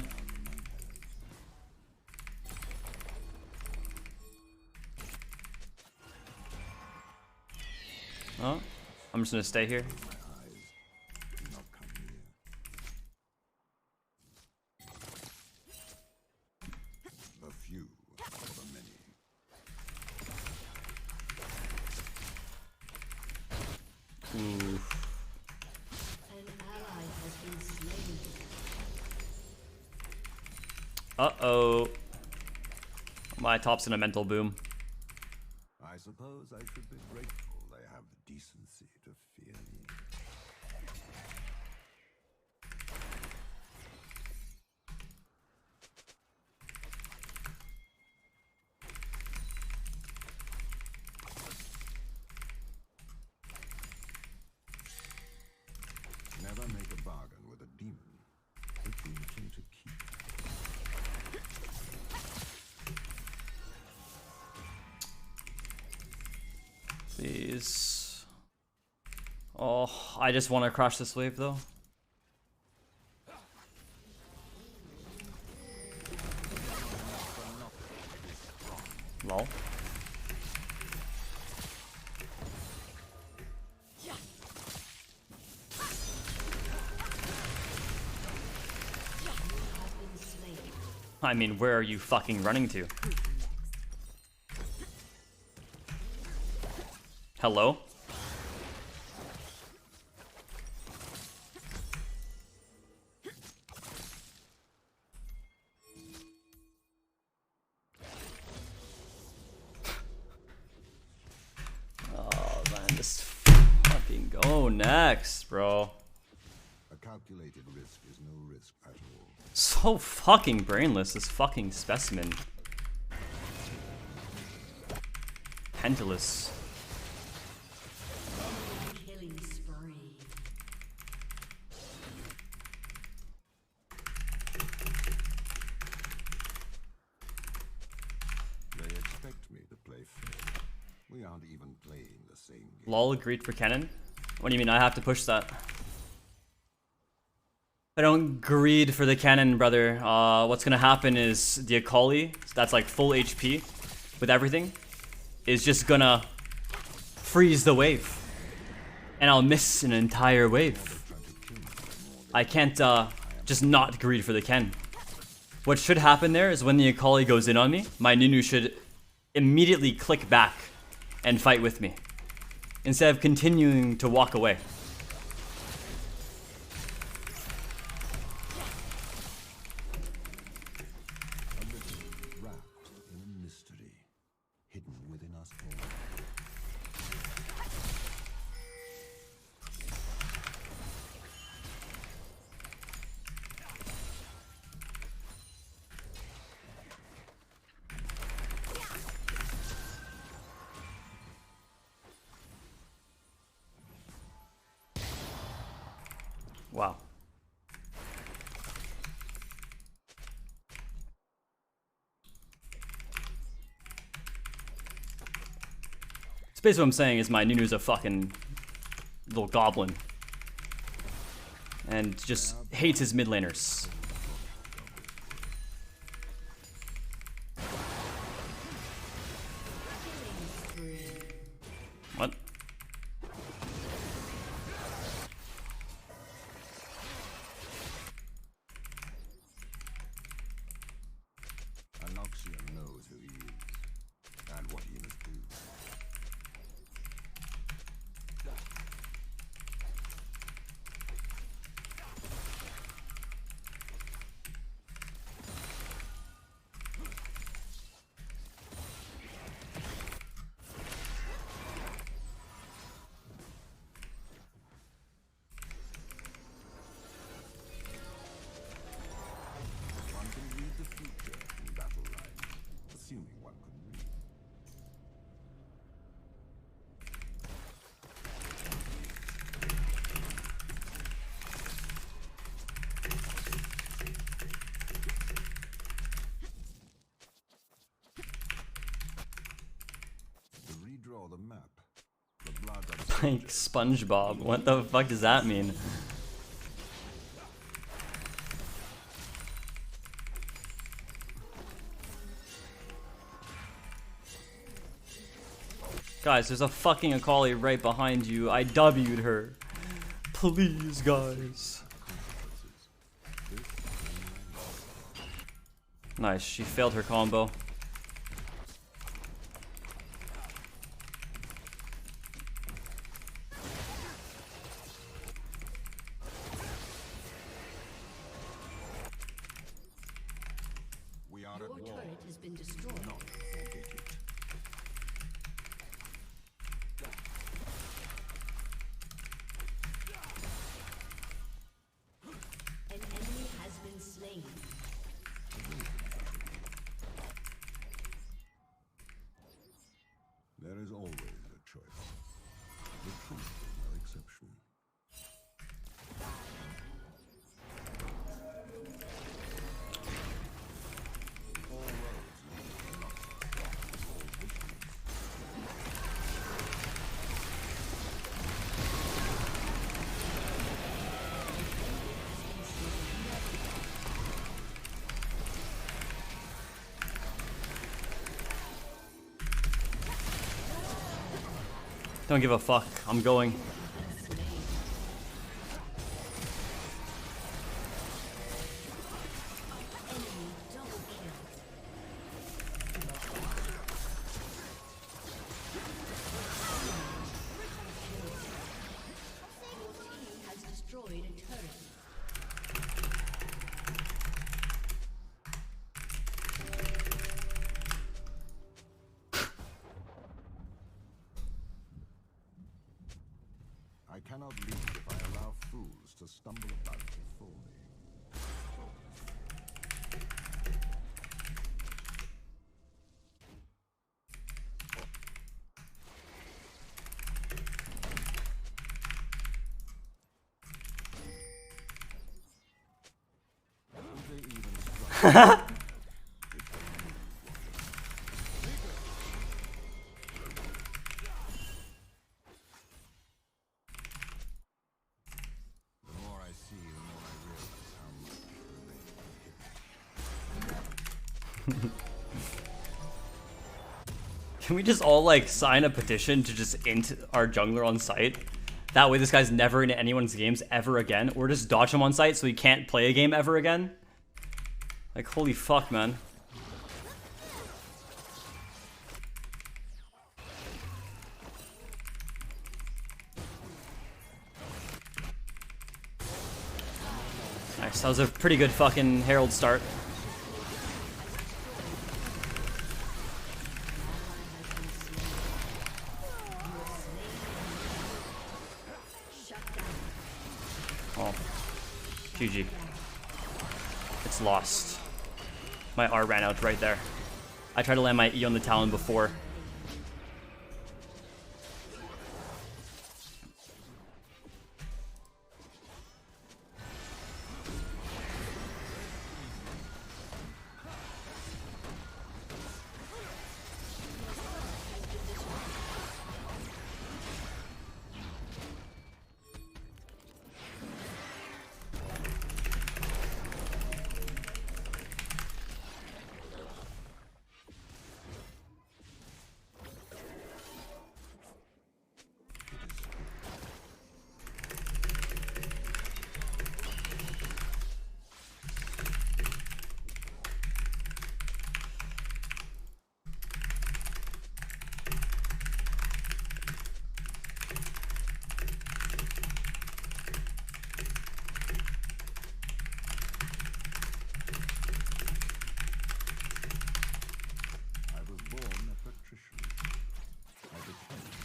Oh, I'm just gonna stay here. The few for the many. Ooh. An ally has been slain. Uh-oh. My top's in a mental boom. I suppose I should be grateful they have the decency to fear me. Never make a bargain with a demon that you intend to keep. Please. Oh, I just want to crush this wave though. Lol. I mean, where are you fucking running to? Hello? Oh man, this fucking go next, bro. A calculated risk is no risk at all. So fucking brainless, this fucking specimen. Pentaless. Killing spree. They expect me to play fair. We aren't even playing the same game. Lol, agreed for Cannon? What do you mean I have to push that? I don't greed for the cannon, brother. What's gonna happen is the Akali, that's like full HP with everything, is just gonna freeze the wave. And I'll miss an entire wave. I can't just not greed for the Ken. What should happen there is when the Akali goes in on me, my Nunu should immediately click back and fight with me, instead of continuing to walk away. Wrapped in a mystery, hidden within us all. Wow. So basically what I'm saying is my Nunu's a fucking little goblin. And just hates his mid laners. What? Anoxian knows who he is, and what he must do. Like SpongeBob. What the fuck does that mean? Guys, there's a fucking Akali right behind you. I W'd her. Please, guys. Nice, she failed her combo. We are Your at war. turret has been destroyed. Not forget it. An enemy has been slain. There is always a choice. The truth is no exception. All roads lead to Noxus. All visions. Don't give a fuck. I'm going. Has destroyed a turret. I cannot lead if I allow fools to stumble about before me. Would they even struggle? The more I see, the more I realize how much remains to hit. Can we just all like sign a petition to just int our jungler on site? That way this guy's never in anyone's games ever again. Or just dodge him on site so he can't play a game ever again. Like, holy fuck, man. Nice, that was a pretty good fucking Herald start. Oh, GG. It's lost. My R ran out right there. I tried to land my E on the Talon before.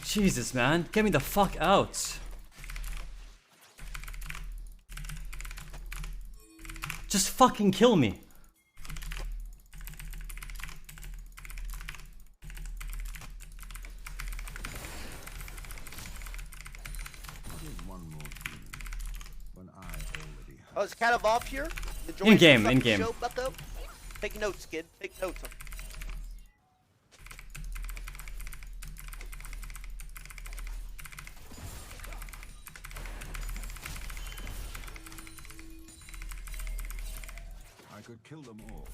Jesus, man. Get me the fuck out. Just fucking kill me. Oh, is KatEvolved here? In game, in game. Show, bucko? Take notes, kid. Take notes. could kill them all,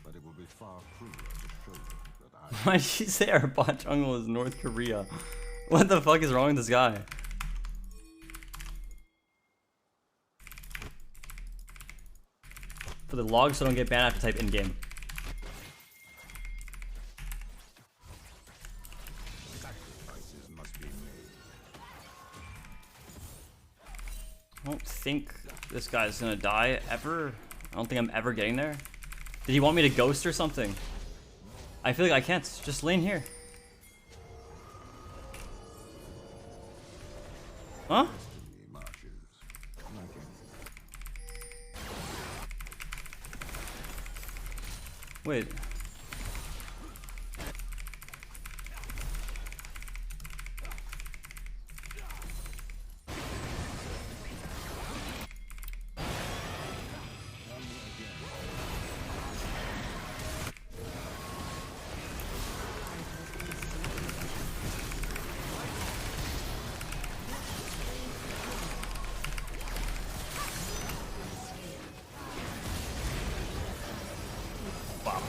but it will be far crueler to show them that I... Why did she say our bot jungle is North Korea? What the fuck is wrong with this guy? For the logs so I don't get banned, I have to type in-game. Sacrifices must be made. I don't think this guy's gonna die ever. I don't think I'm ever getting there. Did he want me to ghost or something? I feel like I can't. Just lane here. Huh? Wait. Wow.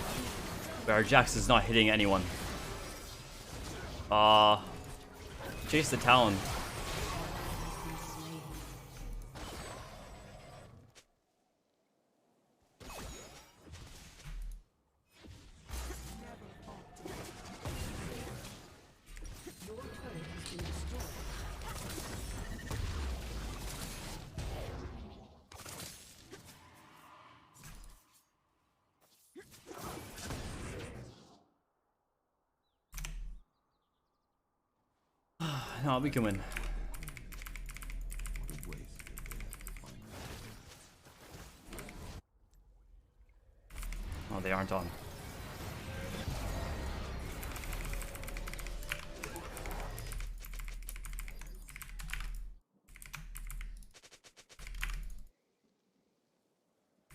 Our Jax is not hitting anyone. Chase the Talon. No, we can win. Oh, they aren't on.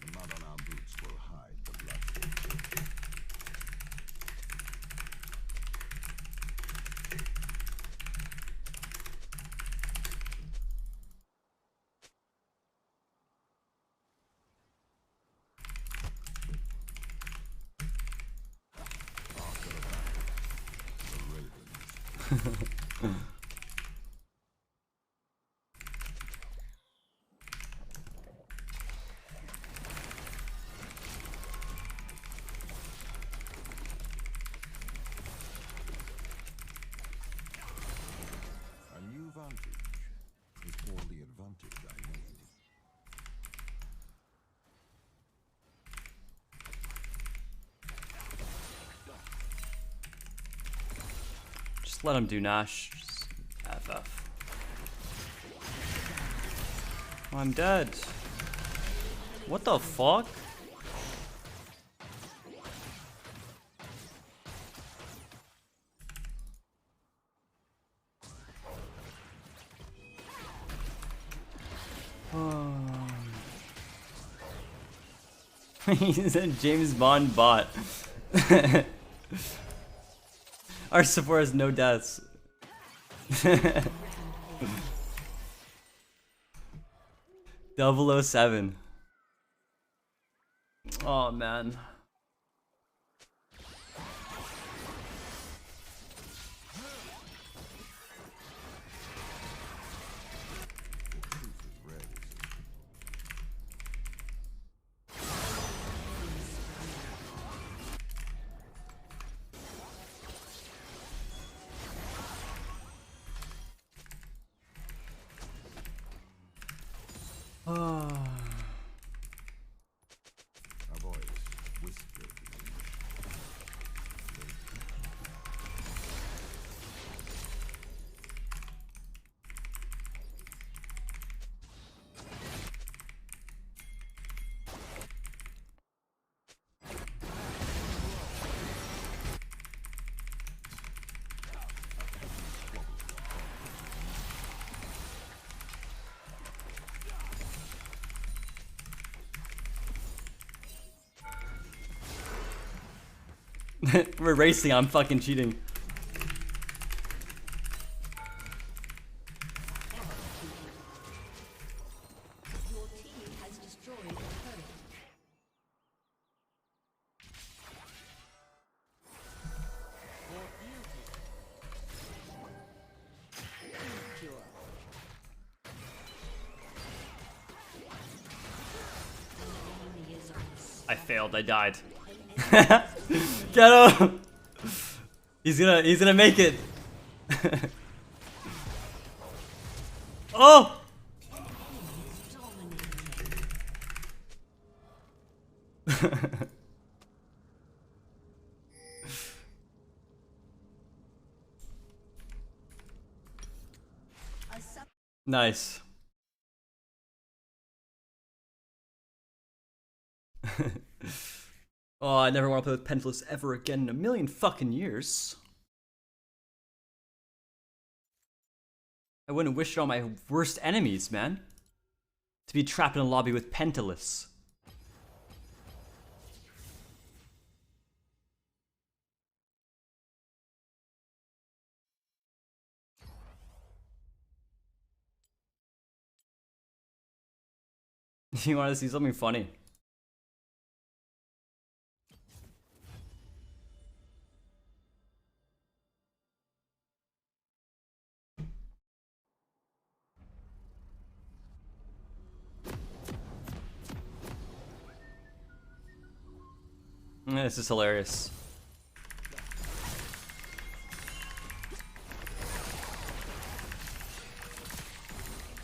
The mud on our boots will hide the blood. A new vantage is all the advantage I need. Just let him do Nash. Just FF. Oh, I'm dead. What the fuck? He's a James Bond bot. Our support has no deaths. 007. Oh man. A voice whispered. We're racing, I'm fucking cheating. Your team has destroyed a turret. I failed. I died. Get him! He's gonna make it. Oh! Nice. Oh, I never want to play with Pentaless ever again in a million fucking years. I wouldn't wish it on my worst enemies, man. To be trapped in a lobby with Pentaless. You want to see something funny? This is hilarious.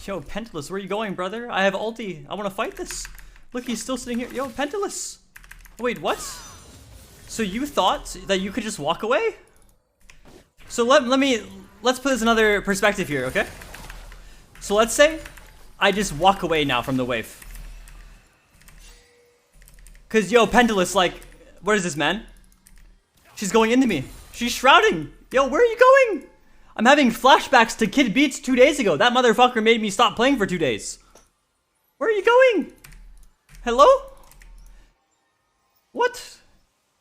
Yo, Pentaless, where are you going, brother? I have ulti. I want to fight this. Look, he's still sitting here. Yo, Pentaless. Wait, what? So you thought that you could just walk away? So let's put this in another perspective here, okay? So let's say I just walk away now from the wave. Cause yo, Pentaless, like, what is this, man? She's going into me. She's shrouding. Yo, where are you going? I'm having flashbacks to Kid Beats 2 days ago. That motherfucker made me stop playing for 2 days. Where are you going? Hello? What?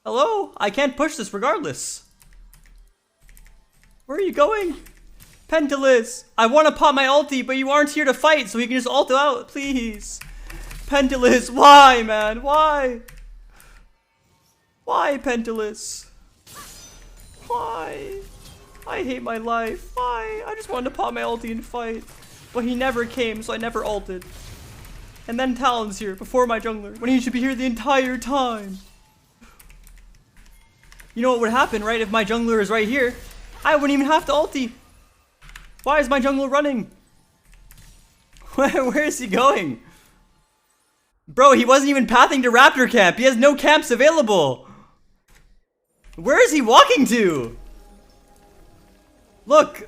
Hello? I can't push this regardless. Where are you going? Pentaless, I want to pop my ulti, but you aren't here to fight, so you can just ult out, please. Pentaless, why, man? Why? Why, Pentaless? Why? I hate my life. Why? I just wanted to pop my ulti and fight. But he never came, so I never ulted. And then Talon's here, before my jungler, when he should be here the entire time. You know what would happen, right? If my jungler is right here, I wouldn't even have to ulti. Why is my jungler running? Where is he going? Bro, he wasn't even pathing to Raptor camp. He has no camps available. Where is he walking to? Look.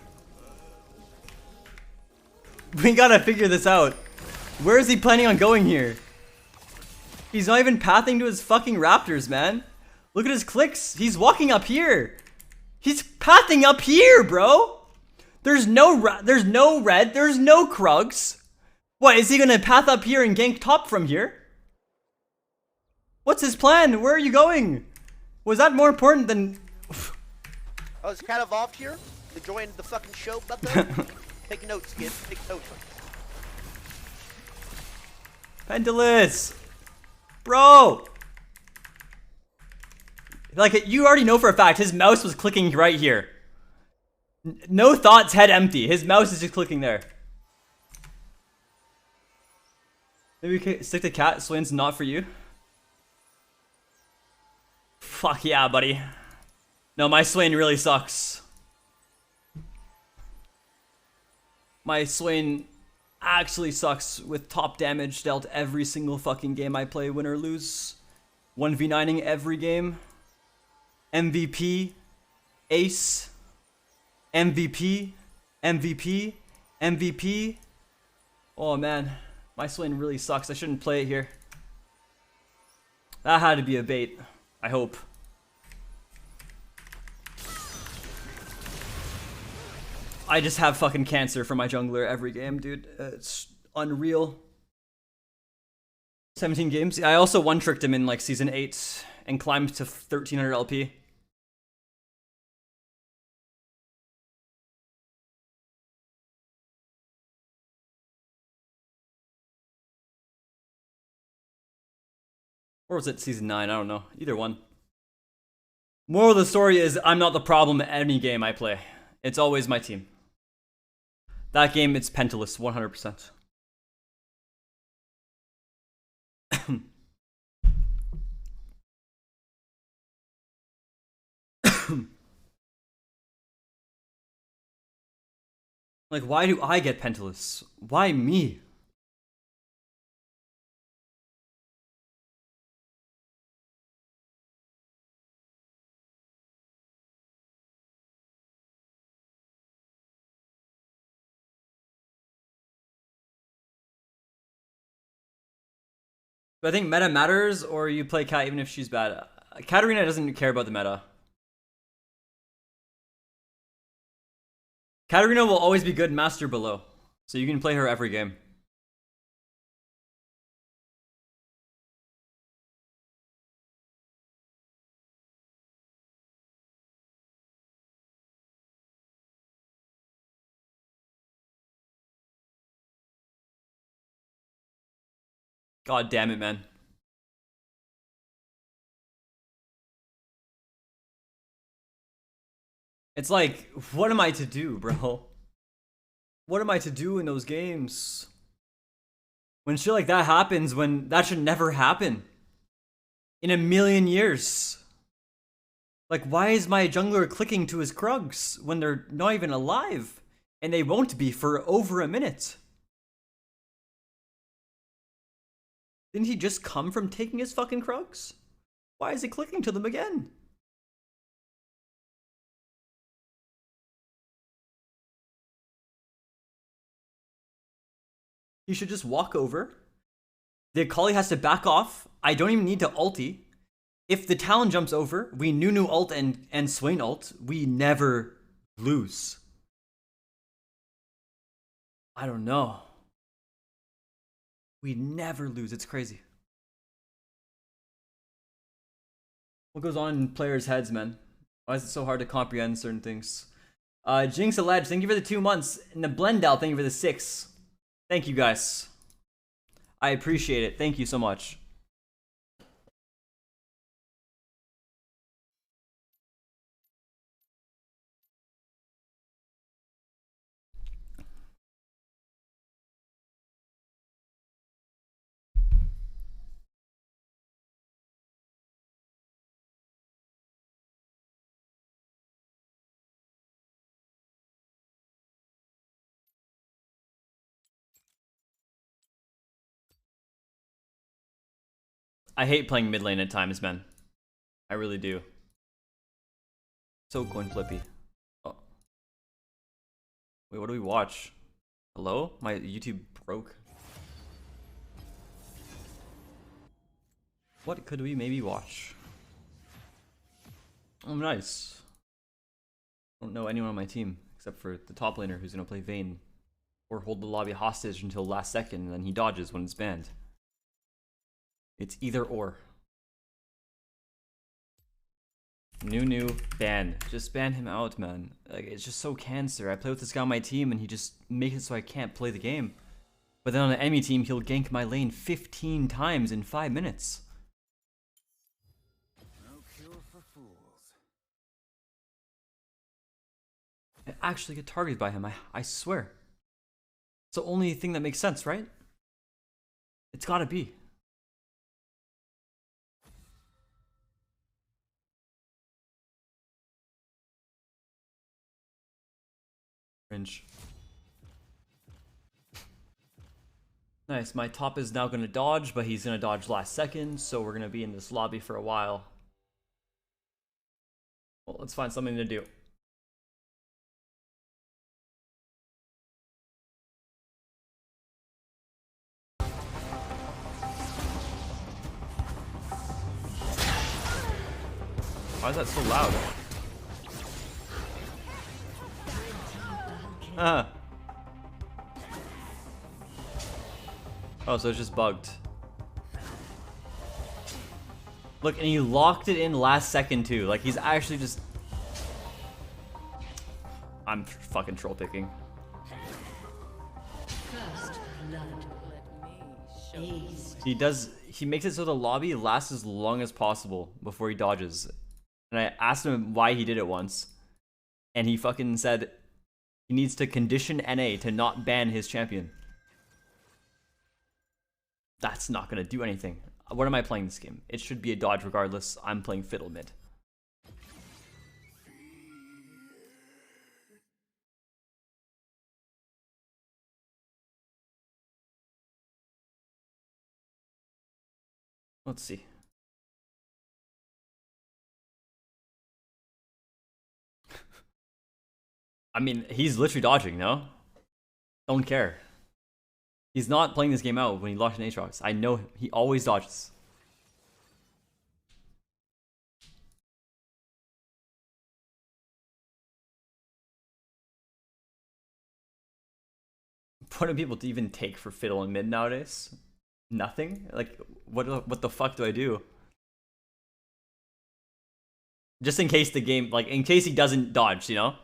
We gotta figure this out. Where is he planning on going here? He's not even pathing to his fucking Raptors, man. Look at his clicks. He's walking up here. He's pathing up here, bro. There's no red, there's no Krugs. What, is he gonna path up here and gank top from here? What's his plan? Where are you going? Was that more important than... Oh, is KatEvolved here? Enjoying the fucking show, bucko? Take notes, kid. Take notes. Pentaless! Bro! Like, you already know for a fact, his mouse was clicking right here. No thoughts, head empty. His mouse is just clicking there. Maybe we can stick to Cat. Swain's not for you. Fuck yeah, buddy. No, my Swain really sucks. My Swain actually sucks with top damage dealt every single fucking game I play, win or lose. 1v9ing every game. MVP. Ace. MVP. MVP. MVP. Oh man. My Swain really sucks. I shouldn't play it here. That had to be a bait. I hope. I just have fucking cancer for my jungler every game, dude. It's unreal. 17 games. I also one-tricked him in like season 8 and climbed to 1300 LP. Or was it season 9? I don't know. Either one. Moral of the story is I'm not the problem at any game I play. It's always my team. That game, it's Pentaless, 100%. Like, why do I get pentaless? Why me? Do I think meta matters, or you play Kat even if she's bad? Katarina doesn't care about the meta. Katarina will always be good master below, so you can play her every game. God damn it, man. It's like, what am I to do, bro? What am I to do in those games? When shit like that happens, when that should never happen. In a million years. Like, why is my jungler clicking to his Krugs when they're not even alive? And they won't be for over a minute. Didn't he just come from taking his fucking Krugs? Why is he clicking to them again? He should just walk over. The Akali has to back off. I don't even need to ulti. If the Talon jumps over, we Nunu ult and Swain ult, we never lose. I don't know. We never lose. It's crazy. What goes on in players' heads, man? Why is it so hard to comprehend certain things? Jinx Alleged, thank you for the 2 months. And the Blendal, thank you for the 6. Thank you, guys. I appreciate it. Thank you so much. I hate playing mid lane at times, man. I really do. So coin flippy. Oh. Wait, what do we watch? Hello? My YouTube broke. What could we maybe watch? Oh, nice. I don't know anyone on my team except for the top laner who's gonna play Vayne or hold the lobby hostage until last second and then he dodges when it's banned. It's either or. Nunu, ban. Just ban him out, man. Like, it's just so cancer. I play with this guy on my team and he just makes it so I can't play the game. But then on the enemy team, he'll gank my lane 15 times in 5 minutes. No cure for fools. I actually get targeted by him, I swear. It's the only thing that makes sense, right? It's gotta be. Cringe. Nice, my top is now gonna dodge, but he's gonna dodge last second, so we're gonna be in this lobby for a while. Well, let's find something to do. Why is that so loud? Oh, so it's just bugged. Look, and he locked it in last second too. Like, he's actually just... I'm fucking troll picking. First blood. He makes it so the lobby lasts as long as possible before he dodges. And I asked him why he did it once. And he fucking said he needs to condition NA to not ban his champion. That's not gonna do anything. What am I playing this game? It should be a dodge regardless. I'm playing fiddle mid. Let's see. I mean, he's literally dodging, no? Don't care. He's not playing this game out when he locks in Aatrox. I know him. He always dodges. What do people even take for Fiddle and mid nowadays? Nothing? Like, what the fuck do I do? Just in case the game, like, in case he doesn't dodge, you know?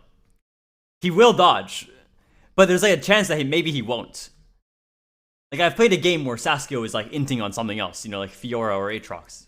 He will dodge. But there's like a chance that maybe he won't. Like, I've played a game where Saskia is like inting on something else, you know, like Fiora or Aatrox.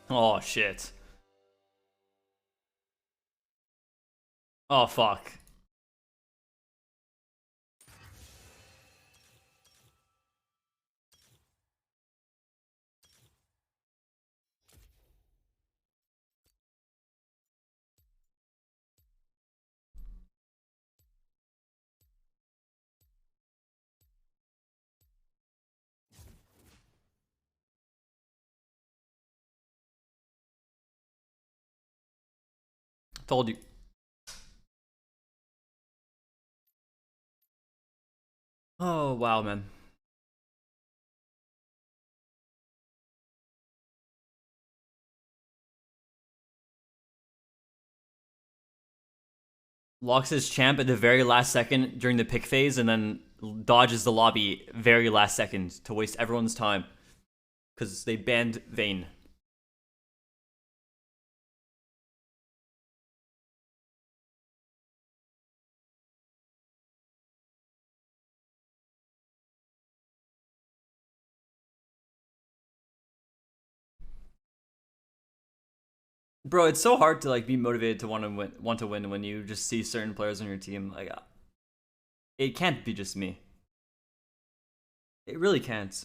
Oh, shit. Oh, fuck. Told you. Oh, wow, man. Locks his champ at the very last second during the pick phase and then dodges the lobby very last second to waste everyone's time. Because they banned Vayne. Bro, it's so hard to like be motivated to want to win when you just see certain players on your team. Like, it can't be just me. It really can't.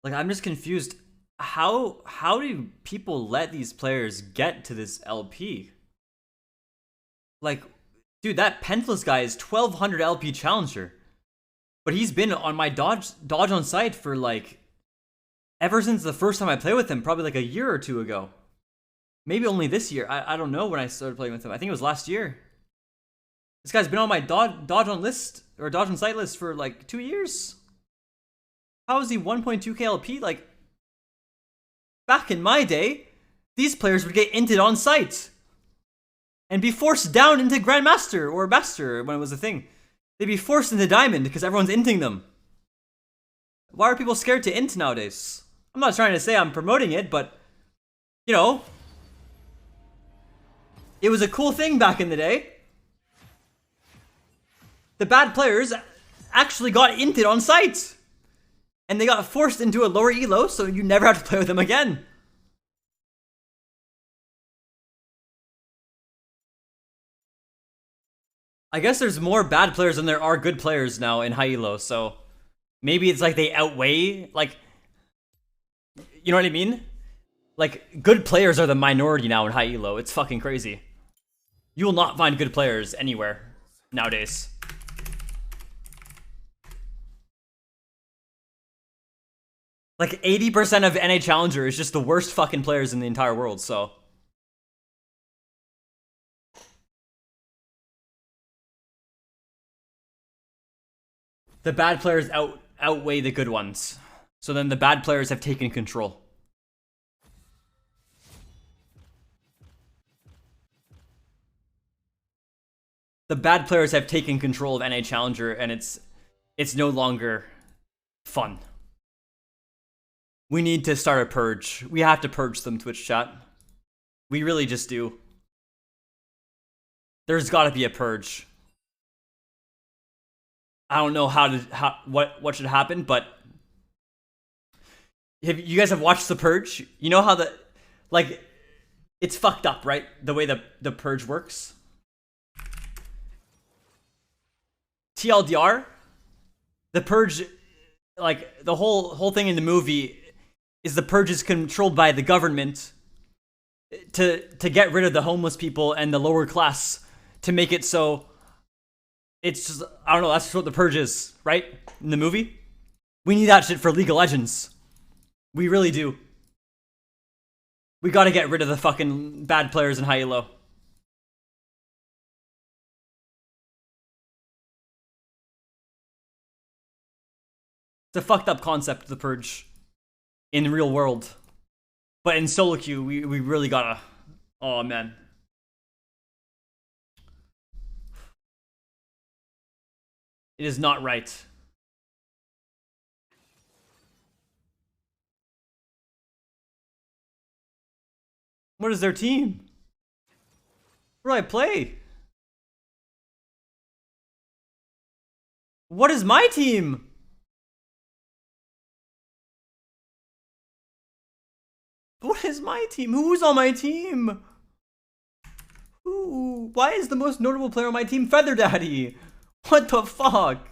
Like, I'm just confused. How do people let these players get to this LP? Like, dude, that Pentless guy is 1200 LP challenger, but he's been on my dodge on site for like ever since the first time I played with him, probably like a year or two ago. Maybe only this year. I don't know when I started playing with him. I think it was last year. This guy's been on my dodge on list or dodge on site list for like 2 years. How is he 1.2k LP? Like, back in my day, these players would get inted on site and be forced down into Grandmaster or Master when it was a thing. They'd be forced into Diamond because everyone's inting them. Why are people scared to int nowadays? I'm not trying to say I'm promoting it, but, you know, it was a cool thing back in the day. The bad players actually got inted on site. And they got forced into a lower elo, so you never have to play with them again. I guess there's more bad players than there are good players now in high elo, so maybe it's like they outweigh, like, you know what I mean? Like, good players are the minority now in high elo. It's fucking crazy. You will not find good players anywhere nowadays. Like, 80% of NA Challenger is just the worst fucking players in the entire world, so. The bad players outweigh the good ones. So then the bad players have taken control. The bad players have taken control of NA Challenger, and it's no longer fun. We need to start a purge. We have to purge them, Twitch chat. We really just do. There's got to be a purge. I don't know what should happen, but Have you guys have watched The Purge? You know how the, like, it's fucked up, right? The way the Purge works. TLDR, The Purge, like, the whole thing in the movie is the Purge is controlled by the government to get rid of the homeless people and the lower class, to make it so it's just, I don't know, that's what the Purge is, right? In the movie. We need that shit for League of Legends. We really do. We gotta get rid of the fucking bad players in high elo. It's a fucked up concept, the Purge, in the real world. But in solo queue, we really gotta... Oh, man. It is not right. What is their team? Where do I play? What is my team? What is my team? Who's on my team? Who? Why is the most notable player on my team Feather Daddy? What the fuck?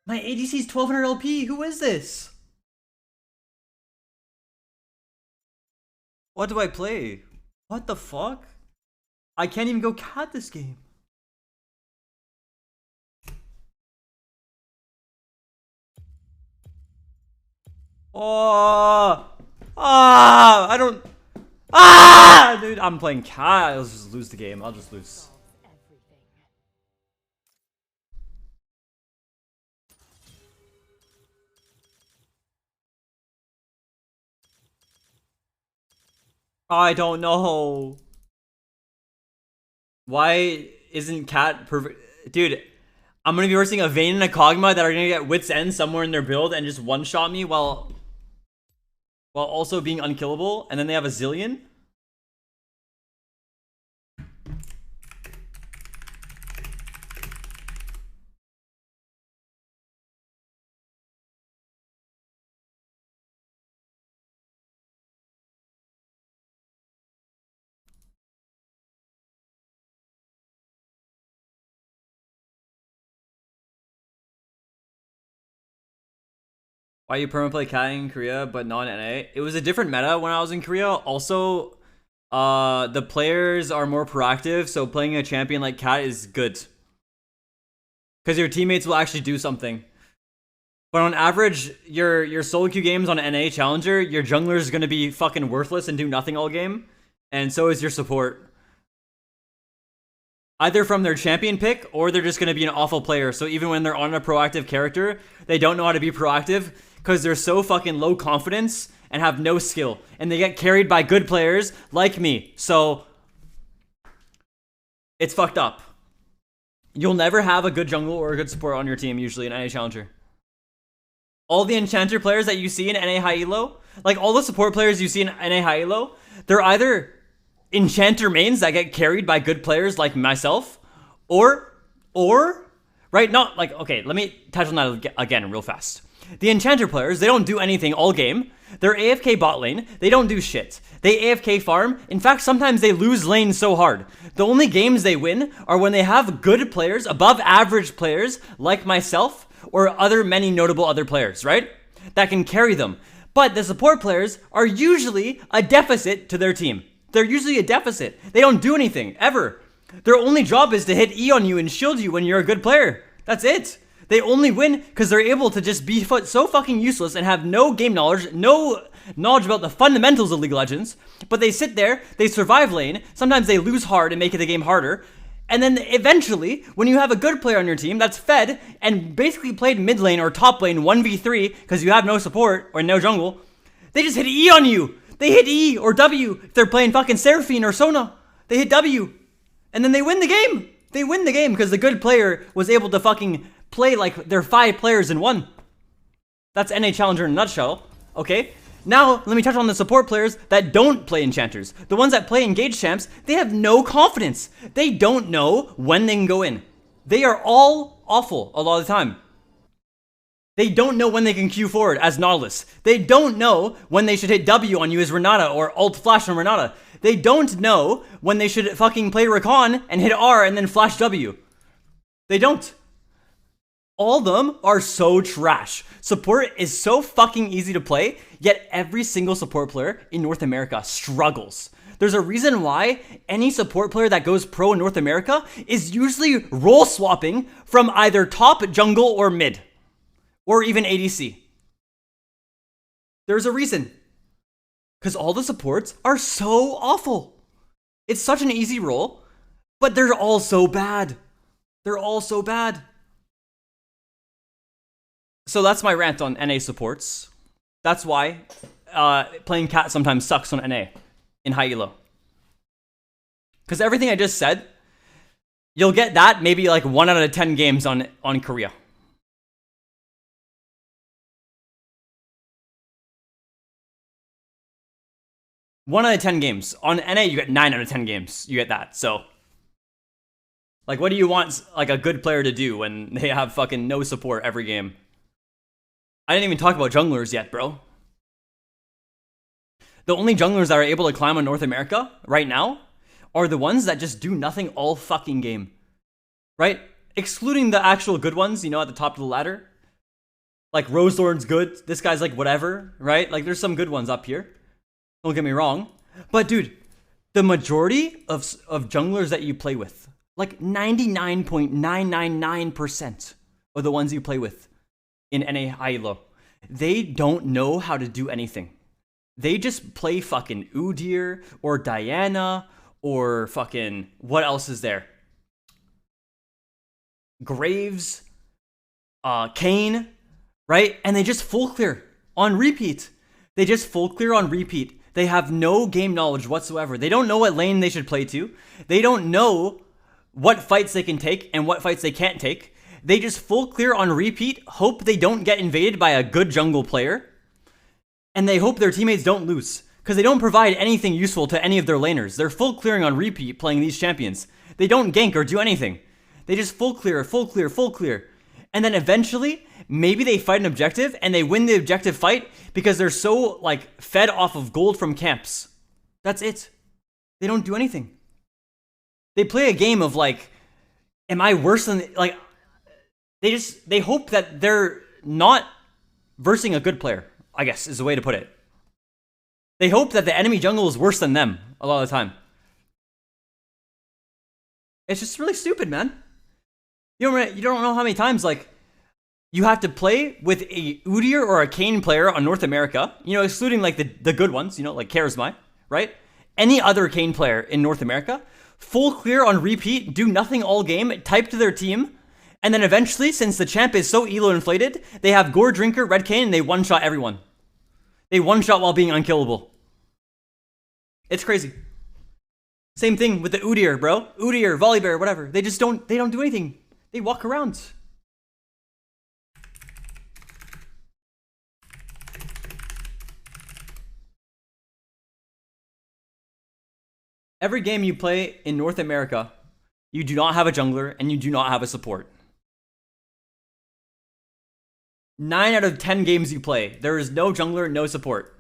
My ADC is 1200 LP. Who is this? What do I play? What the fuck? I can't even go cat this game. Oh, I don't. Dude, I'm playing cat. I'll just lose the game. I'll just lose. I don't know. Why isn't cat perfect? Dude, I'm gonna be versing a Vayne and a Kog'Maw that are gonna get Wit's End somewhere in their build and just one-shot me while also being unkillable, and then they have a Zillion? Why you permaplay cat in Korea but not in NA? It was a different meta when I was in Korea. Also, the players are more proactive, so playing a champion like cat is good. Because your teammates will actually do something. But on average, your solo queue games on NA Challenger, your jungler is going to be fucking worthless and do nothing all game. And so is your support. Either from their champion pick, or they're just going to be an awful player. So even when they're on a proactive character, they don't know how to be proactive because they're so fucking low confidence and have no skill. And they get carried by good players like me. So it's fucked up. You'll never have a good jungle or a good support on your team usually in NA Challenger. All the enchanter players that you see in NA High Elo, like all the support players you see in NA High Elo, they're either enchanter mains that get carried by good players like myself, or right, not like, okay, let me touch on that again real fast. The enchanter players, they don't do anything all game. They're AFK bot lane. They don't do shit. They AFK farm. In fact, sometimes they lose lane so hard. The only games they win are when they have good players, above average players like myself or many notable other players, right? That can carry them. But the support players are usually a deficit to their team. They're usually a deficit. They don't do anything, ever. Their only job is to hit E on you and shield you when you're a good player. That's it. They only win because they're able to just be so fucking useless and have no game knowledge, no knowledge about the fundamentals of League of Legends. But they sit there, they survive lane, sometimes they lose hard and make the game harder. And then eventually, when you have a good player on your team that's fed and basically played mid lane or top lane 1v3 because you have no support or no jungle, they just hit E on you. They hit E or W if they're playing fucking Seraphine or Sona. They hit W. And then they win the game. They win the game because the good player was able to fucking play like they're 5 players in one. That's NA Challenger in a nutshell. Okay? Now, let me touch on the support players that don't play enchanters. The ones that play engaged champs, they have no confidence. They don't know when they can go in. They are all awful a lot of the time. They don't know when they can Q forward as Nautilus. They don't know when they should hit W on you as Renata or Alt Flash on Renata. They don't know when they should fucking play Rakan and hit R and then flash W. They don't. All of them are so trash. Support is so fucking easy to play, yet every single support player in North America struggles. There's a reason why any support player that goes pro in North America is usually role swapping from either top, jungle, or mid. Or even ADC. There's a reason. Because all the supports are so awful. It's such an easy role, but they're all so bad. They're all so bad. So that's my rant on NA supports. That's why playing Cat sometimes sucks on NA in high elo. Because everything I just said, you'll get that maybe like 1 out of 10 games on Korea. One out of 10 games. On NA, you get 9 out of 10 games. You get that. So, like, what do you want like a good player to do when they have fucking no support every game? I didn't even talk about junglers yet, bro. The only junglers that are able to climb on North America right now are the ones that just do nothing all fucking game. Right? Excluding the actual good ones, you know, at the top of the ladder. Like, Rosethorn's good. This guy's like, whatever. Right? Like, there's some good ones up here. Don't get me wrong. But, dude, the majority of junglers that you play with, like 99.999% of the ones you play with in NA high elo, they don't know how to do anything. They just play fucking Udyr or Diana or fucking, what else is there? Graves, Kane, right? And they just full clear on repeat. They just full clear on repeat. They have no game knowledge whatsoever. They don't know what lane they should play to. They don't know what fights they can take and what fights they can't take. They just full clear on repeat, hope they don't get invaded by a good jungle player, and they hope their teammates don't lose, because they don't provide anything useful to any of their laners. They're full clearing on repeat playing these champions. They don't gank or do anything. They just full clear, full clear, full clear. And then eventually, maybe they fight an objective and they win the objective fight because they're so like fed off of gold from camps. That's it. They don't do anything. They play a game of like, am I worse than, like, they hope that they're not versing a good player, I guess is the way to put it. They hope that the enemy jungle is worse than them a lot of the time. It's just really stupid, man. You don't know how many times, like, you have to play with a Udyr or a Kane player on North America, you know, excluding like the good ones, you know, like Charisma, right? Any other Kane player in North America, full clear on repeat, do nothing all game, type to their team, and then eventually, since the champ is so elo inflated, they have Gore Drinker, Red Kane, and they one-shot everyone. They one-shot while being unkillable. It's crazy. Same thing with the Udyr, bro. Udyr, Volibear, whatever. They don't do anything. They walk around. Every game you play in North America, you do not have a jungler and you do not have a support. 9 out of 10 games you play, there is no jungler, no support.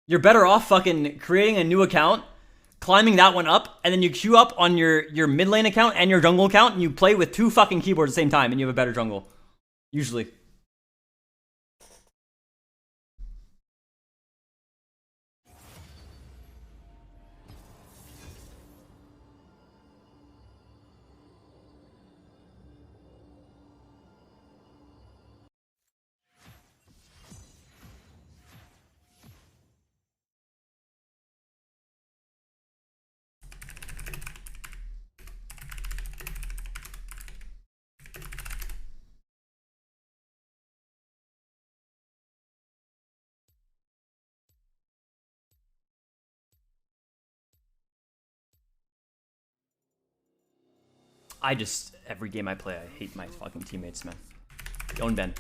You're better off fucking creating a new account, climbing that one up, and then you queue up on your mid lane account and your jungle account, and you play with 2 fucking keyboards at the same time, and you have a better jungle. Usually. Every game I play, I hate my fucking teammates, man. Don't Ben.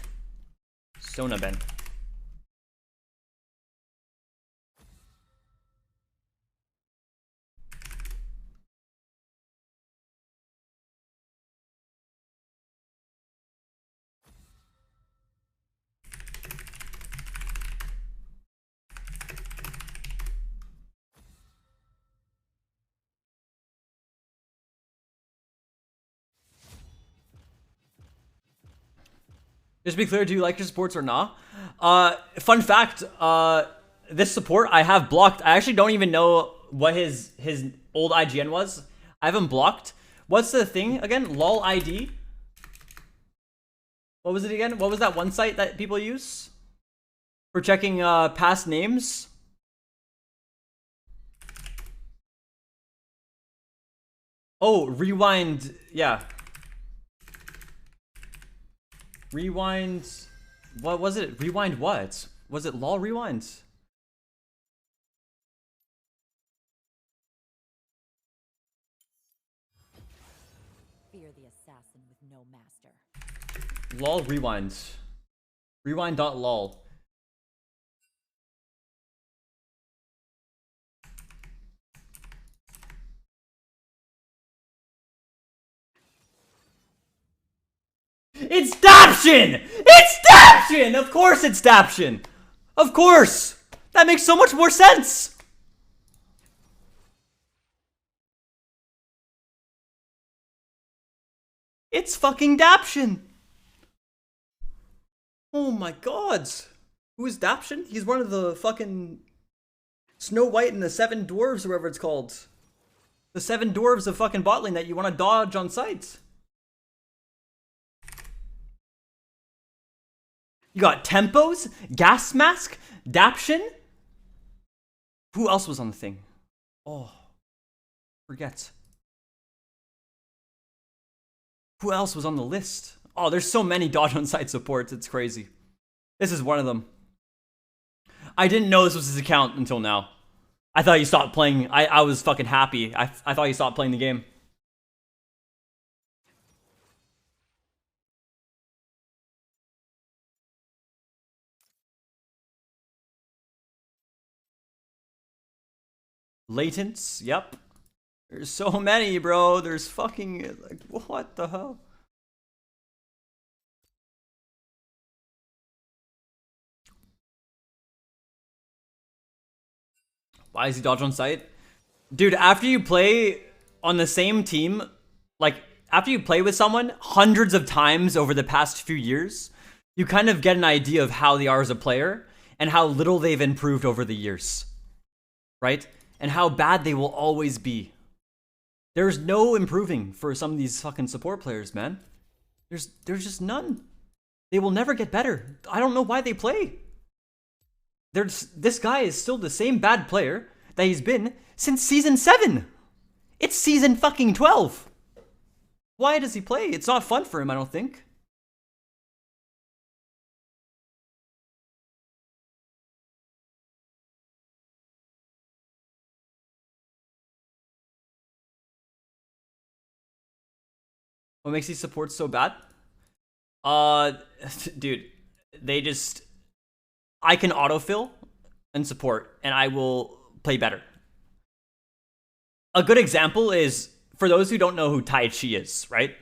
Sona Ben. Just to be clear, do you like your supports or not? Fun fact, this support I have blocked. I actually don't even know what his old IGN was. I have him blocked. What's the thing again? LOL ID? What was it again? What was that one site that people use for checking past names? Oh, rewind. Yeah. Rewind. What was it? Rewind what? Was it LOL Rewind? Fear the assassin with no master. LOL Rewind. Rewind.lol. It's Daption! It's Daption! Of course it's Daption! Of course! That makes so much more sense! It's fucking Daption! Oh my god! Who is Daption? He's one of the fucking Snow White and the Seven Dwarves, or whatever it's called. The Seven Dwarves of fucking bot lane that you want to dodge on sight. You got Tempos, Gas Mask, Daption. Who else was on the thing? Oh, forget. Who else was on the list? Oh, there's so many dodge on site supports. It's crazy. This is one of them. I didn't know this was his account until now. I thought you stopped playing. I was fucking happy. I thought you stopped playing the game. Latents, yep. There's so many, bro. There's fucking, like, what the hell? Why is he dodge on site? Dude, after you play on the same team, like, after you play with someone hundreds of times over the past few years, you kind of get an idea of how they are as a player and how little they've improved over the years. Right? And how bad they will always be. There's no improving for some of these fucking support players, man. There's just none. They will never get better. I don't know why they play. This guy is still the same bad player that he's been since season 7. It's season fucking 12. Why does he play? It's not fun for him, I don't think. What makes these supports so bad? Dude, I can autofill and support, and I will play better. A good example is, for those who don't know who Tai Chi is, right?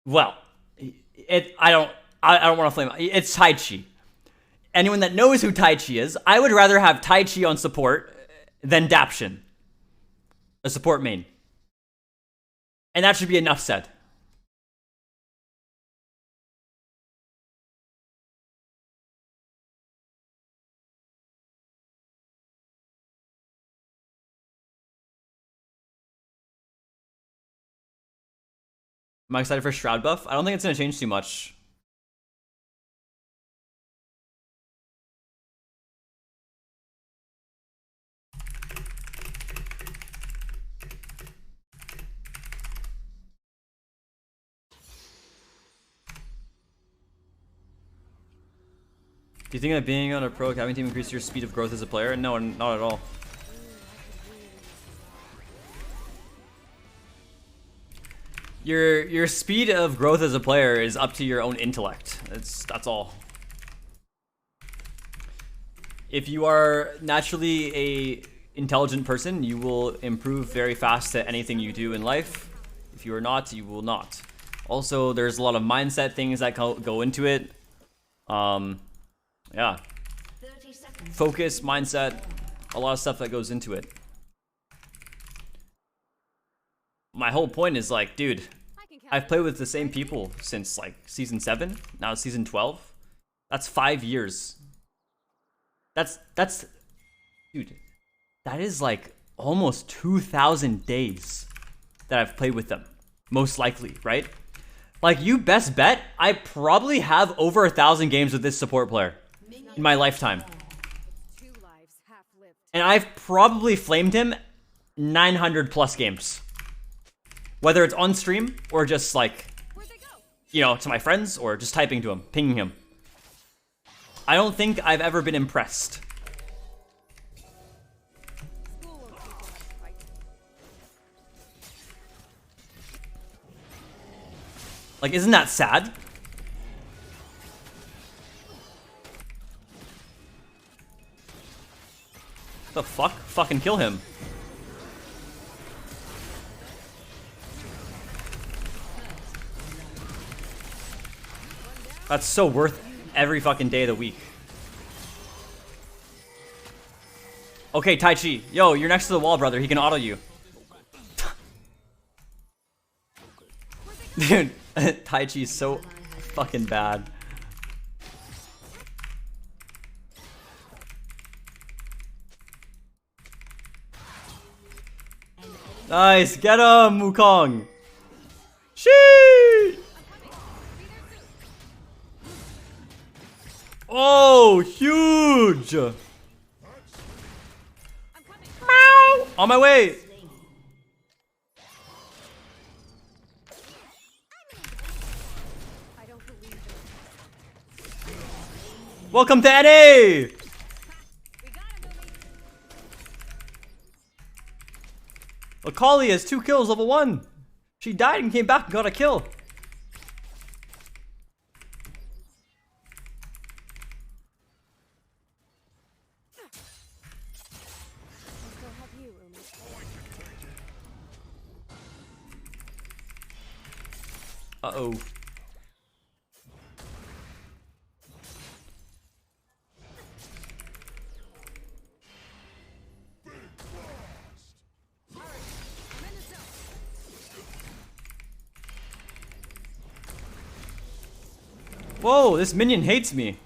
Well, I don't want to flame it. It's Tai Chi. Anyone that knows who Tai Chi is, I would rather have Tai Chi on support than Daption, a support main. And that should be enough said. Am I excited for Shroud buff? I don't think it's going to change too much. Do you think that being on a pro academy team increases your speed of growth as a player? No, not at all. Your speed of growth as a player is up to your own intellect. That's all. If you are naturally a intelligent person, you will improve very fast at anything you do in life. If you are not, you will not. Also, there's a lot of mindset things that go into it. Yeah. Focus, mindset, a lot of stuff that goes into it. My whole point is like, dude, I've played with the same people since like season 7, now season 12. That's 5 years. That's dude, that is like almost 2,000 days that I've played with them. Most likely, right? Like, you best bet I probably have over 1,000 games with this support player in my lifetime. And I've probably flamed him 900 plus games. Whether it's on stream or just like, you know, to my friends or just typing to him, pinging him. I don't think I've ever been impressed. Like, isn't that sad? The fuck? Fucking kill him. That's so worth every fucking day of the week. Okay, Tai Chi. Yo, you're next to the wall, brother. He can auto you. Dude, Tai Chi is so fucking bad. Nice, get him, Wukong. Sheesh. Oh, huge. Meow. On my way. Welcome to NA. Akali has 2 kills, level 1. She died and came back and got a kill. Uh-oh. Whoa, this minion hates me.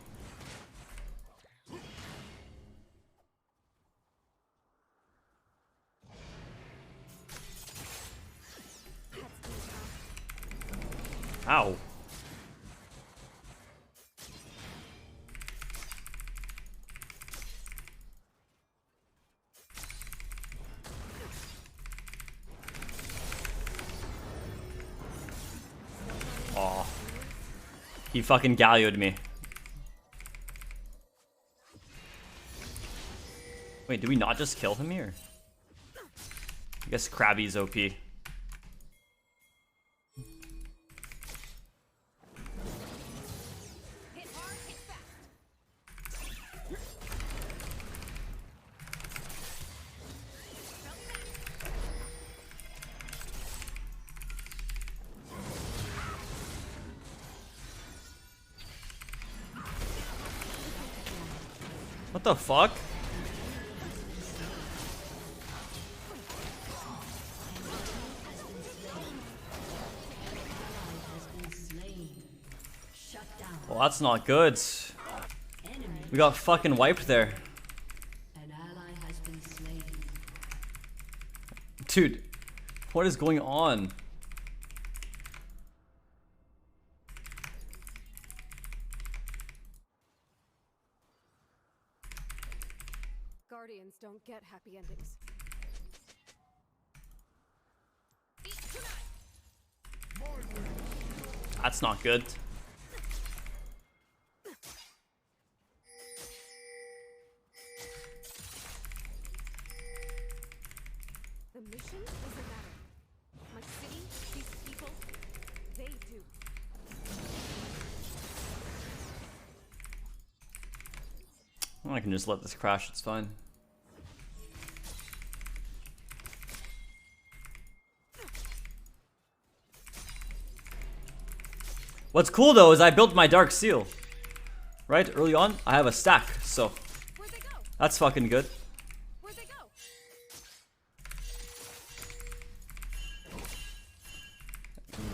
Ow. Aw. He fucking Galio'd me. Wait, did we not just kill him here? I guess Krabby's OP. What the fuck? Well, that's not good. We got fucking wiped there. Dude, what is going on? Guardians don't get happy endings. That's not good. The mission doesn't matter. My city, these people, they do. Well, I can just let this crash, it's fine. What's cool though is I built my Dark Seal. Right? Early on, I have a stack, so that's fucking good.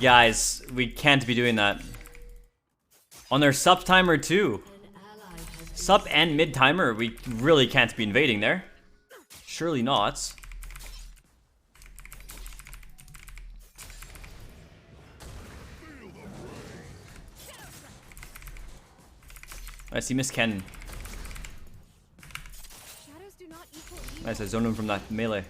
Guys, we can't be doing that. On their sup timer too. Sup and mid timer, we really can't be invading there. Surely not. I see Miss Ken. Nice, I zoned him from that melee.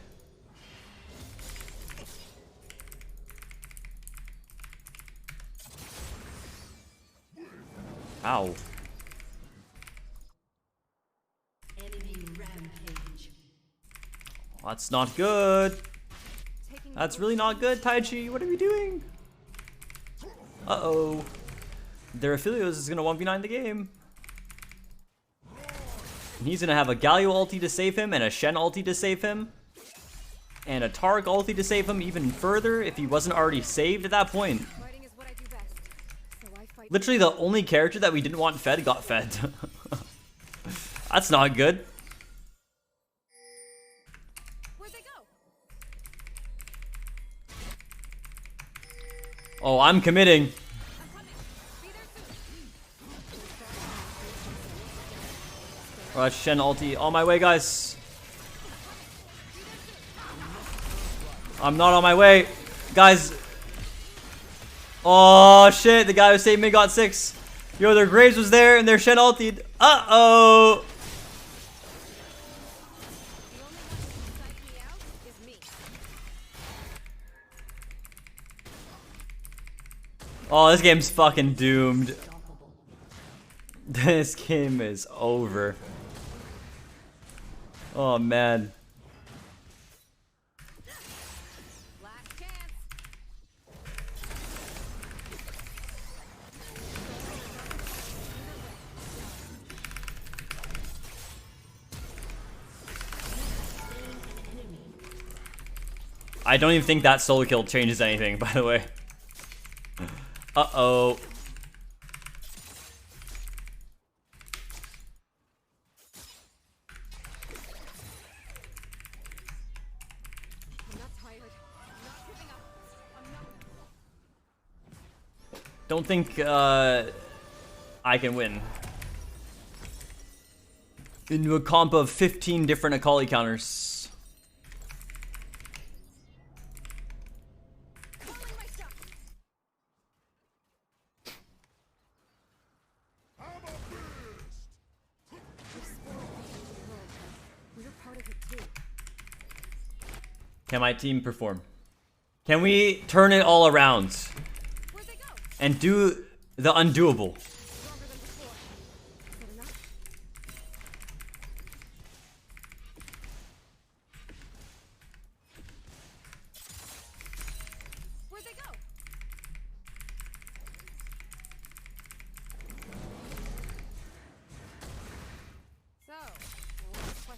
Ow. Enemy rampage. That's not good. That's really not good, Taichi. What are we doing? Uh-oh. Their Aphelios is gonna 1v9 the game. And he's gonna have a Galio ulti to save him, and a Shen ulti to save him, and a Targ ulti to save him even further if he wasn't already saved at that point. Literally the only character that we didn't want fed got fed. That's not good. Oh, I'm committing. Alright, Shen ulti on my way, guys. I'm not on my way, guys. Oh shit, the guy who saved me got 6. Yo, their Graves was there and their Shen ultied. Uh-oh. Oh, this game's fucking doomed. This game is over. Oh man. I don't even think that solo kill changes anything, by the way. Uh-oh. Don't think I can win. Into a comp of 15 different Akali counters. Can my team perform? Can we turn it all around and do the undoable?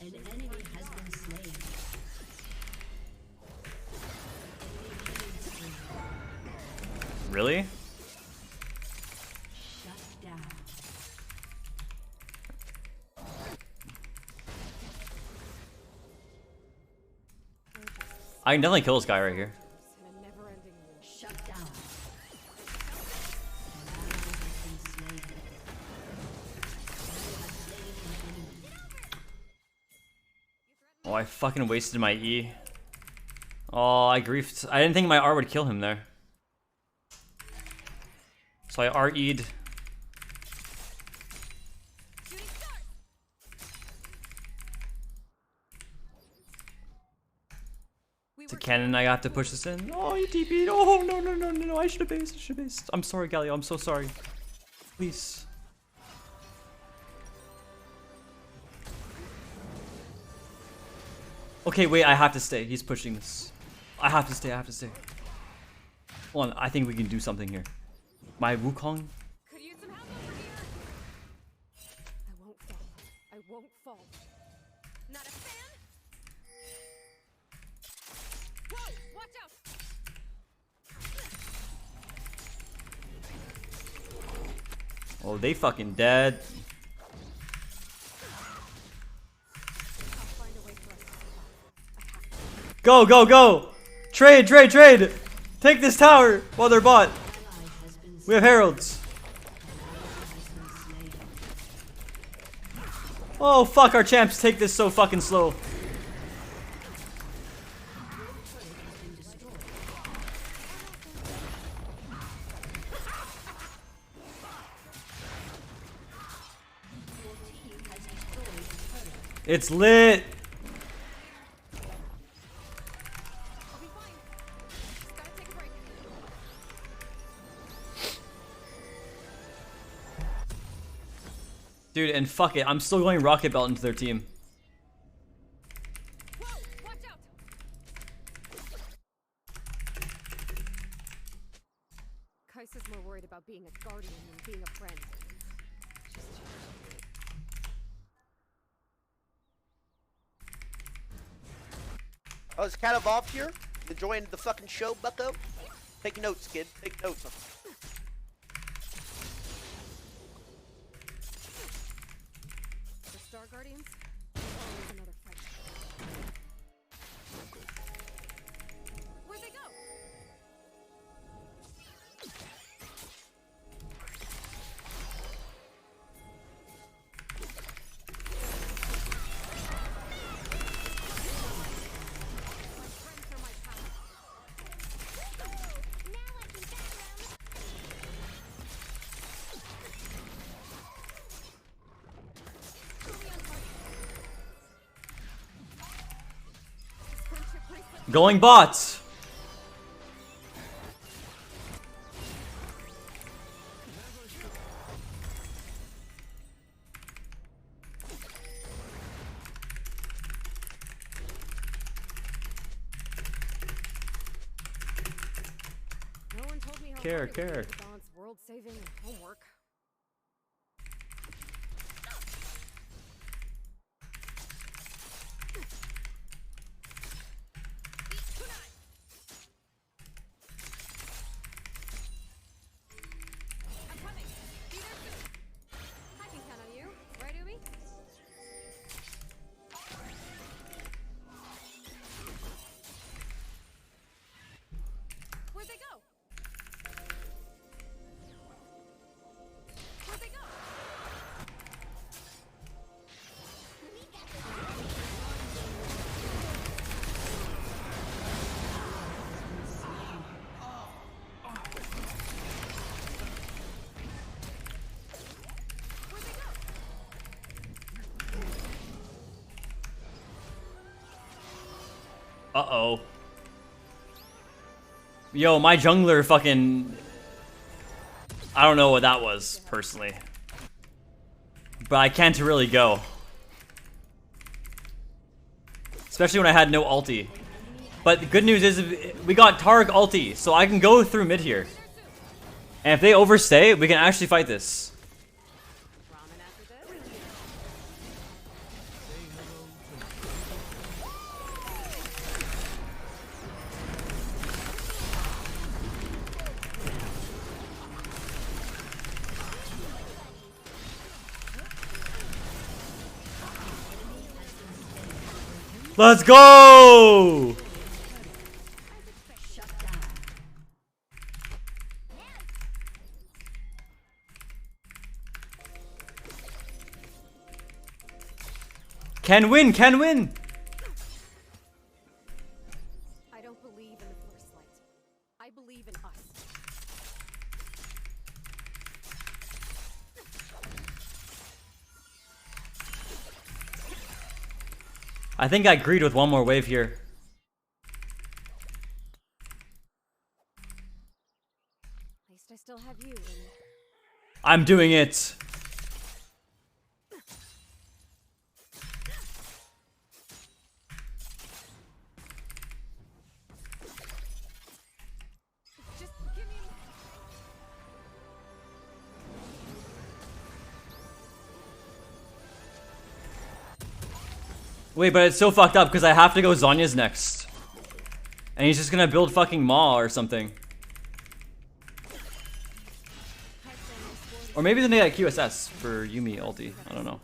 An enemy has been slain. Really? Shut down. I can definitely kill this guy right here. Shut down. Oh, I fucking wasted my E. Oh, I griefed. I didn't think my R would kill him there. So I R-E'd. To cannon, I have to push this in. Oh, you TP'd. Oh, no, no, no, no, no. I should have based. I should have based. I'm sorry, Galio. I'm so sorry. Please. Okay, wait. I have to stay. He's pushing this. I have to stay. I have to stay. Hold on. I think we can do something here. My Wukong. Could use some help over here. I won't fall. I won't fall. Not a fan. Whoa! Watch out! Oh, they fucking dead. Go, go, go! Trade, trade, trade! Take this tower while they're bot. We have heralds. Oh fuck, our champs take this so fucking slow. It's lit. Dude, and fuck it, I'm still going rocket belt into their team. Kaisa's more worried about being a guardian than being a friend. Oh, is KatEvolved here? Enjoying the fucking show, bucko? Take notes, kid. Take notes. The Star Guardians? Always another fight. Where'd they go? Going bots. No one told me how Care, hard it would care. be to balance world saving and homework. I'm coming. Be there soon. I can count on you, right, Umi? Where'd they go? Where'd they go? Uh-oh. Yo, my jungler fucking... I don't know what that was, personally. But I can't really go. Especially when I had no ulti. But the good news is we got Targ ulti, so I can go through mid here. And if they overstay, we can actually fight this. Let's go! Can win, can win! I don't believe in the first light. I believe in us. I think I agreed with one more wave here. At least I still have you, Umi. I'm doing it. Just give me. Wait, but it's so fucked up because I have to go Zonya's next. And he's just gonna build fucking Maw or something. Or maybe then they got QSS for Yumi ulti. I don't know.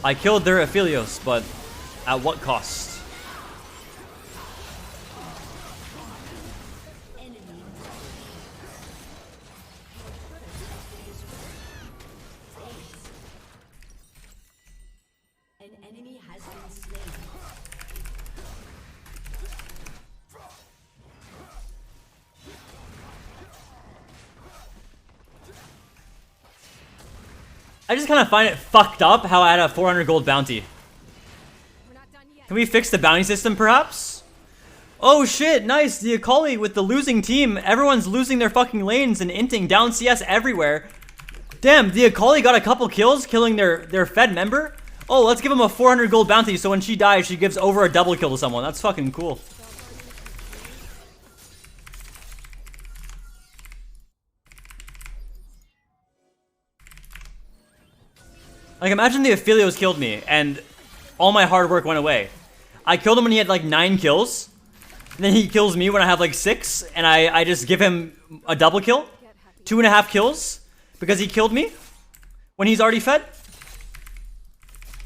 I killed their Aphelios, but at what cost? An enemy has been slain. I just kind of find it fucked up how I had a 400 gold bounty. Can we fix the bounty system, perhaps? Oh shit, nice, the Akali with the losing team. Everyone's losing their fucking lanes and inting down CS everywhere. Damn, the Akali got a couple kills, killing their Fed member. Oh, let's give him a 400 gold bounty, so when she dies, she gives over a double kill to someone. That's fucking cool. Like, imagine the Aphelios killed me, and all my hard work went away. I killed him when he had, like, 9 kills. And then he kills me when I have, like, 6. And I just give him a double kill. 2.5 kills. Because he killed me. When he's already fed.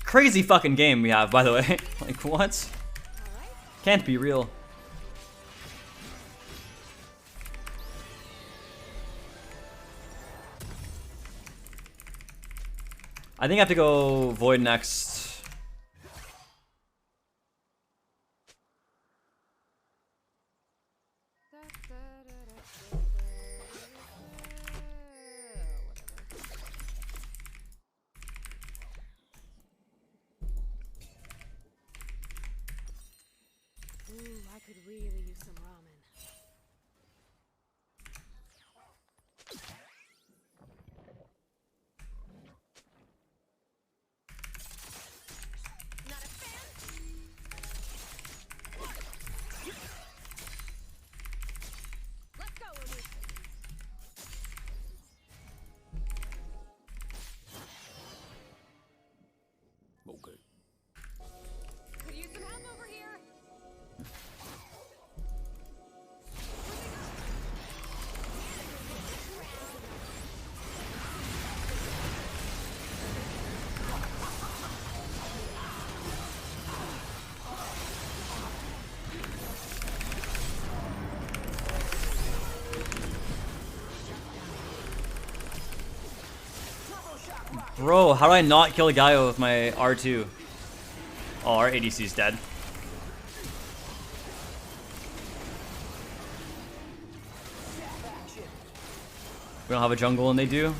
Crazy fucking game we have, by the way. Like, what? Can't be real. I think I have to go Void next. Ooh, I could really use some ramen. Okay. Could use some help over here. Bro, how do I not kill a guy with my R2? Oh, our ADC's dead. We don't have a jungle and they do.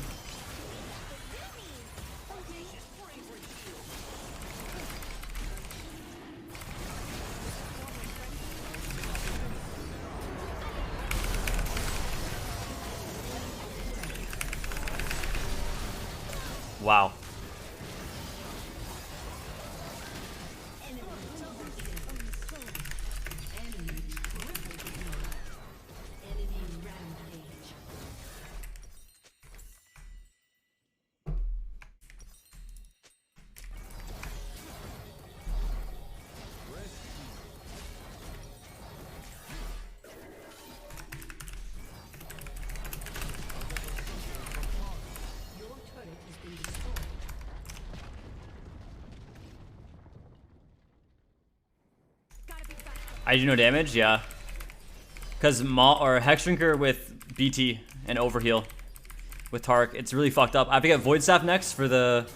Wow. I do no damage, yeah. Because Hexdrinker with BT and Overheal with Tark, it's really fucked up. I have to get Void Staff next for the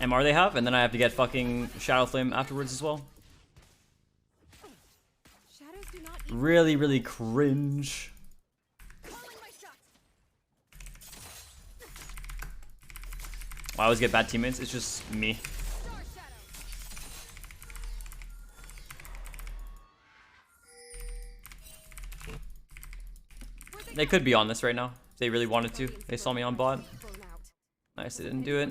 MR they have, and then I have to get fucking Shadow Flame afterwards as well. Really, really cringe. I always get bad teammates, it's just me. They could be on this right now if they really wanted to. They saw me on bot. Nice, they didn't do it.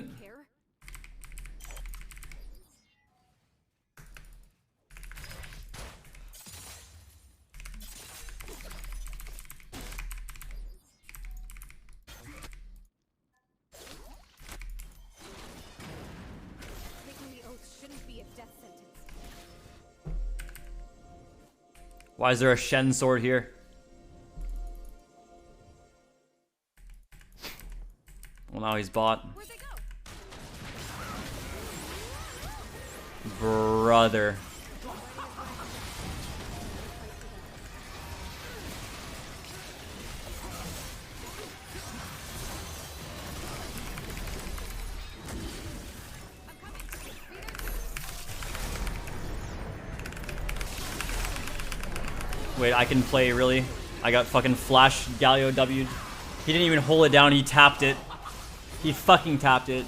Why is there a Shen sword here? Well, now he's bought. Brother. Wait, I can play, really? I got fucking flash Galio W'd. He didn't even hold it down, he tapped it. He fucking tapped it.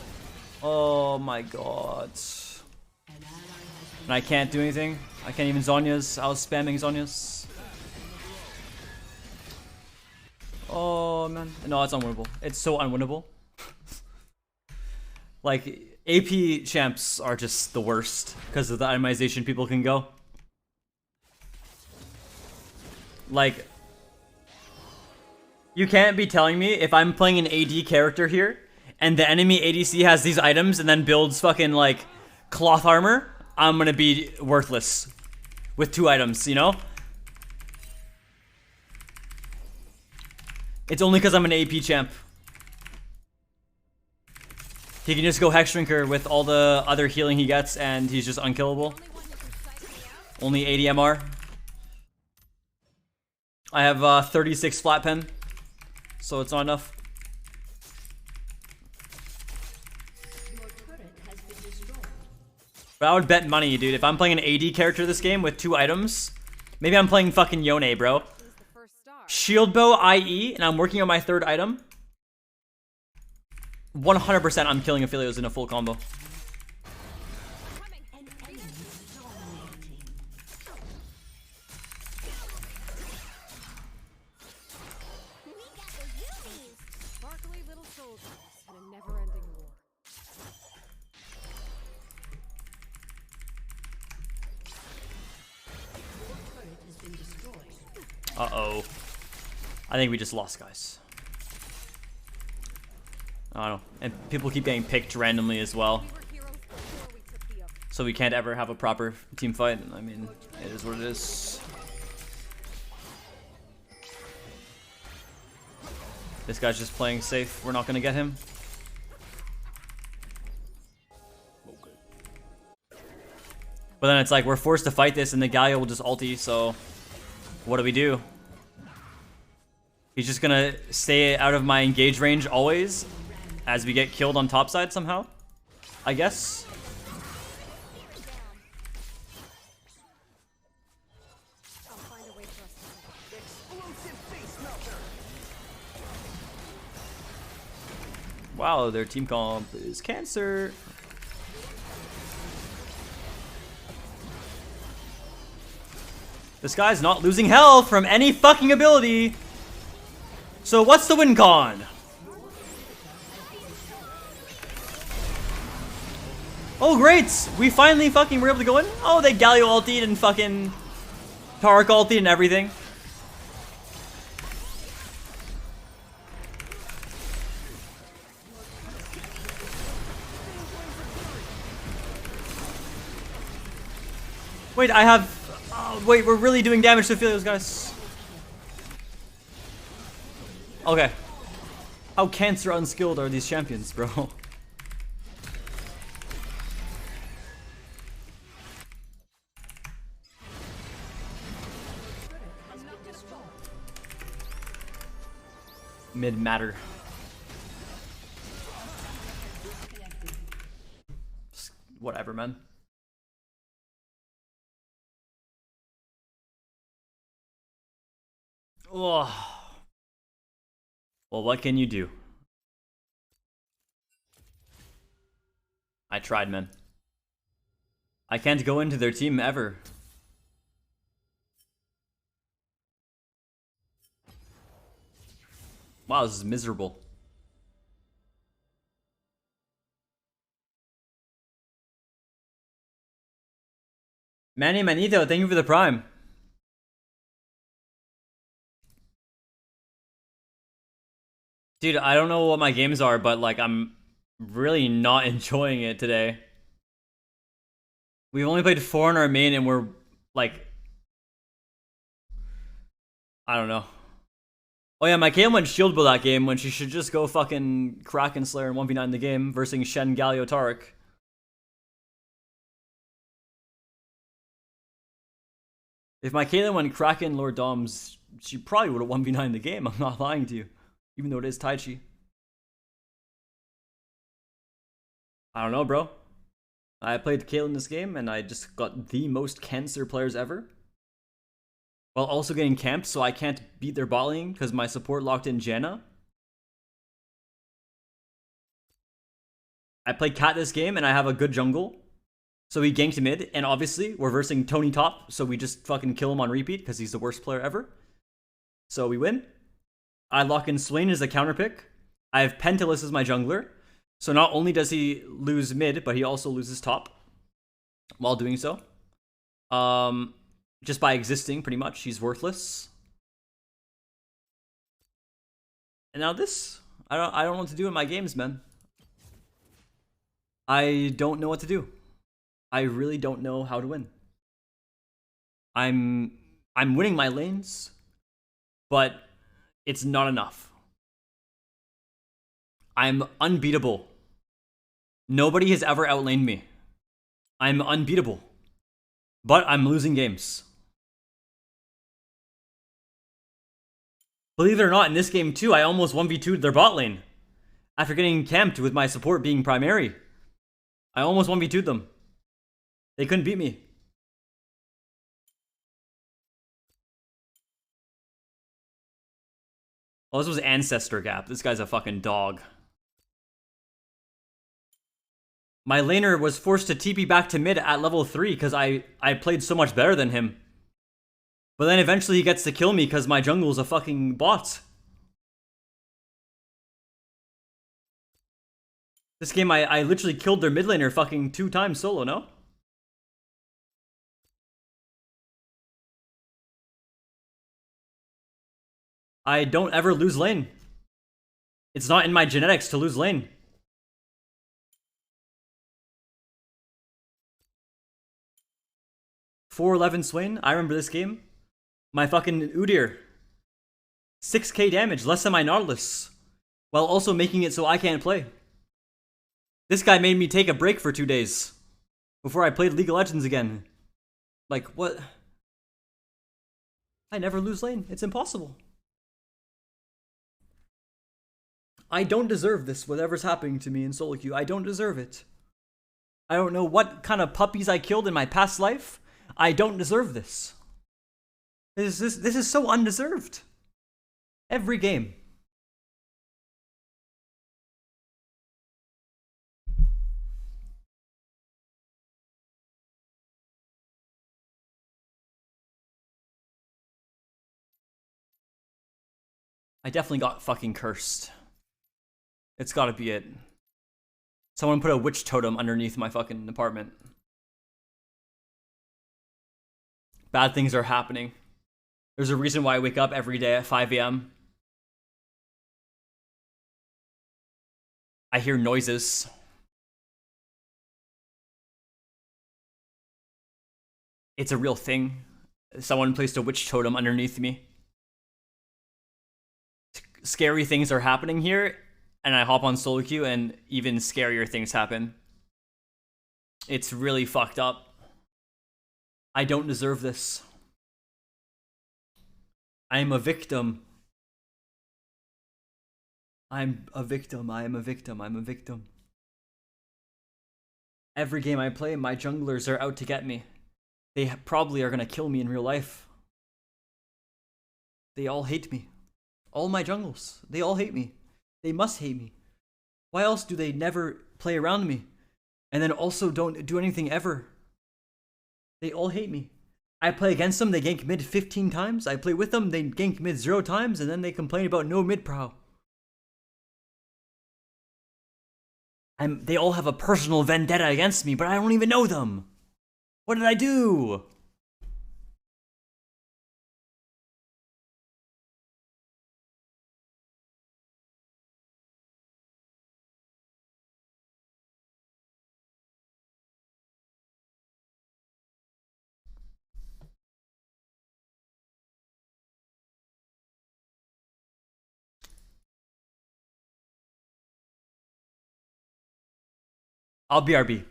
Oh my god. And I can't do anything. I can't even Zhonya's. I was spamming Zhonya's. Oh man. No, it's unwinnable. It's so unwinnable. Like, AP champs are just the worst because of the itemization people can go. Like, you can't be telling me if I'm playing an AD character here and the enemy ADC has these items and then builds fucking like cloth armor, I'm gonna be worthless with 2 items, you know? It's only because I'm an AP champ. He can just go Hex Shrinker with all the other healing he gets and he's just unkillable. Only 80 MR. I have 36 flat pen, so it's not enough. But I would bet money, dude. If I'm playing an AD character this game with 2 items, maybe I'm playing fucking Yone, bro. Shield bow, IE, and I'm working on my 3rd item. 100% I'm killing Aphelios in a full combo. Uh-oh. I think we just lost, guys. I don't know. And people keep getting picked randomly as well. So we can't ever have a proper team fight. I mean, it is what it is. This guy's just playing safe. We're not gonna get him. But then it's like, we're forced to fight this and the Galio will just ulti, so... What do we do? He's just gonna stay out of my engage range always as we get killed on top side somehow, I guess. Wow, their team comp is cancer. This guy's not losing health from any fucking ability. So what's the win con? Oh great! We finally fucking were able to go in? Oh, they Galio ultied and fucking Tark ultied and everything. Wait, I have... wait, we're really doing damage to Aphelios, guys. Okay. How cancer unskilled are these champions, bro? Mid matter. Whatever, man. Oh. Well, what can you do? I tried, man. I can't go into their team ever. Wow, this is miserable. Manny Manito, thank you for the prime. Dude, I don't know what my games are, but like I'm really not enjoying it today. We've only played 4 in our main and we're like... I don't know. Oh yeah, my Kayle went shield build that game when she should just go fucking Kraken Slayer and 1v9 the game versus Shen Galio Tarek. If my Caitlyn went Kraken Lord Doms, she probably would have 1v9 the game. I'm not lying to you. Even though it is Tai Chi. I don't know, bro. I played Caitlyn this game and I just got the most cancer players ever. While also getting camped, so I can't beat their bot lane because my support locked in Janna. I played Cat this game and I have a good jungle. So he ganked mid, and obviously we're versing Tony top, so we just fucking kill him on repeat because he's the worst player ever. So we win. I lock in Swain as a counter pick. I have Pentakill as my jungler. So not only does he lose mid, but he also loses top while doing so. Just by existing, pretty much. He's worthless. And now this. I don't know what to do in my games, man. I don't know what to do. I really don't know how to win. I'm winning my lanes, but it's not enough. I'm unbeatable. Nobody has ever outlaned me. I'm unbeatable. But I'm losing games. Believe it or not, in this game too, I almost 1v2'd their bot lane. After getting camped with my support being primary. I almost 1v2'd them. They couldn't beat me. Oh, this was Ancestor Gap. This guy's a fucking dog. My laner was forced to TP back to mid at level 3 because I played so much better than him. But then eventually he gets to kill me because my jungle's a fucking bot. This game, I literally killed their mid laner fucking 2 times solo, no? I don't ever lose lane. It's not in my genetics to lose lane. $411 Swain. I remember this game. My fucking Udyr. 6k damage, less than my Nautilus. While also making it so I can't play. This guy made me take a break for 2 days. Before I played League of Legends again. Like, what? I never lose lane. It's impossible. I don't deserve this, whatever's happening to me in solo queue. I don't deserve it. I don't know what kind of puppies I killed in my past life. I don't deserve this. This is so undeserved. Every game. I definitely got fucking cursed. It's gotta be it. Someone put a witch totem underneath my fucking apartment. Bad things are happening. There's a reason why I wake up every day at 5 a.m. I hear noises. It's a real thing. Someone placed a witch totem underneath me. Scary things are happening here, and I hop on solo queue and even scarier things happen. It's really fucked up. I don't deserve this. I am a victim. I'm a victim. I am a victim. I'm a victim. Every game I play, my junglers are out to get me. They probably are gonna kill me in real life. They all hate me. All my jungles. They all hate me. They must hate me. Why else do they never play around me? And then also don't do anything ever? They all hate me. I play against them, they gank mid 15 times. I play with them, they gank mid 0 times, and then they complain about no mid prow. They all have a personal vendetta against me, but I don't even know them. What did I do? I'll BRB.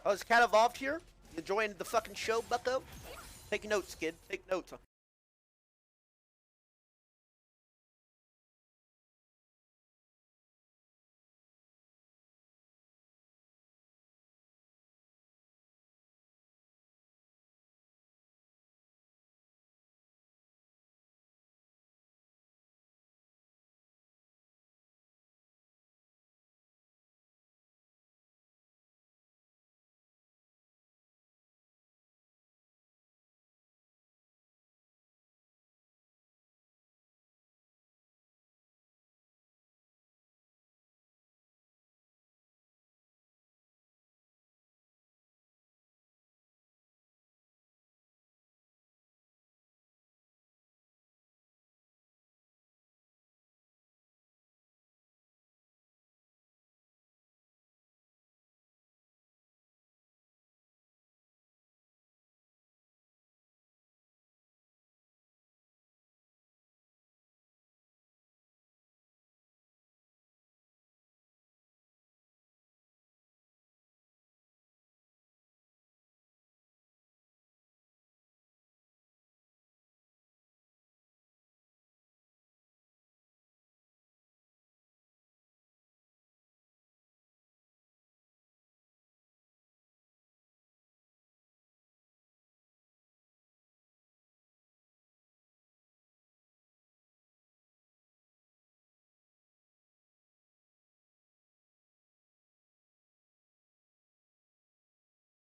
Oh, is KatEvolved here? You enjoying the fucking show, bucko? Take notes, kid. Take notes.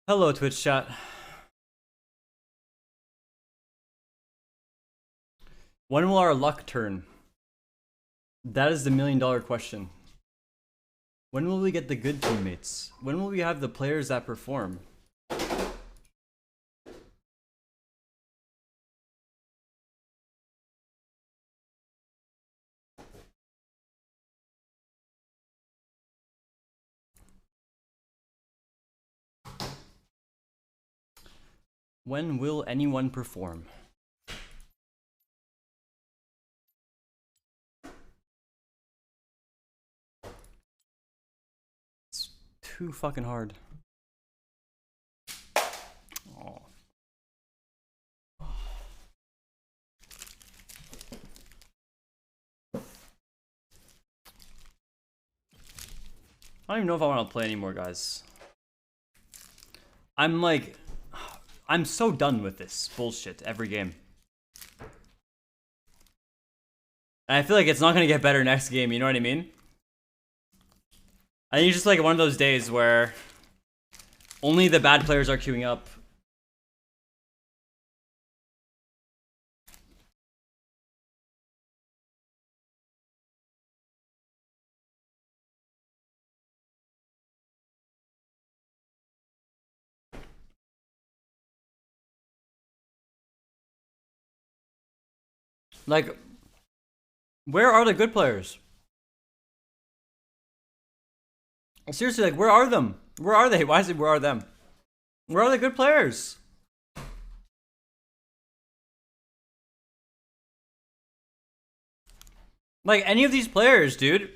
Hello, Twitch chat. When will our luck turn? That is the $1,000,000 question. When will we get the good teammates? When will we have the players that perform? When will anyone perform? It's too fucking hard. Oh. I don't even know if I want to play anymore, guys. I'm so done with this bullshit every game. And I feel like it's not going to get better next game, you know what I mean? I think it's just like one of those days where only the bad players are queuing up. Like, where are the good players? Seriously, like, where are them? Where are they? Why is it where are them? Where are the good players? Like, any of these players, dude.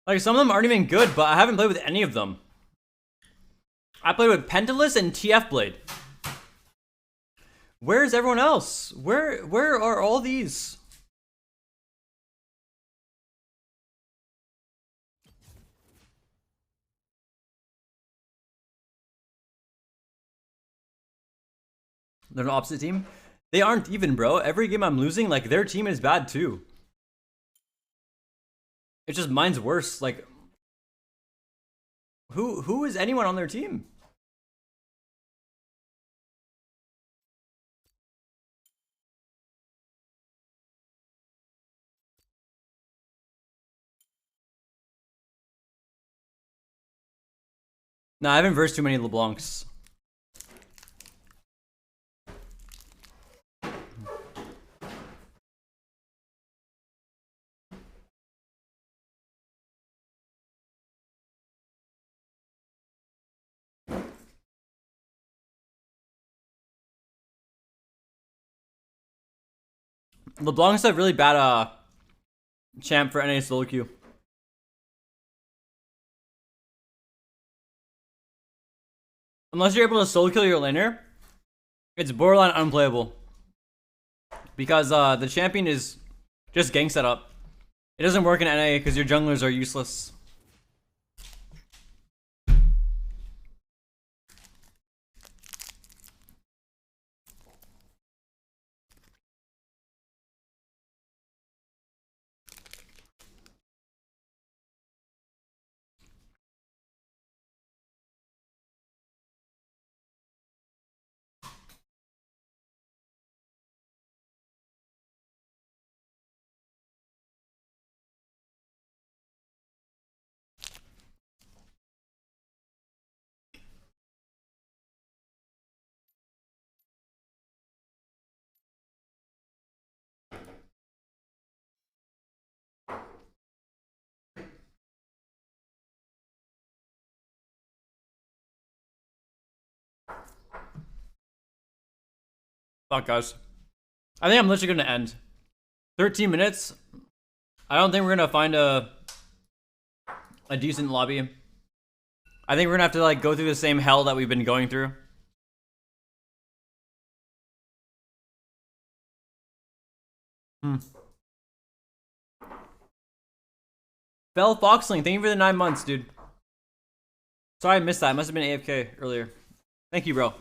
Like, some of them aren't even good, but I haven't played with any of them. I played with Pentakill and TF Blade. Where's everyone else? Where are all these? They're an opposite team? They aren't even, bro. Every game I'm losing, like, their team is bad too. It's just mine's worse. Like, who is anyone on their team? No, I haven't versed too many LeBlancs. LeBlanc's a really bad champ for NA solo queue. unless you're able to solo kill your laner, it's borderline unplayable. Because the champion is just gang setup. It doesn't work in NA because your junglers are useless. Fuck, guys. I think I'm literally gonna end. 13 minutes. I don't think we're gonna find a decent lobby. I think we're gonna have to like go through the same hell that we've been going through. Bell Foxling, thank you for the 9 months, dude. Sorry I missed that. I must have been AFK earlier. Thank you, bro.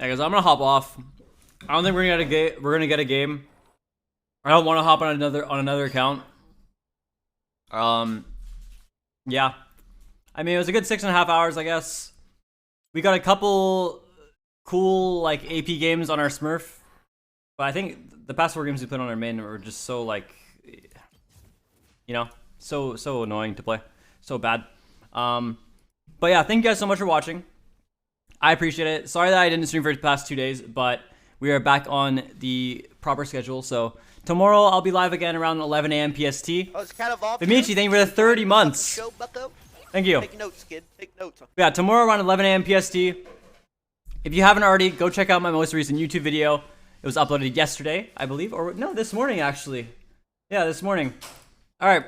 Yeah, guys, I'm gonna hop off. I don't think we're gonna get a game. I don't want to hop on another account. Yeah. I mean, it was a good 6.5 hours, I guess. We got a couple cool like AP games on our Smurf, but I think the past 4 games we played on our main were just so like, you know, so annoying to play, so bad. But yeah, thank you guys so much for watching. I appreciate it. Sorry that I didn't stream for the past 2 days, but we are back on the proper schedule. So tomorrow I'll be live again around 11 a.m. PST. Bimichi, thank you for the 30 months. Thank you. Take notes, kid. Take notes. Yeah, tomorrow around 11 a.m. PST. If you haven't already, go check out my most recent YouTube video. It was uploaded yesterday, I believe. Or no, this morning, actually. Yeah, this morning. All right.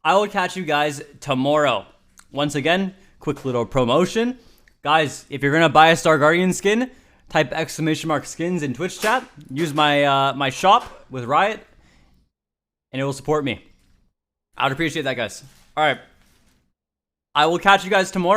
I will catch you guys tomorrow. Once again, quick little promotion. Guys, if you're going to buy a Star Guardian skin, type !skins in Twitch chat. Use my my shop with Riot, and it will support me. I would appreciate that, guys. All right. I will catch you guys tomorrow.